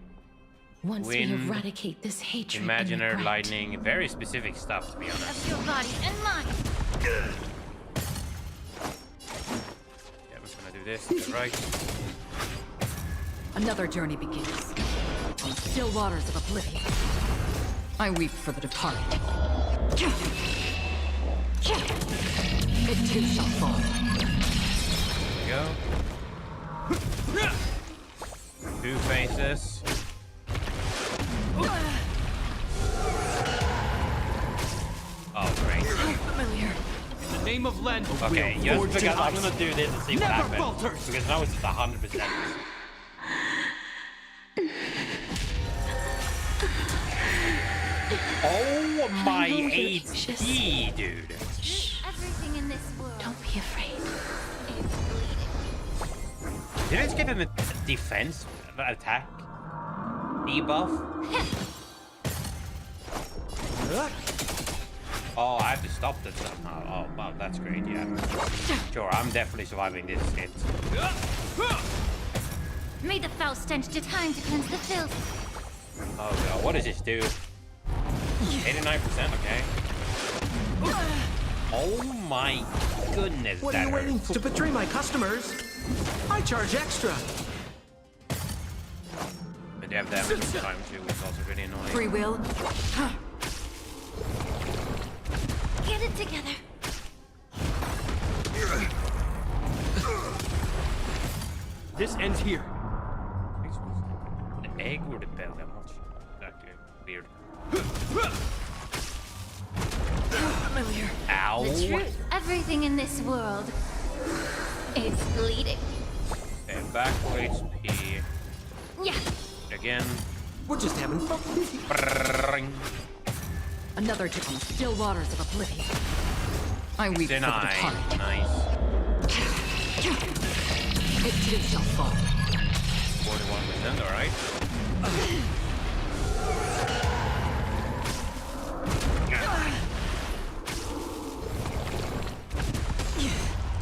Once we Wind, eradicate this hatred Imaginer, and regret. lightning, very specific stuff to be honest. Of your body and mine. Yeah, we're gonna do this, to the right. Another journey begins. On the still waters of oblivion. I weep for the departed. It too shall fall. There we go. Two faces. Oh, great. Familiar. In the name of Len, Okay, we'll just because I'm gonna do this and see what Never happens. falters. Because now it's just 100%. Oh my HD, dude. Everything in this world. Don't be afraid. Did I just get a defense attack debuff? Oh, I have to stop that somehow. Oh, wow, that's great, yeah. Sure, I'm definitely surviving this hit. May the foul stench to time to cleanse the filth. Oh god, what does this do? 89%, okay. Oh my goodness, What are you waiting for? To betray my customers? I charge extra. But they have damage this time too, which is also really annoying. Free will. Get it together. This ends here. The egg or the bell? I'm not sure. That's weird. Familiar. Ow. The truth. Everything in this world. It's bleeding. Okay, back for HP. Yeah. Again. We're just having fun. Brrrring. Another trip on the still waters of oblivion. I weep for the departed. Nice. It too shall fall. 41%, alright.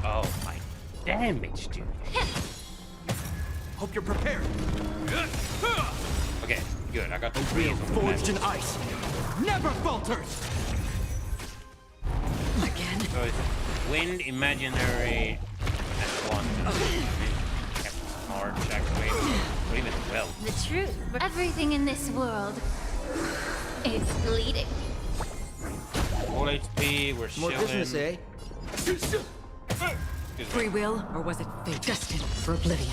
Oh my damage, dude. Hope you're prepared. Okay, good. I got the Real forged in ice. Never falters. Again. So it's wind, imaginary, and quantum. Hard actually, or even well. The truth. Everything in this world is bleeding. Full HP, we're More chilling. business, eh? Free will, or was it fate? Destined for oblivion.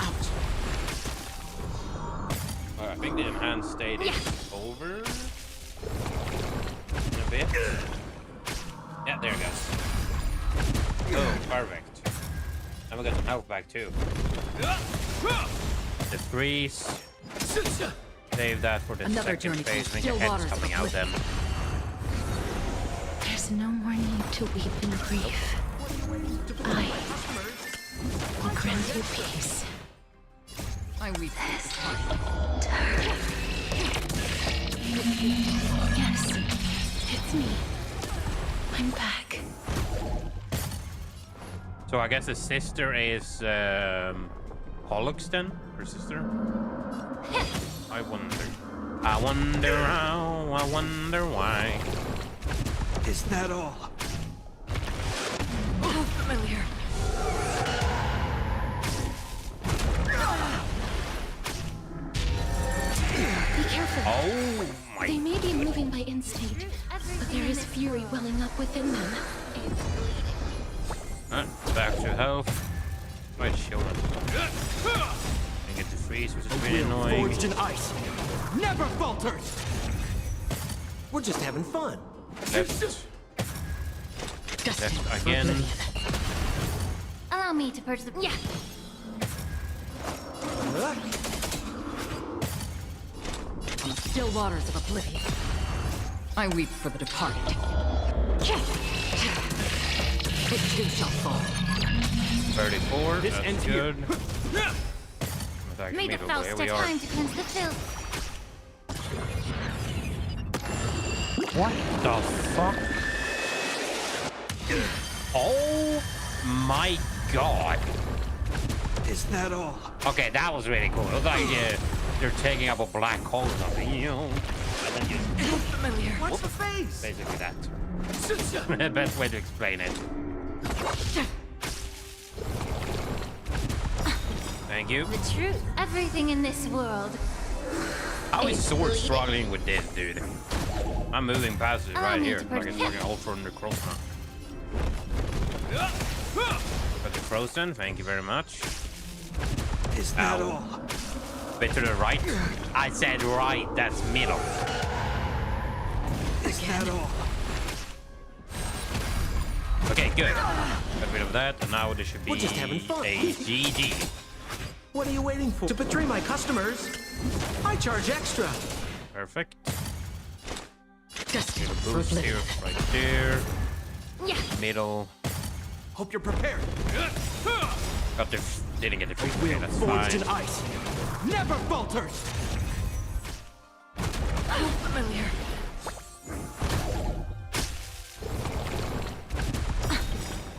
Ouch. I think the enhanced state is over in a bit. Yeah, there it goes. Oh, perfect. And we got some health back too. The freeze. Save that for the Another second journey phase. I think the still head's waters coming of out then. There's no more need to weep in grief. I will grant you peace. I weep. Yes, it's me. I'm back. So I guess the sister is Pollux then? Her sister? I wonder how, I wonder why. Is that all? How familiar. Be careful. Oh my. They may be moving by instinct, but there is fury welling up within them. Back to health. Right, shield us. And get to freeze, which is really annoying. Forged in ice. Never falters. We're just having fun. Left again. Allow me to purge the. Yeah. On the still waters of oblivion. I weep for the departed. It too shall fall. 34, This that's ends good. May the Faust have time to cleanse the filth. What the fuck? Oh my god. Is that all? Okay, that was really cool. It was like they're taking up a black hole or something, you know? And then you... Familiar. What's the face? Basically that. The best way to explain it. Thank you. The truth. Everything in this world. How is Sword bleeding. struggling with this, dude? I'm moving past it Allow right me here. to Like it's fucking ultra under cross now. Got the frozen, thank you very much. Is that all? Bit to the right. I said right, that's middle. Is that all? Okay, good. Got rid of that, and now there should be We're just having fun. a GG. What are you waiting for? To betray my customers, I charge extra. Perfect. Just Little boost here, right there. Yeah. Middle. Hope you're prepared. Got the didn't get the free. Wheel Okay, that's forged in fine. ice. Never falters. how familiar.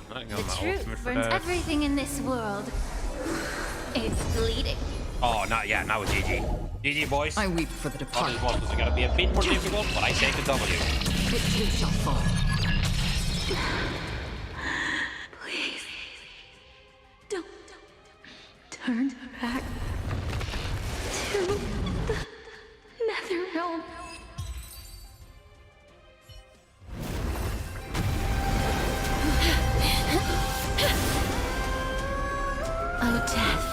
Not The going my truth ultimate for burns that. everything in this world. It's bleeding. Oh, not yet. Now it's GG. GG, boys. I weep for the All departed. this was gonna be a bit more difficult, but I take the W. It too shall fall. Please. Don't turn back to the nether realm. Oh, death.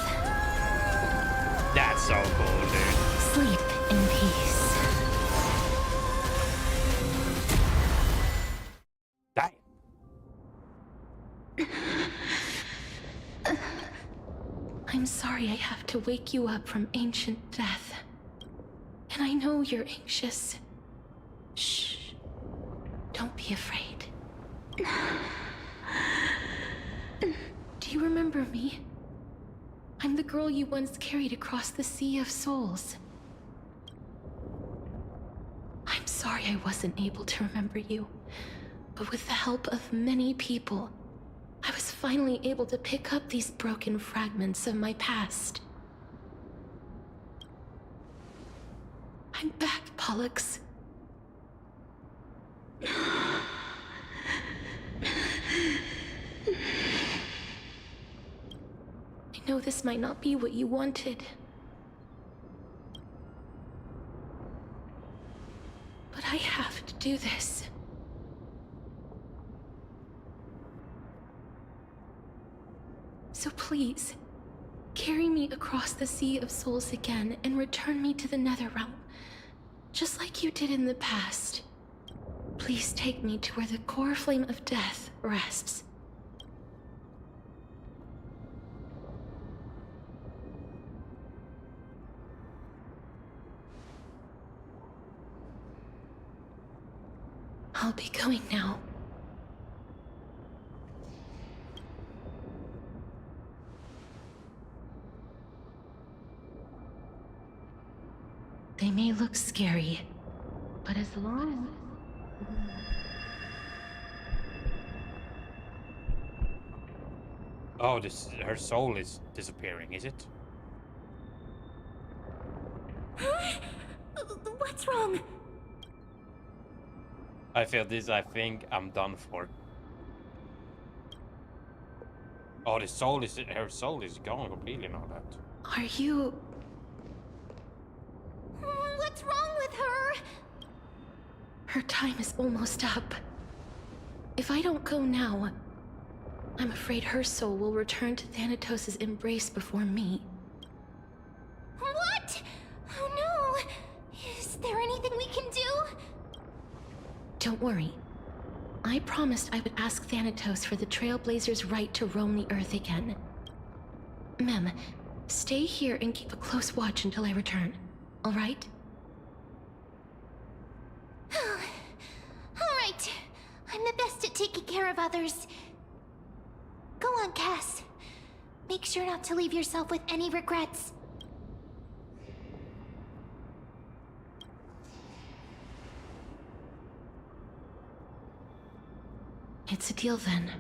That's so cool, dude. Sleep in peace. Damn. I'm sorry I have to wake you up from ancient death. And I know you're anxious. Shh. Don't be afraid. Do you remember me? I'm the girl you once carried across the Sea of Souls. I'm sorry I wasn't able to remember you, but with the help of many people, I was finally able to pick up these broken fragments of my past. I'm back, Pollux. I know this might not be what you wanted. But I have to do this. So please, carry me across the Sea of Souls again and return me to the Netherrealm, just like you did in the past. Please take me to where the core flame of death rests. I'll be going now. They may look scary, but as long as... Oh, her soul is disappearing, is it? What's wrong? I feel this, I think I'm done for. Oh, her soul is gone completely now. That. Are you... What's wrong with her? Her time is almost up. If I don't go now, I'm afraid her soul will return to Thanatos' embrace before me. What? Oh no! Is there anything we can do? Don't worry. I promised I would ask Thanatos for the Trailblazers' right to roam the Earth again. Mem, stay here and keep a close watch until I return, all right? All right. I'm the best at taking care of others. Go on, Cass. Make sure not to leave yourself with any regrets. It's a deal then.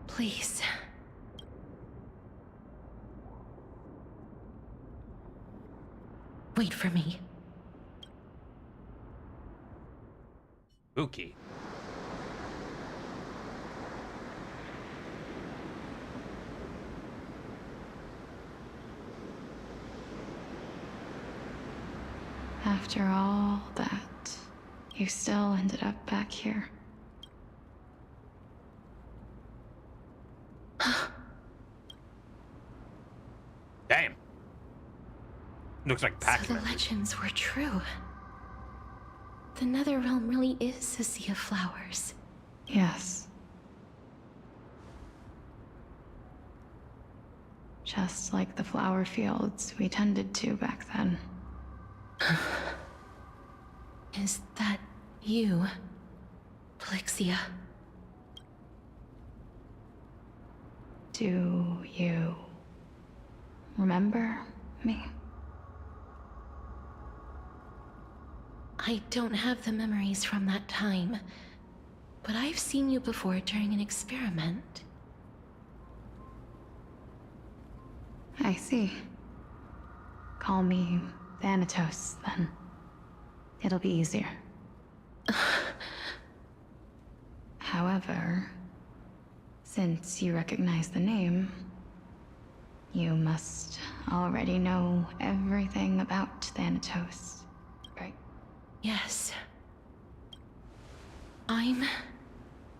Please. Wait for me. Spooky. After all that, you still ended up back here. Damn. Looks like So Pac-Man. the legends were true. The Netherrealm really is a sea of flowers. Yes. Just like the flower fields we tended to back then. Is that you, Plixia? Do you remember me? I don't have the memories from that time, but I've seen you before during an experiment. I see. Call me Thanatos, then. It'll be easier. However, since you recognize the name, you must already know everything about Thanatos, right? Yes. I'm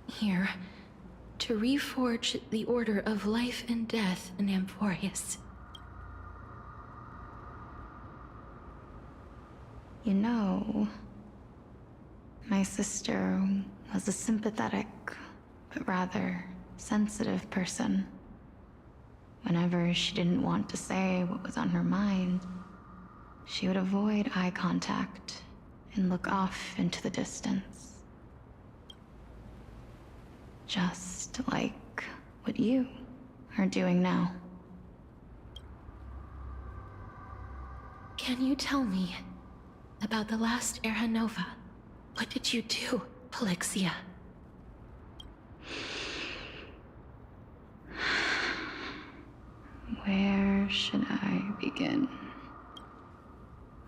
here to reforge the order of life and death in Amphorius. You know, my sister was a sympathetic, but rather sensitive person. Whenever she didn't want to say what was on her mind, she would avoid eye contact and look off into the distance. Just like what you are doing now. Can you tell me about the last Era Nova? What did you do, Plixia? Where should I begin?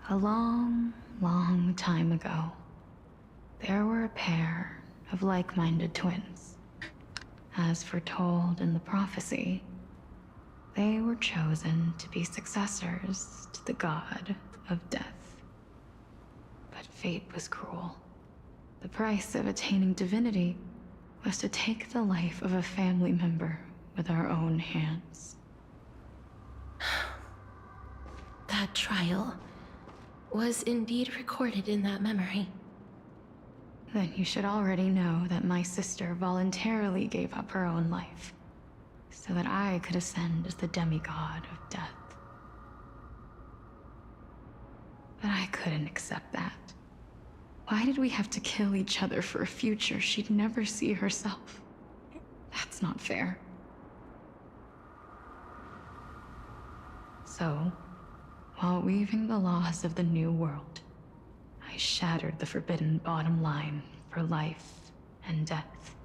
A long, long time ago, there were a pair of like-minded twins. As foretold in the prophecy, they were chosen to be successors to the god of death. But fate was cruel. The price of attaining divinity was to take the life of a family member with our own hands. That trial was indeed recorded in that memory. Then you should already know that my sister voluntarily gave up her own life, so that I could ascend as the demigod of death. But I couldn't accept that. Why did we have to kill each other for a future she'd never see herself? That's not fair. So, while weaving the laws of the new world, I shattered the forbidden bottom line for life and death.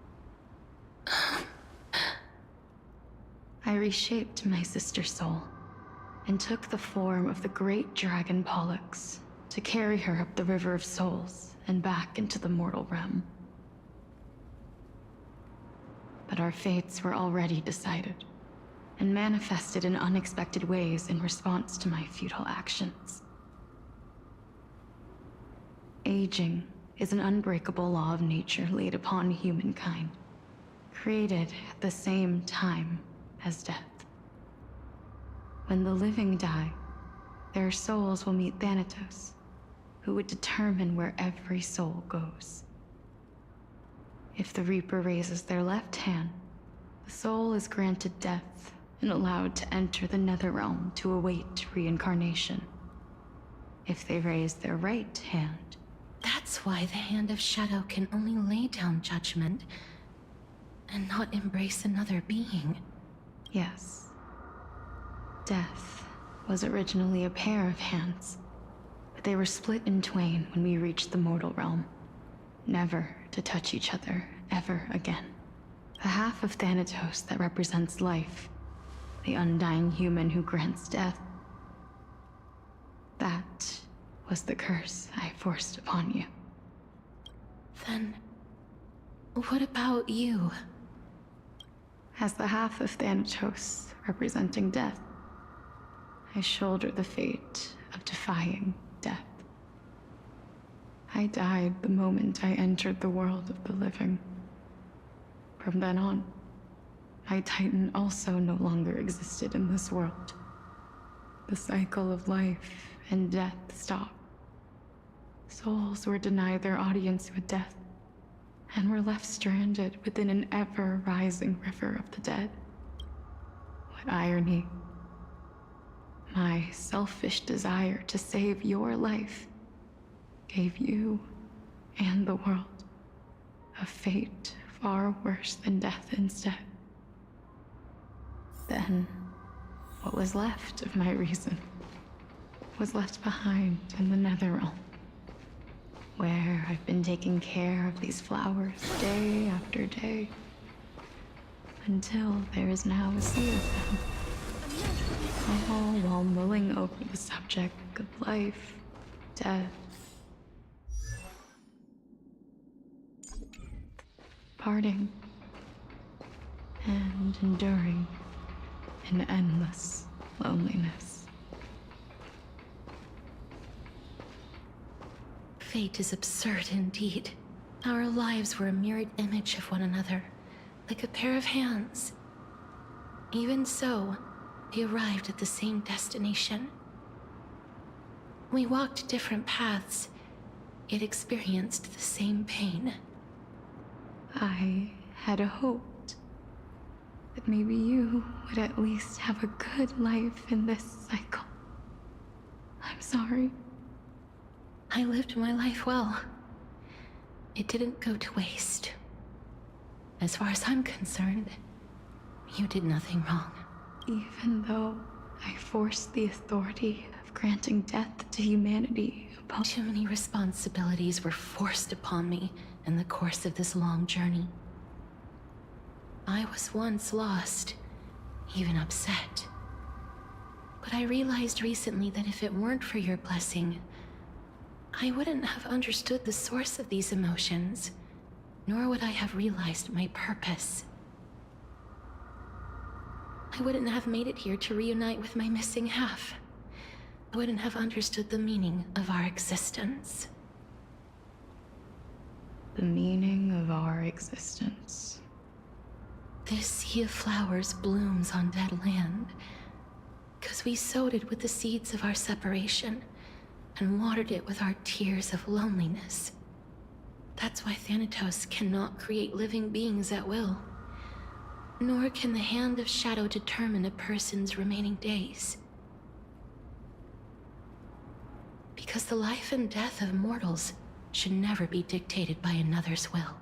I reshaped my sister's soul and took the form of the great dragon Pollux to carry her up the River of Souls and back into the mortal realm. But our fates were already decided and manifested in unexpected ways in response to my futile actions. Aging is an unbreakable law of nature laid upon humankind, created at the same time as death. When the living die, their souls will meet Thanatos, who would determine where every soul goes. If the Reaper raises their left hand, the soul is granted death and allowed to enter the Netherrealm to await reincarnation. If they raise their right hand... That's why the Hand of Shadow can only lay down judgment and not embrace another being. Yes. Death was originally a pair of hands, but they were split in twain when we reached the mortal realm, never to touch each other ever again. The half of Thanatos that represents life, the undying human who grants death, that was the curse I forced upon you. Then, what about you? As the half of Thanatos representing death, I shoulder the fate of defying death. I died the moment I entered the world of the living. From then on, my Titan also no longer existed in this world. The cycle of life and death stopped. Souls were denied their audience with death, and were left stranded within an ever-rising river of the dead. What irony. My selfish desire to save your life gave you and the world a fate far worse than death instead. Then, what was left of my reason was left behind in the Netherrealm, where I've been taking care of these flowers day after day, until there is now a sea of them, all while mulling over the subject of life, death, parting, and enduring in endless loneliness. Fate is absurd indeed. Our lives were a mirrored image of one another, like a pair of hands. Even so, we arrived at the same destination. We walked different paths, yet experienced the same pain. I had hoped that maybe you would at least have a good life in this cycle. I'm sorry. I lived my life well. It didn't go to waste. As far as I'm concerned, you did nothing wrong. Even though I forced the authority of granting death to humanity upon... Too many responsibilities were forced upon me in the course of this long journey. I was once lost, even upset. But I realized recently that if it weren't for your blessing, I wouldn't have understood the source of these emotions, nor would I have realized my purpose. I wouldn't have made it here to reunite with my missing half. I wouldn't have understood the meaning of our existence. The meaning of our existence. This sea of flowers blooms on dead land, because we sowed it with the seeds of our separation, and watered it with our tears of loneliness. That's why Thanatos cannot create living beings at will. Nor can the hand of shadow determine a person's remaining days. Because the life and death of mortals should never be dictated by another's will.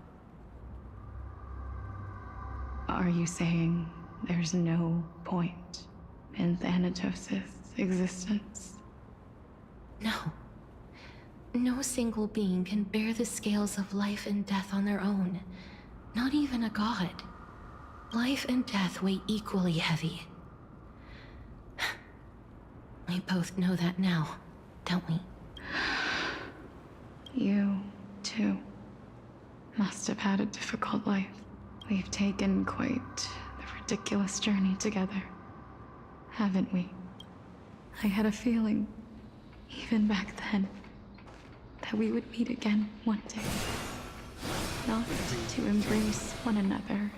Are you saying there's no point in Thanatos' existence? No. No single being can bear the scales of life and death on their own. Not even a god. Life and death weigh equally heavy. We both know that now, don't we? You, too, must have had a difficult life. We've taken quite the ridiculous journey together, haven't we? I had a feeling, even back then, that we would meet again one day. Not to embrace one another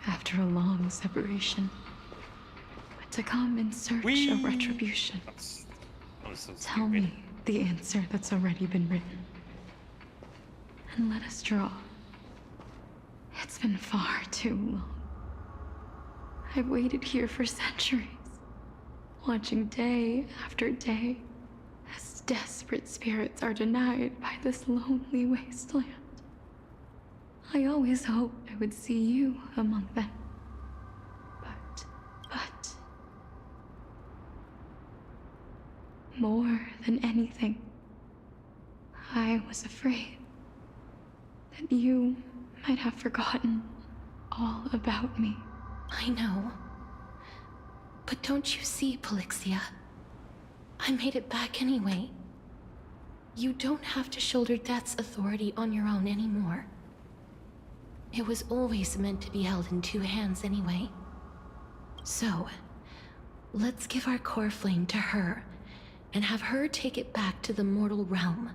after a long separation, but to come in search of retribution. Tell me the answer that's already been written, and let us draw. It's been far too long. I've waited here for centuries, watching day after day as desperate spirits are denied by this lonely wasteland. I always hoped I would see you among them. But... more than anything, I was afraid that you might have forgotten all about me. I know. But don't you see, Polixia? I made it back anyway. You don't have to shoulder death's authority on your own anymore. It was always meant to be held in two hands anyway. So, let's give our core flame to her, and have her take it back to the mortal realm.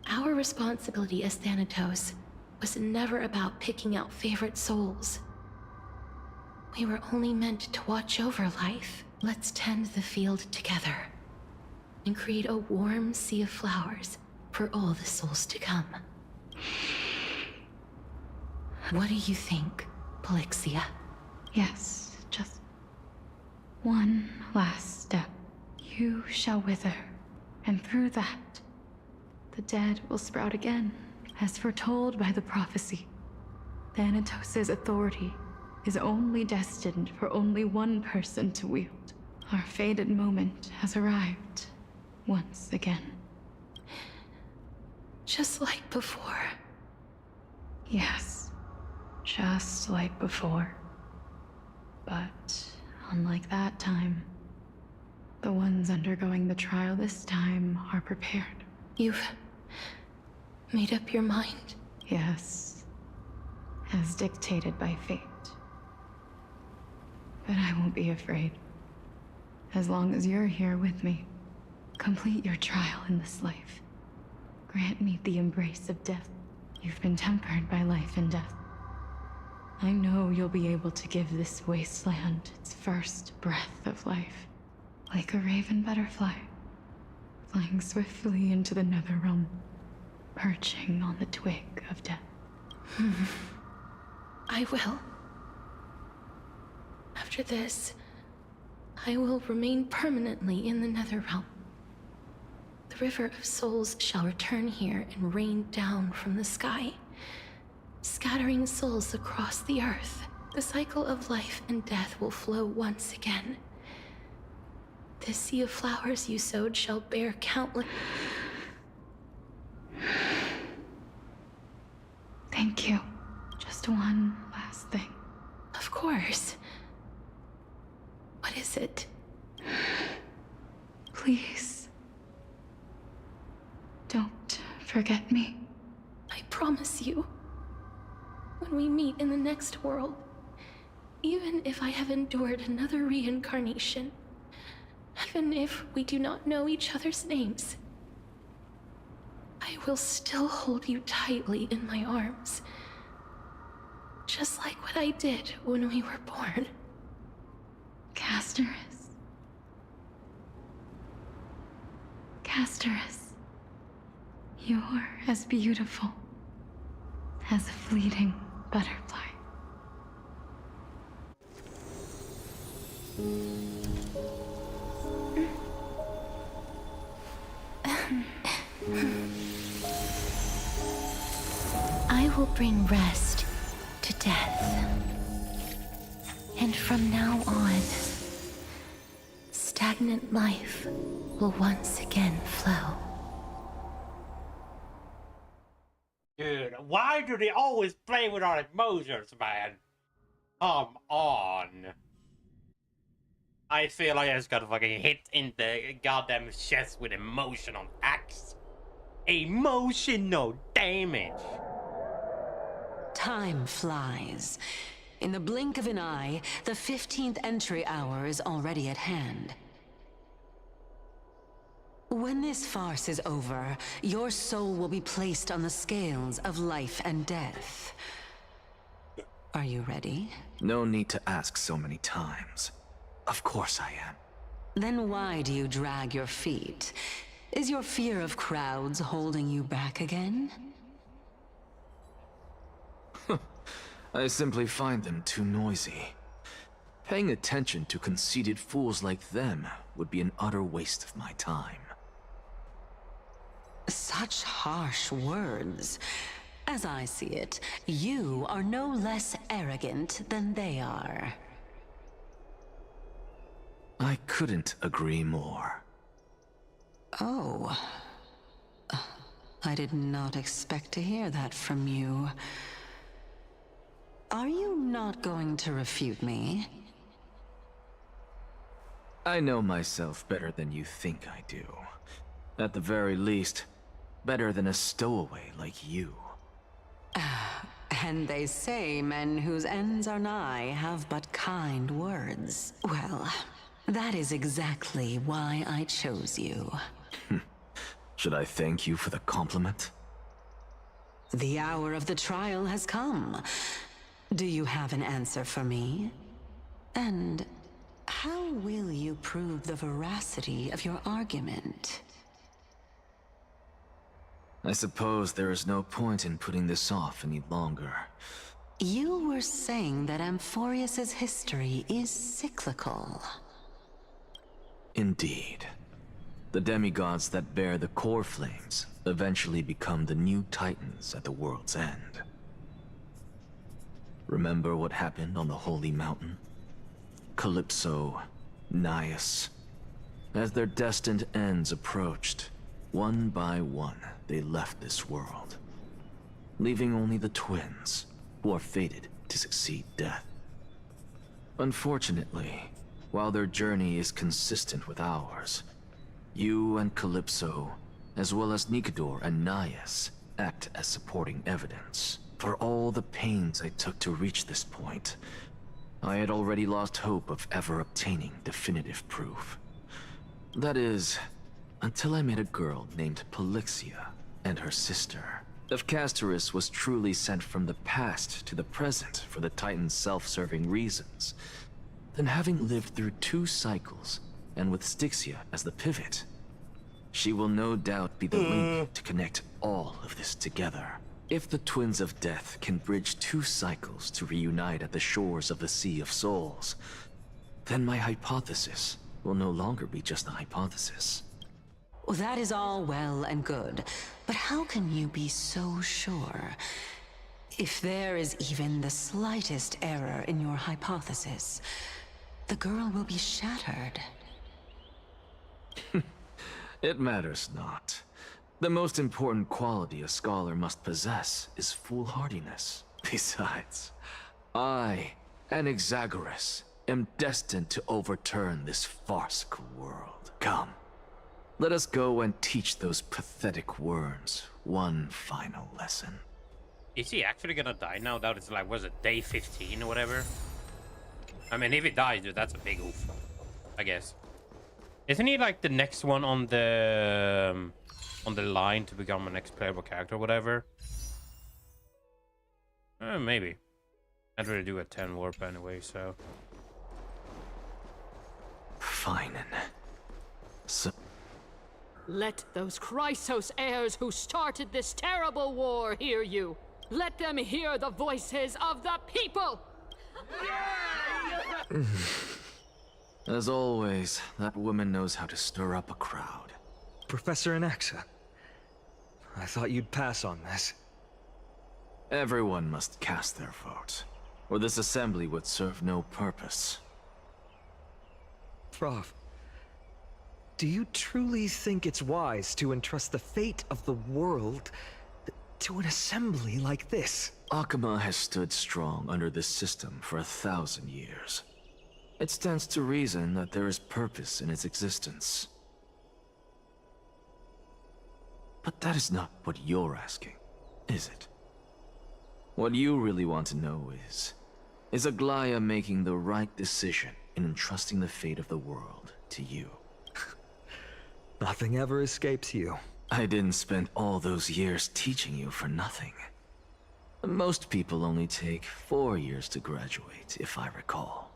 Our responsibility as Thanatos was never about picking out favorite souls. We were only meant to watch over life. Let's tend the field together, and create a warm sea of flowers for all the souls to come. What do you think, Polixia? Yes, just one last step. You shall wither, and through that, the dead will sprout again, as foretold by the prophecy. Thanatos' authority is only destined for only one person to wield. Our fated moment has arrived, once again. Just like before. Yes, just like before. But unlike that time, the ones undergoing the trial this time are prepared. You've made up your mind? Yes, as dictated by fate. But I won't be afraid. As long as you're here with me, complete your trial in this life. Grant me the embrace of death. You've been tempered by life and death. I know you'll be able to give this wasteland its first breath of life. Like a raven butterfly, flying swiftly into the netherrealm, perching on the twig of death. I will. After this, I will remain permanently in the netherrealm. The river of souls shall return here and rain down from the sky, scattering souls across the earth. The cycle of life and death will flow once again. This sea of flowers you sowed shall bear countless... Thank you. Just one last thing. course. What is it? Please. Don't forget me. I promise you. When we meet in the next world, even if I have endured another reincarnation, even if we do not know each other's names, I will still hold you tightly in my arms. Just like what I did when we were born. Casterus. Casterus. You're as beautiful as a fleeting butterfly. I will bring rest to death. And from now on, stagnant life will once again flow. Dude, why do they always play with our emotions, man? Come on. I feel like I just got fucking hit in the goddamn chest with emotional axe. Emotional damage. Time flies. In the blink of an eye, the 15th entry hour is already at hand. When this farce is over, your soul will be placed on the scales of life and death. Are you ready? No need to ask so many times. Of course I am. Then why do you drag your feet? Is your fear of crowds holding you back again? I simply find them too noisy. Paying attention to conceited fools like them would be an utter waste of my time. Such harsh words. As I see it, you are no less arrogant than they are. I couldn't agree more. Oh. I did not expect to hear that from you. Are you not going to refute me? I know myself better than you think I do. At the very least, better than a stowaway like you. And they say men whose ends are nigh have but kind words. Well, that is exactly why I chose you. Should I thank you for the compliment? The hour of the trial has come. Do you have an answer for me? And how will you prove the veracity of your argument? I suppose there is no point in putting this off any longer. You were saying that Amphorius's history is cyclical. Indeed. The demigods that bear the core flames eventually become the new titans at the world's end. Remember what happened on the Holy Mountain? Calypso, Naias. As their destined ends approached, one by one, they left this world, leaving only the twins, who are fated to succeed death. Unfortunately, while their journey is consistent with ours, you and Calypso, as well as Nikador and Naias, act as supporting evidence. For all the pains I took to reach this point, I had already lost hope of ever obtaining definitive proof. That is, until I met a girl named Polixia and her sister. If Casterus was truly sent from the past to the present for the Titan's self-serving reasons, then having lived through 2 cycles, and with Styxia as the pivot, she will no doubt be the link to connect all of this together. If the Twins of Death can bridge 2 cycles to reunite at the shores of the Sea of Souls, then my hypothesis will no longer be just a hypothesis. Well, that is all well and good, but how can you be so sure? If there is even the slightest error in your hypothesis, the girl will be shattered. It matters not. The most important quality a scholar must possess is foolhardiness. Besides, I and Exagoras am destined to overturn this farcical world. Come, let us go and teach those pathetic worms one final lesson. Is he actually gonna die now that it's like, was it day 15 or whatever? I mean, if he dies, dude, that's a big oof, I guess. Isn't he like the next one on the line to become a next playable character or whatever? Maybe. I'd really do a 10 warp anyway, so. Fine. So. Let those Chrysos heirs who started this terrible war hear you. Let them hear the voices of the people! As always, that woman knows how to stir up a crowd. Professor Anaxa, I thought you'd pass on this. Everyone must cast their vote, or this assembly would serve no purpose. Prof, do you truly think it's wise to entrust the fate of the world to an assembly like this? Akama has stood strong under this system for 1,000 years. It stands to reason that there is purpose in its existence. But that is not what you're asking, is it? What you really want to know is Aglaya making the right decision in entrusting the fate of the world to you? Nothing ever escapes you. I didn't spend all those years teaching you for nothing. Most people only take 4 years to graduate, if I recall.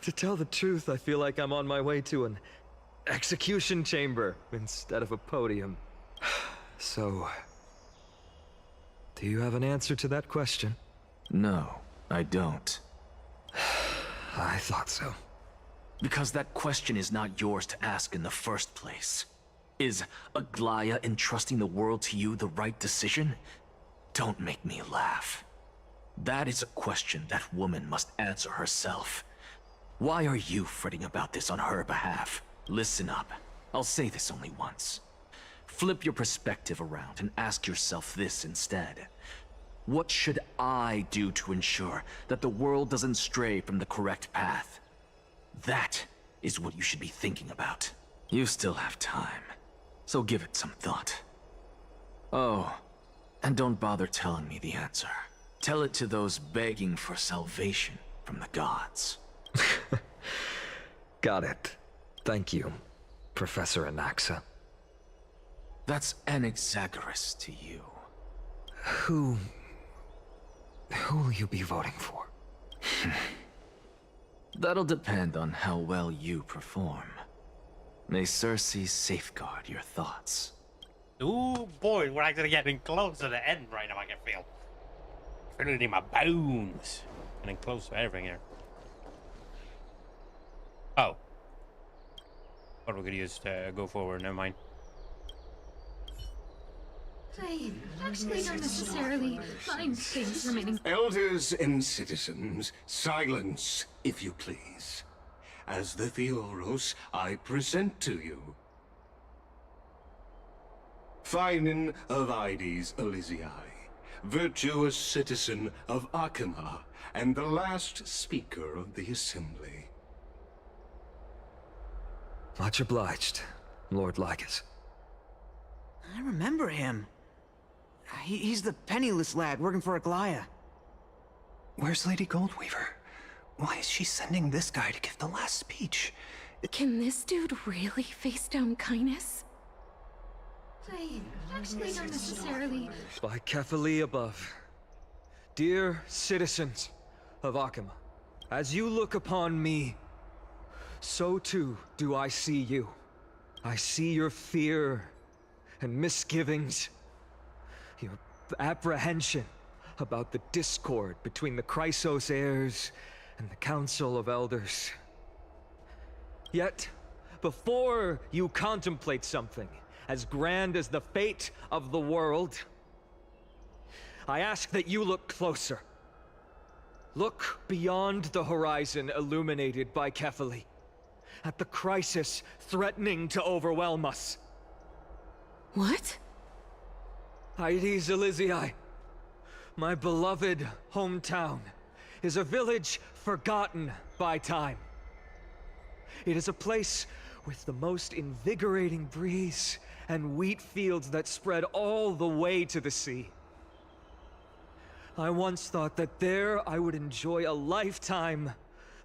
To tell the truth, I feel like I'm on my way to an execution chamber instead of a podium. So, do you have an answer to that question? No, I don't. I thought so. Because that question is not yours to ask in the first place. Is Aglaya entrusting the world to you the right decision? Don't make me laugh. That is a question that woman must answer herself. Why are you fretting about this on her behalf? Listen up. I'll say this only once. Flip your perspective around and ask yourself this instead. What should I do to ensure that the world doesn't stray from the correct path? That is what you should be thinking about. You still have time, so give it some thought. Oh, and don't bother telling me the answer. Tell it to those begging for salvation from the gods. Got it. Thank you, Professor Anaxa. That's Anaxagoras to you. Who will you be voting for? That'll depend on how well you perform. May Circe safeguard your thoughts. Ooh, boy, we're actually getting close to the end right now, I can feel. Feeling it in my bones. Getting close to everything here. Oh. What we're gonna use to go forward, never mind. I actually don't necessarily find things remaining. Elders and citizens, silence, if you please. As the Theoros, I present to you Finan of Ides Elysiae, virtuous citizen of Akama, and the last speaker of the assembly. Much obliged, Lord Lycus. I remember him. He's the penniless lad working for Aglaya. Where's Lady Goldweaver? Why is she sending this guy to give the last speech? Can this dude really face down kindness? I actually don't necessarily. By Kephali above. Dear citizens of Akama, as you look upon me, so too do I see you. I see your fear and misgivings, your apprehension about the discord between the Chrysos heirs and the Council of Elders. Yet, before you contemplate something as grand as the fate of the world, I ask that you look closer. Look beyond the horizon illuminated by Kephali, at the crisis threatening to overwhelm us. What? Ides Elysiae, My beloved hometown is a village forgotten by time. It is a place with the most invigorating breeze and wheat fields that spread all the way to the sea. I once thought that there I would enjoy a lifetime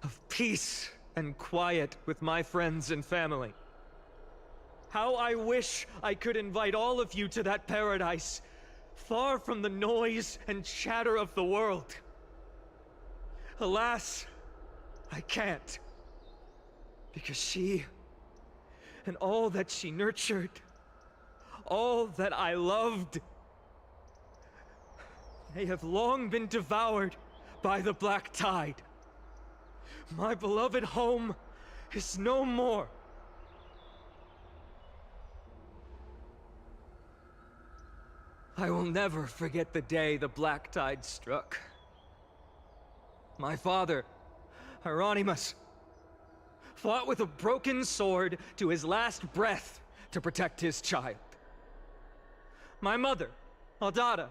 of peace and quiet with my friends and family. How I wish I could invite all of you to that paradise, far from the noise and chatter of the world. Alas, I can't. Because she, and all that she nurtured, all that I loved, they have long been devoured by the black tide. My beloved home is no more. I will never forget the day the black tide struck. My father, Hieronymus, fought with a broken sword to his last breath to protect his child. My mother, Aldada,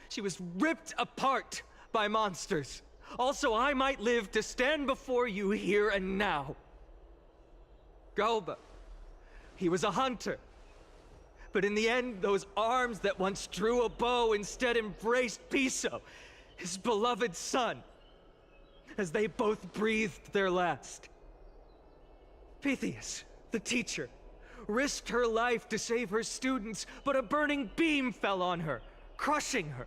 she was ripped apart by monsters. Also, I might live to stand before you here and now. Galba, he was a hunter. But in the end, those arms that once drew a bow instead embraced Piso, his beloved son, as they both breathed their last. Pythias, the teacher, risked her life to save her students, but a burning beam fell on her, crushing her.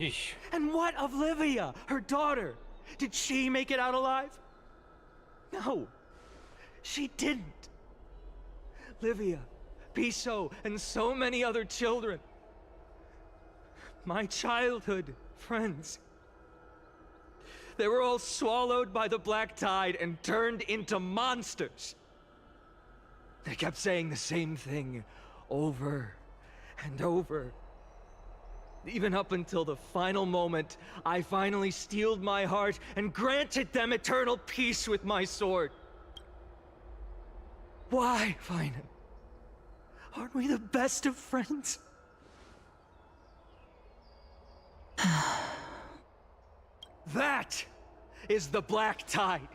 Eesh. And what of Livia, her daughter? Did she make it out alive? No, she didn't. Livia, Piso, and so many other children. My childhood friends. They were all swallowed by the black tide and turned into monsters. They kept saying the same thing over and over. Even up until the final moment, I finally steeled my heart and granted them eternal peace with my sword. Why, Finan? Aren't we the best of friends? That is the black tide.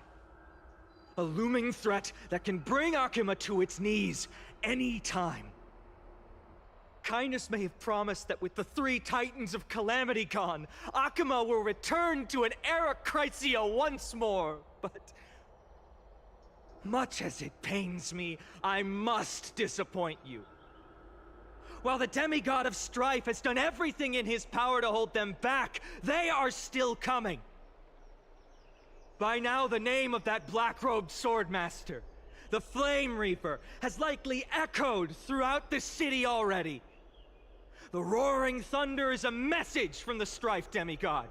A looming threat that can bring Akuma to its knees any time. Kindness may have promised that with the 3 Titans of Calamity Con, Akuma will return to an era Chrysia once more, but much as it pains me, I must disappoint you. While the demigod of strife has done everything in his power to hold them back, they are still coming. By now, the name of that black-robed swordmaster, the Flame Reaper, has likely echoed throughout the city already. The roaring thunder is a message from the strife demigod.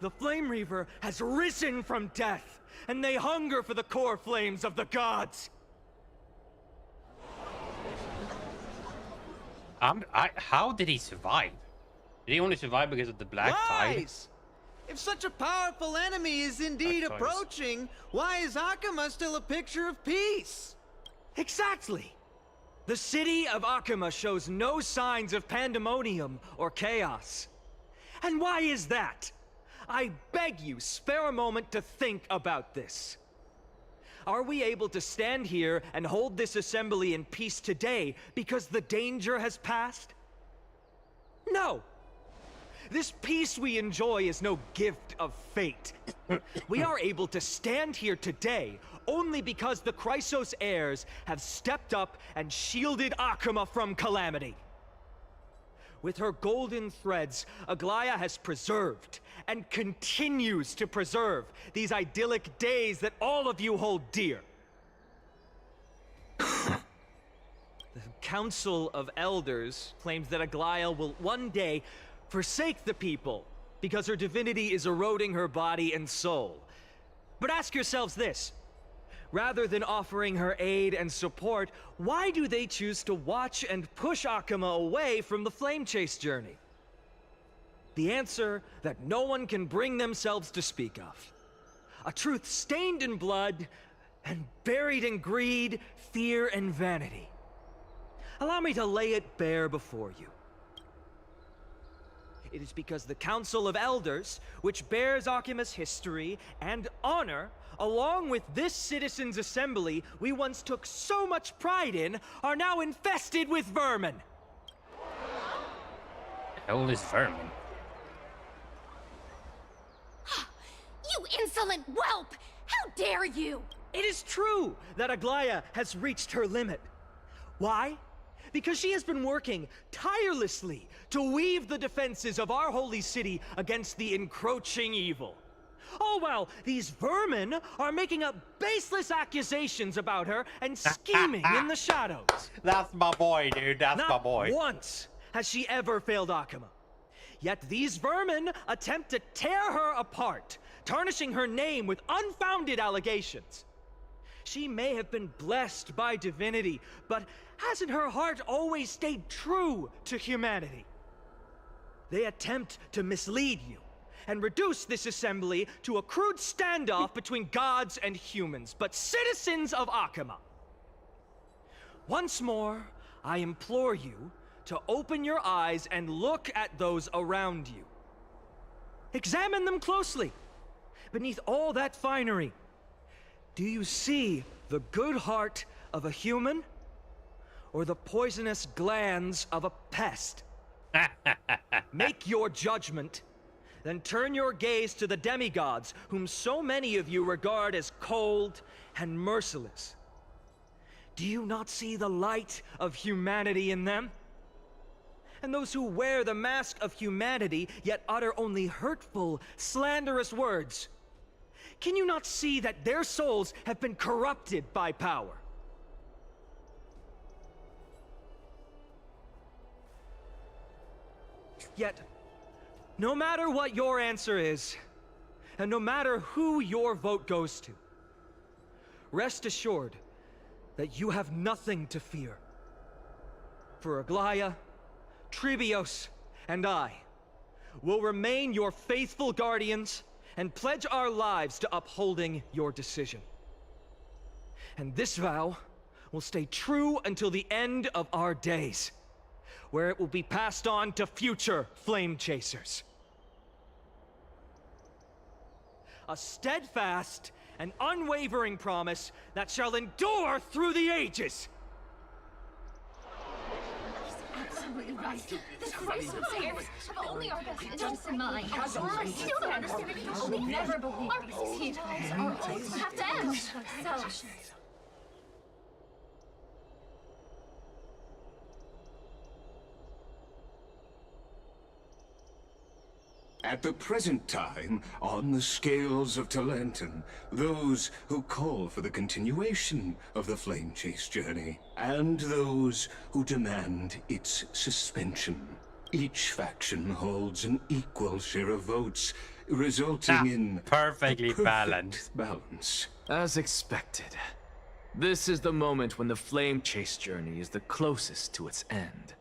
The Flame Reaper has risen from death, and they hunger for the core flames of the gods. How did he survive? Did he only survive because of the black tide? Lies! If such a powerful enemy is indeed approaching, why is Akuma still a picture of peace? Exactly! The city of Akuma shows no signs of pandemonium or chaos. And why is that? I beg you, spare a moment to think about this. Are we able to stand here and hold this assembly in peace today because the danger has passed? No! This peace we enjoy is no gift of fate. We are able to stand here today only because the Chrysos heirs have stepped up and shielded Akuma from calamity. With her golden threads, Aglaya has preserved and continues to preserve these idyllic days that all of you hold dear. The Council of Elders claims that Aglaya will one day forsake the people because her divinity is eroding her body and soul. But ask yourselves this. Rather than offering her aid and support, why do they choose to watch and push Akuma away from the Flame Chase journey? The answer that no one can bring themselves to speak of. A truth stained in blood and buried in greed, fear, and vanity. Allow me to lay it bare before you. It is because the Council of Elders, which bears Akima's history and honor, along with this citizens' assembly we once took so much pride in, are now infested with vermin. Hell is vermin. You insolent whelp! How dare you! It is true that Aglaya has reached her limit. Why? Because she has been working tirelessly to weave the defenses of our holy city against the encroaching evil. All while these vermin are making up baseless accusations about her and scheming in the shadows. That's my boy, dude. That's my boy. Not once has she ever failed Akuma. Yet these vermin attempt to tear her apart, tarnishing her name with unfounded allegations. She may have been blessed by divinity, but hasn't her heart always stayed true to humanity? They attempt to mislead you and reduce this assembly to a crude standoff between gods and humans, but citizens of Akuma. Once more, I implore you to open your eyes and look at those around you. Examine them closely. Beneath all that finery, do you see the good heart of a human or the poisonous glands of a pest? Make your judgment, then turn your gaze to the demigods whom so many of you regard as cold and merciless. Do you not see the light of humanity in them? And those who wear the mask of humanity yet utter only hurtful, slanderous words. Can you not see that their souls have been corrupted by power? Yet, no matter what your answer is, and no matter who your vote goes to, rest assured that you have nothing to fear. For Aglaya, Tribios, and I will remain your faithful guardians and pledge our lives to upholding your decision. And this vow will stay true until the end of our days, where it will be passed on to future flame chasers. A steadfast and unwavering promise that shall endure through the ages. Absolutely right. The Christ heirs have only our best interests in mind. I still don't understand. We never believe our peace are always have to end. So. At the present time, on the scales of Talenton, those who call for the continuation of the Flame Chase journey, and those who demand its suspension. Each faction holds an equal share of votes, resulting in perfectly balanced. As expected. This is the moment when the Flame Chase journey is the closest to its end.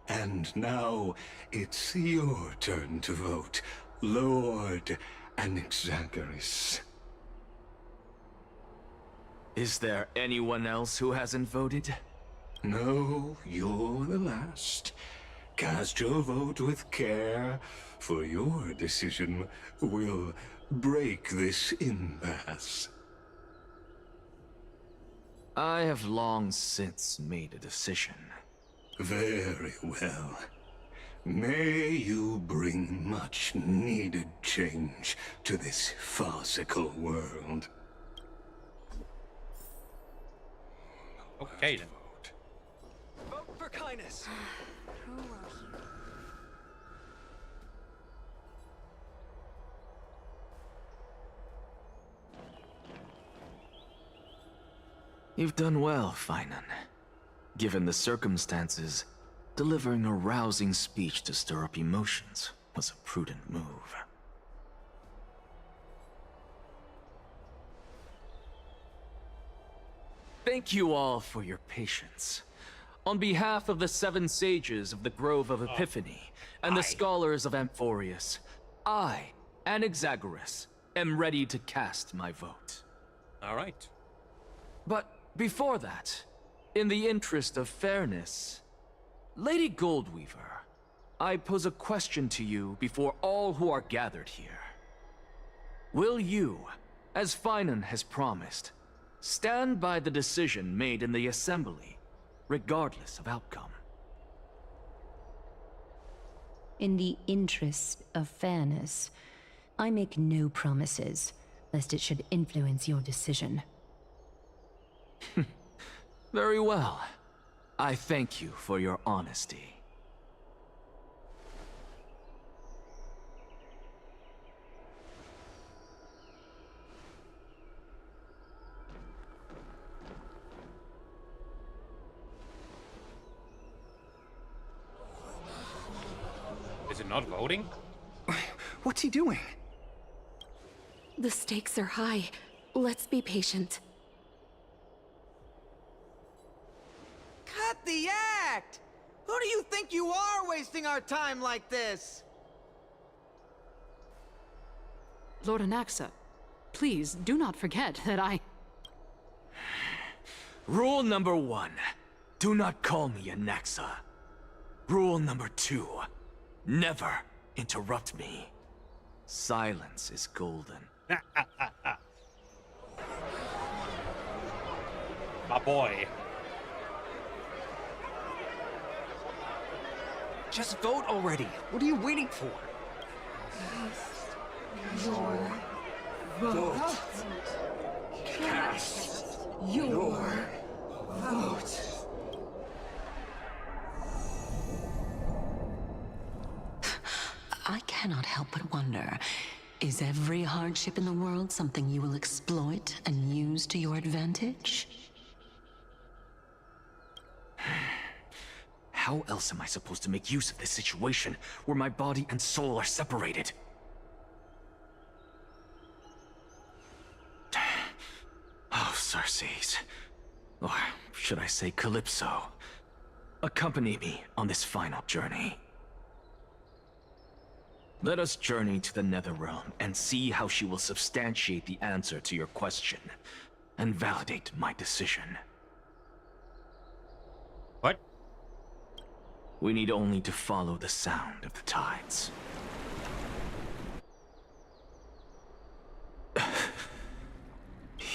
And now, it's your turn to vote, Lord Anaxagoras. Is there anyone else who hasn't voted? No, you're the last. Cast your vote with care, for your decision will break this impasse. I have long since made a decision. Very well. May you bring much needed change to this farcical world. Okay then. Vote for kindness. You've done well, Finan. Given the circumstances, delivering a rousing speech to stir up emotions was a prudent move. Thank you all for your patience. On behalf of the 7 sages of the Grove of Epiphany and the scholars of Amphorius, I, Anaxagoras, am ready to cast my vote. All right. But before that, in the interest of fairness, Lady Goldweaver, I pose a question to you before all who are gathered here. Will you, as Finan has promised, stand by the decision made in the Assembly, regardless of outcome? In the interest of fairness, I make no promises, lest it should influence your decision. Very well. I thank you for your honesty. Is it not voting? What's he doing? The stakes are high. Let's be patient. Cut the act! Who do you think you are wasting our time like this? Lord Anaxa, please do not forget that I... Rule number 1. Do not call me Anaxa. Rule number 2. Never interrupt me. Silence is golden. My boy. Just vote already. What are you waiting for? Your vote. Cast your vote. I cannot help but wonder, is every hardship in the world something you will exploit and use to your advantage? How else am I supposed to make use of this situation where my body and soul are separated? Oh, Circes. Or should I say Calypso? Accompany me on this final journey. Let us journey to the Netherrealm and see how she will substantiate the answer to your question and validate my decision. What? We need only to follow the sound of the tides.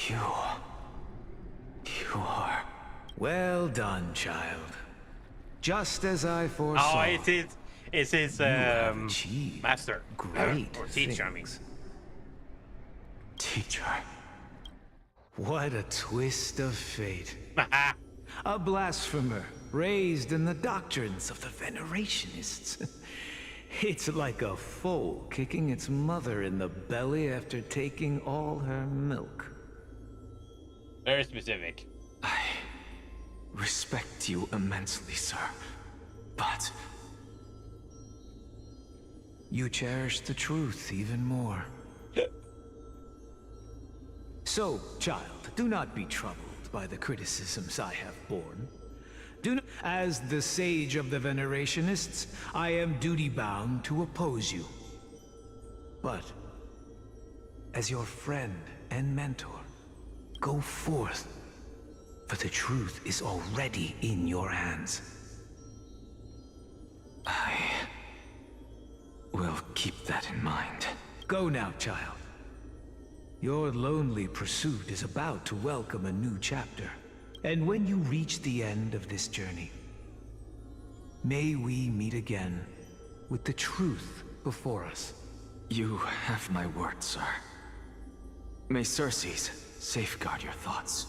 You are... Well done, child. Just as I foresaw. Oh, it's his master. Great or teacher, I mean. Teacher. What a twist of fate. A blasphemer, raised in the doctrines of the Venerationists. It's like a foal kicking its mother in the belly after taking all her milk. Very specific. I respect you immensely, sir. But... you cherish the truth even more. So, child, do not be troubled by the criticisms I have borne. Do not, as the sage of the Venerationists, I am duty-bound to oppose you. But, as your friend and mentor, go forth, for the truth is already in your hands. I will keep that in mind. Go now, child. Your lonely pursuit is about to welcome a new chapter. And when you reach the end of this journey, may we meet again with the truth before us. You have my word, sir. May Circes safeguard your thoughts.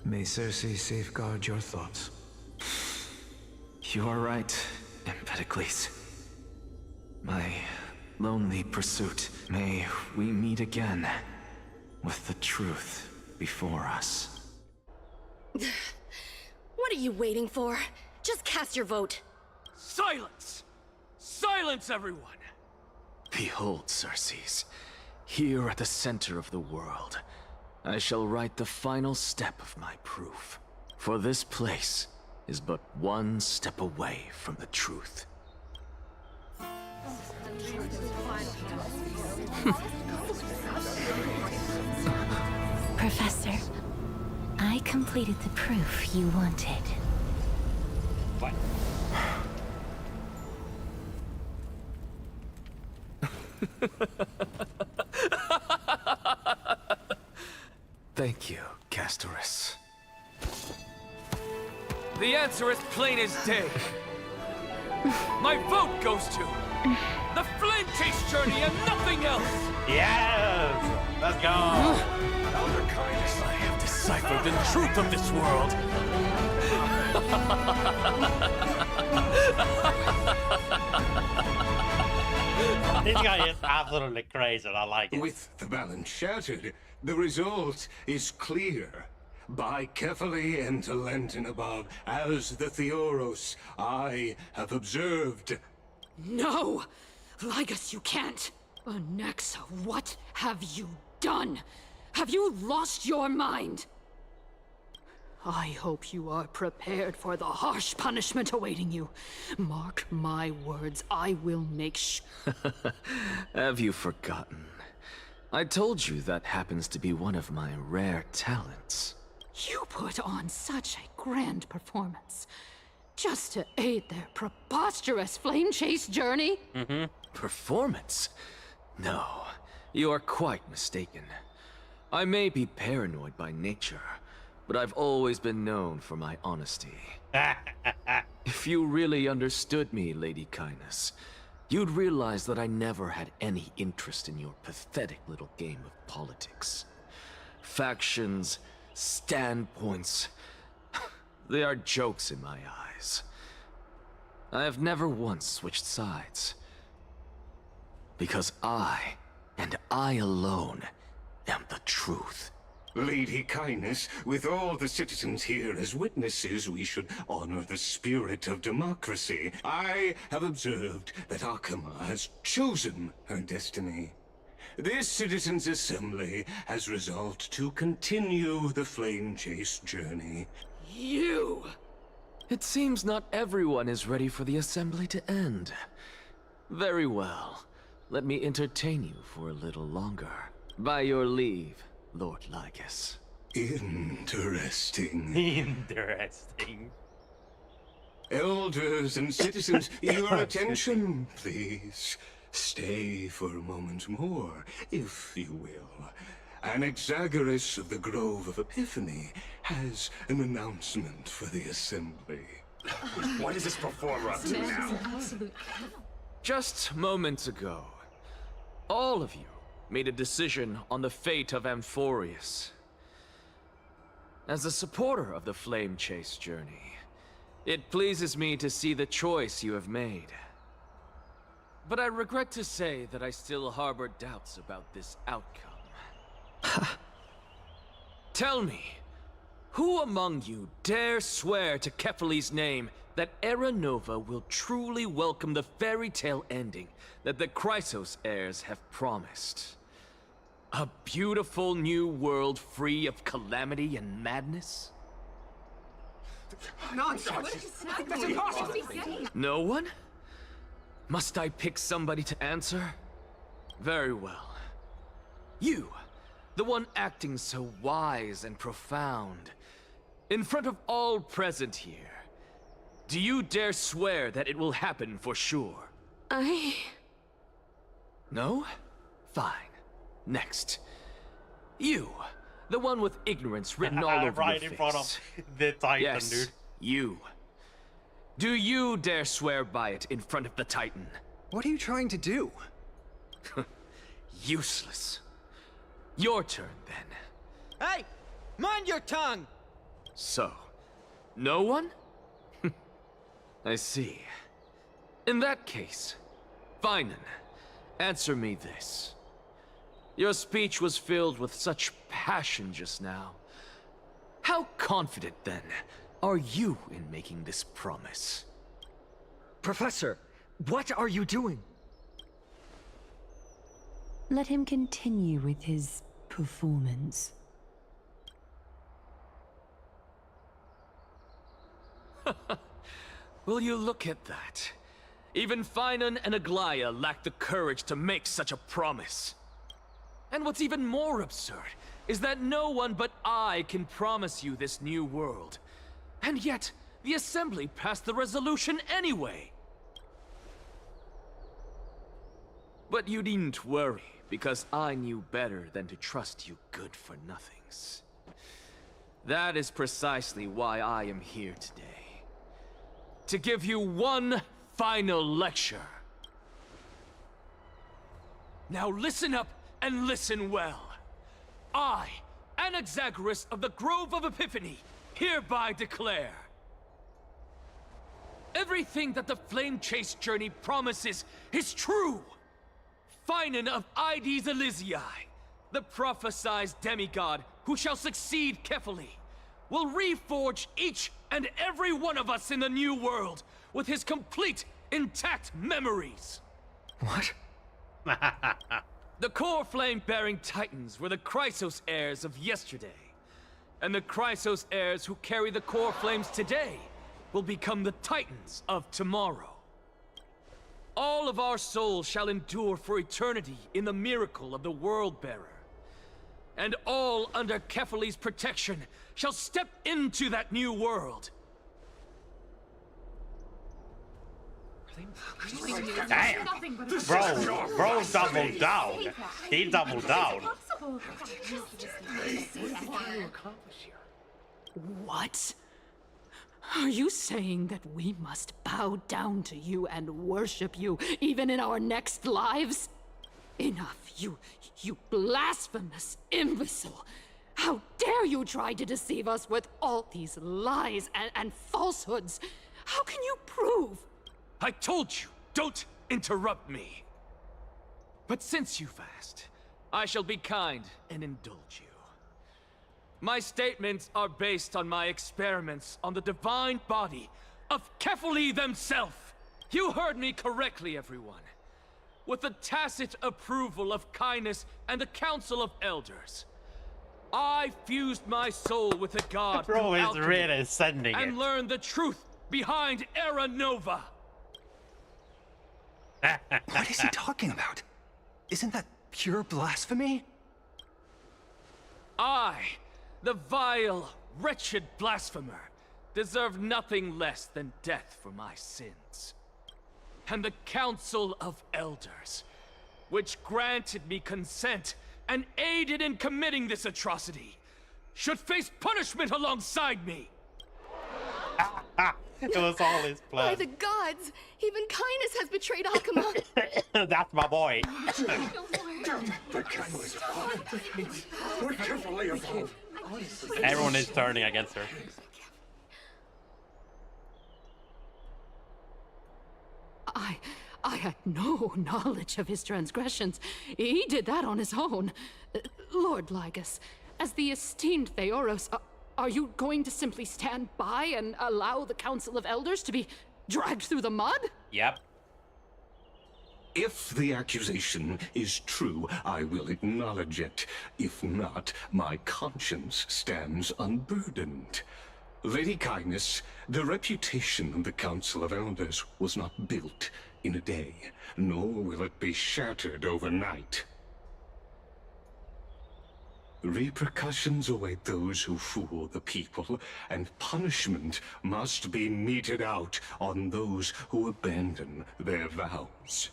May Circe safeguard your thoughts. You are right, Empedocles. My lonely pursuit. May we meet again with the truth before us. What are you waiting for? Just cast your vote. Silence! Silence, everyone! Behold, Circes. Here at the center of the world, I shall write the final step of my proof. For this place is but one step away from the truth. Professor, I completed the proof you wanted. What? Thank you, Castorus. The answer is plain as day. My vote goes to the Flame Chase Journey and nothing else! Yes! Let's go! Elder Kindness, I have deciphered the truth of this world. This guy is absolutely crazy, and I like it. With the balance shattered, the result is clear. By carefully and Lenten above, as the Theoros, I have observed. No! Ligus, you can't! Onyxa, what have you done? Have you lost your mind? I hope you are prepared for the harsh punishment awaiting you. Mark my words, I will make Have you forgotten? I told you that happens to be one of my rare talents. You put on such a grand performance. Just to aid their preposterous flame chase journey? Performance? No, you are quite mistaken. I may be paranoid by nature, but I've always been known for my honesty. If you really understood me, Lady Kindness, you'd realize that I never had any interest in your pathetic little game of politics. Factions, standpoints, they are jokes in my eyes. I have never once switched sides. Because I, and I alone, am the truth. Lady Kindness, with all the citizens here as witnesses, we should honor the spirit of democracy. I have observed that Akama has chosen her destiny. This citizens' assembly has resolved to continue the flame chase journey. You! It seems not everyone is ready for the assembly to end. Very well. Let me entertain you for a little longer. By your leave, Lord Ligus. Interesting. Interesting. Elders and citizens, your attention, please. Stay for a moment more, if you will. Anaxagoras of the Grove of Epiphany has an announcement for the assembly. What is this performer up to now? Just moments ago, all of you made a decision on the fate of Amphorius. As a supporter of the Flame Chase journey, it pleases me to see the choice you have made. But I regret to say that I still harbor doubts about this outcome. Tell me, who among you dare swear to Kefali's name that Era Nova will truly welcome the fairy tale ending that the Chrysos heirs have promised? A beautiful new world free of calamity and madness? Nonsense! That's impossible! No one? Must I pick somebody to answer? Very well. You, the one acting so wise and profound, in front of all present here, do you dare swear that it will happen for sure? No? Fine. Next. You, the one with ignorance written all over right your in face. front of the Titan, yes, dude. You. Do you dare swear by it in front of the Titan? What are you trying to do? Useless. Your turn, then. Hey! Mind your tongue! So, no one? I see. In that case, Finan, answer me this. Your speech was filled with such passion just now. How confident, then, are you in making this promise? Professor, what are you doing? Let him continue with his performance. Will you look at that? Even Finan and Aglaya lack the courage to make such a promise. And what's even more absurd is that no one but I can promise you this new world. And yet, the Assembly passed the resolution anyway. But you needn't worry, because I knew better than to trust you good-for-nothings. That is precisely why I am here today. To give you one final lecture. Now listen up and listen well. I, Anaxagoras of the Grove of Epiphany, hereby declare everything that the Flame Chase journey promises is true. Finan of Ides Elysiae, the prophesied demigod who shall succeed Kefali, will reforge each and every one of us in the new world with his complete, intact memories. What? The core flame-bearing titans were the Chrysos heirs of yesterday, and the Chrysos heirs who carry the core flames today will become the titans of tomorrow. All of our souls shall endure for eternity in the miracle of the World-Bearer. And all under Kefali's protection shall step into that new world. Damn! Bro doubled down. He doubled down. What? Are you saying that we must bow down to you and worship you even in our next lives? Enough, you blasphemous imbecile! How dare you try to deceive us with all these lies and falsehoods? How can you prove? I told you, don't interrupt me. But since you've asked, I shall be kind and indulge you. My statements are based on my experiments on the divine body of Kefali themselves. You heard me correctly, everyone. With the tacit approval of Kindness and the Council of Elders, I fused my soul with the god Bro is alchemy really sending it. and learned the truth behind Era Nova. What is he talking about? Isn't that pure blasphemy? I, the vile, wretched blasphemer, deserve nothing less than death for my sins. And the Council of Elders, which granted me consent and aided in committing this atrocity, should face punishment alongside me. It was all his plan. By the gods, even Kindness has betrayed Akuma. That's my boy. Everyone is turning against her. I had no knowledge of his transgressions. He did that on his own. Lord Lygus, as the esteemed Theoros, are you going to simply stand by and allow the Council of Elders to be dragged through the mud? Yep. If the accusation is true, I will acknowledge it. If not, my conscience stands unburdened. Lady Kindness, the reputation of the Council of Elders was not built in a day, nor will it be shattered overnight. Repercussions await those who fool the people, and punishment must be meted out on those who abandon their vows.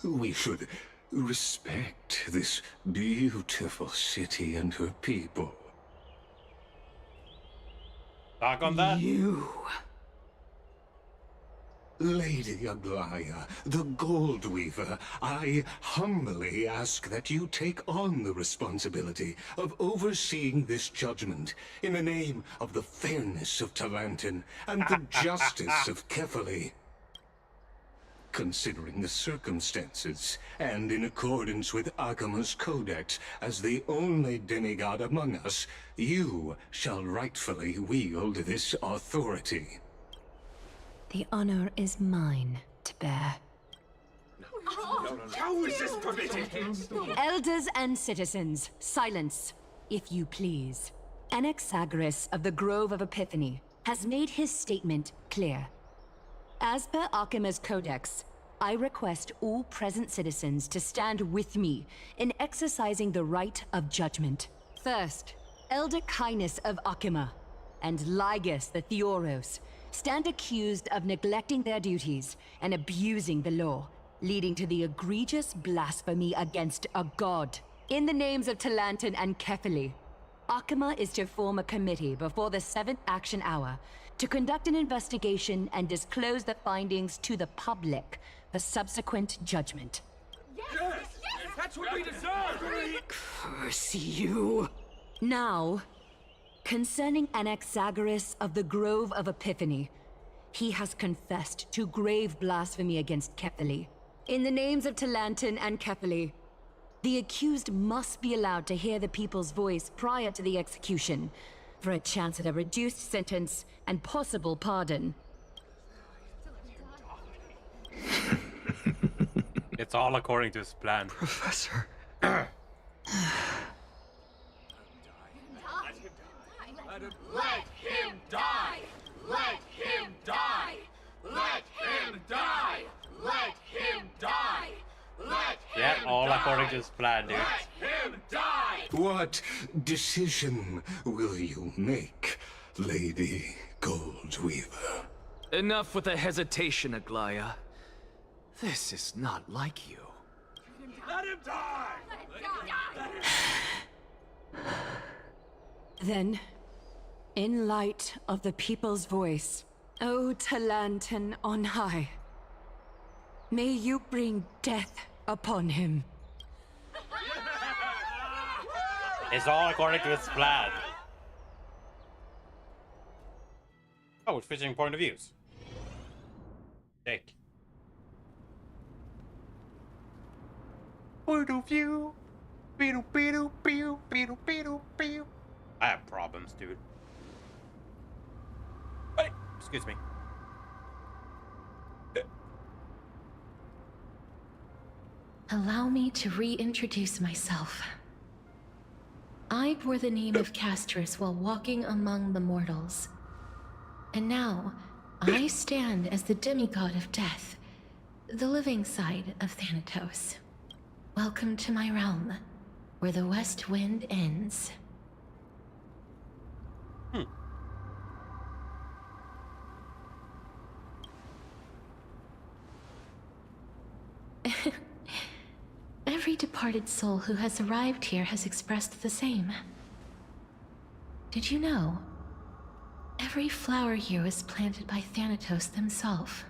We should respect this beautiful city and her people. Talk on that? You... Lady Aglaya, the Gold Weaver, I humbly ask that you take on the responsibility of overseeing this judgment in the name of the fairness of Talantin and the justice of Kefali. Considering the circumstances, and in accordance with Akuma's codex as the only demigod among us, you shall rightfully wield this authority. The honor is mine to bear. How is this permitted? Elders and citizens, silence, if you please. Anaxagoras of the Grove of Epiphany has made his statement clear. As per Akuma's codex, I request all present citizens to stand with me in exercising the right of judgment. First, Elder Kindness of Akuma and Lygus the Theoros stand accused of neglecting their duties and abusing the law, leading to the egregious blasphemy against a god. In the names of Talantin and Kefili, Akama is to form a committee before the 7th action hour to conduct an investigation and disclose the findings to the public for subsequent judgment. Yes! That's what we deserve! Curse you! Now, concerning Anaxagoras of the Grove of Epiphany, he has confessed to grave blasphemy against Kefili. In the names of Talantin and Kefili, the accused must be allowed to hear the people's voice prior to the execution, for a chance at a reduced sentence and possible pardon. It's all according to his plan. Professor. Let him die! Let him die! Let him die! Let him die! Let Yeah, all according to his plan, dude. Let him die! What decision will you make, Lady Goldweaver? Enough with the hesitation, Aglaya. This is not like you. Let him die! Then, in light of the people's voice, O Talantin on high, may you bring death upon him. It's all according to his plan. Oh, it's switching point of views. Take. Point of view. I have problems, dude. Wait, excuse me. Allow me to reintroduce myself. I bore the name of Castris while walking among the mortals. And now, I stand as the demigod of death, the living side of Thanatos. Welcome to my realm, where the west wind ends. Every departed soul who has arrived here has expressed the same. Did you know? Every flower here was planted by Thanatos themselves.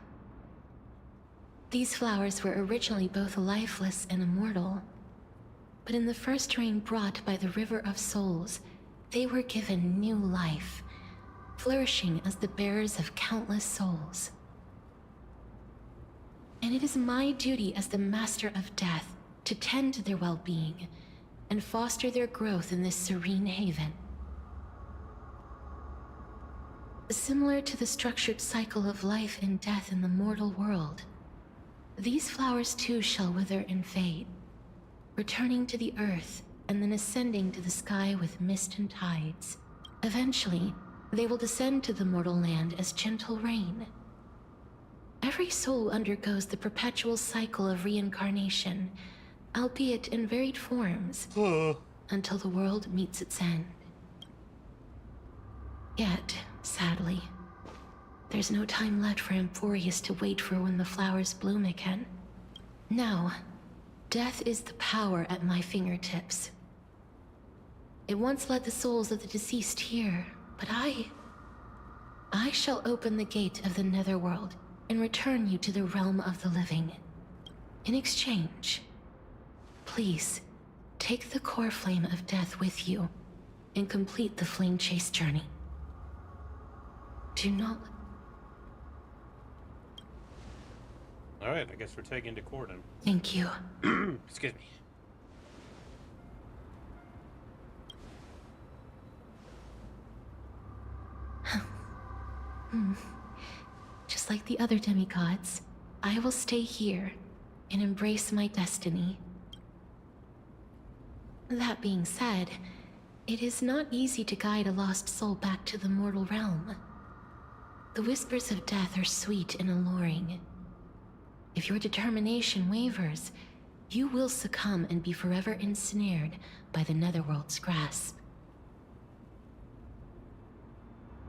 These flowers were originally both lifeless and immortal, but in the first rain brought by the River of Souls, they were given new life, flourishing as the bearers of countless souls. And it is my duty as the Master of Death to tend to their well-being and foster their growth in this serene haven. Similar to the structured cycle of life and death in the mortal world, these flowers too shall wither and fade, returning to the earth and then ascending to the sky with mist and tides. Eventually, they will descend to the mortal land as gentle rain. Every soul undergoes the perpetual cycle of reincarnation, albeit in varied forms, until the world meets its end. Yet, sadly, there's no time left for Emphorius to wait for when the flowers bloom again. Now, death is the power at my fingertips. It once led the souls of the deceased here, but I shall open the gate of the Netherworld and return you to the realm of the living. In exchange, please, take the core flame of death with you and complete the flame chase journey. Do not... Alright, I guess we're taking to court then. Thank you. Excuse me. Just like the other demigods, I will stay here and embrace my destiny. That being said, it is not easy to guide a lost soul back to the mortal realm. The whispers of death are sweet and alluring. If your determination wavers, you will succumb and be forever ensnared by the Netherworld's grasp.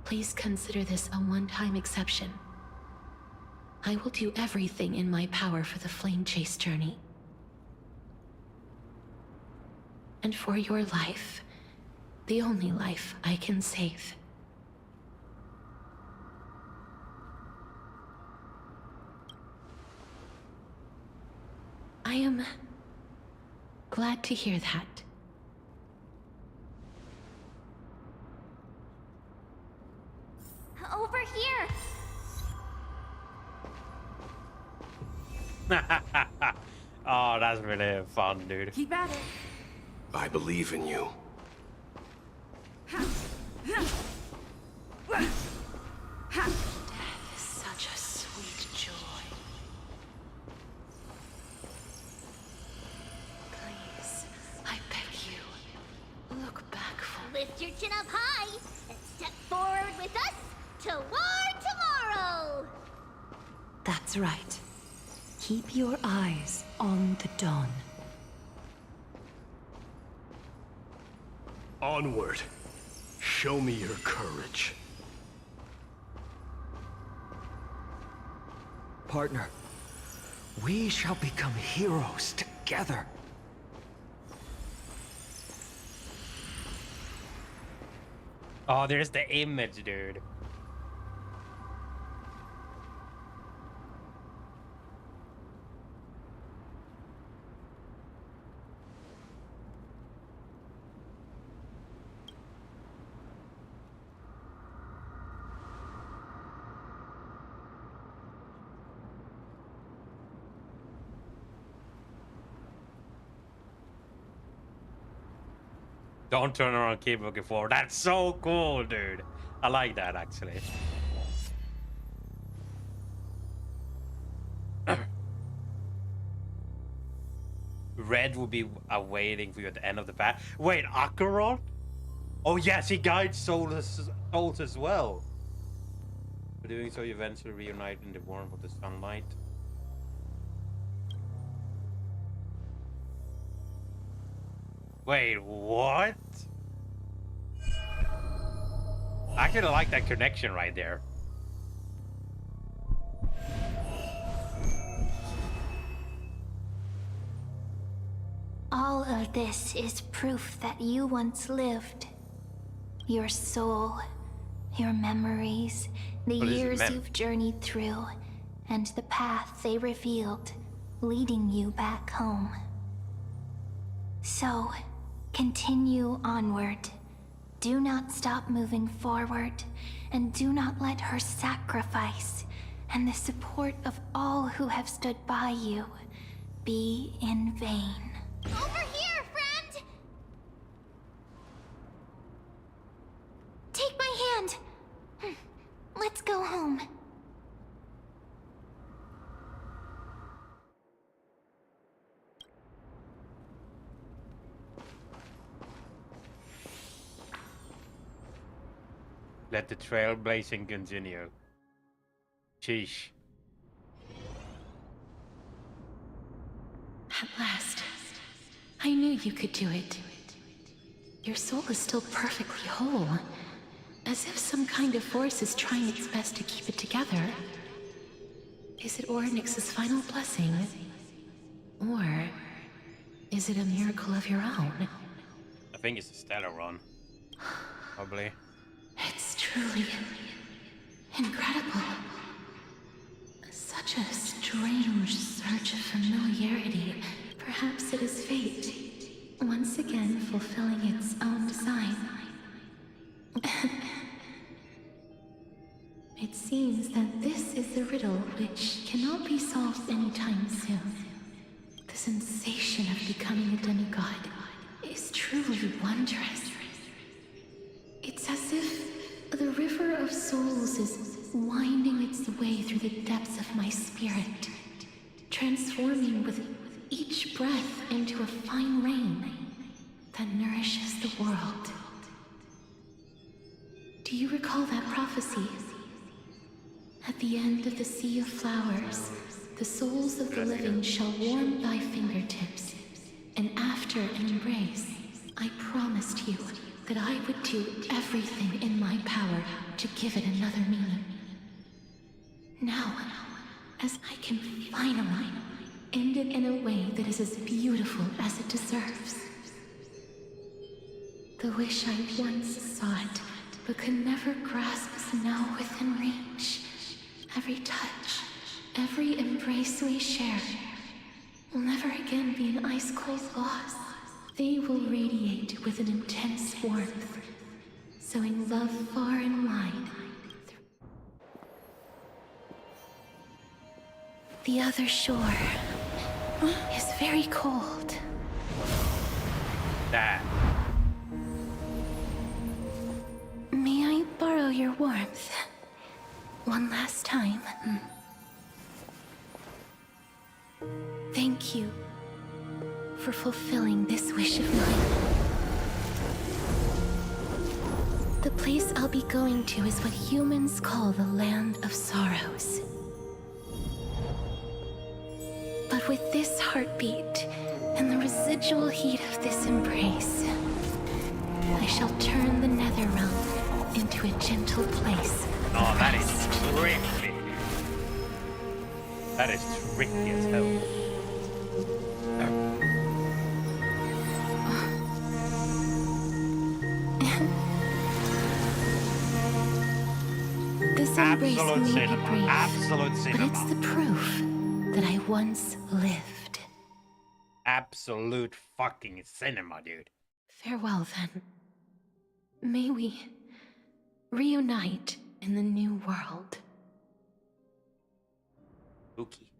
Please consider this a one-time exception. I will do everything in my power for the Flame Chase journey. And for your life, the only life I can save. I am glad to hear that. Over here! Oh, that's really fun, dude. Keep at it. I believe in you. Death is such a sweet joy. Please, I beg you, look back for me. Lift your chin up high and step forward with us toward tomorrow! That's right. Keep your eyes on the dawn. Onward. Show me your courage. Partner, we shall become heroes together. Oh, there's the image, dude. Don't turn around, keep looking forward. That's so cool, dude. I like that, actually. Red will be awaiting for you at the end of the path. Wait, Acheron? Oh yes, he guides souls as well. By doing so, you eventually reunite in the warmth of the sunlight. Wait, what? I kind of like that connection right there. All of this is proof that you once lived. Your soul, your memories, the years you've journeyed through, and the path they revealed, leading you back home. So, continue onward. Do not stop moving forward, and do not let her sacrifice and the support of all who have stood by you be in vain. Over here, friend! Take my hand. Let's go home. Let the trailblazing continue. Sheesh. At last, I knew you could do it. Your soul is still perfectly whole, as if some kind of force is trying its best to keep it together. Is it Orynyx's final blessing? Or is it a miracle of your own? I think it's a stellar run. Probably. It's truly incredible. Such a strange surge of familiarity. Perhaps it is fate, once again fulfilling its own design. It seems that this is the riddle which cannot be solved anytime soon. The sensation of becoming a demigod is truly wondrous. It's as if the river of souls is winding its way through the depths of my spirit, transforming with each breath into a fine rain that nourishes the world. Do you recall that prophecy? At the end of the sea of flowers, the souls of the living shall warm thy fingertips, and after an embrace, I promised you that I would do everything in my power to give it another meaning. Now, as I can finally end it in a way that is as beautiful as it deserves. The wish I once sought, but could never grasp is now within reach. Every touch, every embrace we share will never again be an ice-cold loss. They will radiate with an intense warmth, sowing love far and wide. The other shore is very cold. That. May I borrow your warmth? One last time. Thank you for fulfilling this wish of mine. The place I'll be going to is what humans call the Land of Sorrows. But with this heartbeat and the residual heat of this embrace, I shall turn the Netherrealm into a gentle place. Oh, that is tricky. That is tricky as hell. This embrace Absolute may cinema. be brief, Absolute but cinema. it's the proof that I once lived. Absolute fucking cinema, dude. Farewell, then. May we reunite in the new world. Spooky.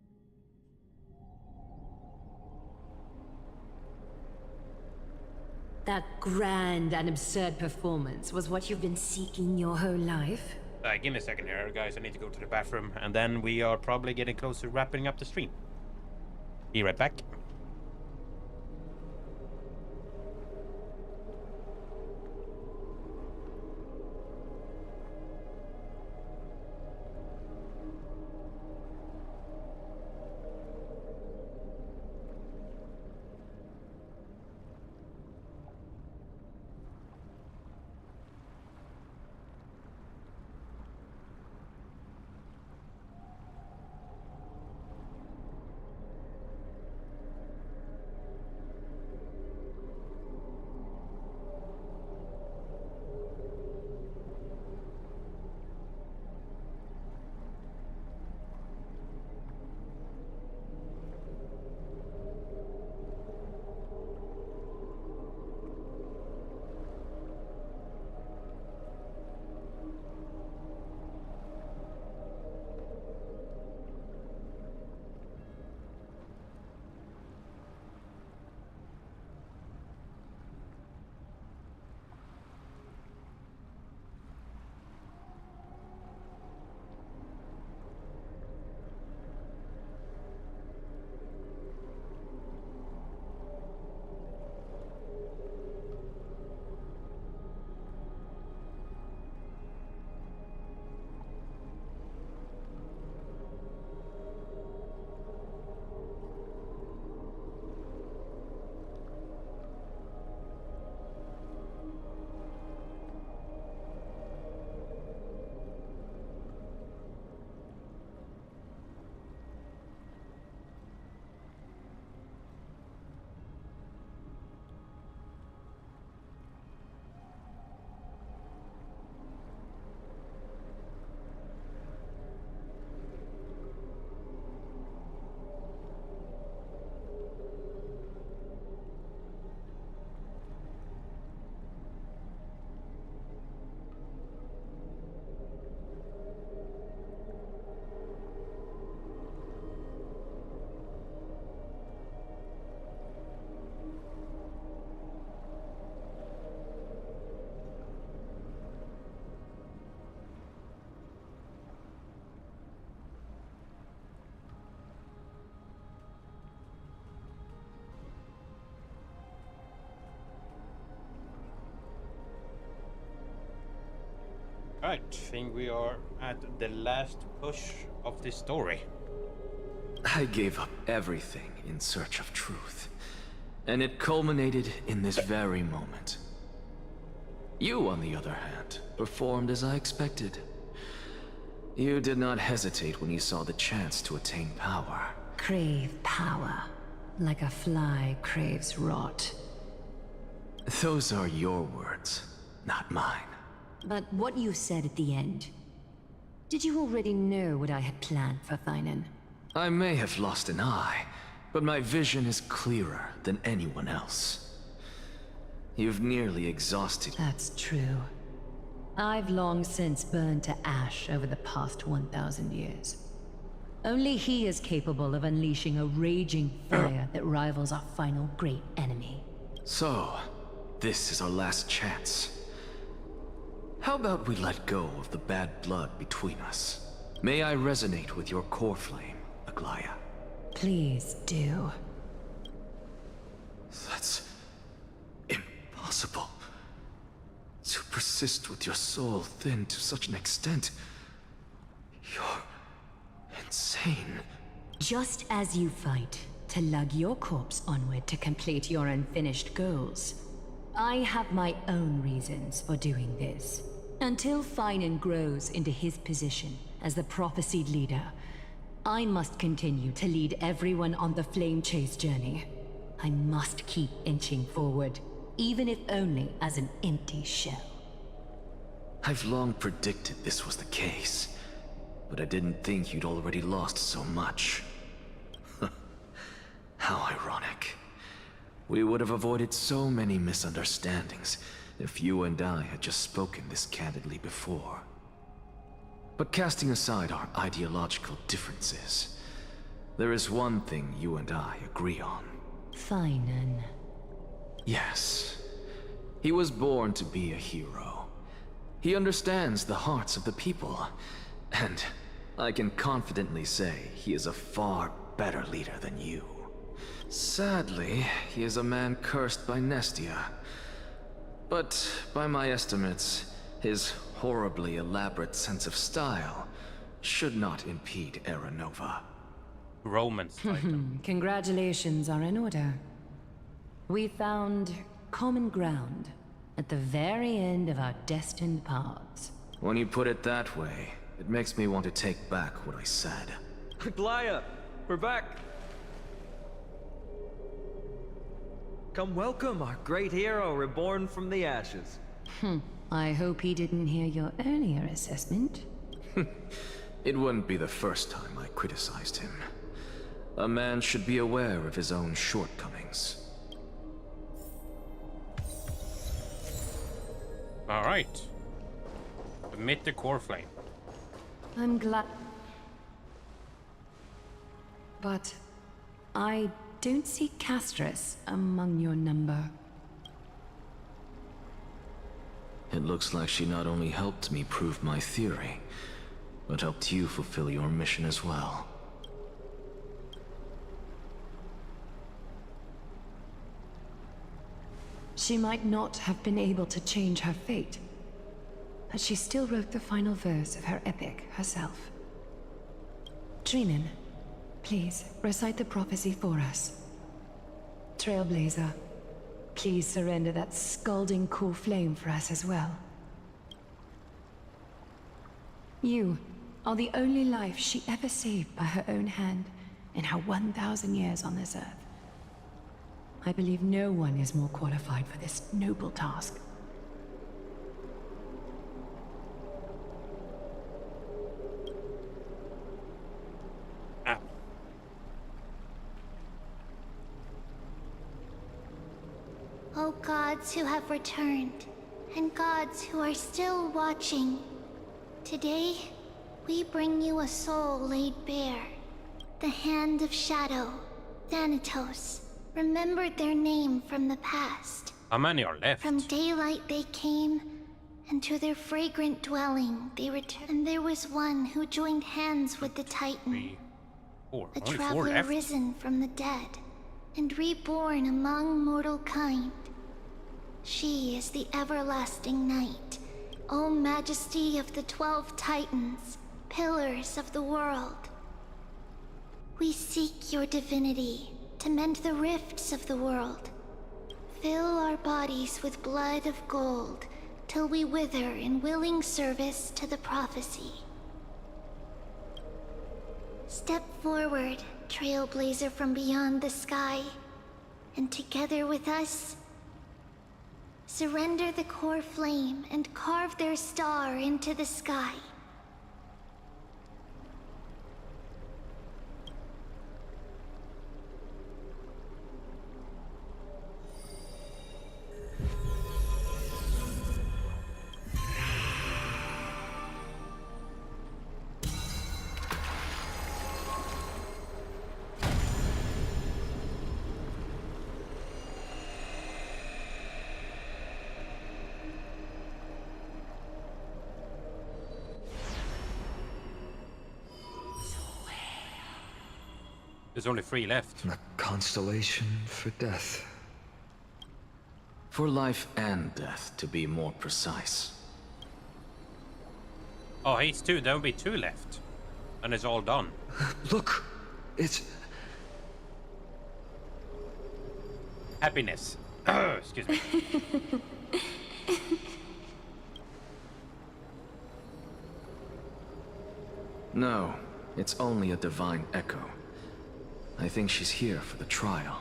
That grand and absurd performance was what you've been seeking your whole life? Give me a second here, guys. I need to go to the bathroom, and then we are probably getting close to wrapping up the stream. Be right back. Alright, I think we are at the last push of this story. I gave up everything in search of truth, and it culminated in this very moment. You, on the other hand, performed as I expected. You did not hesitate when you saw the chance to attain power. Crave power, like a fly craves rot. Those are your words, not mine. But what you said at the end, did you already know what I had planned for Thynon? I may have lost an eye, but my vision is clearer than anyone else. You've nearly exhausted... That's true. I've long since burned to ash over the past 1,000 years. Only he is capable of unleashing a raging fire that rivals our final great enemy. So, this is our last chance. How about we let go of the bad blood between us? May I resonate with your core flame, Aglaya? Please do. That's... impossible. To persist with your soul thinned to such an extent... You're... insane. Just as you fight to lug your corpse onward to complete your unfinished goals, I have my own reasons for doing this. Until Thynon grows into his position as the prophesied leader, I must continue to lead everyone on the flame chase journey. I must keep inching forward, even if only as an empty shell. I've long predicted this was the case, but I didn't think you'd already lost so much. How ironic. We would have avoided so many misunderstandings if you and I had just spoken this candidly before. But casting aside our ideological differences, there is one thing you and I agree on. Thynon. Yes. He was born to be a hero. He understands the hearts of the people, and I can confidently say he is a far better leader than you. Sadly, he is a man cursed by Nestia. But by my estimates, his horribly elaborate sense of style should not impede Era Nova. Romance item. Congratulations are in order. We found common ground at the very end of our destined paths. When you put it that way, it makes me want to take back what I said. Aglaya, we're back. Come welcome our great hero reborn from the ashes. I hope he didn't hear your earlier assessment. It wouldn't be the first time I criticized him. A man should be aware of his own shortcomings. All right. Emit the core flame. I'm glad. But I don't see Castris among your number. It looks like she not only helped me prove my theory, but helped you fulfill your mission as well. She might not have been able to change her fate, but she still wrote the final verse of her epic herself. Trinan, please recite the prophecy for us. Trailblazer, please surrender that scalding cool flame for us as well. You are the only life she ever saved by her own hand in her 1,000 years on this earth. I believe no one is more qualified for this noble task. O gods who have returned, and gods who are still watching, today we bring you a soul laid bare. The Hand of Shadow, Thanatos, remembered their name from the past. How many are left? From daylight they came, and to their fragrant dwelling they returned. And there was one who joined hands with the Titan, a Only 4 traveler left. risen from the dead, and reborn among mortal kind. She is the everlasting night, O Majesty of the 12 Titans, pillars of the world. We seek your divinity to mend the rifts of the world. Fill our bodies with blood of gold till we wither in willing service to the prophecy. Step forward, trailblazer from beyond the sky. And together with us, surrender the core flame and carve their star into the sky. There's only 3 left. A constellation for death. For life and death, to be more precise. Oh, he's 2. There'll be 2 left. And it's all done. Look! It's... Happiness. Excuse me. No, it's only a divine echo. I think she's here for the trial.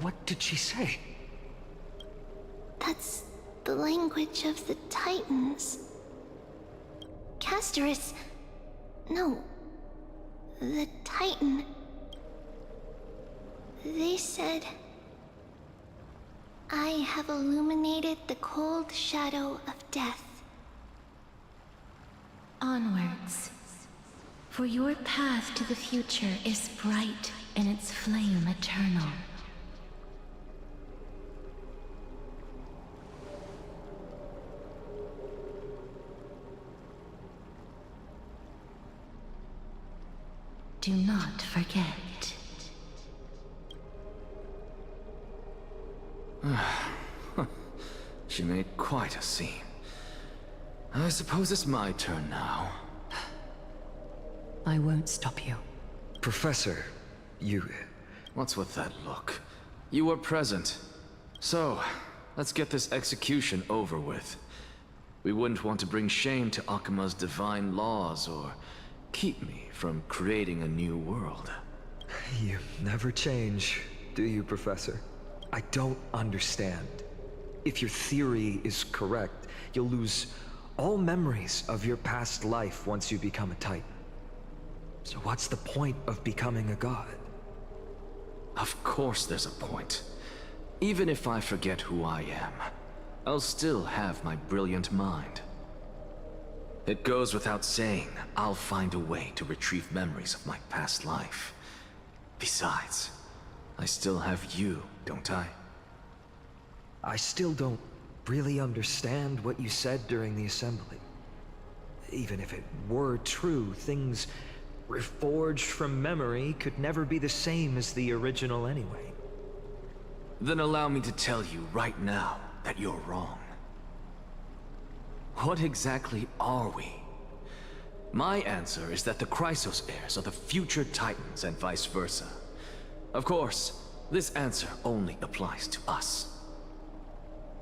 What did she say? That's the language of the Titans. Castorus... No. The Titan. They said... I have illuminated the cold shadow of death. Onwards. For your path to the future is bright and its flame eternal. Do not forget. She made quite a scene. I suppose it's my turn now. I won't stop you. Professor, you... What's with that look? You were present. So, let's get this execution over with. We wouldn't want to bring shame to Akuma's divine laws or keep me from creating a new world. You never change, do you, Professor? I don't understand. If your theory is correct, you'll lose all memories of your past life once you become a Titan. So what's the point of becoming a god? Of course there's a point. Even if I forget who I am, I'll still have my brilliant mind. It goes without saying, I'll find a way to retrieve memories of my past life. Besides, I still have you, don't I? I still don't really understand what you said during the assembly. Even if it were true, things reforged from memory could never be the same as the original anyway. Then allow me to tell you right now that you're wrong. What exactly are we? My answer is that the Chrysos heirs are the future Titans and vice versa. Of course, this answer only applies to us.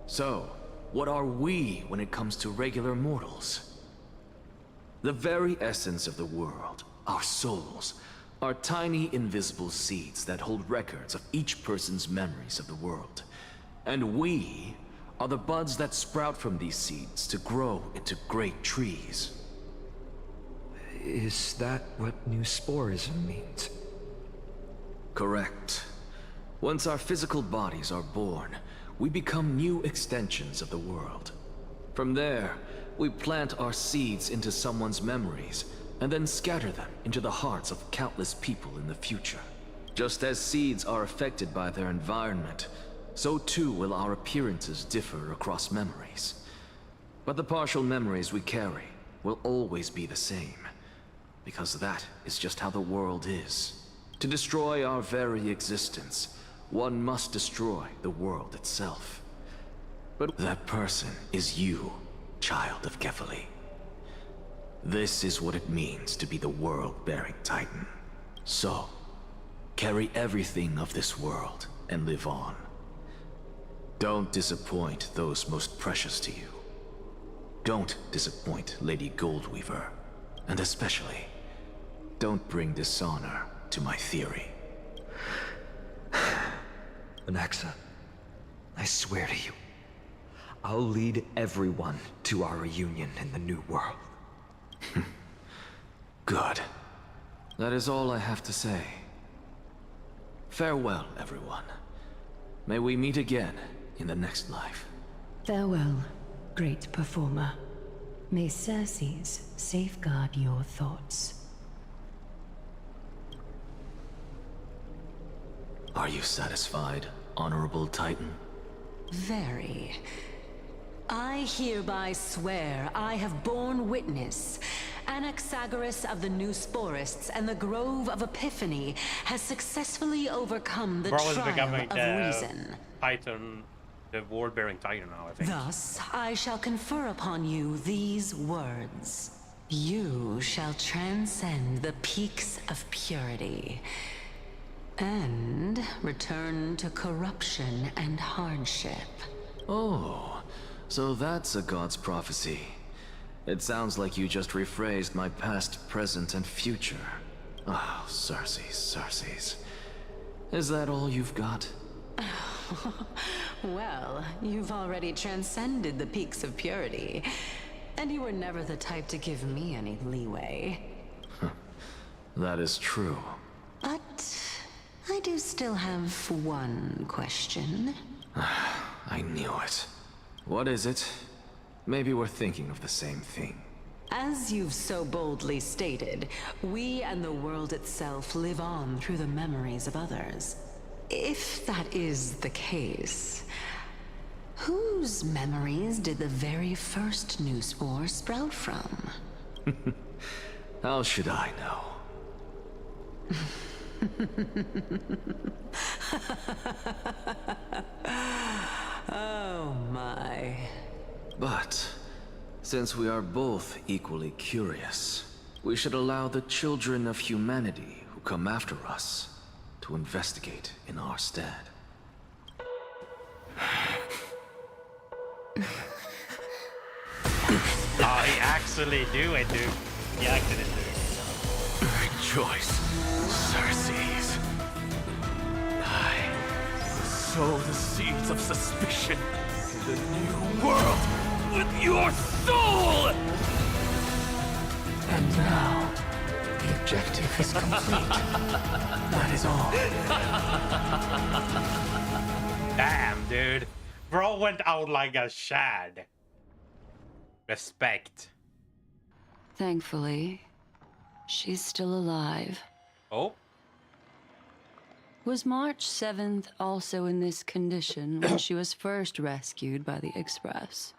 So, what are we when it comes to regular mortals? The very essence of the world, our souls, are tiny invisible seeds that hold records of each person's memories of the world. And we are the buds that sprout from these seeds to grow into great trees. Is that what new sporism means? Correct. Once our physical bodies are born, we become new extensions of the world. From there, we plant our seeds into someone's memories, and then scatter them into the hearts of countless people in the future. Just as seeds are affected by their environment, so too will our appearances differ across memories. But the partial memories we carry will always be the same. Because that is just how the world is. To destroy our very existence, one must destroy the world itself. But that person is you, child of Kefali. This is what it means to be the world-bearing Titan. So, carry everything of this world and live on. Don't disappoint those most precious to you. Don't disappoint Lady Goldweaver. And especially, don't bring dishonor to my theory. Anaxa, I swear to you, I'll lead everyone to our reunion in the new world. Good. That is all I have to say. Farewell, everyone. May we meet again in the next life. Farewell, great performer. May Circes safeguard your thoughts. Are you satisfied, Honorable Titan? Very. I hereby swear I have borne witness. Anaxagoras of the New Sporists and the Grove of Epiphany has successfully overcome the trial of reason. Titan, the world-bearing Titan now, I think. Thus, I shall confer upon you these words. You shall transcend the peaks of purity and return to corruption and hardship. Oh, so that's a god's prophecy. It sounds like you just rephrased my past, present, and future. Oh, Circes. Is that all you've got? Well, you've already transcended the peaks of purity, and you were never the type to give me any leeway. That is true. But I do still have one question. I knew it. What is it? Maybe we're thinking of the same thing. As you've so boldly stated, we and the world itself live on through the memories of others. If that is the case, whose memories did the very first new spore sprout from? How should I know? Oh my. But, since we are both equally curious, we should allow the children of humanity who come after us to investigate in our stead. Oh, he actually do it, dude. He actually do it. Rejoice, Circes. I sow the seeds of suspicion in the new world with your soul! And now, the objective is complete. That is all. Damn, dude. Bro went out like a shad. Respect. Thankfully, she's still alive. Oh? Was March 7th also in this condition when she was first rescued by the Express?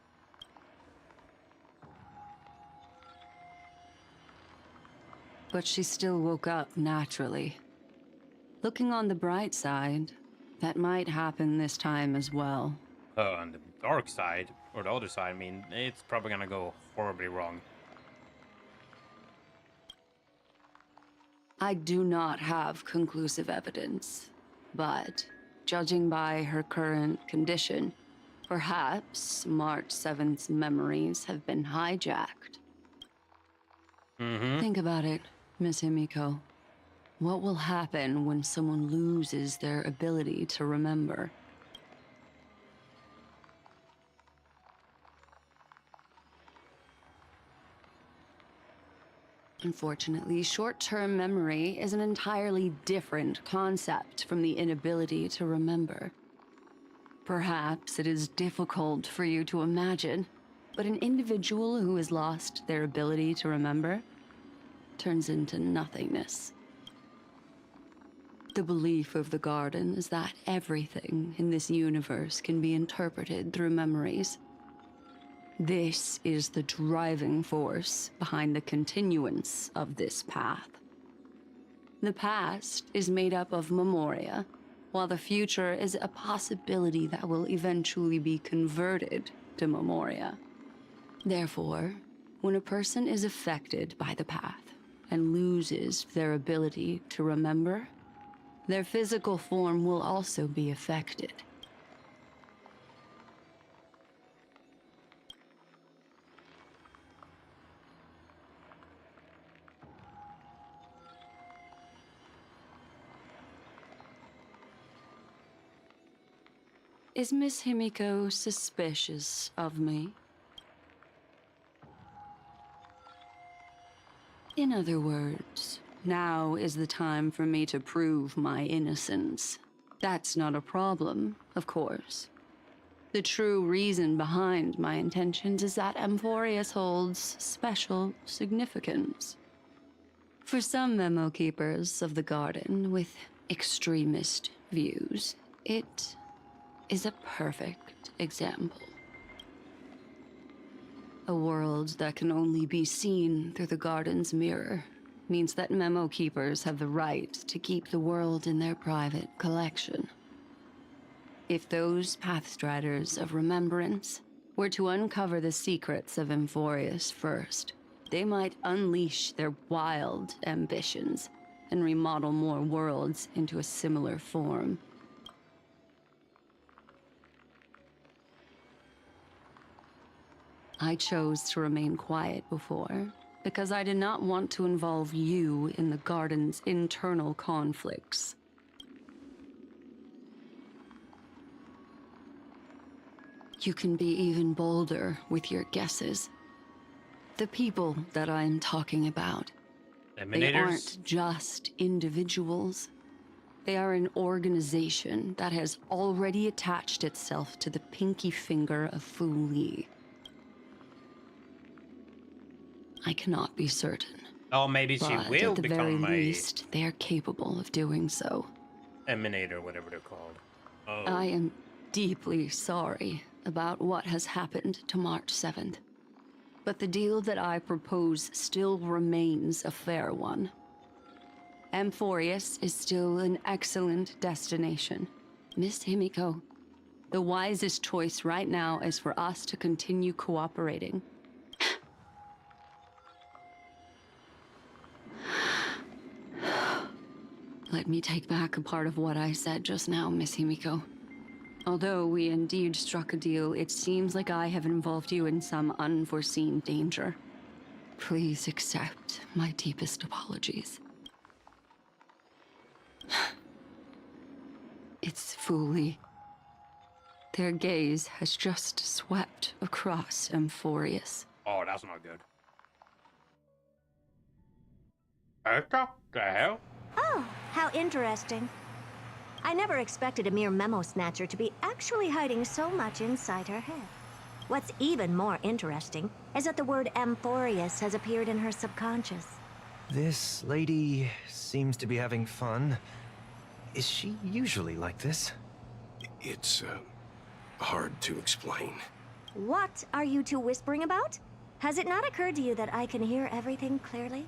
But she still woke up naturally. Looking on the bright side, that might happen this time as well. On the dark side, or the other side, I mean, it's probably gonna go horribly wrong. I do not have conclusive evidence, but judging by her current condition, perhaps March 7th's memories have been hijacked. Think about it, Miss Himiko. What will happen when someone loses their ability to remember? Unfortunately, short-term memory is an entirely different concept from the inability to remember. Perhaps it is difficult for you to imagine, but an individual who has lost their ability to remember turns into nothingness. The belief of the Garden is that everything in this universe can be interpreted through memories. This is the driving force behind the continuance of this path. The past is made up of memoria, while the future is a possibility that will eventually be converted to memoria. Therefore, when a person is affected by the path and loses their ability to remember, their physical form will also be affected. Is Miss Himiko suspicious of me? In other words, now is the time for me to prove my innocence. That's not a problem, of course. The true reason behind my intentions is that Amphorius holds special significance. For some memo keepers of the garden with extremist views, it is a perfect example. A world that can only be seen through the garden's mirror means that memo keepers have the right to keep the world in their private collection. If those Pathstriders of Remembrance were to uncover the secrets of Amphorius first, they might unleash their wild ambitions and remodel more worlds into a similar form. I chose to remain quiet before, because I did not want to involve you in the garden's internal conflicts. You can be even bolder with your guesses. The people that I'm talking about, they aren't just individuals. They are an organization that has already attached itself to the pinky finger of Fu Li. I cannot be certain. Oh, maybe she but will at the become very least, they are capable of doing so. Emanator, whatever they're called. Oh. I am deeply sorry about what has happened to March 7th. But the deal that I propose still remains a fair one. Amphorius is still an excellent destination. Miss Himiko, the wisest choice right now is for us to continue cooperating. Let me take back a part of what I said just now, Miss Himiko. Although we indeed struck a deal, it seems like I have involved you in some unforeseen danger. Please accept my deepest apologies. It's Fu Li. Their gaze has just swept across Amphorius. Oh, that's not good. What the hell? Oh, how interesting. I never expected a mere memo snatcher to be actually hiding so much inside her head. What's even more interesting is that the word Amphorius has appeared in her subconscious. This lady seems to be having fun. Is she usually like this? It's, hard to explain. What are you two whispering about? Has it not occurred to you that I can hear everything clearly?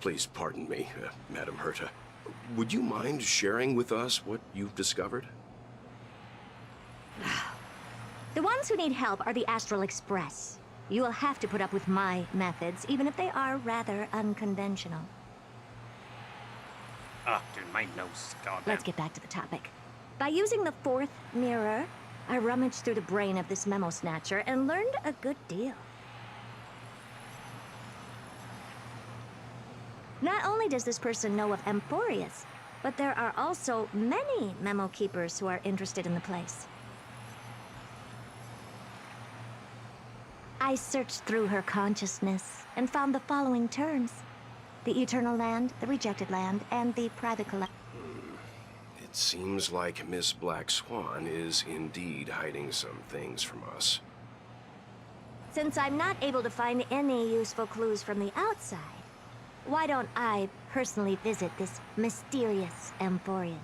Please pardon me, Madam Herta. Would you mind sharing with us what you've discovered? The ones who need help are the Astral Express. You will have to put up with my methods, even if they are rather unconventional. Ah, dude, my nose. Goddamn. Let's get back to the topic. By using the fourth mirror, I rummaged through the brain of this memo snatcher and learned a good deal. Not only does this person know of Amphorius, but there are also many memo keepers who are interested in the place. I searched through her consciousness and found the following terms: the Eternal Land, the Rejected Land, and the Private Collection. It seems like Miss Black Swan is indeed hiding some things from us. Since I'm not able to find any useful clues from the outside, why don't I personally visit this mysterious Amphorius?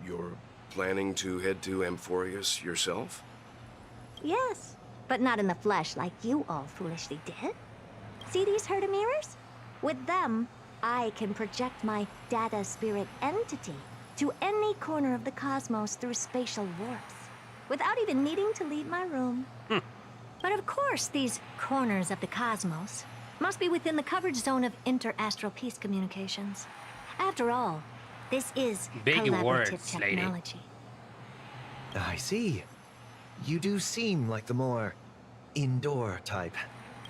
You're planning to head to Amphorius yourself? Yes. But not in the flesh like you all foolishly did. See these Herta mirrors? With them, I can project my data spirit entity to any corner of the cosmos through spatial warps, without even needing to leave my room. But of course, these corners of the cosmos must be within the coverage zone of inter-astral peace communications. After all, this is big collaborative words, technology. Lady. I see. You do seem like the more indoor type.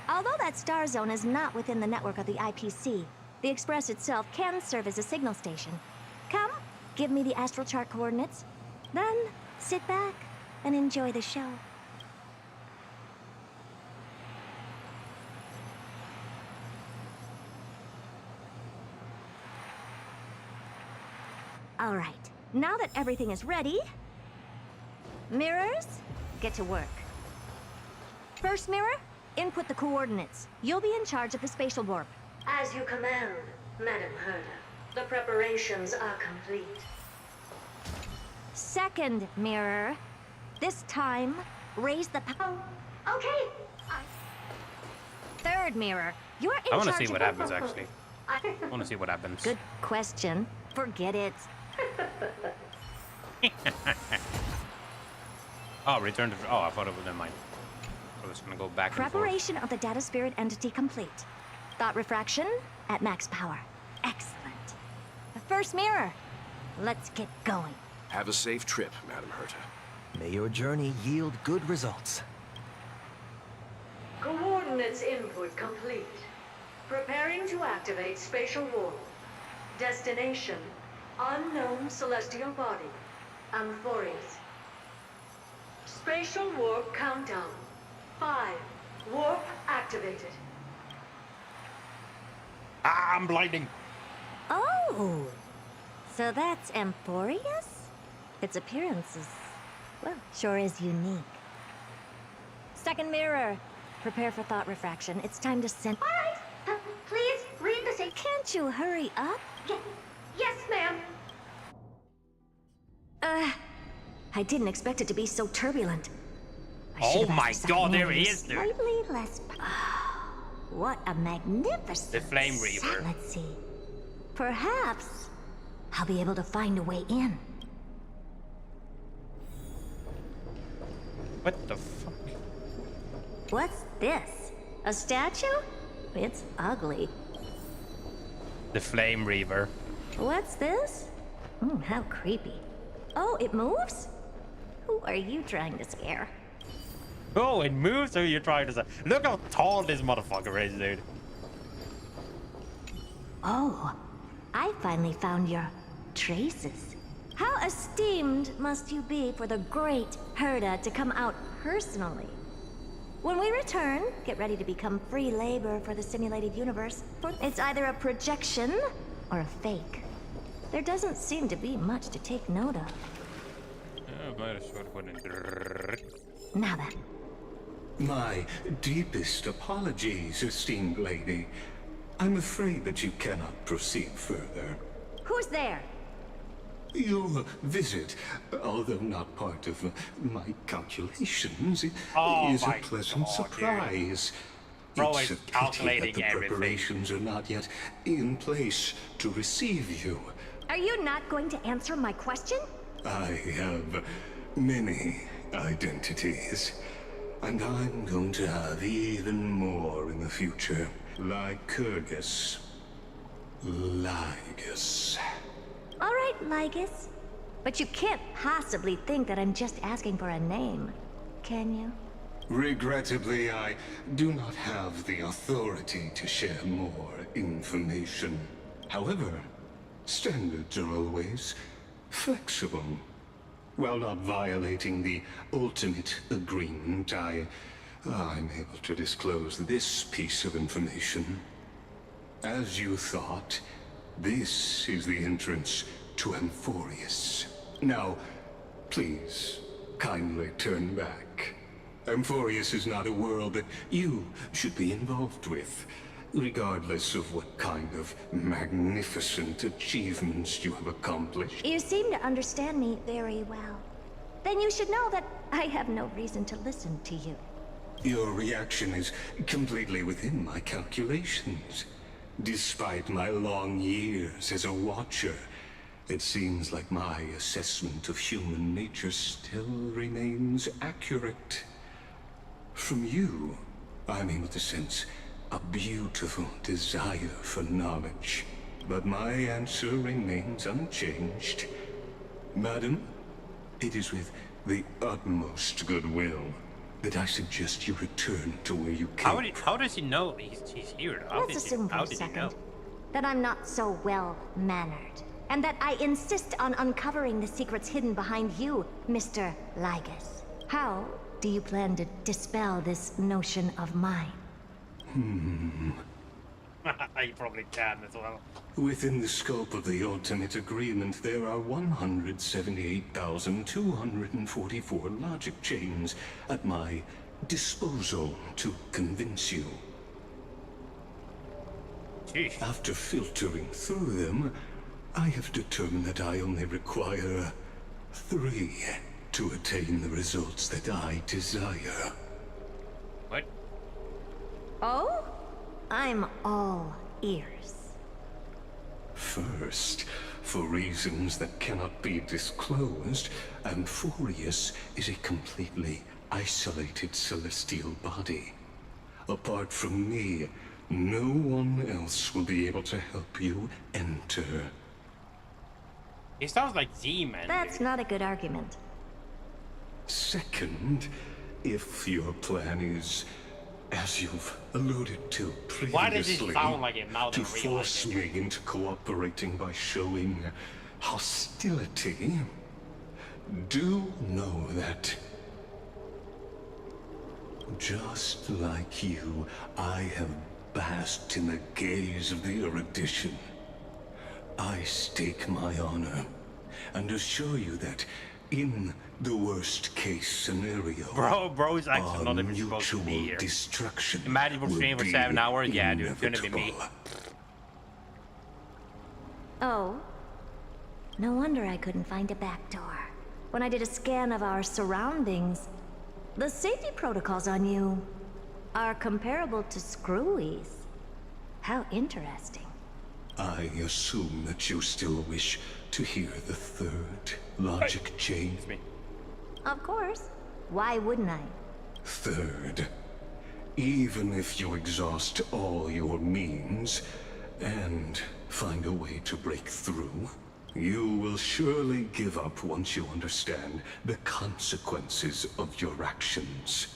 Although that star zone is not within the network of the IPC, the Express itself can serve as a signal station. Come, give me the astral chart coordinates, then sit back and enjoy the show. All right, now that everything is ready, mirrors, get to work. First mirror, input the coordinates. You'll be in charge of the spatial warp. As you command, Madam Herta. The preparations are complete. Second mirror, this time, raise the power. Okay. Third mirror, you're in charge. I want to see what happens, actually. I want to see what happens. Good question. Forget it. Oh, return to... Oh, I thought it was... Never mind. I was gonna go back and forth. Preparation of the data spirit entity complete. Thought refraction at max power. Excellent. The first mirror. Let's get going. Have a safe trip, Madam Herta. May your journey yield good results. Coordinates input complete. Preparing to activate spatial warp. Destination: unknown celestial body. Amphorius. Spatial warp countdown. 5. Warp activated. Ah, I'm blinding. Oh, so that's Amphorius? Its appearance is, well, sure is unique. Second mirror, prepare for thought refraction. It's time to send. All right, please read the same. Can't you hurry up? Yes, ma'am. I didn't expect it to be so turbulent. Oh my god, there he is, dude. Slightly less. What a magnificent. The Flame Reaver. Let's see. Perhaps I'll be able to find a way in. What the fuck? What's this? A statue? It's ugly. The Flame Reaver. What's this? How creepy. Oh, it moves? Who are you trying to scare? Oh, it moves? Who you're trying to say? Look how tall this motherfucker is, dude. Oh, I finally found your traces. How esteemed must you be for the great Herta to come out personally? When we return, get ready to become free labor for the simulated universe. It's either a projection or a fake. There doesn't seem to be much to take note of. Now then. My deepest apologies, esteemed lady. I'm afraid that you cannot proceed further. Who's there? Your visit, although not part of my calculations, Oh is a my pleasant God, surprise. Bro It's is a pity that calculating the everything. preparations are not yet in place to receive you. Are you not going to answer my question? I have many identities, and I'm going to have even more in the future. Lycurgus. Lygus. All right, Lygus. But you can't possibly think that I'm just asking for a name, can you? Regrettably, I do not have the authority to share more information. However, standards are always flexible. While not violating the ultimate agreement, I'm able to disclose this piece of information. As you thought, this is the entrance to Amphorius. Now, please, kindly turn back. Amphorius is not a world that you should be involved with, regardless of what kind of magnificent achievements you have accomplished. You seem to understand me very well. Then you should know that I have no reason to listen to you. Your reaction is completely within my calculations. Despite my long years as a watcher, it seems like my assessment of human nature still remains accurate. From you, I'm able to sense a beautiful desire for knowledge. But my answer remains unchanged. Madam, it is with the utmost goodwill that I suggest you return to where you came. How does he know he's here? Let's assume for a second that I'm not so well-mannered, and that I insist on uncovering the secrets hidden behind you, Mr. Lygus. How do you plan to dispel this notion of mine? You probably can as well. Within the scope of the ultimate agreement, there are 178,244 logic chains at my disposal to convince you. Jeez. After filtering through them, I have determined that I only require 3 to attain the results that I desire. What? Oh? I'm all ears. First, for reasons that cannot be disclosed, Amphorius is a completely isolated celestial body. Apart from me, no one else will be able to help you enter. He sounds like Z-Man. That's not a good argument. Second, if your plan is, as you've alluded to previously, Why does it sound like it now? to force me into cooperating by showing hostility, do know that, just like you, I have basked in the gaze of the erudition. I stake my honor and assure you that in the worst case scenario, bro's actually not even supposed to be here. Destruction. Imagine we're streaming for 7 hours. Yeah, dude, it's gonna be me. Oh. No wonder I couldn't find a back door. When I did a scan of our surroundings, the safety protocols on you are comparable to Screwy's. How interesting. I assume that you still wish to hear the 3rd logic chain. Of course. Why wouldn't I? 3rd, even if you exhaust all your means and find a way to break through, you will surely give up once you understand the consequences of your actions.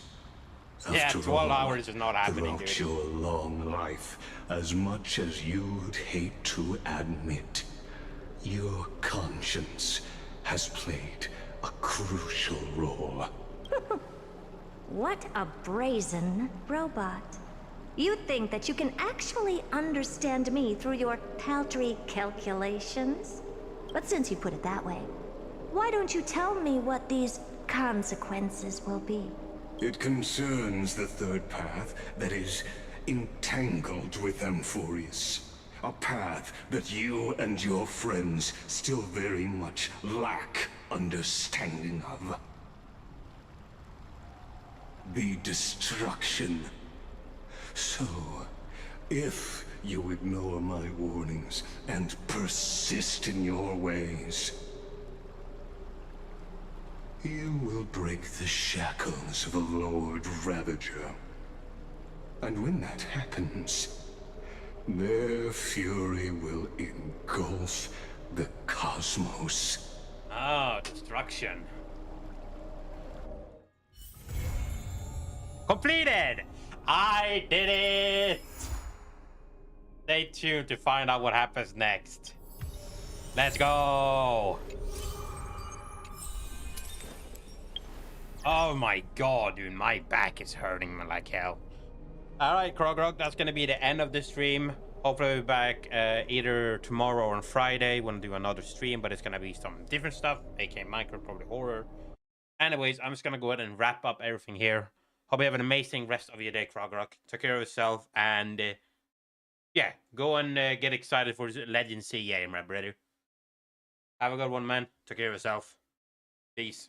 Yeah, After 12 all, hours is not happening, throughout dude. your long life, as much as you'd hate to admit, your conscience has played a crucial role. What a brazen robot. You think that you can actually understand me through your paltry calculations? But since you put it that way, why don't you tell me what these consequences will be? It concerns the 3rd path that is entangled with Amphorius. A path that you and your friends still very much lack understanding of. The destruction. So, if you ignore my warnings and persist in your ways, you will break the shackles of a Lord Ravager. And when that happens, their fury will engulf the cosmos. Oh, destruction. Completed! I did it! Stay tuned to find out what happens next. Let's go! Oh my god, dude, my back is hurting me like hell. Alright, Krogrok, that's gonna be the end of the stream. Hopefully we'll be back either tomorrow or on Friday. We'll do another stream, but it's gonna be some different stuff, aka Minecraft, probably horror. Anyways, I'm just gonna go ahead and wrap up everything here. Hope you have an amazing rest of your day, Krogrok. Take care of yourself, and yeah, go and get excited for Legend CA, my brother. Have a good one, man. Take care of yourself. Peace.